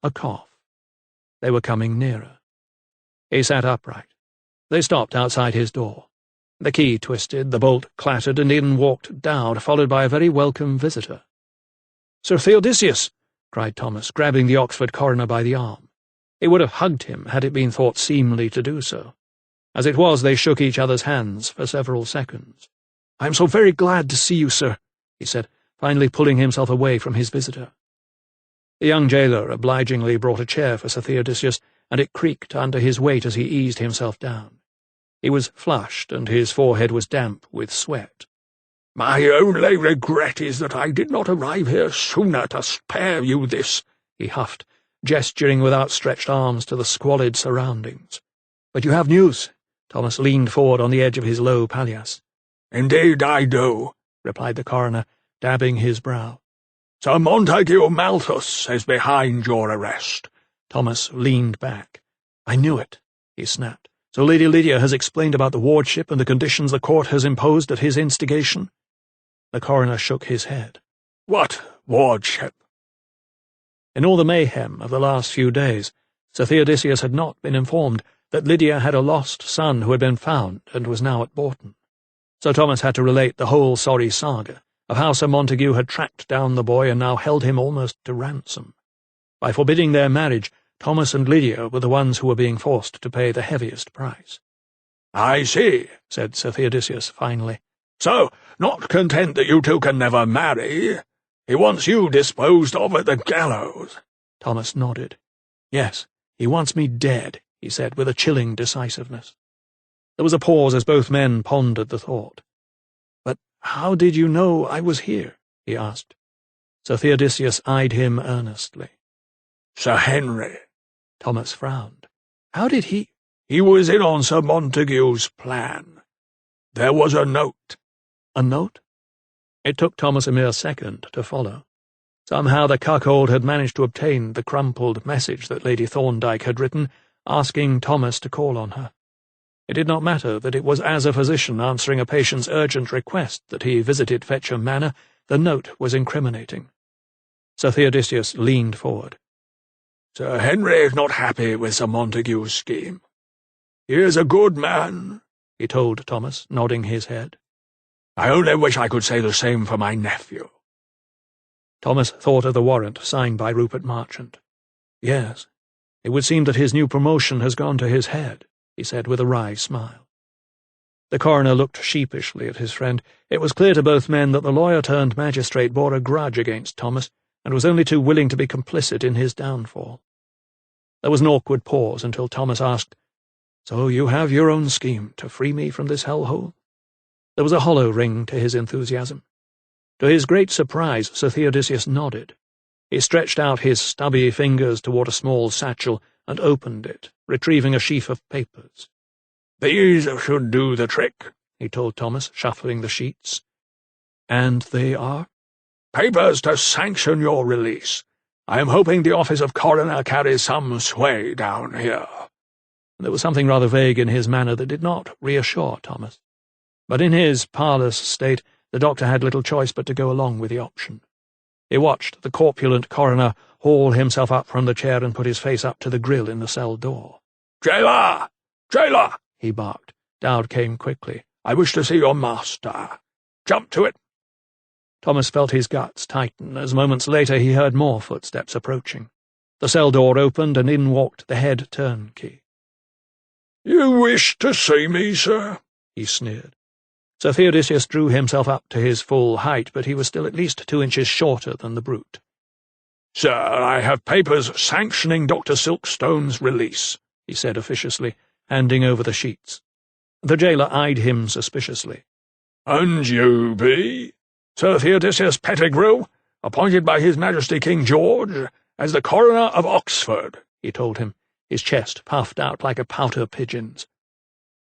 A cough. They were coming nearer. He sat upright. They stopped outside his door. The key twisted, the bolt clattered, and in walked Dowd, followed by a very welcome visitor. "Sir Theodosius!" cried Thomas, grabbing the Oxford coroner by the arm. He would have hugged him had it been thought seemly to do so. As it was, they shook each other's hands for several seconds. "I am so very glad to see you, sir," he said, finally pulling himself away from his visitor. The young jailer obligingly brought a chair for Sir Theodosius, and it creaked under his weight as he eased himself down. He was flushed, and his forehead was damp with sweat. "My only regret is that I did not arrive here sooner to spare you this," he huffed, gesturing with outstretched arms to the squalid surroundings. "But you have news?" Thomas leaned forward on the edge of his low palliasse. "Indeed I do," replied the coroner, dabbing his brow. "Sir Montague Malthus is behind your arrest." Thomas leaned back. "I knew it," he snapped. "So Lady Lydia has explained about the wardship and the conditions the court has imposed at his instigation?" The coroner shook his head. "What wardship?" In all the mayhem of the last few days, Sir Theodosius had not been informed that Lydia had a lost son who had been found and was now at Boughton. So Thomas had to relate the whole sorry saga of how Sir Montague had tracked down the boy and now held him almost to ransom. By forbidding their marriage, Thomas and Lydia were the ones who were being forced to pay the heaviest price. "I see," said Sir Theodosius finally. "So, not content that you two can never marry, he wants you disposed of at the gallows." Thomas nodded. "Yes, he wants me dead," he said with a chilling decisiveness. There was a pause as both men pondered the thought. "But how did you know I was here?" he asked. Sir Theodosius eyed him earnestly. "Sir Henry." Thomas frowned. "How did he—" "He was in on Sir Montague's plan. There was a note." "A note?" It took Thomas a mere second to follow. Somehow the cuckold had managed to obtain the crumpled message that Lady Thorndyke had written, asking Thomas to call on her. It did not matter that it was as a physician answering a patient's urgent request that he visited Fetcham Manor. The note was incriminating. Sir Theodosius leaned forward. "Sir Henry is not happy with Sir Montague's scheme. He is a good man," he told Thomas, nodding his head. "I only wish I could say the same for my nephew." Thomas thought of the warrant signed by Rupert Marchant. "Yes, it would seem that his new promotion has gone to his head," he said with a wry smile. The coroner looked sheepishly at his friend. It was clear to both men that the lawyer-turned-magistrate bore a grudge against Thomas, and was only too willing to be complicit in his downfall. There was an awkward pause until Thomas asked, "So you have your own scheme to free me from this hellhole?" There was a hollow ring to his enthusiasm. To his great surprise, Sir Theodosius nodded. He stretched out his stubby fingers toward a small satchel and opened it, retrieving a sheaf of papers. "These should do the trick," he told Thomas, shuffling the sheets. "And they are?" "Papers to sanction your release. I am hoping the office of coroner carries some sway down here." There was something rather vague in his manner that did not reassure Thomas. But in his parlous state, the doctor had little choice but to go along with the option. He watched the corpulent coroner haul himself up from the chair and put his face up to the grill in the cell door. "Jailer! Jailer!" he barked. Dowd came quickly. "I wish to see your master. Jump to it." Thomas felt his guts tighten as moments later he heard more footsteps approaching. The cell door opened and in walked the head turnkey. "You wish to see me, sir?" he sneered. Sir Theodosius drew himself up to his full height, but he was still at least 2 inches shorter than the brute. "Sir, I have papers sanctioning Dr. Silkstone's release," he said officiously, handing over the sheets. The jailer eyed him suspiciously. "And you be Sir Theodosius Pettigrew, appointed by His Majesty King George as the coroner of Oxford," he told him, his chest puffed out like a pouter pigeon's.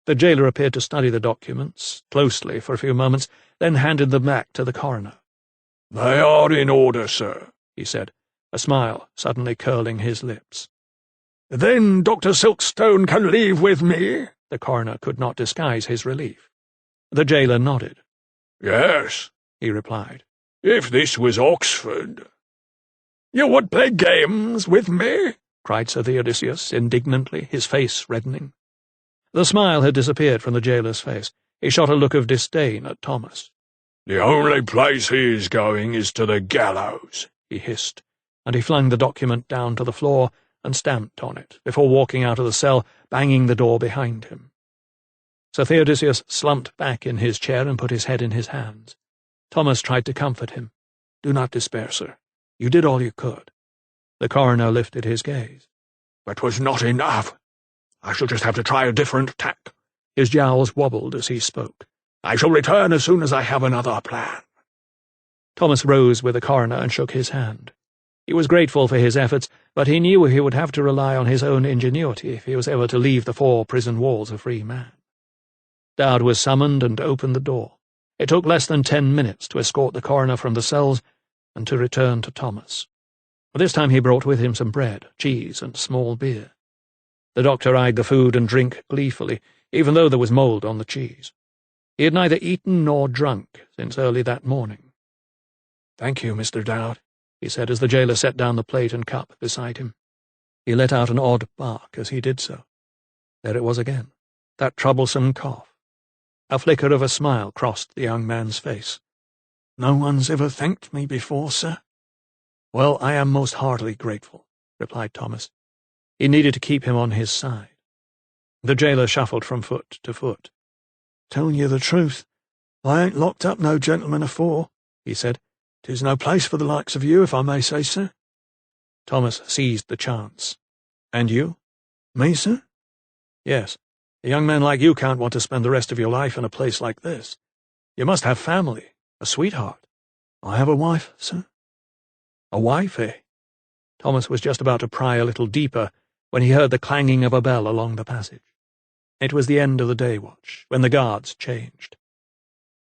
The jailer appeared to study the documents closely for a few moments, then handed them back to the coroner. "They are in order, sir," he said, a smile suddenly curling his lips. "Then Dr. Silkstone can leave with me?" The coroner could not disguise his relief. The jailer nodded. "Yes," he replied, "if this was Oxford." "You would play games with me?" cried Sir Theodosius indignantly, his face reddening. The smile had disappeared from the jailer's face. He shot a look of disdain at Thomas. "The only place he is going is to the gallows," he hissed, and he flung the document down to the floor and stamped on it, before walking out of the cell, banging the door behind him. Sir Theodosius slumped back in his chair and put his head in his hands. Thomas tried to comfort him. "Do not despair, sir. You did all you could." The coroner lifted his gaze. "That was not enough. I shall just have to try a different tack." His jowls wobbled as he spoke. "I shall return as soon as I have another plan." Thomas rose with the coroner and shook his hand. He was grateful for his efforts, but he knew he would have to rely on his own ingenuity if he was ever to leave the 4 prison walls a free man. Dowd was summoned and opened the door. It took less than 10 minutes to escort the coroner from the cells and to return to Thomas. This time he brought with him some bread, cheese, and small beer. The doctor eyed the food and drink gleefully, even though there was mould on the cheese. He had neither eaten nor drunk since early that morning. "Thank you, Mr. Dowd," he said as the jailer set down the plate and cup beside him. He let out an odd bark as he did so. There it was again, that troublesome cough. A flicker of a smile crossed the young man's face. "No one's ever thanked me before, sir." "Well, I am most heartily grateful," replied Thomas. He needed to keep him on his side. The jailer shuffled from foot to foot. "Telling you the truth, I ain't locked up no gentleman afore," he said. "'Tis no place for the likes of you, if I may say so." Thomas seized the chance. "And you?" "Me, sir?" "Yes. A young man like you can't want to spend the rest of your life in a place like this. You must have family, a sweetheart." "I have a wife, sir." "A wife, eh?" Thomas was just about to pry a little deeper when he heard the clanging of a bell along the passage. It was the end of the day watch, when the guards changed.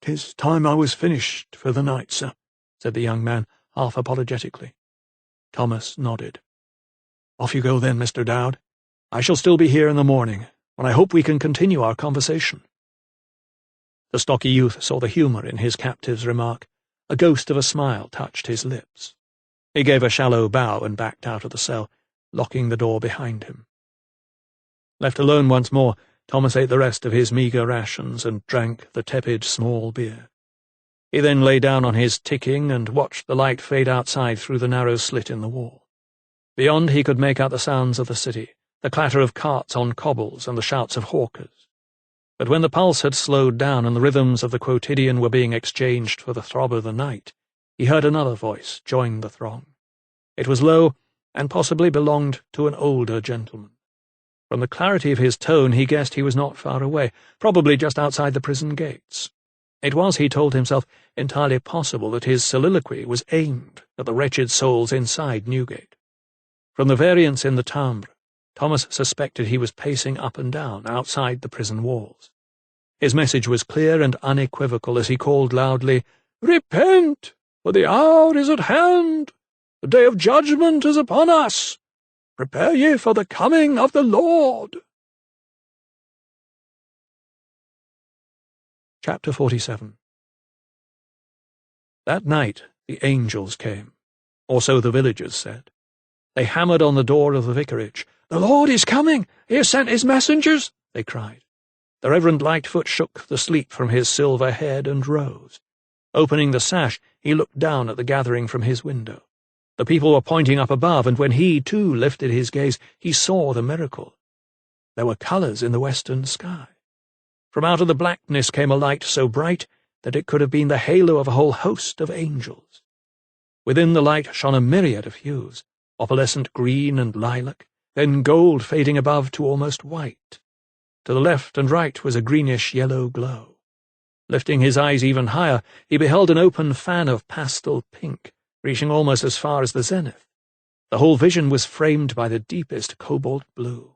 "'Tis time I was finished for the night, sir," said the young man, half apologetically. Thomas nodded. "Off you go then, Mr. Dowd. I shall still be here in the morning, when I hope we can continue our conversation." The stocky youth saw the humour in his captive's remark. A ghost of a smile touched his lips. He gave a shallow bow and backed out of the cell, locking the door behind him. Left alone once more, Thomas ate the rest of his meagre rations and drank the tepid small beer. He then lay down on his ticking and watched the light fade outside through the narrow slit in the wall. Beyond he could make out the sounds of the city, the clatter of carts on cobbles and the shouts of hawkers. But when the pulse had slowed down and the rhythms of the quotidian were being exchanged for the throb of the night, he heard another voice join the throng. It was low, and possibly belonged to an older gentleman. From the clarity of his tone he guessed he was not far away, probably just outside the prison gates. It was, he told himself, entirely possible that his soliloquy was aimed at the wretched souls inside Newgate. From the variance in the timbre, Thomas suspected he was pacing up and down outside the prison walls. His message was clear and unequivocal as he called loudly, "Repent, for the hour is at hand. The day of judgment is upon us. Prepare ye for the coming of the Lord." Chapter 47. That night the angels came, or so the villagers said. They hammered on the door of the vicarage. "The Lord is coming! He has sent his messengers!" they cried. The Reverend Lightfoot shook the sleep from his silver head and rose. Opening the sash, he looked down at the gathering from his window. The people were pointing up above, and when he, too, lifted his gaze, he saw the miracle. There were colours in the western sky. From out of the blackness came a light so bright that it could have been the halo of a whole host of angels. Within the light shone a myriad of hues, opalescent green and lilac, then gold fading above to almost white. To the left and right was a greenish-yellow glow. Lifting his eyes even higher, he beheld an open fan of pastel pink, reaching almost as far as the zenith. The whole vision was framed by the deepest cobalt blue.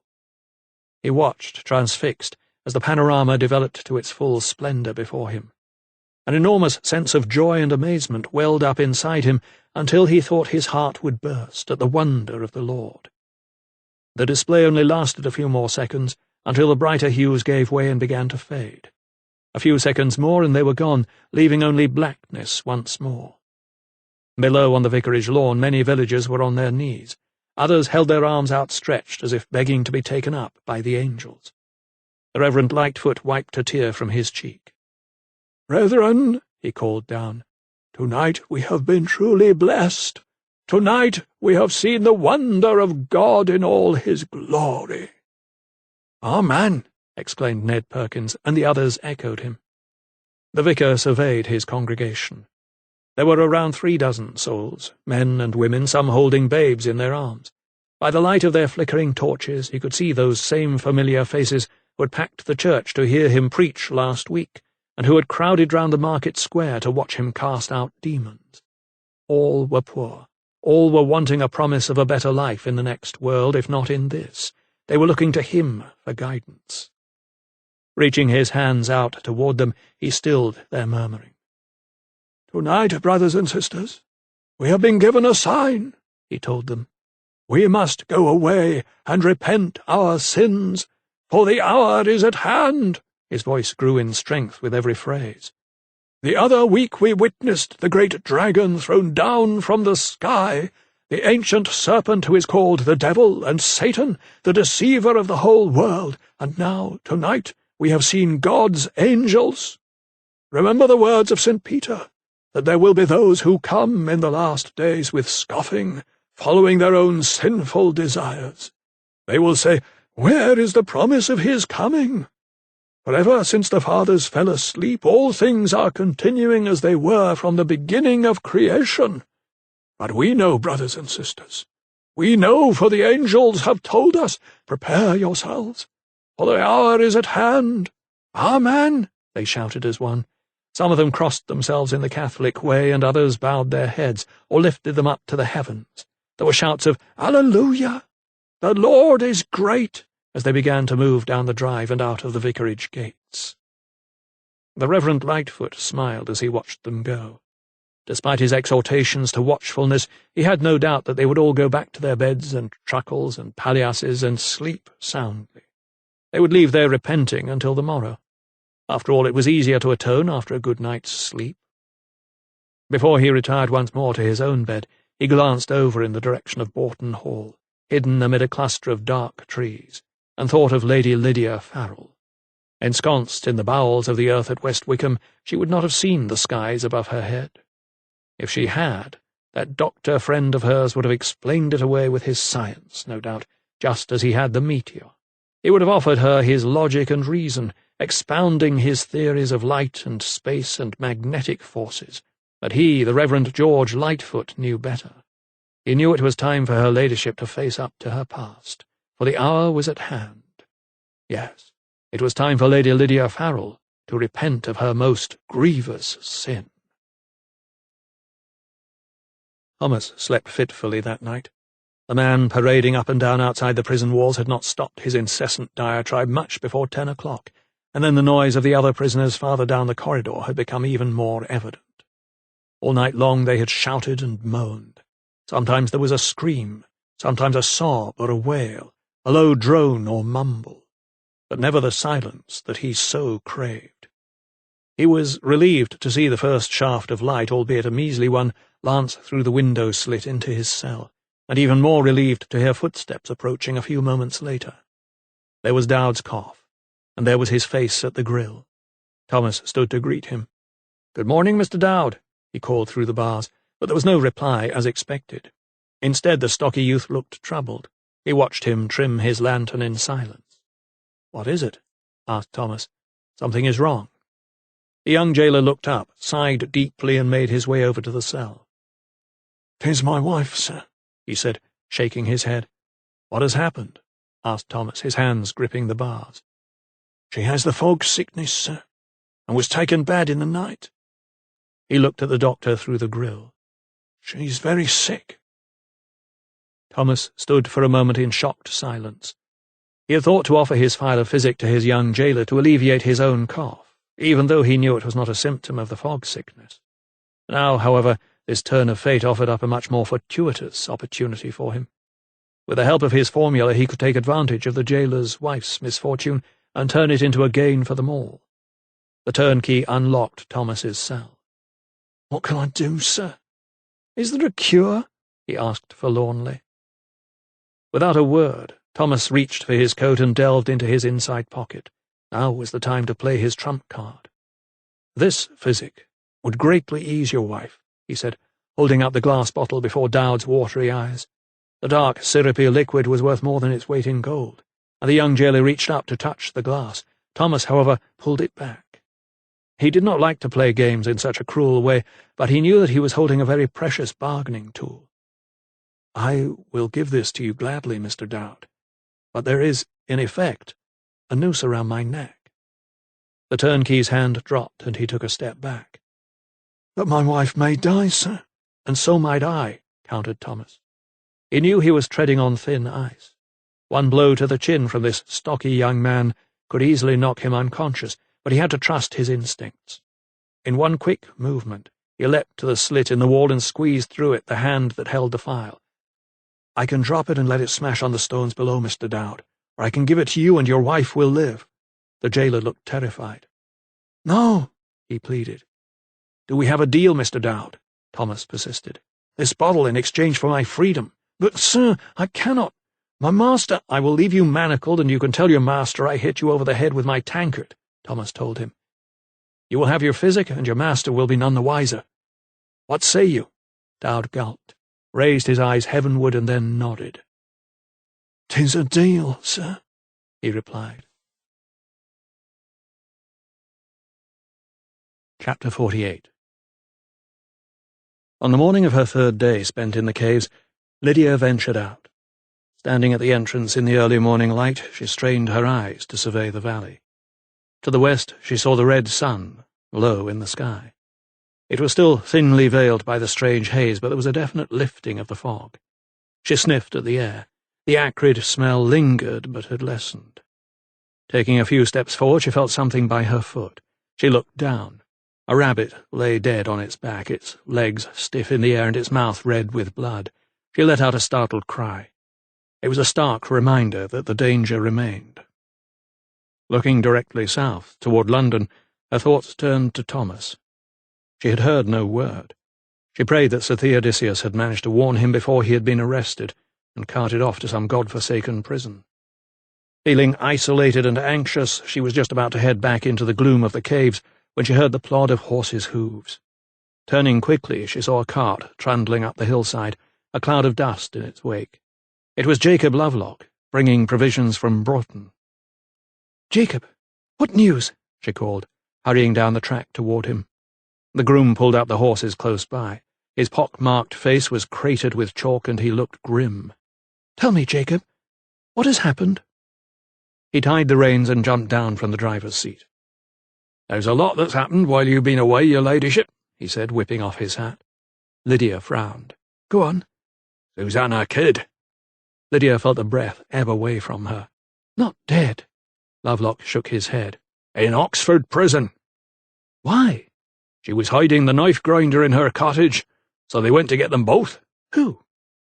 He watched, transfixed, as the panorama developed to its full splendour before him. An enormous sense of joy and amazement welled up inside him until he thought his heart would burst at the wonder of the Lord. The display only lasted a few more seconds, until the brighter hues gave way and began to fade. A few seconds more and they were gone, leaving only blackness once more. Below on the vicarage lawn many villagers were on their knees. Others held their arms outstretched as if begging to be taken up by the angels. The Reverend Lightfoot wiped a tear from his cheek. "Brethren," he called down, "tonight we have been truly blessed. Tonight we have seen the wonder of God in all his glory." "Amen," exclaimed Ned Perkins, and the others echoed him. The vicar surveyed his congregation. There were around 36 souls, men and women, some holding babes in their arms. By the light of their flickering torches he could see those same familiar faces who had packed the church to hear him preach last week, and who had crowded round the market square to watch him cast out demons. All were poor. All were wanting a promise of a better life in the next world, if not in this. They were looking to him for guidance. Reaching his hands out toward them, he stilled their murmuring. "Tonight, brothers and sisters, we have been given a sign," he told them. "We must go away and repent our sins, for the hour is at hand." His voice grew in strength with every phrase. "The other week we witnessed the great dragon thrown down from the sky, the ancient serpent who is called the devil and Satan, the deceiver of the whole world, and now, tonight, we have seen God's angels. Remember the words of St. Peter, that there will be those who come in the last days with scoffing, following their own sinful desires. They will say, 'Where is the promise of his coming?' For ever since the fathers fell asleep, all things are continuing as they were from the beginning of creation. But we know, brothers and sisters, "We know, for the angels have told us. Prepare yourselves, for the hour is at hand." "Amen," they shouted as one. Some of them crossed themselves in the Catholic way, and others bowed their heads, or lifted them up to the heavens. There were shouts of "Alleluia! The Lord is great!" as they began to move down the drive and out of the vicarage gates. The Reverend Lightfoot smiled as he watched them go. Despite his exhortations to watchfulness, he had no doubt that they would all go back to their beds and truckles and palliasses and sleep soundly. They would leave there repenting until the morrow. After all, it was easier to atone after a good night's sleep. Before he retired once more to his own bed, he glanced over in the direction of Bourton Hall, hidden amid a cluster of dark trees, and thought of Lady Lydia Farrell. Ensconced in the bowels of the earth at West Wickham, she would not have seen the skies above her head. If she had, that doctor friend of hers would have explained it away with his science, no doubt, just as he had the meteor. He would have offered her his logic and reason, expounding his theories of light and space and magnetic forces. But he, the Reverend George Lightfoot, knew better. He knew it was time for her ladyship to face up to her past, for the hour was at hand. Yes, it was time for Lady Lydia Farrell to repent of her most grievous sin. Thomas slept fitfully that night. The man parading up and down outside the prison walls had not stopped his incessant diatribe much before 10 o'clock, and then the noise of the other prisoners farther down the corridor had become even more evident. All night long they had shouted and moaned. Sometimes there was a scream, sometimes a sob or a wail, a low drone or mumble, but never the silence that he so craved. He was relieved to see the first shaft of light, albeit a measly one, lance through the window slit into his cell, and even more relieved to hear footsteps approaching a few moments later. There was Dowd's cough, and there was his face at the grill. Thomas stood to greet him. "Good morning, Mr. Dowd," he called through the bars, but there was no reply as expected. Instead, the stocky youth looked troubled. He watched him trim his lantern in silence. "What is it?" asked Thomas. "Something is wrong." The young jailer looked up, sighed deeply, and made his way over to the cell. "'Tis my wife, sir," he said, shaking his head. "What has happened?" asked Thomas, his hands gripping the bars. "She has the fog sickness, sir, and was taken bad in the night." He looked at the doctor through the grill. "She's very sick." Thomas stood for a moment in shocked silence. He had thought to offer his phial of physic to his young jailer to alleviate his own cough, even though he knew it was not a symptom of the fog sickness. Now, however, this turn of fate offered up a much more fortuitous opportunity for him. With the help of his formula, he could take advantage of the jailer's wife's misfortune and turn it into a gain for them all. The turnkey unlocked Thomas's cell. "What can I do, sir?" "Is there a cure?" he asked forlornly. Without a word, Thomas reached for his coat and delved into his inside pocket. Now was the time to play his trump card. "This physic would greatly ease your wife," he said, holding out the glass bottle before Dowd's watery eyes. The dark, syrupy liquid was worth more than its weight in gold, and the young jailer reached up to touch the glass. Thomas, however, pulled it back. He did not like to play games in such a cruel way, but he knew that he was holding a very precious bargaining tool. "I will give this to you gladly, Mr. Dowd, but there is, in effect, a noose around my neck." The turnkey's hand dropped, and he took a step back. "But my wife may die, sir." "And so might I," countered Thomas. He knew he was treading on thin ice. One blow to the chin from this stocky young man could easily knock him unconscious, but he had to trust his instincts. In one quick movement, he leapt to the slit in the wall and squeezed through it the hand that held the phial. "I can drop it and let it smash on the stones below, Mr. Dowd, or I can give it to you and your wife will live." The jailer looked terrified. "No," he pleaded. "Do we have a deal, Mr. Dowd?" Thomas persisted. "This bottle in exchange for my freedom." "But, sir, I cannot. My master—" "I will leave you manacled, and you can tell your master I hit you over the head with my tankard," Thomas told him. "You will have your physic, and your master will be none the wiser. What say you?" Dowd gulped, raised his eyes heavenward, and then nodded. "'Tis a deal, sir," he replied. Chapter 48. On the morning of her third day spent in the caves, Lydia ventured out. Standing at the entrance in the early morning light, she strained her eyes to survey the valley. To the west she saw the red sun, low in the sky. It was still thinly veiled by the strange haze, but there was a definite lifting of the fog. She sniffed at the air. The acrid smell lingered, but had lessened. Taking a few steps forward, she felt something by her foot. She looked down. A rabbit lay dead on its back, its legs stiff in the air and its mouth red with blood. She let out a startled cry. It was a stark reminder that the danger remained. Looking directly south, toward London, her thoughts turned to Thomas. She had heard no word. She prayed that Sir Theodosius had managed to warn him before he had been arrested and carted off to some god-forsaken prison. Feeling isolated and anxious, she was just about to head back into the gloom of the caves when she heard the plod of horses' hooves. Turning quickly, she saw a cart trundling up the hillside, a cloud of dust in its wake. It was Jacob Lovelock, bringing provisions from Broughton. "Jacob, what news?" she called, hurrying down the track toward him. The groom pulled up the horses close by. His pock-marked face was cratered with chalk, and he looked grim. "Tell me, Jacob, what has happened?" He tied the reins and jumped down from the driver's seat. "There's a lot that's happened while you've been away, your ladyship," he said, whipping off his hat. Lydia frowned. "Go on." "Susanna Kidd." Lydia felt the breath ebb away from her. "Not dead?" Lovelock shook his head. "In Oxford prison." "Why?" "She was hiding the knife grinder in her cottage, so they went to get them both." "Who?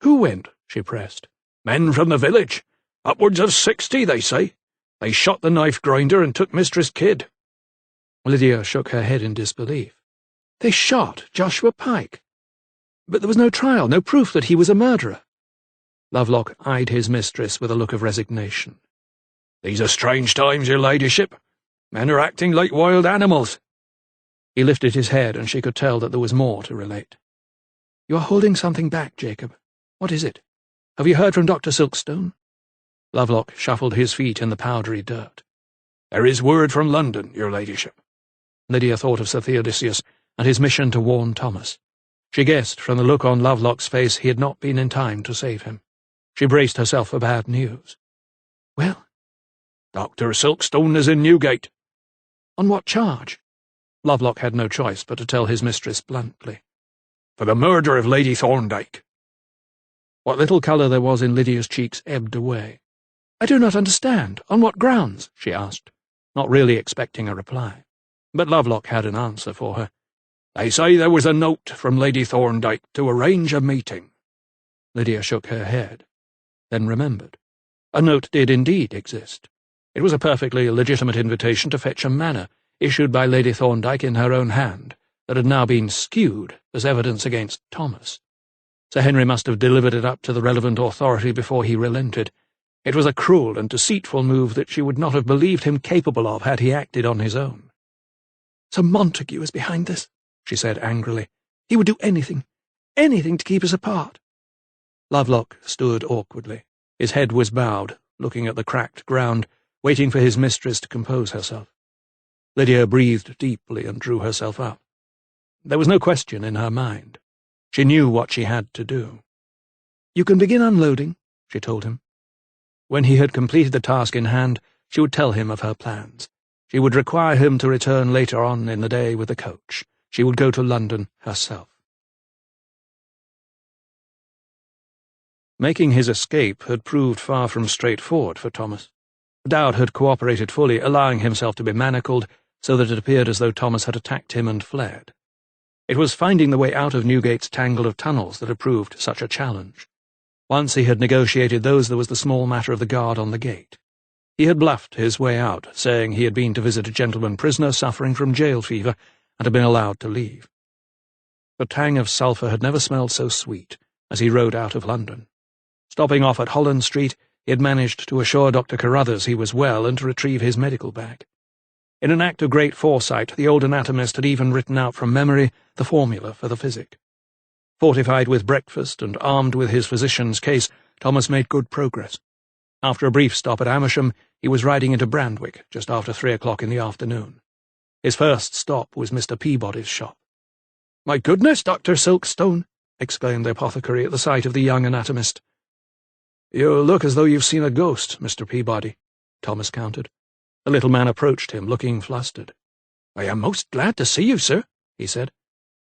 Who went?" she pressed. "Men from the village. Upwards of 60, they say. They shot the knife grinder and took Mistress Kidd." Lydia shook her head in disbelief. "They shot Joshua Pike? But there was no trial, no proof that he was a murderer." Lovelock eyed his mistress with a look of resignation. "These are strange times, your ladyship. Men are acting like wild animals." He lifted his head, and she could tell that there was more to relate. "You are holding something back, Jacob. What is it? Have you heard from Dr. Silkstone?" Lovelock shuffled his feet in the powdery dirt. "There is word from London, your ladyship." Lydia thought of Sir Theodosius and his mission to warn Thomas. She guessed from the look on Lovelock's face he had not been in time to save him. She braced herself for bad news. "Well?" "Dr. Silkstone is in Newgate." "On what charge?" Lovelock had no choice but to tell his mistress bluntly. "For the murder of Lady Thorndyke." What little colour there was in Lydia's cheeks ebbed away. "I do not understand. On what grounds?" she asked, not really expecting a reply. But Lovelock had an answer for her. "They say there was a note from Lady Thorndyke to arrange a meeting." Lydia shook her head, then remembered. A note did indeed exist. It was a perfectly legitimate invitation to Fetcham Manor, issued by Lady Thorndyke in her own hand, that had now been skewed as evidence against Thomas. Sir Henry must have delivered it up to the relevant authority before he relented. It was a cruel and deceitful move that she would not have believed him capable of had he acted on his own. "Sir Montague is behind this," she said angrily. "He would do anything to keep us apart." Lovelock stood awkwardly. His head was bowed, looking at the cracked ground, waiting for his mistress to compose herself. Lydia breathed deeply and drew herself up. There was no question in her mind. She knew what she had to do. "You can begin unloading," she told him. When he had completed the task in hand, she would tell him of her plans. She would require him to return later on in the day with the coach. She would go to London herself. Making his escape had proved far from straightforward for Thomas. Dowd had cooperated fully, allowing himself to be manacled, so that it appeared as though Thomas had attacked him and fled. It was finding the way out of Newgate's tangle of tunnels that had proved such a challenge. Once he had negotiated those, there was the small matter of the guard on the gate. He had bluffed his way out, saying he had been to visit a gentleman prisoner suffering from jail fever and had been allowed to leave. The tang of sulphur had never smelled so sweet as he rode out of London. Stopping off at Holland Street, he had managed to assure Dr. Carruthers he was well and to retrieve his medical bag. In an act of great foresight, the old anatomist had even written out from memory the formula for the physic. Fortified with breakfast and armed with his physician's case, Thomas made good progress. After a brief stop at Amersham, he was riding into Brandwick just after 3 o'clock in the afternoon. His first stop was Mr. Peabody's shop. "My goodness, Dr. Silkstone!" exclaimed the apothecary at the sight of the young anatomist. "You look as though you've seen a ghost, Mr. Peabody," Thomas countered. The little man approached him, looking flustered. "I am most glad to see you, sir," he said.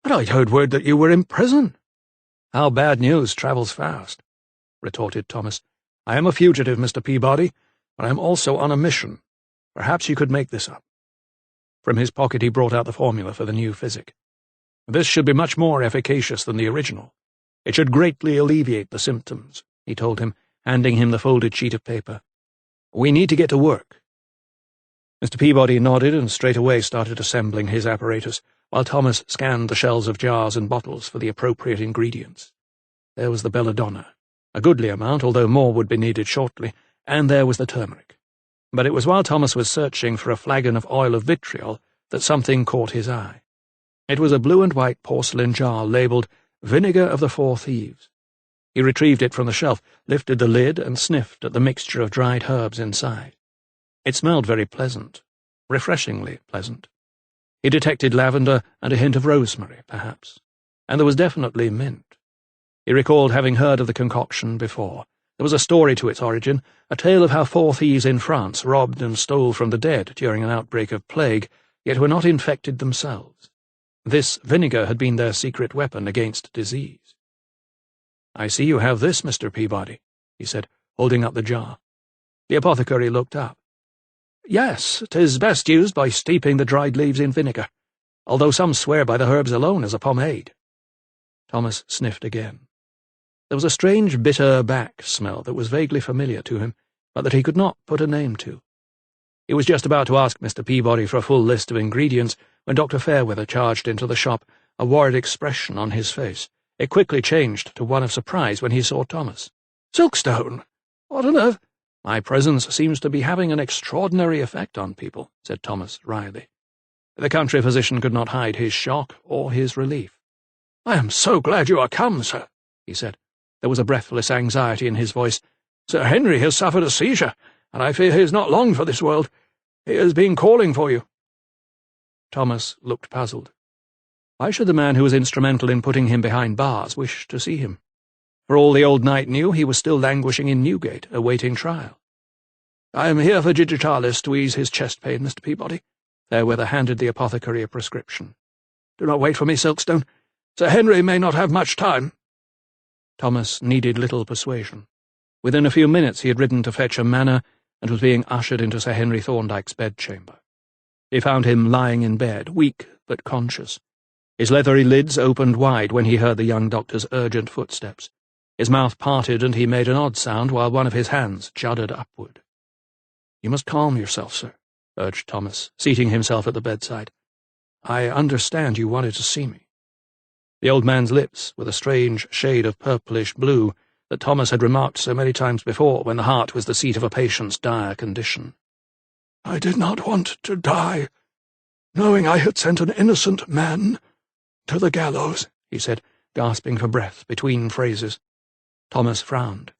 "But I'd heard word that you were in prison." "How bad news travels fast," retorted Thomas. "I am a fugitive, Mr. Peabody, but I am also on a mission. Perhaps you could make this up." From his pocket he brought out the formula for the new physic. "This should be much more efficacious than the original. It should greatly alleviate the symptoms," he told him, handing him the folded sheet of paper. "We need to get to work." Mr. Peabody nodded and straightway started assembling his apparatus, while Thomas scanned the shelves of jars and bottles for the appropriate ingredients. There was the belladonna, a goodly amount, although more would be needed shortly, and there was the turmeric. But it was while Thomas was searching for a flagon of oil of vitriol that something caught his eye. It was a blue and white porcelain jar labelled Vinegar of the Four Thieves. He retrieved it from the shelf, lifted the lid, and sniffed at the mixture of dried herbs inside. It smelled very pleasant, refreshingly pleasant. He detected lavender and a hint of rosemary, perhaps, and there was definitely mint. He recalled having heard of the concoction before. There was a story to its origin, a tale of how four thieves in France robbed and stole from the dead during an outbreak of plague, yet were not infected themselves. This vinegar had been their secret weapon against disease. "I see you have this, Mr. Peabody," he said, holding up the jar. The apothecary looked up. "Yes, 'tis best used by steeping the dried leaves in vinegar, although some swear by the herbs alone as a pomade." Thomas sniffed again. There was a strange bitter back smell that was vaguely familiar to him, but that he could not put a name to. He was just about to ask Mr. Peabody for a full list of ingredients when Dr. Fairweather charged into the shop, a worried expression on his face. It quickly changed to one of surprise when he saw Thomas. "Silkstone! What on earth—" "My presence seems to be having an extraordinary effect on people," said Thomas wryly. The country physician could not hide his shock or his relief. "I am so glad you are come, sir," he said. There was a breathless anxiety in his voice. "Sir Henry has suffered a seizure, and I fear he is not long for this world. He has been calling for you." Thomas looked puzzled. Why should the man who was instrumental in putting him behind bars wish to see him? For all the old knight knew, he was still languishing in Newgate, awaiting trial. "I am here for digitalis to ease his chest pain, Mr. Peabody." Fairweather handed the apothecary a prescription. "Do not wait for me, Silkstone. Sir Henry may not have much time." Thomas needed little persuasion. Within a few minutes he had ridden to fetch a manor and was being ushered into Sir Henry Thorndyke's bedchamber. He found him lying in bed, weak but conscious. His leathery lids opened wide when he heard the young doctor's urgent footsteps. His mouth parted and he made an odd sound while one of his hands juddered upward. "You must calm yourself, sir," urged Thomas, seating himself at the bedside. "I understand you wanted to see me." The old man's lips were the strange shade of purplish blue that Thomas had remarked so many times before when the heart was the seat of a patient's dire condition. "I did not want to die, knowing I had sent an innocent man to the gallows," he said, gasping for breath between phrases. Thomas frowned.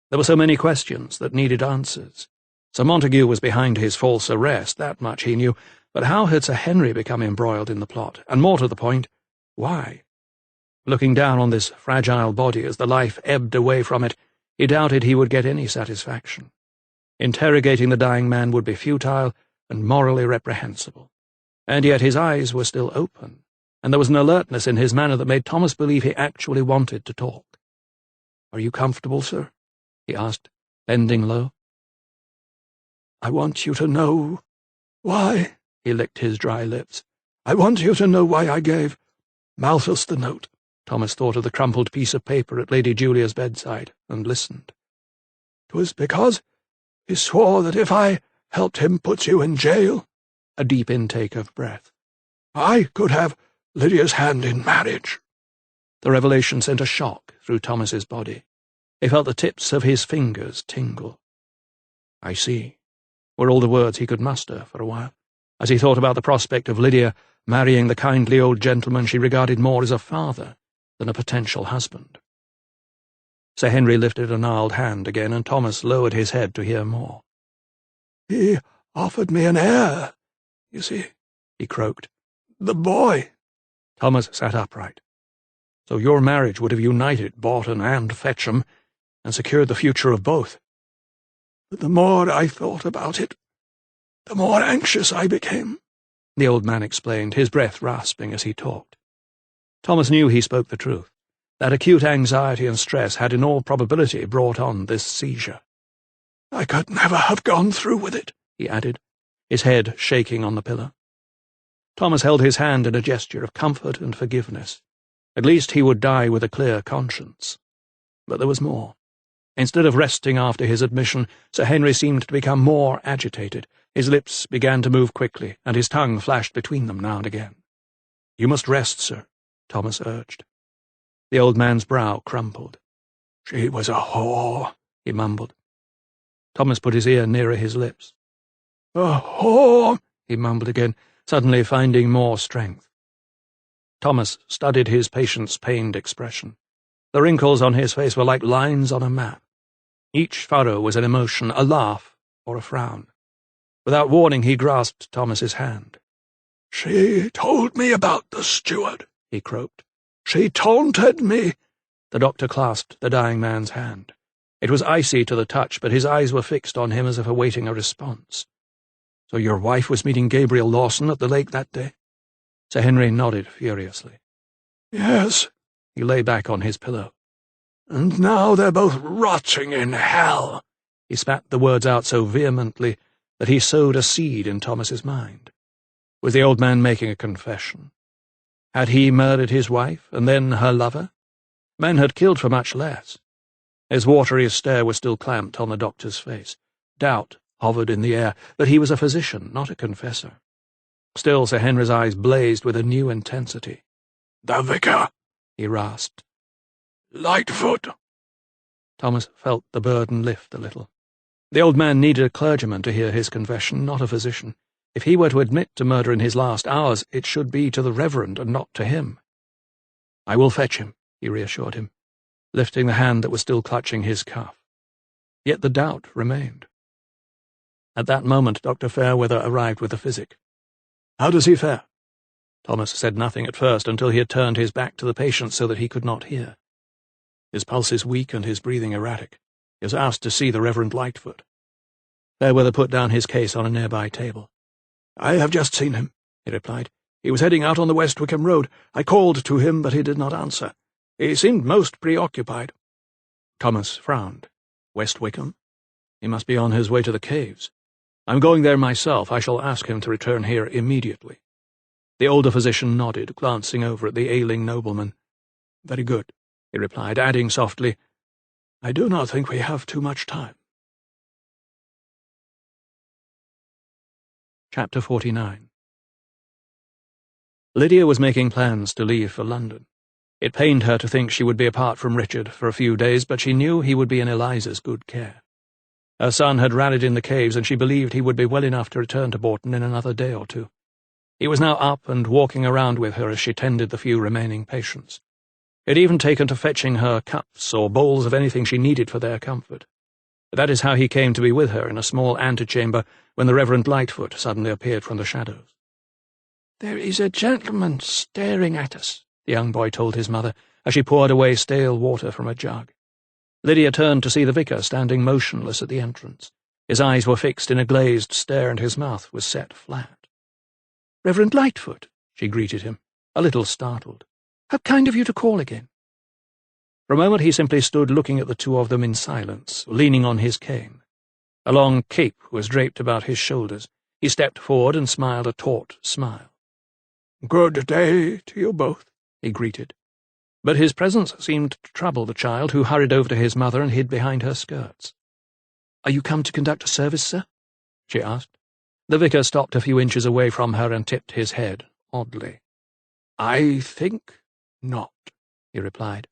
There were so many questions that needed answers. Sir Montague was behind his false arrest, that much he knew, but how had Sir Henry become embroiled in the plot, and more to the point, why? Looking down on this fragile body as the life ebbed away from it, he doubted he would get any satisfaction. Interrogating the dying man would be futile and morally reprehensible. And yet his eyes were still open, and there was an alertness in his manner that made Thomas believe he actually wanted to talk. "Are you comfortable, sir?" he asked, bending low. "I want you to know why," he licked his dry lips. "I want you to know why I gave Malthus the note." Thomas thought of the crumpled piece of paper at Lady Julia's bedside, and listened. "'Twas because he swore that if I helped him put you in jail," a deep intake of breath, "I could have Lydia's hand in marriage." The revelation sent a shock through Thomas's body. He felt the tips of his fingers tingle. "I see," were all the words he could muster for a while, as he thought about the prospect of Lydia marrying the kindly old gentleman she regarded more as a father than a potential husband. Sir Henry lifted a gnarled hand again, and Thomas lowered his head to hear more. "He offered me an heir, you see," he croaked. "The boy." Thomas sat upright. "So your marriage would have united Barton and Fetcham. and secured the future of both. But the more I thought about it, the more anxious I became, the old man explained, his breath rasping as he talked. Thomas knew he spoke the truth. That acute anxiety and stress had in all probability brought on this seizure. I could never have gone through with it, he added, his head shaking on the pillow. Thomas held his hand in a gesture of comfort and forgiveness. At least he would die with a clear conscience. But there was more. Instead of resting after his admission, Sir Henry seemed to become more agitated. His lips began to move quickly, and his tongue flashed between them now and again. "You must rest, sir," Thomas urged. The old man's brow crumpled. "She was a whore," he mumbled. Thomas put his ear nearer his lips. "A whore," he mumbled again, suddenly finding more strength. Thomas studied his patient's pained expression. The wrinkles on his face were like lines on a map. Each furrow was an emotion, a laugh or a frown. Without warning, he grasped Thomas's hand. "She told me about the steward," he croaked. "She taunted me." The doctor clasped the dying man's hand. It was icy to the touch, but his eyes were fixed on him as if awaiting a response. "So your wife was meeting Gabriel Lawson at the lake that day?" Sir Henry nodded furiously. "Yes." He lay back on his pillow. "And now they're both rotting in hell." He spat the words out so vehemently that he sowed a seed in Thomas's mind. Was the old man making a confession? Had he murdered his wife, and then her lover? Men had killed for much less. His watery stare was still clamped on the doctor's face. Doubt hovered in the air, but he was a physician, not a confessor. Still, Sir Henry's eyes blazed with a new intensity. "The vicar," he rasped. "Lightfoot." Thomas felt the burden lift a little. The old man needed a clergyman to hear his confession, not a physician. If he were to admit to murder in his last hours, it should be to the Reverend and not to him. "I will fetch him," he reassured him, lifting the hand that was still clutching his cuff. Yet the doubt remained. At that moment Dr. Fairweather arrived with the physic. "How does he fare?" Thomas said nothing at first until he had turned his back to the patient so that he could not hear. "His pulse is weak and his breathing erratic. He has asked to see the Reverend Lightfoot." Fairweather put down his case on a nearby table. "I have just seen him," he replied. "He was heading out on the West Wickham Road. I called to him, but he did not answer. He seemed most preoccupied." Thomas frowned. West Wickham? He must be on his way to the caves. "I'm going there myself. I shall ask him to return here immediately." The older physician nodded, glancing over at the ailing nobleman. "Very good," he replied, adding softly, "I do not think we have too much time." Chapter 49. Lydia was making plans to leave for London. It pained her to think she would be apart from Richard for a few days, but she knew he would be in Eliza's good care. Her son had rallied in the caves, and she believed he would be well enough to return to Bourton in another day or two. He was now up and walking around with her as she tended the few remaining patients. He had even taken to fetching her cups or bowls of anything she needed for their comfort. That is how he came to be with her in a small antechamber when the Reverend Lightfoot suddenly appeared from the shadows. "There is a gentleman staring at us," the young boy told his mother, as she poured away stale water from a jug. Lydia turned to see the vicar standing motionless at the entrance. His eyes were fixed in a glazed stare, and his mouth was set flat. "Reverend Lightfoot," she greeted him, a little startled. "How kind of you to call again." For a moment he simply stood looking at the two of them in silence, leaning on his cane. A long cape was draped about his shoulders. He stepped forward and smiled a taut smile. "Good day to you both," he greeted. But his presence seemed to trouble the child, who hurried over to his mother and hid behind her skirts. "Are you come to conduct a service, sir?" she asked. The vicar stopped a few inches away from her and tipped his head oddly. "I think not," he replied.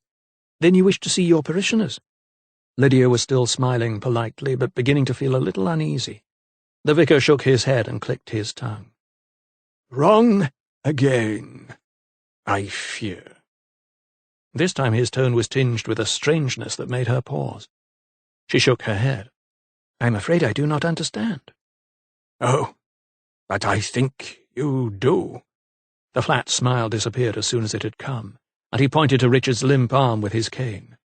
"Then you wish to see your parishioners?" Lydia was still smiling politely, but beginning to feel a little uneasy. The vicar shook his head and clicked his tongue. "Wrong again, I fear." This time his tone was tinged with a strangeness that made her pause. She shook her head. "I'm afraid I do not understand." "Oh, but I think you do." The flat smile disappeared as soon as it had come, and he pointed to Richard's limp arm with his cane.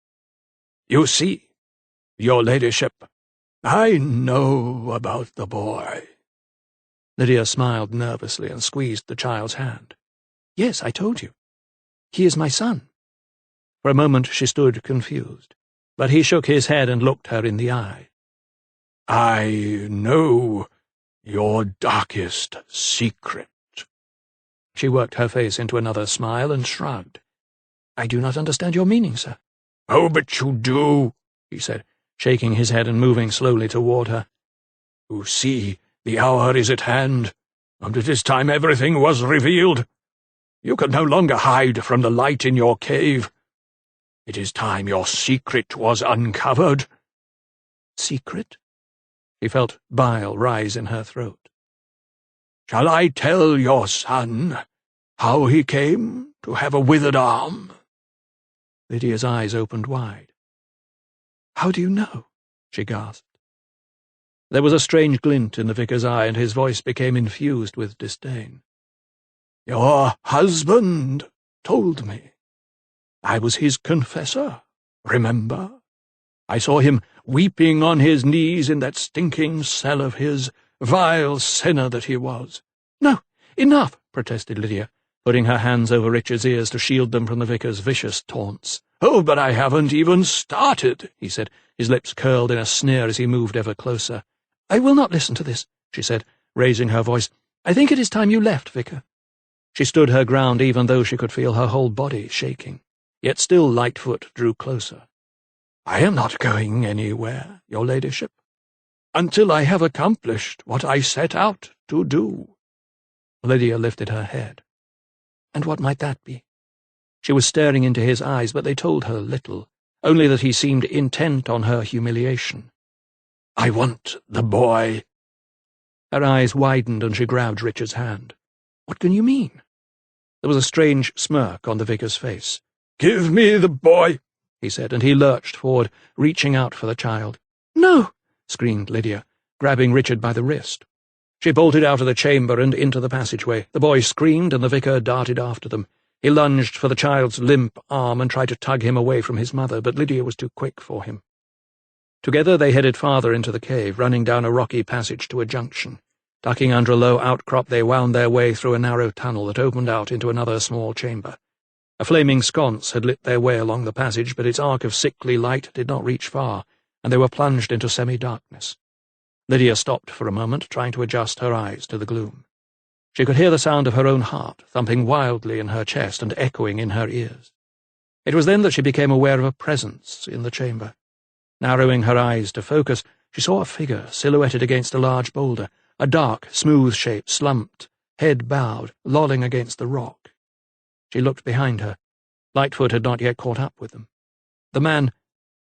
"You see, Your ladyship, I know about the boy." Lydia smiled nervously and squeezed the child's hand. "Yes, I told you. He is my son." For a moment she stood confused, but he shook his head and looked her in the eye. "I know your darkest secret." She worked her face into another smile and shrugged. "I do not understand your meaning, sir." "Oh, but you do," he said, shaking his head and moving slowly toward her. "You see, the hour is at hand, and it is time everything was revealed. You can no longer hide from the light in your cave. It is time your secret was uncovered." "Secret?" She felt bile rise in her throat. "Shall I tell your son how he came to have a withered arm?" Lydia's eyes opened wide. "How do you know?" she gasped. There was a strange glint in the vicar's eye, and his voice became infused with disdain. "Your husband told me. I was his confessor, remember? I saw him weeping on his knees in that stinking cell of his, vile sinner that he was." "No, enough," protested Lydia, putting her hands over Richard's ears to shield them from the vicar's vicious taunts. "Oh, but I haven't even started," he said, his lips curled in a sneer as he moved ever closer. "I will not listen to this," she said, raising her voice. "I think it is time you left, vicar." She stood her ground even though she could feel her whole body shaking. Yet still Lightfoot drew closer. "I am not going anywhere, your ladyship, until I have accomplished what I set out to do." Lydia lifted her head. And what might that be? She was staring into his eyes, but they told her little, only that he seemed intent on her humiliation. "I want the boy." Her eyes widened and she grabbed Richard's hand. "What can you mean?" There was a strange smirk on the vicar's face. "Give me the boy," he said, and he lurched forward, reaching out for the child. "No!" screamed Lydia, grabbing Richard by the wrist. She bolted out of the chamber and into the passageway. The boy screamed, and the vicar darted after them. He lunged for the child's limp arm and tried to tug him away from his mother, but Lydia was too quick for him. Together they headed farther into the cave, running down a rocky passage to a junction. Ducking under a low outcrop, they wound their way through a narrow tunnel that opened out into another small chamber. A flaming sconce had lit their way along the passage, but its arc of sickly light did not reach far, and they were plunged into semi-darkness. Lydia stopped for a moment, trying to adjust her eyes to the gloom. She could hear the sound of her own heart, thumping wildly in her chest and echoing in her ears. It was then that she became aware of a presence in the chamber. Narrowing her eyes to focus, she saw a figure silhouetted against a large boulder, a dark, smooth shape, slumped, head bowed, lolling against the rock. She looked behind her. Lightfoot had not yet caught up with them. The man,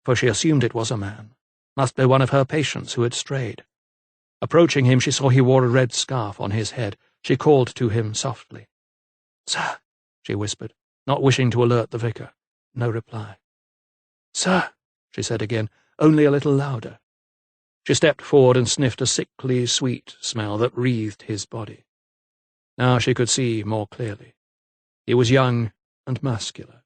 for she assumed it was a man, must be one of her patients who had strayed. Approaching him, she saw he wore a red scarf on his head. She called to him softly. "Sir," she whispered, not wishing to alert the vicar. No reply. "Sir," she said again, only a little louder. She stepped forward and sniffed a sickly, sweet smell that wreathed his body. Now she could see more clearly. He was young and muscular.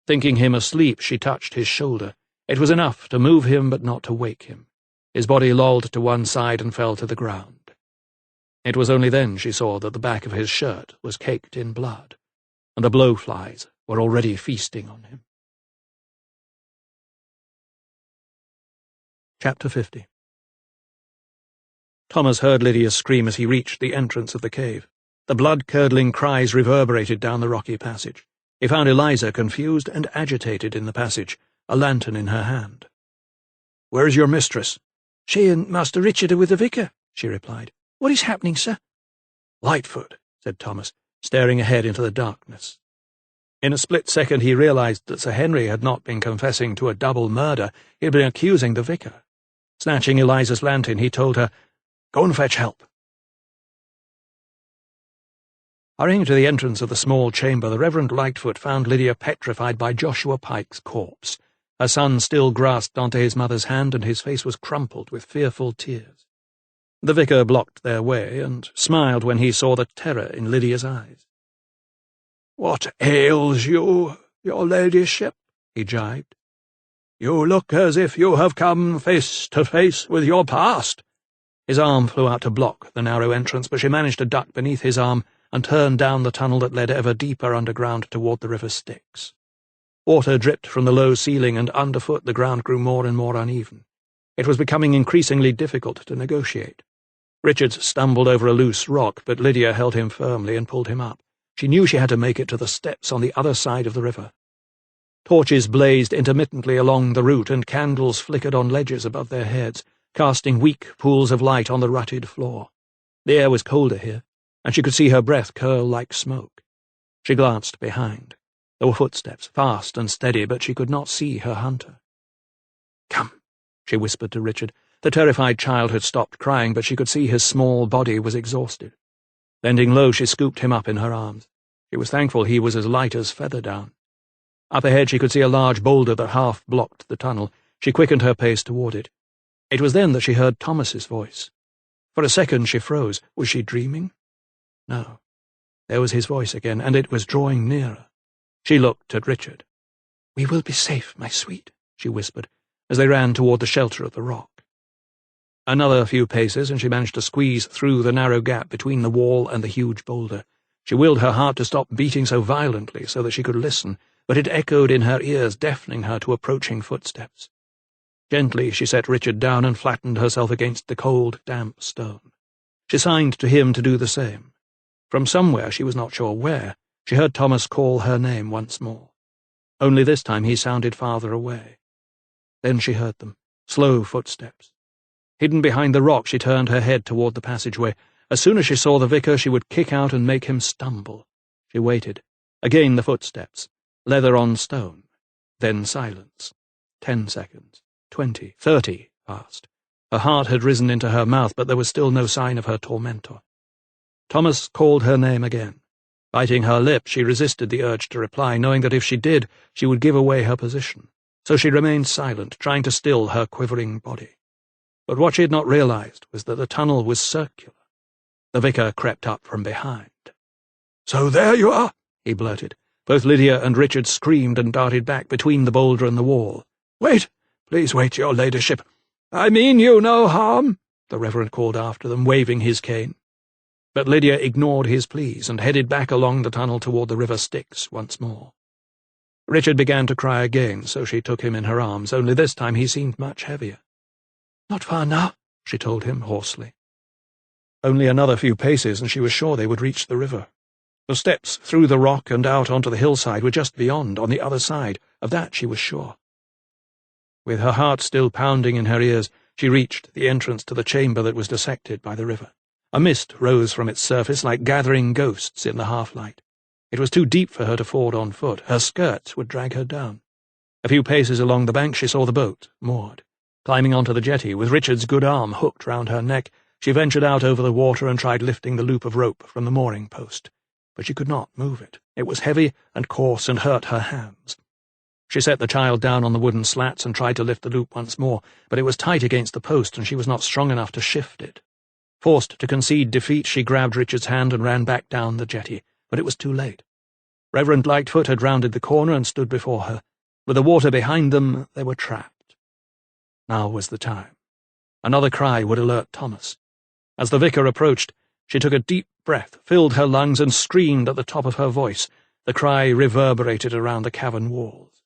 Thinking him asleep, she touched his shoulder. It was enough to move him but not to wake him. His body lolled to one side and fell to the ground. It was only then she saw that the back of his shirt was caked in blood, and the blowflies were already feasting on him. Chapter 50. Thomas heard Lydia scream as he reached the entrance of the cave. The blood-curdling cries reverberated down the rocky passage. He found Eliza confused and agitated in the passage, a lantern in her hand. "Where is your mistress?" "She and Master Richard are with the vicar," she replied. "What is happening, sir?" "Lightfoot," said Thomas, staring ahead into the darkness. In a split second he realized that Sir Henry had not been confessing to a double murder, he had been accusing the vicar. Snatching Eliza's lantern, he told her, "Go and fetch help." Hurrying to the entrance of the small chamber, the Reverend Lightfoot found Lydia petrified by Joshua Pike's corpse. Her son still grasped onto his mother's hand, and his face was crumpled with fearful tears. The vicar blocked their way, and smiled when he saw the terror in Lydia's eyes. "What ails you, your ladyship?" he jibed. You look as if you have come face to face with your past." His arm flew out to block the narrow entrance, but she managed to duck beneath his arm and turn down the tunnel that led ever deeper underground toward the river Styx. Water dripped from the low ceiling, and underfoot the ground grew more and more uneven. It was becoming increasingly difficult to negotiate. Richards stumbled over a loose rock, but Lydia held him firmly and pulled him up. She knew she had to make it to the steps on the other side of the river. Torches blazed intermittently along the route, and candles flickered on ledges above their heads, casting weak pools of light on the rutted floor. The air was colder here, and she could see her breath curl like smoke. She glanced behind. There were footsteps, fast and steady, but she could not see her hunter. "Come," she whispered to Richard. The terrified child had stopped crying, but she could see his small body was exhausted. Bending low, she scooped him up in her arms. She was thankful he was as light as feather down. Up ahead she could see a large boulder that half blocked the tunnel. She quickened her pace toward it. It was then that she heard Thomas's voice. For a second she froze. Was she dreaming? No. There was his voice again, and it was drawing nearer. She looked at Richard. "We will be safe, my sweet," she whispered, as they ran toward the shelter of the rock. Another few paces, and she managed to squeeze through the narrow gap between the wall and the huge boulder. She willed her heart to stop beating so violently so that she could listen, but it echoed in her ears, deafening her to approaching footsteps. Gently she set Richard down and flattened herself against the cold, damp stone. She signed to him to do the same. From somewhere, she was not sure where, she heard Thomas call her name once more. Only this time he sounded farther away. Then she heard them, slow footsteps. Hidden behind the rock, she turned her head toward the passageway. As soon as she saw the vicar, she would kick out and make him stumble. She waited. Again the footsteps. Leather on stone. Then silence. 10 seconds. 20, 30 passed. Her heart had risen into her mouth, but there was still no sign of her tormentor. Thomas called her name again. Biting her lip, she resisted the urge to reply, knowing that if she did, she would give away her position. So she remained silent, trying to still her quivering body. But what she had not realized was that the tunnel was circular. The vicar crept up from behind. "So there you are," he blurted. Both Lydia and Richard screamed and darted back between the boulder and the wall. "Wait, please wait, your ladyship. I mean you no harm," the Reverend called after them, waving his cane. But Lydia ignored his pleas and headed back along the tunnel toward the river Styx once more. Richard began to cry again, so she took him in her arms, only this time he seemed much heavier. "Not far now," she told him hoarsely. Only another few paces, and she was sure they would reach the river. The steps through the rock and out onto the hillside were just beyond, on the other side. Of that she was sure. With her heart still pounding in her ears, she reached the entrance to the chamber that was dissected by the river. A mist rose from its surface like gathering ghosts in the half-light. It was too deep for her to ford on foot. Her skirts would drag her down. A few paces along the bank she saw the boat, moored. Climbing onto the jetty, with Richard's good arm hooked round her neck, she ventured out over the water and tried lifting the loop of rope from the mooring post. But she could not move it. It was heavy and coarse and hurt her hands. She set the child down on the wooden slats and tried to lift the loop once more, but it was tight against the post and she was not strong enough to shift it. Forced to concede defeat, she grabbed Richard's hand and ran back down the jetty, but it was too late. Reverend Lightfoot had rounded the corner and stood before her. With the water behind them, they were trapped. Now was the time. Another cry would alert Thomas. As the vicar approached, she took a deep breath, filled her lungs, and screamed at the top of her voice. The cry reverberated around the cavern walls.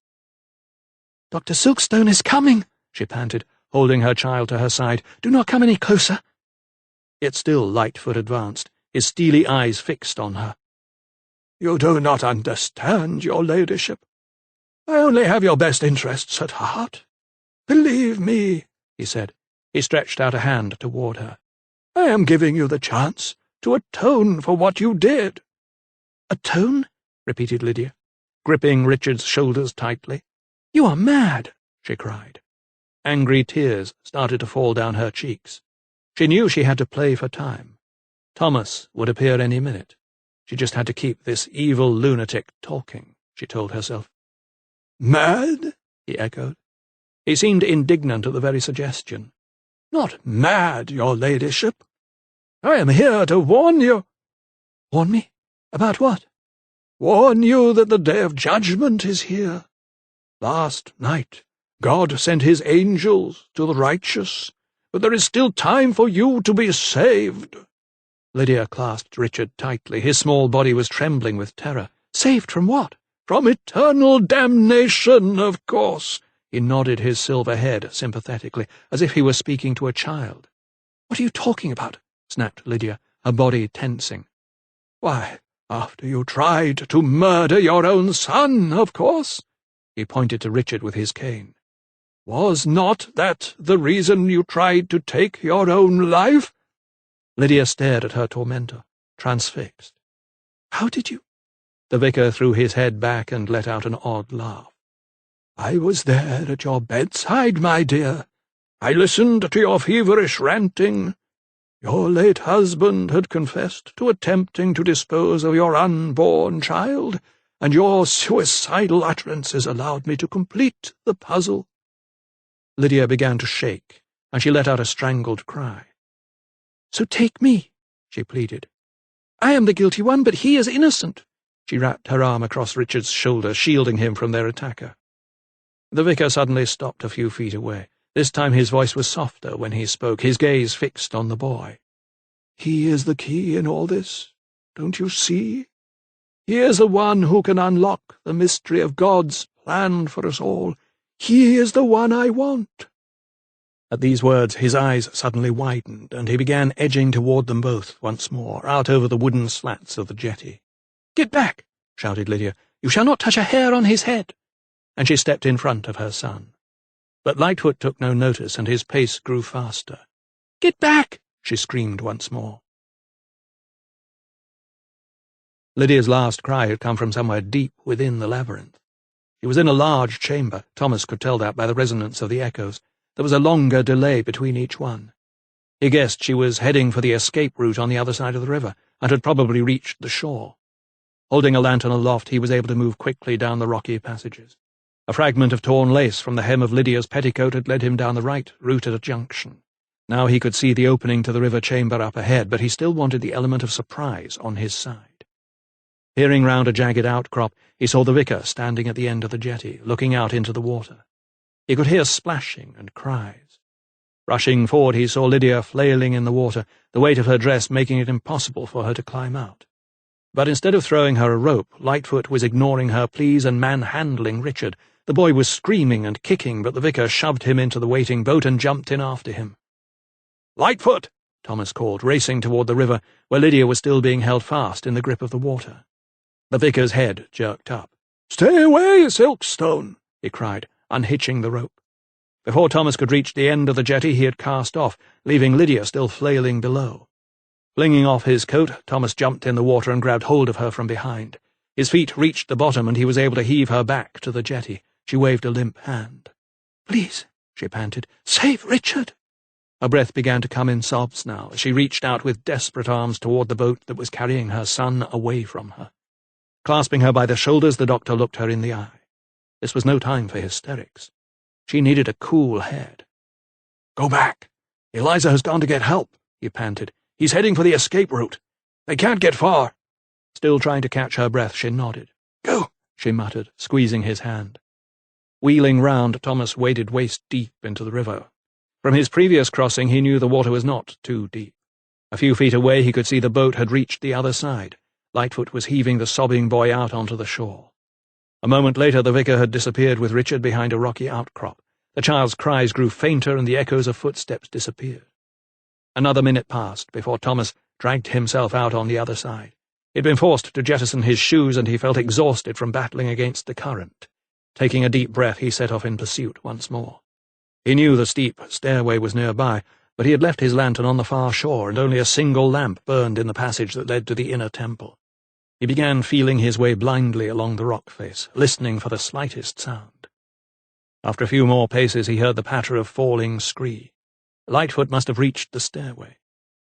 "Dr. Silkstone is coming," she panted, holding her child to her side. "Do not come any closer." Yet still Lightfoot advanced, his steely eyes fixed on her. "You do not understand, your ladyship. I only have your best interests at heart. Believe me," he said. He stretched out a hand toward her. "I am giving you the chance to atone for what you did." "Atone?" repeated Lydia, gripping Richard's shoulders tightly. "You are mad," she cried. Angry tears started to fall down her cheeks. She knew she had to play for time. Thomas would appear any minute. She just had to keep this evil lunatic talking, she told herself. "Mad?" he echoed. He seemed indignant at the very suggestion. "Not mad, your ladyship. I am here to warn you." "Warn me? About what?" "Warn you that the day of judgment is here. Last night, God sent his angels to the righteous, but there is still time for you to be saved." Lydia clasped Richard tightly. His small body was trembling with terror. "Saved from what?" "From eternal damnation, of course." He nodded his silver head sympathetically, as if he were speaking to a child. "What are you talking about?" snapped Lydia, her body tensing. "Why, after you tried to murder your own son, of course." He pointed to Richard with his cane. "Was not that the reason you tried to take your own life?" Lydia stared at her tormentor, transfixed. "How did you—" The vicar threw his head back and let out an odd laugh. "I was there at your bedside, my dear. I listened to your feverish ranting. Your late husband had confessed to attempting to dispose of your unborn child, and your suicidal utterances allowed me to complete the puzzle." Lydia began to shake, and she let out a strangled cry. "So take me," she pleaded. "I am the guilty one, but he is innocent." She wrapped her arm across Richard's shoulder, shielding him from their attacker. The vicar suddenly stopped a few feet away. This time his voice was softer when he spoke, his gaze fixed on the boy. "He is the key in all this, don't you see? He is the one who can unlock the mystery of God's plan for us all. He is the one I want." At these words his eyes suddenly widened, and he began edging toward them both once more, out over the wooden slats of the jetty. "Get back!" shouted Lydia. "You shall not touch a hair on his head." And she stepped in front of her son. But Lightfoot took no notice, and his pace grew faster. "Get back!" she screamed once more. Lydia's last cry had come from somewhere deep within the labyrinth. She was in a large chamber. Thomas could tell that by the resonance of the echoes. There was a longer delay between each one. He guessed she was heading for the escape route on the other side of the river, and had probably reached the shore. Holding a lantern aloft, he was able to move quickly down the rocky passages. A fragment of torn lace from the hem of Lydia's petticoat had led him down the right route at a junction. Now he could see the opening to the river chamber up ahead, but he still wanted the element of surprise on his side. Peering round a jagged outcrop, he saw the vicar standing at the end of the jetty, looking out into the water. He could hear splashing and cries. Rushing forward, he saw Lydia flailing in the water, the weight of her dress making it impossible for her to climb out. But instead of throwing her a rope, Lightfoot was ignoring her pleas and manhandling Richard. The boy was screaming and kicking, but the vicar shoved him into the waiting boat and jumped in after him. "Lightfoot!" Thomas called, racing toward the river, where Lydia was still being held fast in the grip of the water. The vicar's head jerked up. "Stay away, Silkstone!" he cried, unhitching the rope. Before Thomas could reach the end of the jetty, he had cast off, leaving Lydia still flailing below. Flinging off his coat, Thomas jumped in the water and grabbed hold of her from behind. His feet reached the bottom, and he was able to heave her back to the jetty. She waved a limp hand. "Please," she panted, "save Richard." Her breath began to come in sobs now, as she reached out with desperate arms toward the boat that was carrying her son away from her. Clasping her by the shoulders, the doctor looked her in the eye. This was no time for hysterics. She needed a cool head. "Go back. Eliza has gone to get help," he panted. "He's heading for the escape route. They can't get far." Still trying to catch her breath, she nodded. "Go," she muttered, squeezing his hand. Wheeling round, Thomas waded waist-deep into the river. From his previous crossing, he knew the water was not too deep. A few feet away, he could see the boat had reached the other side. Lightfoot was heaving the sobbing boy out onto the shore. A moment later, the vicar had disappeared with Richard behind a rocky outcrop. The child's cries grew fainter, and the echoes of footsteps disappeared. Another minute passed before Thomas dragged himself out on the other side. He'd been forced to jettison his shoes, and he felt exhausted from battling against the current. Taking a deep breath, he set off in pursuit once more. He knew the steep stairway was nearby, but he had left his lantern on the far shore, and only a single lamp burned in the passage that led to the inner temple. He began feeling his way blindly along the rock face, listening for the slightest sound. After a few more paces, he heard the patter of falling scree. Lightfoot must have reached the stairway.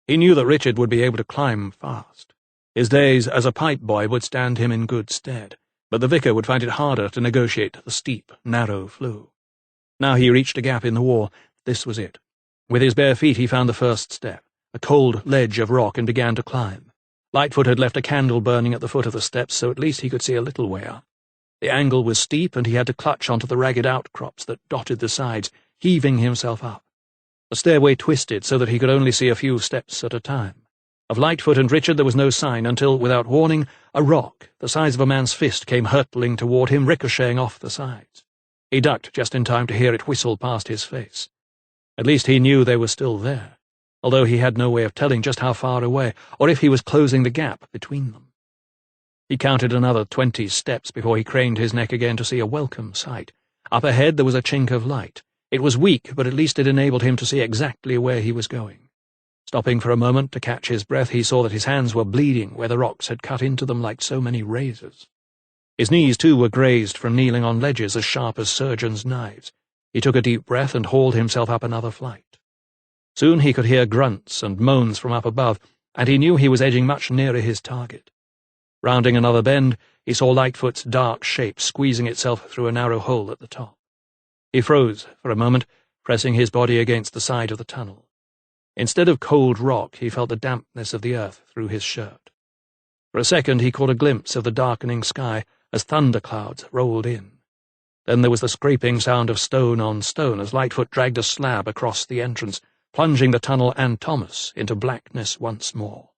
He knew that Richard would be able to climb fast. His days as a pipe boy would stand him in good stead, but the vicar would find it harder to negotiate the steep, narrow flue. Now he reached a gap in the wall. This was it. With his bare feet he found the first step, a cold ledge of rock, and began to climb. Lightfoot had left a candle burning at the foot of the steps, so at least he could see a little way up. The angle was steep, and he had to clutch onto the ragged outcrops that dotted the sides, heaving himself up. The stairway twisted so that he could only see a few steps at a time. Of Lightfoot and Richard there was no sign until, without warning, a rock, the size of a man's fist, came hurtling toward him, ricocheting off the sides. He ducked just in time to hear it whistle past his face. At least he knew they were still there, although he had no way of telling just how far away, or if he was closing the gap between them. He counted another 20 steps before he craned his neck again to see a welcome sight. Up ahead there was a chink of light. It was weak, but at least it enabled him to see exactly where he was going. Stopping for a moment to catch his breath, he saw that his hands were bleeding where the rocks had cut into them like so many razors. His knees, too, were grazed from kneeling on ledges as sharp as surgeons' knives. He took a deep breath and hauled himself up another flight. Soon he could hear grunts and moans from up above, and he knew he was edging much nearer his target. Rounding another bend, he saw Lightfoot's dark shape squeezing itself through a narrow hole at the top. He froze for a moment, pressing his body against the side of the tunnel. Instead of cold rock, he felt the dampness of the earth through his shirt. For a second he caught a glimpse of the darkening sky as thunderclouds rolled in. Then there was the scraping sound of stone on stone as Lightfoot dragged a slab across the entrance, plunging the tunnel and Thomas into blackness once more.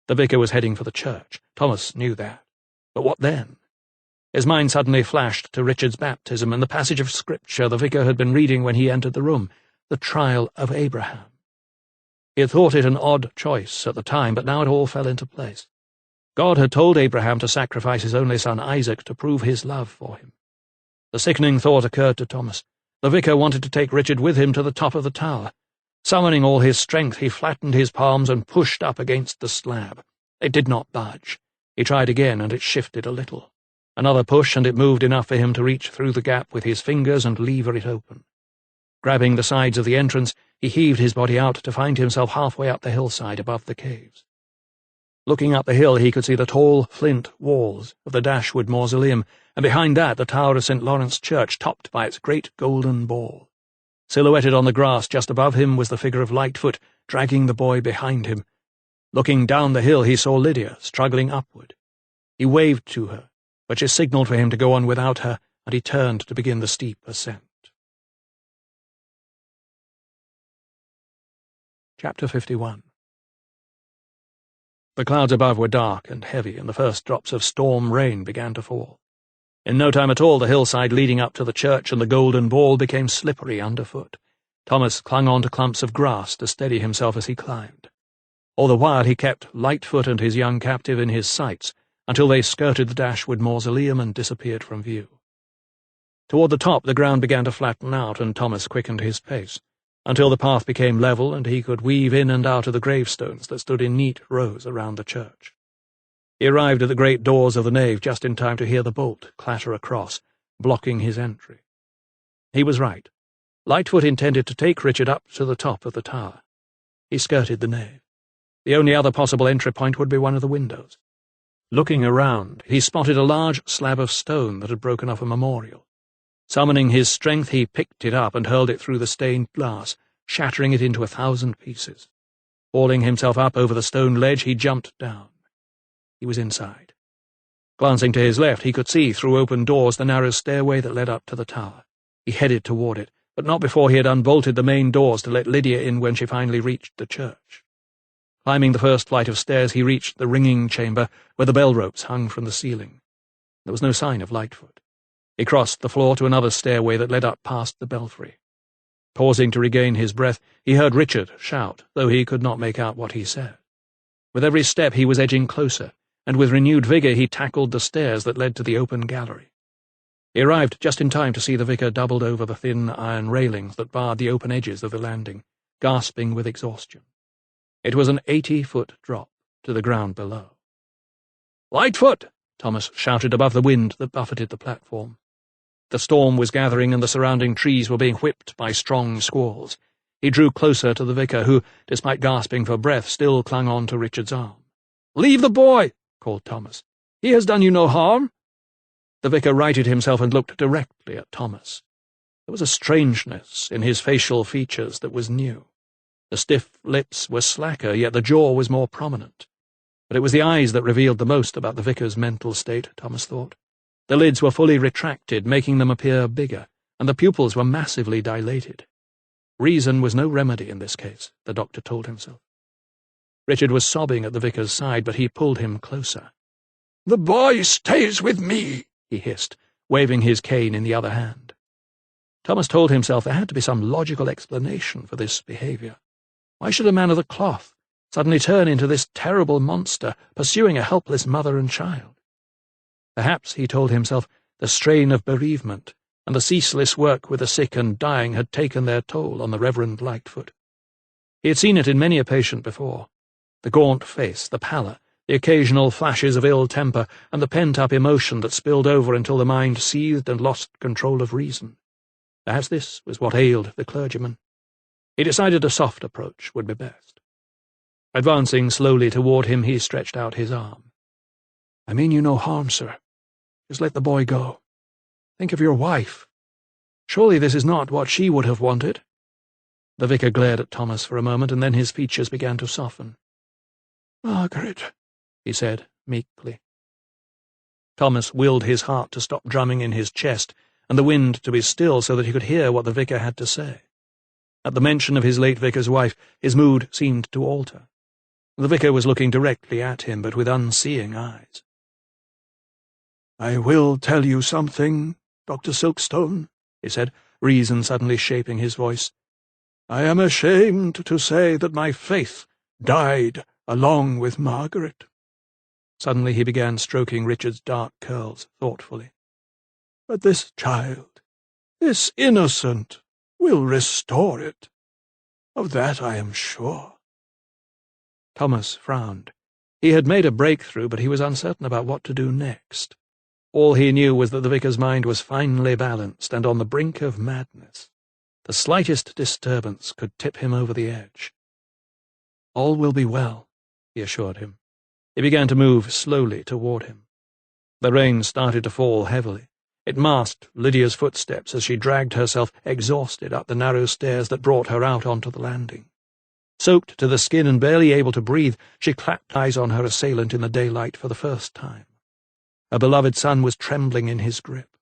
The vicar was heading for the church. Thomas knew that. But what then? His mind suddenly flashed to Richard's baptism and the passage of scripture the vicar had been reading when he entered the room, the trial of Abraham. He had thought it an odd choice at the time, but now it all fell into place. God had told Abraham to sacrifice his only son Isaac to prove his love for him. The sickening thought occurred to Thomas. The vicar wanted to take Richard with him to the top of the tower. Summoning all his strength, he flattened his palms and pushed up against the slab. It did not budge. He tried again, and it shifted a little. Another push, and it moved enough for him to reach through the gap with his fingers and lever it open. Grabbing the sides of the entrance, he heaved his body out to find himself halfway up the hillside above the caves. Looking up the hill, he could see the tall flint walls of the Dashwood mausoleum, and behind that the tower of St. Lawrence Church, topped by its great golden ball. Silhouetted on the grass just above him was the figure of Lightfoot, dragging the boy behind him. Looking down the hill, he saw Lydia, struggling upward. He waved to her, but she signalled for him to go on without her, and he turned to begin the steep ascent. Chapter 51. The clouds above were dark and heavy, and the first drops of storm rain began to fall. In no time at all, the hillside leading up to the church and the golden ball became slippery underfoot. Thomas clung on to clumps of grass to steady himself as he climbed. All the while he kept Lightfoot and his young captive in his sights until they skirted the Dashwood mausoleum and disappeared from view. Toward the top the ground began to flatten out, and Thomas quickened his pace, until the path became level and he could weave in and out of the gravestones that stood in neat rows around the church. He arrived at the great doors of the nave just in time to hear the bolt clatter across, blocking his entry. He was right. Lightfoot intended to take Richard up to the top of the tower. He skirted the nave. The only other possible entry point would be one of the windows. Looking around, he spotted a large slab of stone that had broken off a memorial. Summoning his strength, he picked it up and hurled it through the stained glass, shattering it into 1,000 pieces. Hauling himself up over the stone ledge, he jumped down. He was inside. Glancing to his left, he could see through open doors the narrow stairway that led up to the tower. He headed toward it, but not before he had unbolted the main doors to let Lydia in when she finally reached the church. Climbing the first flight of stairs, he reached the ringing chamber where the bell ropes hung from the ceiling. There was no sign of Lightfoot. He crossed the floor to another stairway that led up past the belfry. Pausing to regain his breath, he heard Richard shout, though he could not make out what he said. With every step he was edging closer, and with renewed vigour he tackled the stairs that led to the open gallery. He arrived just in time to see the vicar doubled over the thin iron railings that barred the open edges of the landing, gasping with exhaustion. It was an 80-foot drop to the ground below. "Lightfoot!" Thomas shouted above the wind that buffeted the platform. The storm was gathering and the surrounding trees were being whipped by strong squalls. He drew closer to the vicar, who, despite gasping for breath, still clung on to Richard's arm. "Leave the boy!" called Thomas. "He has done you no harm." The vicar righted himself and looked directly at Thomas. There was a strangeness in his facial features that was new. The stiff lips were slacker, yet the jaw was more prominent. But it was the eyes that revealed the most about the vicar's mental state, Thomas thought. The lids were fully retracted, making them appear bigger, and the pupils were massively dilated. Reason was no remedy in this case, the doctor told himself. Richard was sobbing at the vicar's side, but he pulled him closer. "The boy stays with me," he hissed, waving his cane in the other hand. Thomas told himself there had to be some logical explanation for this behaviour. Why should a man of the cloth suddenly turn into this terrible monster, pursuing a helpless mother and child? Perhaps, he told himself, the strain of bereavement and the ceaseless work with the sick and dying had taken their toll on the Reverend Lightfoot. He had seen it in many a patient before. The gaunt face, the pallor, the occasional flashes of ill temper, and the pent-up emotion that spilled over until the mind seethed and lost control of reason. Perhaps this was what ailed the clergyman. He decided a soft approach would be best. Advancing slowly toward him, he stretched out his arm. "I mean you no harm, sir. Just let the boy go. Think of your wife. Surely this is not what she would have wanted." The vicar glared at Thomas for a moment, and then his features began to soften. "Margaret," he said meekly. Thomas willed his heart to stop drumming in his chest, and the wind to be still so that he could hear what the vicar had to say. At the mention of his late vicar's wife, his mood seemed to alter. The vicar was looking directly at him, but with unseeing eyes. "I will tell you something, Dr. Silkstone," he said, reason suddenly shaping his voice. "I am ashamed to say that my faith died along with Margaret." Suddenly he began stroking Richard's dark curls thoughtfully. "But this child, this innocent, will restore it. Of that I am sure." Thomas frowned. He had made a breakthrough, but he was uncertain about what to do next. All he knew was that the vicar's mind was finely balanced and on the brink of madness. The slightest disturbance could tip him over the edge. "All will be well," he assured him. He began to move slowly toward him. The rain started to fall heavily. It masked Lydia's footsteps as she dragged herself exhausted up the narrow stairs that brought her out onto the landing. Soaked to the skin and barely able to breathe, she clapped eyes on her assailant in the daylight for the first time. Her beloved son was trembling in his grip.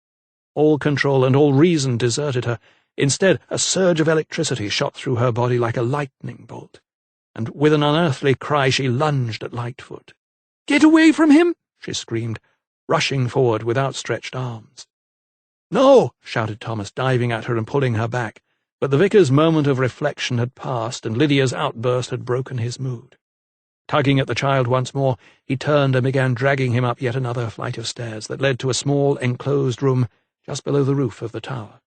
All control and all reason deserted her. Instead, a surge of electricity shot through her body like a lightning bolt, and with an unearthly cry she lunged at Lightfoot. "Get away from him!" she screamed, rushing forward with outstretched arms. "No!" shouted Thomas, diving at her and pulling her back, but the vicar's moment of reflection had passed, and Lydia's outburst had broken his mood. Tugging at the child once more, he turned and began dragging him up yet another flight of stairs that led to a small enclosed room just below the roof of the tower.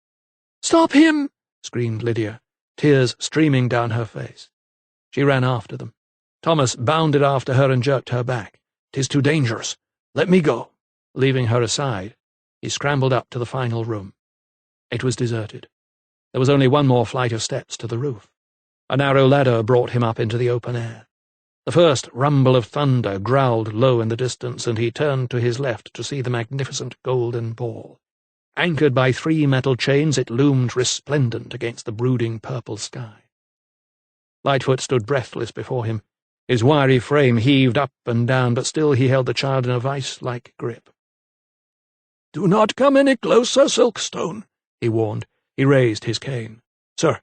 "Stop him!" screamed Lydia, tears streaming down her face. She ran after them. Thomas bounded after her and jerked her back. "'Tis too dangerous. Let me go." Leaving her aside, he scrambled up to the final room. It was deserted. There was only one more flight of steps to the roof. A narrow ladder brought him up into the open air. The first rumble of thunder growled low in the distance, and he turned to his left to see the magnificent golden ball. Anchored by 3 metal chains, it loomed resplendent against the brooding purple sky. Lightfoot stood breathless before him. His wiry frame heaved up and down, but still he held the child in a vice-like grip. "Do not come any closer, Silkstone," he warned. He raised his cane. "Sir,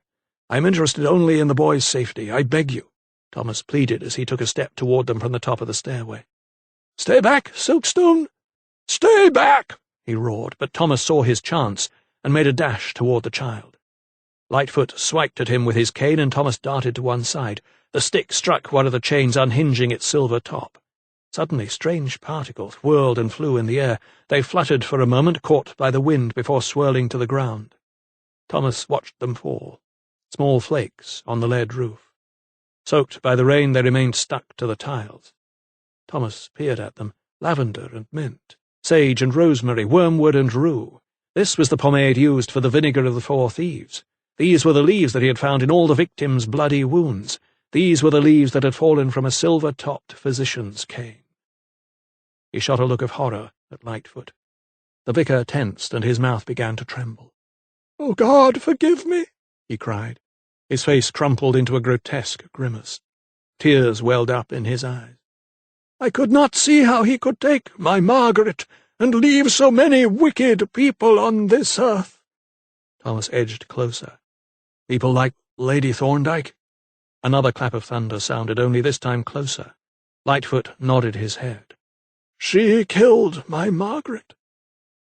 I am interested only in the boy's safety. I beg you," Thomas pleaded as he took a step toward them from the top of the stairway. "Stay back, Silkstone! Stay back!" he roared, but Thomas saw his chance and made a dash toward the child. Lightfoot swiped at him with his cane, and Thomas darted to one side. The stick struck one of the chains, unhinging its silver top. Suddenly strange particles whirled and flew in the air. They fluttered for a moment, caught by the wind before swirling to the ground. Thomas watched them fall, small flakes on the lead roof. Soaked by the rain, they remained stuck to the tiles. Thomas peered at them. Lavender and mint, sage and rosemary, wormwood and rue. This was the pomade used for the vinegar of the 4 thieves. These were the leaves that he had found in all the victims' bloody wounds. These were the leaves that had fallen from a silver-topped physician's cane. He shot a look of horror at Lightfoot. The vicar tensed, and his mouth began to tremble. "Oh, God, forgive me!" he cried. His face crumpled into a grotesque grimace. Tears welled up in his eyes. "I could not see how he could take my Margaret and leave so many wicked people on this earth?" Thomas edged closer. "People like Lady Thorndyke?" Another clap of thunder sounded, only this time closer. Lightfoot nodded his head. "She killed my Margaret."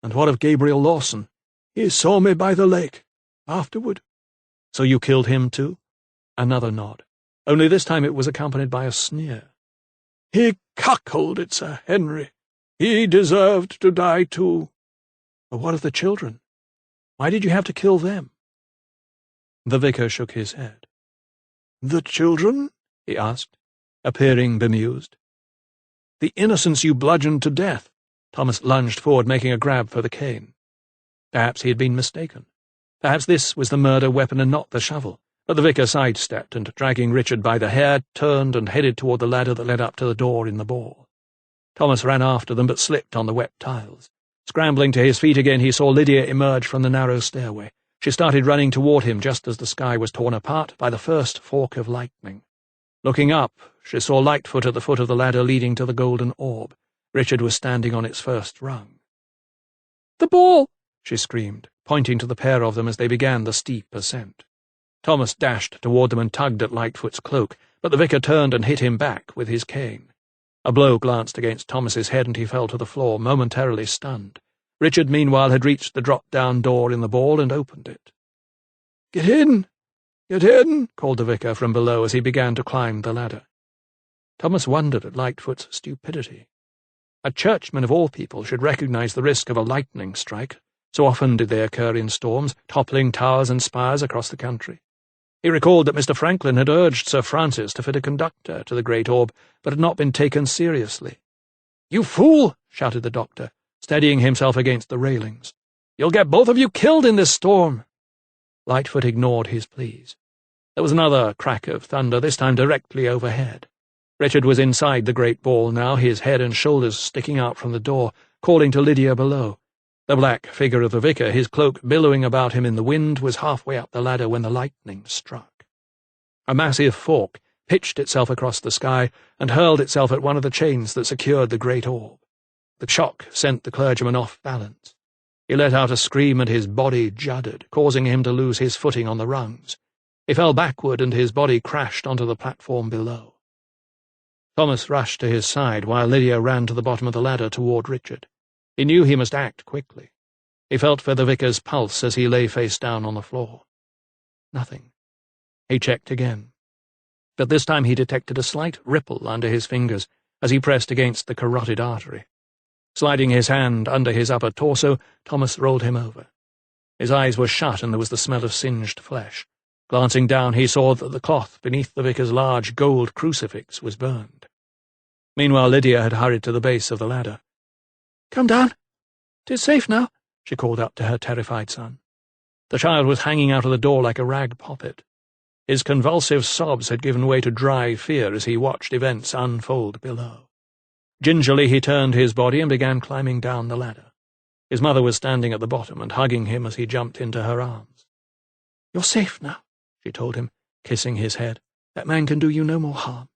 "And what of Gabriel Lawson?" "He saw me by the lake. Afterward." "So you killed him too?" Another nod, only this time it was accompanied by a sneer. "He cuckolded Sir Henry. He deserved to die too." "But what of the children? Why did you have to kill them?" The vicar shook his head. "The children?" he asked, appearing bemused. "The innocents you bludgeoned to death." Thomas lunged forward, making a grab for the cane. Perhaps he had been mistaken. Perhaps this was the murder weapon and not the shovel. But the vicar sidestepped and, dragging Richard by the hair, turned and headed toward the ladder that led up to the door in the ball. Thomas ran after them, but slipped on the wet tiles. Scrambling to his feet again, he saw Lydia emerge from the narrow stairway. She started running toward him just as the sky was torn apart by the first fork of lightning. Looking up, she saw Lightfoot at the foot of the ladder leading to the golden orb. Richard was standing on its first rung. "The ball!" she screamed, pointing to the pair of them as they began the steep ascent. Thomas dashed toward them and tugged at Lightfoot's cloak, but the vicar turned and hit him back with his cane. A blow glanced against Thomas's head and he fell to the floor, momentarily stunned. Richard, meanwhile, had reached the drop-down door in the ball and opened it. "Get in! Get in!" called the vicar from below as he began to climb the ladder. Thomas wondered at Lightfoot's stupidity. A churchman of all people should recognize the risk of a lightning strike. So often did they occur in storms, toppling towers and spires across the country. He recalled that Mr. Franklin had urged Sir Francis to fit a conductor to the great orb, but had not been taken seriously. "You fool!" shouted the doctor, steadying himself against the railings. "You'll get both of you killed in this storm." Lightfoot ignored his pleas. There was another crack of thunder, this time directly overhead. Richard was inside the great ball now, his head and shoulders sticking out from the door, calling to Lydia below. The black figure of the vicar, his cloak billowing about him in the wind, was halfway up the ladder when the lightning struck. A massive fork pitched itself across the sky and hurled itself at one of the chains that secured the great orb. The shock sent the clergyman off balance. He let out a scream and his body juddered, causing him to lose his footing on the rungs. He fell backward and his body crashed onto the platform below. Thomas rushed to his side while Lydia ran to the bottom of the ladder toward Richard. He knew he must act quickly. He felt for the vicar's pulse as he lay face down on the floor. Nothing. He checked again. But this time he detected a slight ripple under his fingers as he pressed against the carotid artery. Sliding his hand under his upper torso, Thomas rolled him over. His eyes were shut and there was the smell of singed flesh. Glancing down, he saw that the cloth beneath the vicar's large gold crucifix was burned. Meanwhile, Lydia had hurried to the base of the ladder. "Come down. 'Tis safe now," she called up to her terrified son. The child was hanging out of the door like a rag poppet. His convulsive sobs had given way to dry fear as he watched events unfold below. Gingerly he turned his body and began climbing down the ladder. His mother was standing at the bottom and hugging him as he jumped into her arms. "You're safe now," she told him, kissing his head. "That man can do you no more harm,"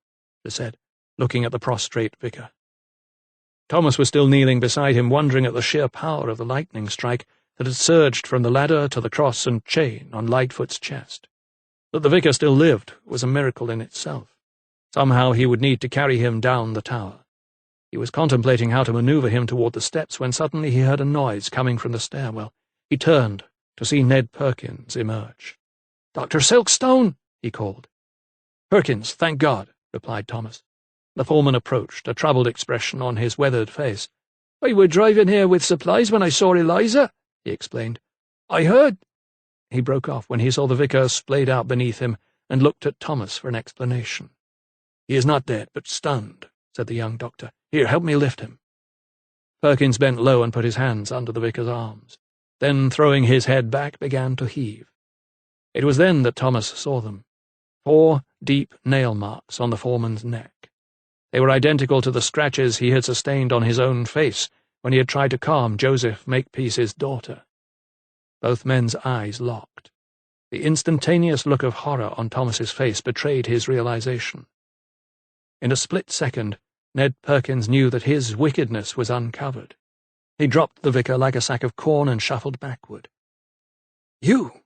she said, looking at the prostrate vicar. Thomas was still kneeling beside him, wondering at the sheer power of the lightning strike that had surged from the ladder to the cross and chain on Lightfoot's chest. That the vicar still lived was a miracle in itself. Somehow he would need to carry him down the tower. He was contemplating how to maneuver him toward the steps when suddenly he heard a noise coming from the stairwell. He turned to see Ned Perkins emerge. "Dr. Silkstone!" he called. "Perkins, thank God," replied Thomas. The foreman approached, a troubled expression on his weathered face. "I were driving here with supplies when I saw Eliza," he explained. "I heard—" He broke off when he saw the vicar splayed out beneath him and looked at Thomas for an explanation. "He is not dead, but stunned," said the young doctor. "Here, help me lift him." Perkins bent low and put his hands under the vicar's arms. Then, throwing his head back, began to heave. It was then that Thomas saw them. 4 deep nail marks on the foreman's neck. They were identical to the scratches he had sustained on his own face when he had tried to calm Joseph Makepeace's daughter. Both men's eyes locked. The instantaneous look of horror on Thomas's face betrayed his realization. In a split second, Ned Perkins knew that his wickedness was uncovered. He dropped the vicar like a sack of corn and shuffled backward. "You!"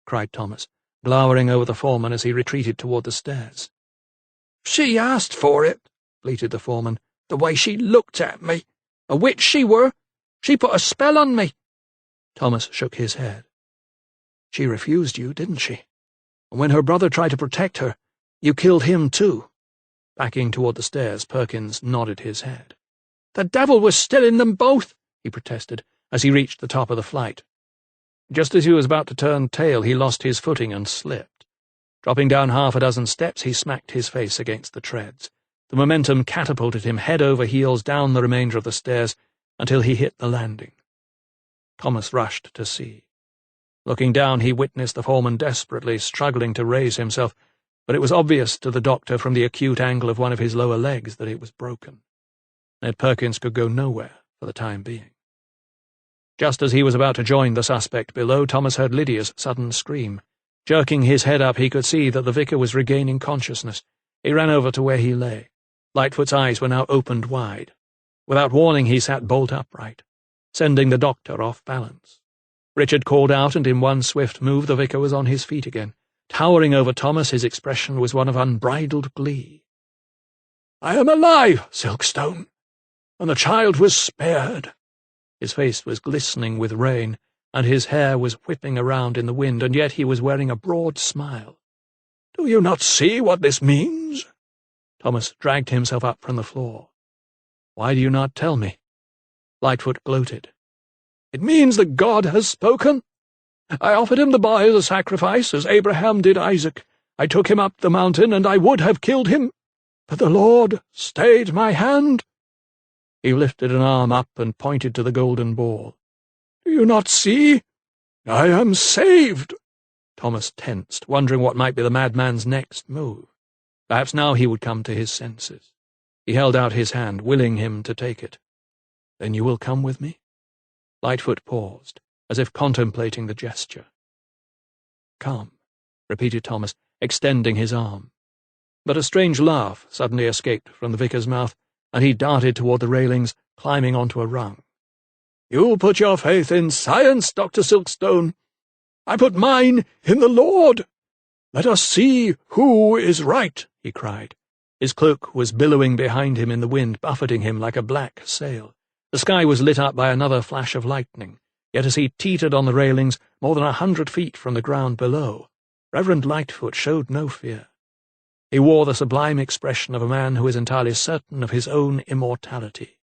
cried Thomas, glowering over the foreman as he retreated toward the stairs. "She asked for it," bleated the foreman, "the way she looked at me. A witch she were. She put a spell on me." Thomas shook his head. "She refused you, didn't she? And when her brother tried to protect her, you killed him too." Backing toward the stairs, Perkins nodded his head. "The devil was still in them both," he protested, as he reached the top of the flight. Just as he was about to turn tail, he lost his footing and slipped. Dropping down half a dozen steps, he smacked his face against the treads. The momentum catapulted him head over heels down the remainder of the stairs until he hit the landing. Thomas rushed to see. Looking down, he witnessed the foreman desperately struggling to raise himself, but it was obvious to the doctor from the acute angle of one of his lower legs that it was broken. Ned Perkins could go nowhere for the time being. Just as he was about to join the suspect below, Thomas heard Lydia's sudden scream. Jerking his head up, he could see that the vicar was regaining consciousness. He ran over to where he lay. Lightfoot's eyes were now opened wide. Without warning, he sat bolt upright, sending the doctor off balance. Richard called out, and in one swift move the vicar was on his feet again. Towering over Thomas, his expression was one of unbridled glee. "I am alive, Silkstone, and the child was spared." His face was glistening with rain, and his hair was whipping around in the wind, and yet he was wearing a broad smile. "Do you not see what this means?" Thomas dragged himself up from the floor. "Why do you not tell me?" Lightfoot gloated. "It means that God has spoken. I offered him the boy as a sacrifice, as Abraham did Isaac. I took him up the mountain, and I would have killed him, but the Lord stayed my hand." He lifted an arm up and pointed to the golden ball. "Do you not see? I am saved." Thomas tensed, wondering what might be the madman's next move. Perhaps now he would come to his senses. He held out his hand, willing him to take it. "Then you will come with me?" Lightfoot paused, as if contemplating the gesture. "Come," repeated Thomas, extending his arm. But a strange laugh suddenly escaped from the vicar's mouth, and he darted toward the railings, climbing onto a rung. "You put your faith in science, Dr. Silkstone. I put mine in the Lord. Let us see who is right," he cried. His cloak was billowing behind him in the wind, buffeting him like a black sail. The sky was lit up by another flash of lightning, yet as he teetered on the railings more than 100 feet from the ground below, Reverend Lightfoot showed no fear. He wore the sublime expression of a man who is entirely certain of his own immortality.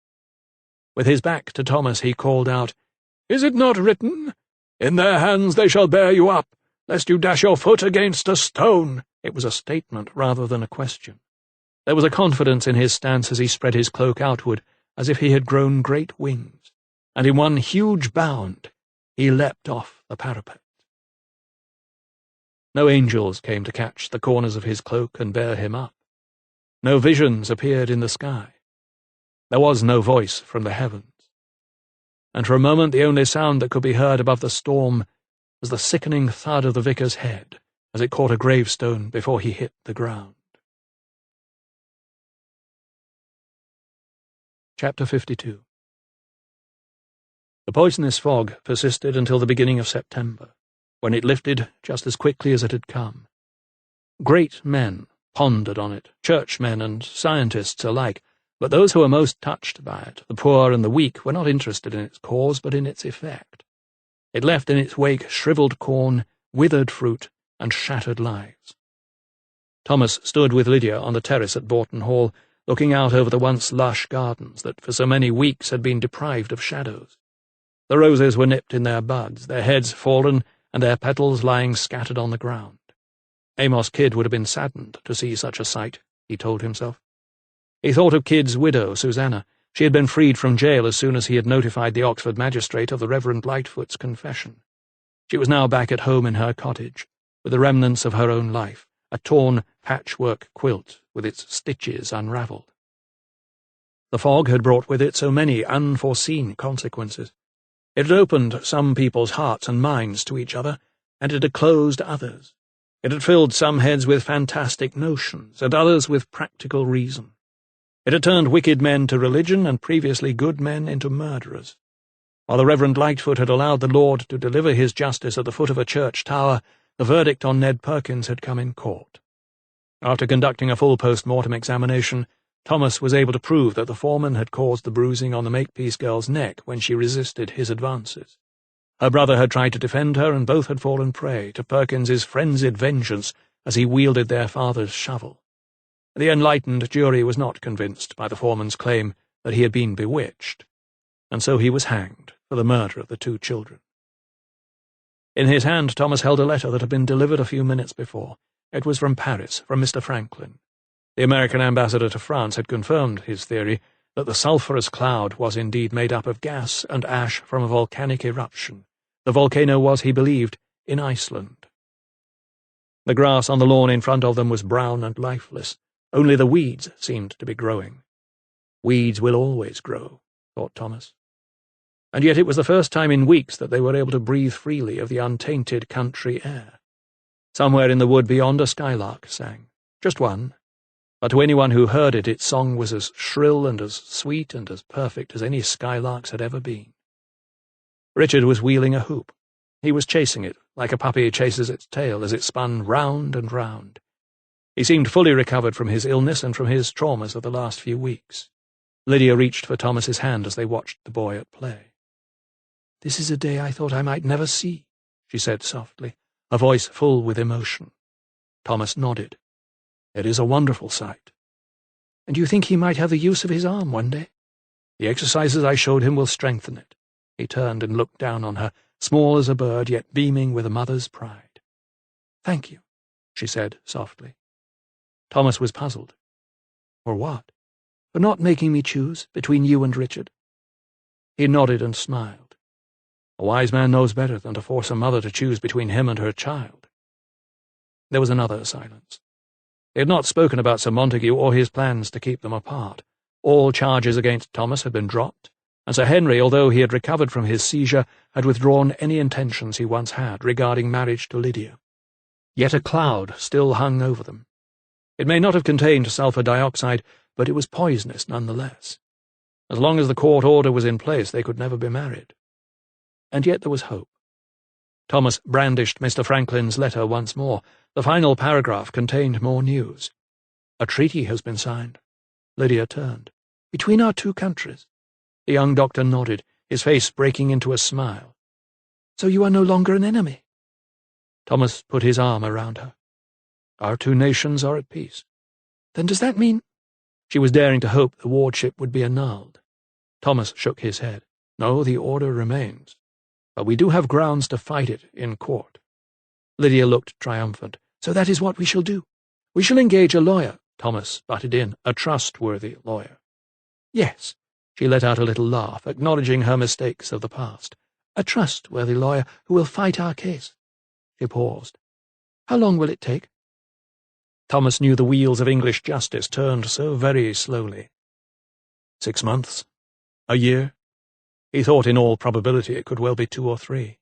With his back to Thomas, he called out, "Is it not written, 'In their hands they shall bear you up, lest you dash your foot against a stone'?" It was a statement rather than a question. There was a confidence in his stance as he spread his cloak outward, as if he had grown great wings, and in one huge bound he leapt off the parapet. No angels came to catch the corners of his cloak and bear him up. No visions appeared in the sky. There was no voice from the heavens. And for a moment the only sound that could be heard above the storm was the sickening thud of the vicar's head as it caught a gravestone before he hit the ground. Chapter 52. The poisonous fog persisted until the beginning of September, when it lifted just as quickly as it had come. Great men pondered on it, churchmen and scientists alike, but those who were most touched by it, the poor and the weak, were not interested in its cause but in its effect. It left in its wake shriveled corn, withered fruit, and shattered lives. Thomas stood with Lydia on the terrace at Boughton Hall, looking out over the once lush gardens that for so many weeks had been deprived of shadows. The roses were nipped in their buds, their heads fallen, and their petals lying scattered on the ground. Amos Kidd would have been saddened to see such a sight, he told himself. He thought of Kidd's widow, Susanna. She had been freed from jail as soon as he had notified the Oxford magistrate of the Reverend Lightfoot's confession. She was now back at home in her cottage, with the remnants of her own life, a torn patchwork quilt with its stitches unravelled. The fog had brought with it so many unforeseen consequences. It had opened some people's hearts and minds to each other, and it had closed others. It had filled some heads with fantastic notions, and others with practical reason. It had turned wicked men to religion, and previously good men into murderers. While the Reverend Lightfoot had allowed the Lord to deliver his justice at the foot of a church tower, the verdict on Ned Perkins had come in court. After conducting a full post-mortem examination, Thomas was able to prove that the foreman had caused the bruising on the Makepeace girl's neck when she resisted his advances. Her brother had tried to defend her, and both had fallen prey to Perkins's frenzied vengeance as he wielded their father's shovel. The enlightened jury was not convinced by the foreman's claim that he had been bewitched, and so he was hanged for the murder of the two children. In his hand, Thomas held a letter that had been delivered a few minutes before. It was from Paris, from Mr. Franklin. The American ambassador to France had confirmed his theory that the sulphurous cloud was indeed made up of gas and ash from a volcanic eruption. The volcano was, he believed, in Iceland. The grass on the lawn in front of them was brown and lifeless. Only the weeds seemed to be growing. Weeds will always grow, thought Thomas. And yet it was the first time in weeks that they were able to breathe freely of the untainted country air. Somewhere in the wood beyond a skylark sang, just one, but to anyone who heard it, its song was as shrill and as sweet and as perfect as any skylark's had ever been. Richard was wheeling a hoop. He was chasing it, like a puppy chases its tail as it spun round and round. He seemed fully recovered from his illness and from his traumas of the last few weeks. Lydia reached for Thomas's hand as they watched the boy at play. "This is a day I thought I might never see," she said softly, a voice full with emotion. Thomas nodded. "It is a wonderful sight." "And you think he might have the use of his arm one day?" "The exercises I showed him will strengthen it." He turned and looked down on her, small as a bird, yet beaming with a mother's pride. "Thank you," she said softly. Thomas was puzzled. "For what?" "For not making me choose between you and Richard." He nodded and smiled. A wise man knows better than to force a mother to choose between him and her child. There was another silence. They had not spoken about Sir Montague or his plans to keep them apart. All charges against Thomas had been dropped, and Sir Henry, although he had recovered from his seizure, had withdrawn any intentions he once had regarding marriage to Lydia. Yet a cloud still hung over them. It may not have contained sulphur dioxide, but it was poisonous nonetheless. As long as the court order was in place, they could never be married. And yet there was hope. Thomas brandished Mr. Franklin's letter once more. The final paragraph contained more news. "A treaty has been signed." Lydia turned. "Between our two countries?" The young doctor nodded, his face breaking into a smile. "So you are no longer an enemy?" Thomas put his arm around her. "Our two nations are at peace." "Then does that mean—" She was daring to hope the wardship would be annulled. Thomas shook his head. "No, the order remains. But we do have grounds to fight it in court." Lydia looked triumphant. "So that is what we shall do. We shall engage a lawyer," Thomas butted in, "a trustworthy lawyer." "Yes," she let out a little laugh, acknowledging her mistakes of the past. "A trustworthy lawyer who will fight our case." She paused. "How long will it take?" Thomas knew the wheels of English justice turned so very slowly. 6 months? A year? He thought in all probability it could well be 2 or 3.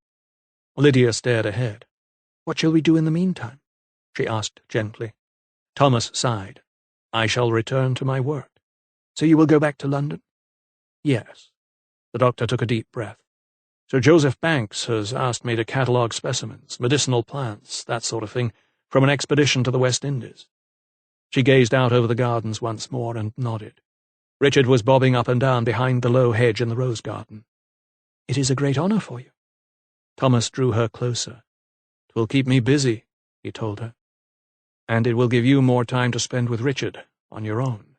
Lydia stared ahead. "What shall we do in the meantime?" she asked gently. Thomas sighed. "I shall return to my work." "So you will go back to London?" "Yes." The doctor took a deep breath. "Sir Joseph Banks has asked me to catalogue specimens, medicinal plants, that sort of thing, from an expedition to the West Indies." She gazed out over the gardens once more and nodded. Richard was bobbing up and down behind the low hedge in the rose garden. "It is a great honour for you." Thomas drew her closer. "'Twill keep me busy," he told her. "And it will give you more time to spend with Richard, on your own."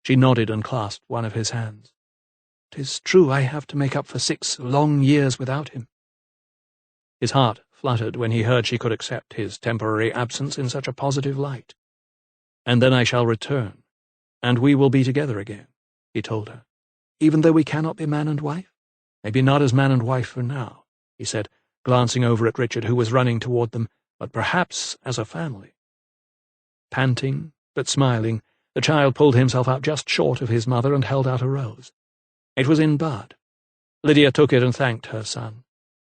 She nodded and clasped one of his hands. "'Tis true I have to make up for 6 long years without him." His heart fluttered when he heard she could accept his temporary absence in such a positive light. "And then I shall return, and we will be together again," he told her. "Even though we cannot be man and wife?" "Maybe not as man and wife for now," he said, glancing over at Richard, who was running toward them, "but perhaps as a family." Panting, but smiling, the child pulled himself out just short of his mother and held out a rose. It was in bud. Lydia took it and thanked her son.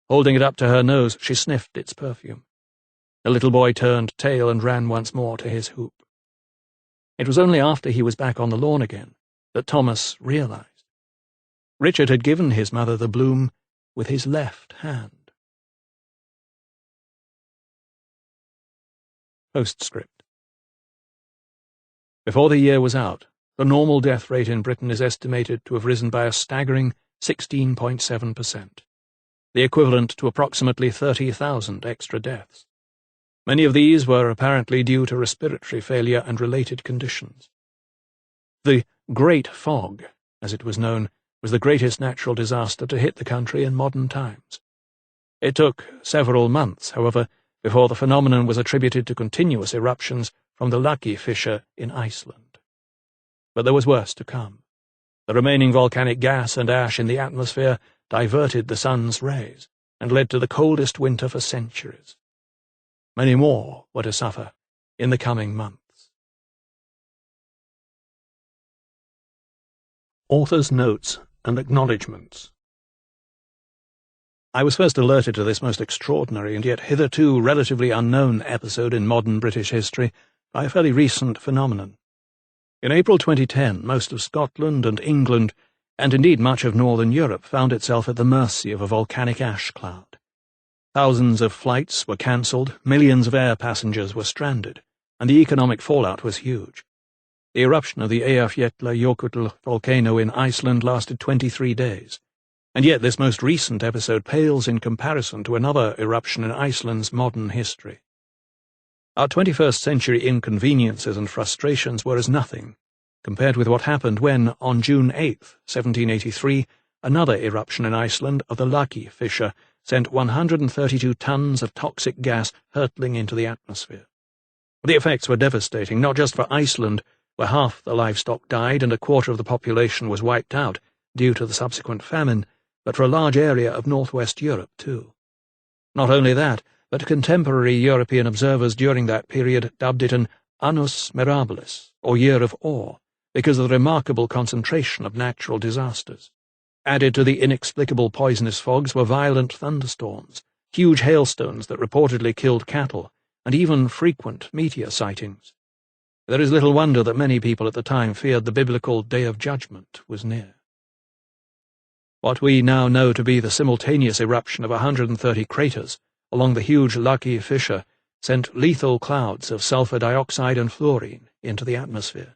Holding it up to her nose, she sniffed its perfume. The little boy turned tail and ran once more to his hoop. It was only after he was back on the lawn again that Thomas realized. Richard had given his mother the bloom with his left hand. Postscript. Before the year was out, the normal death rate in Britain is estimated to have risen by a staggering 16.7%, the equivalent to approximately 30,000 extra deaths. Many of these were apparently due to respiratory failure and related conditions. The Great Fog, as it was known, was the greatest natural disaster to hit the country in modern times. It took several months, however, before the phenomenon was attributed to continuous eruptions from the Lucky fissure in Iceland. But there was worse to come. The remaining volcanic gas and ash in the atmosphere diverted the sun's rays and led to the coldest winter for centuries. Many more were to suffer in the coming months. Author's Notes and Acknowledgements. I was first alerted to this most extraordinary and yet hitherto relatively unknown episode in modern British history by a fairly recent phenomenon. In April 2010, most of Scotland and England, and indeed much of northern Europe, found itself at the mercy of a volcanic ash cloud. Thousands of flights were cancelled, millions of air passengers were stranded, and the economic fallout was huge. The eruption of the Eyjafjallajökull volcano in Iceland lasted 23 days, and yet this most recent episode pales in comparison to another eruption in Iceland's modern history. Our 21st-century inconveniences and frustrations were as nothing, compared with what happened when, on June 8, 1783, another eruption in Iceland of the Lucky fissure sent 132 tons of toxic gas hurtling into the atmosphere. The effects were devastating, not just for Iceland, where half the livestock died and a quarter of the population was wiped out due to the subsequent famine, but for a large area of northwest Europe too. Not only that, but contemporary European observers during that period dubbed it an annus mirabilis, or year of awe, because of the remarkable concentration of natural disasters. Added to the inexplicable poisonous fogs were violent thunderstorms, huge hailstones that reportedly killed cattle, and even frequent meteor sightings. There is little wonder that many people at the time feared the biblical Day of Judgment was near. What we now know to be the simultaneous eruption of 130 craters along the huge Lucky fissure sent lethal clouds of sulfur dioxide and fluorine into the atmosphere.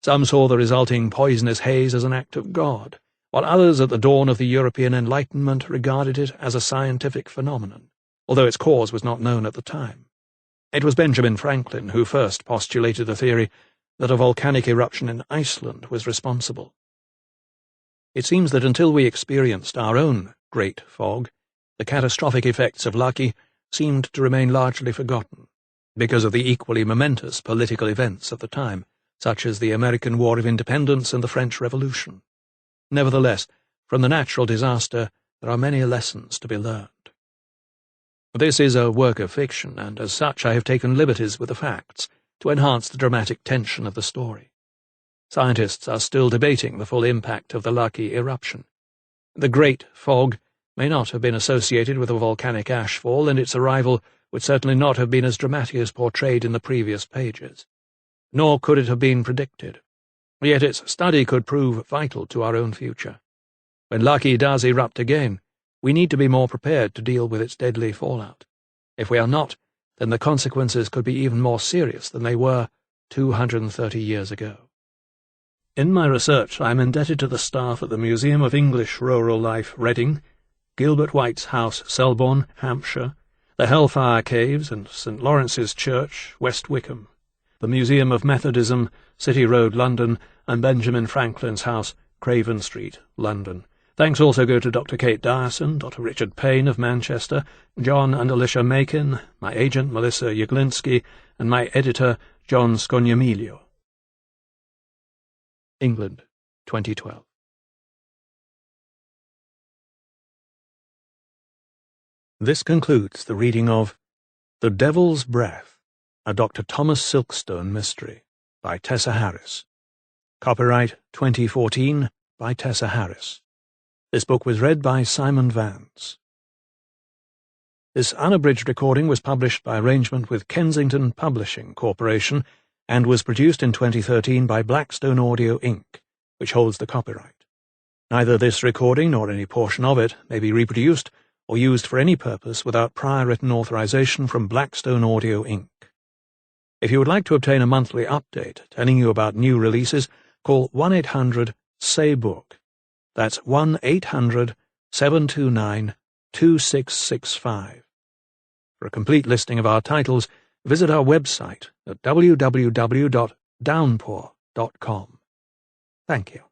Some saw the resulting poisonous haze as an act of God, while others at the dawn of the European Enlightenment regarded it as a scientific phenomenon, although its cause was not known at the time. It was Benjamin Franklin who first postulated the theory that a volcanic eruption in Iceland was responsible. It seems that until we experienced our own Great Fog, the catastrophic effects of Lucky seemed to remain largely forgotten, because of the equally momentous political events of the time, such as the American War of Independence and the French Revolution. Nevertheless, from the natural disaster there are many lessons to be learned. This is a work of fiction, and as such I have taken liberties with the facts to enhance the dramatic tension of the story. Scientists are still debating the full impact of the Lucky eruption. The Great Fog may not have been associated with a volcanic ashfall, and its arrival would certainly not have been as dramatic as portrayed in the previous pages. Nor could it have been predicted. Yet its study could prove vital to our own future. When Lucky does erupt again, we need to be more prepared to deal with its deadly fallout. If we are not, then the consequences could be even more serious than they were 230 years ago. In my research, I am indebted to the staff at the Museum of English Rural Life, Reading, Gilbert White's House, Selborne, Hampshire, the Hellfire Caves and St. Lawrence's Church, West Wickham, the Museum of Methodism, City Road, London, and Benjamin Franklin's House, Craven Street, London. Thanks also go to Dr. Kate Dyerson, Dr. Richard Payne of Manchester, John and Alicia Makin, my agent Melissa Jaglinski, and my editor John Scognamiglio. England, 2012. This concludes the reading of The Devil's Breath, a Dr. Thomas Silkstone mystery, by Tessa Harris. Copyright 2014 by Tessa Harris. This book was read by Simon Vance. This unabridged recording was published by arrangement with Kensington Publishing Corporation and was produced in 2013 by Blackstone Audio Inc., which holds the copyright. Neither this recording nor any portion of it may be reproduced or used for any purpose without prior written authorization from Blackstone Audio Inc. If you would like to obtain a monthly update telling you about new releases, call 1-800-SAY-BOOK. That's 1-800-729-2665. For a complete listing of our titles, visit our website at www.downpour.com. Thank you.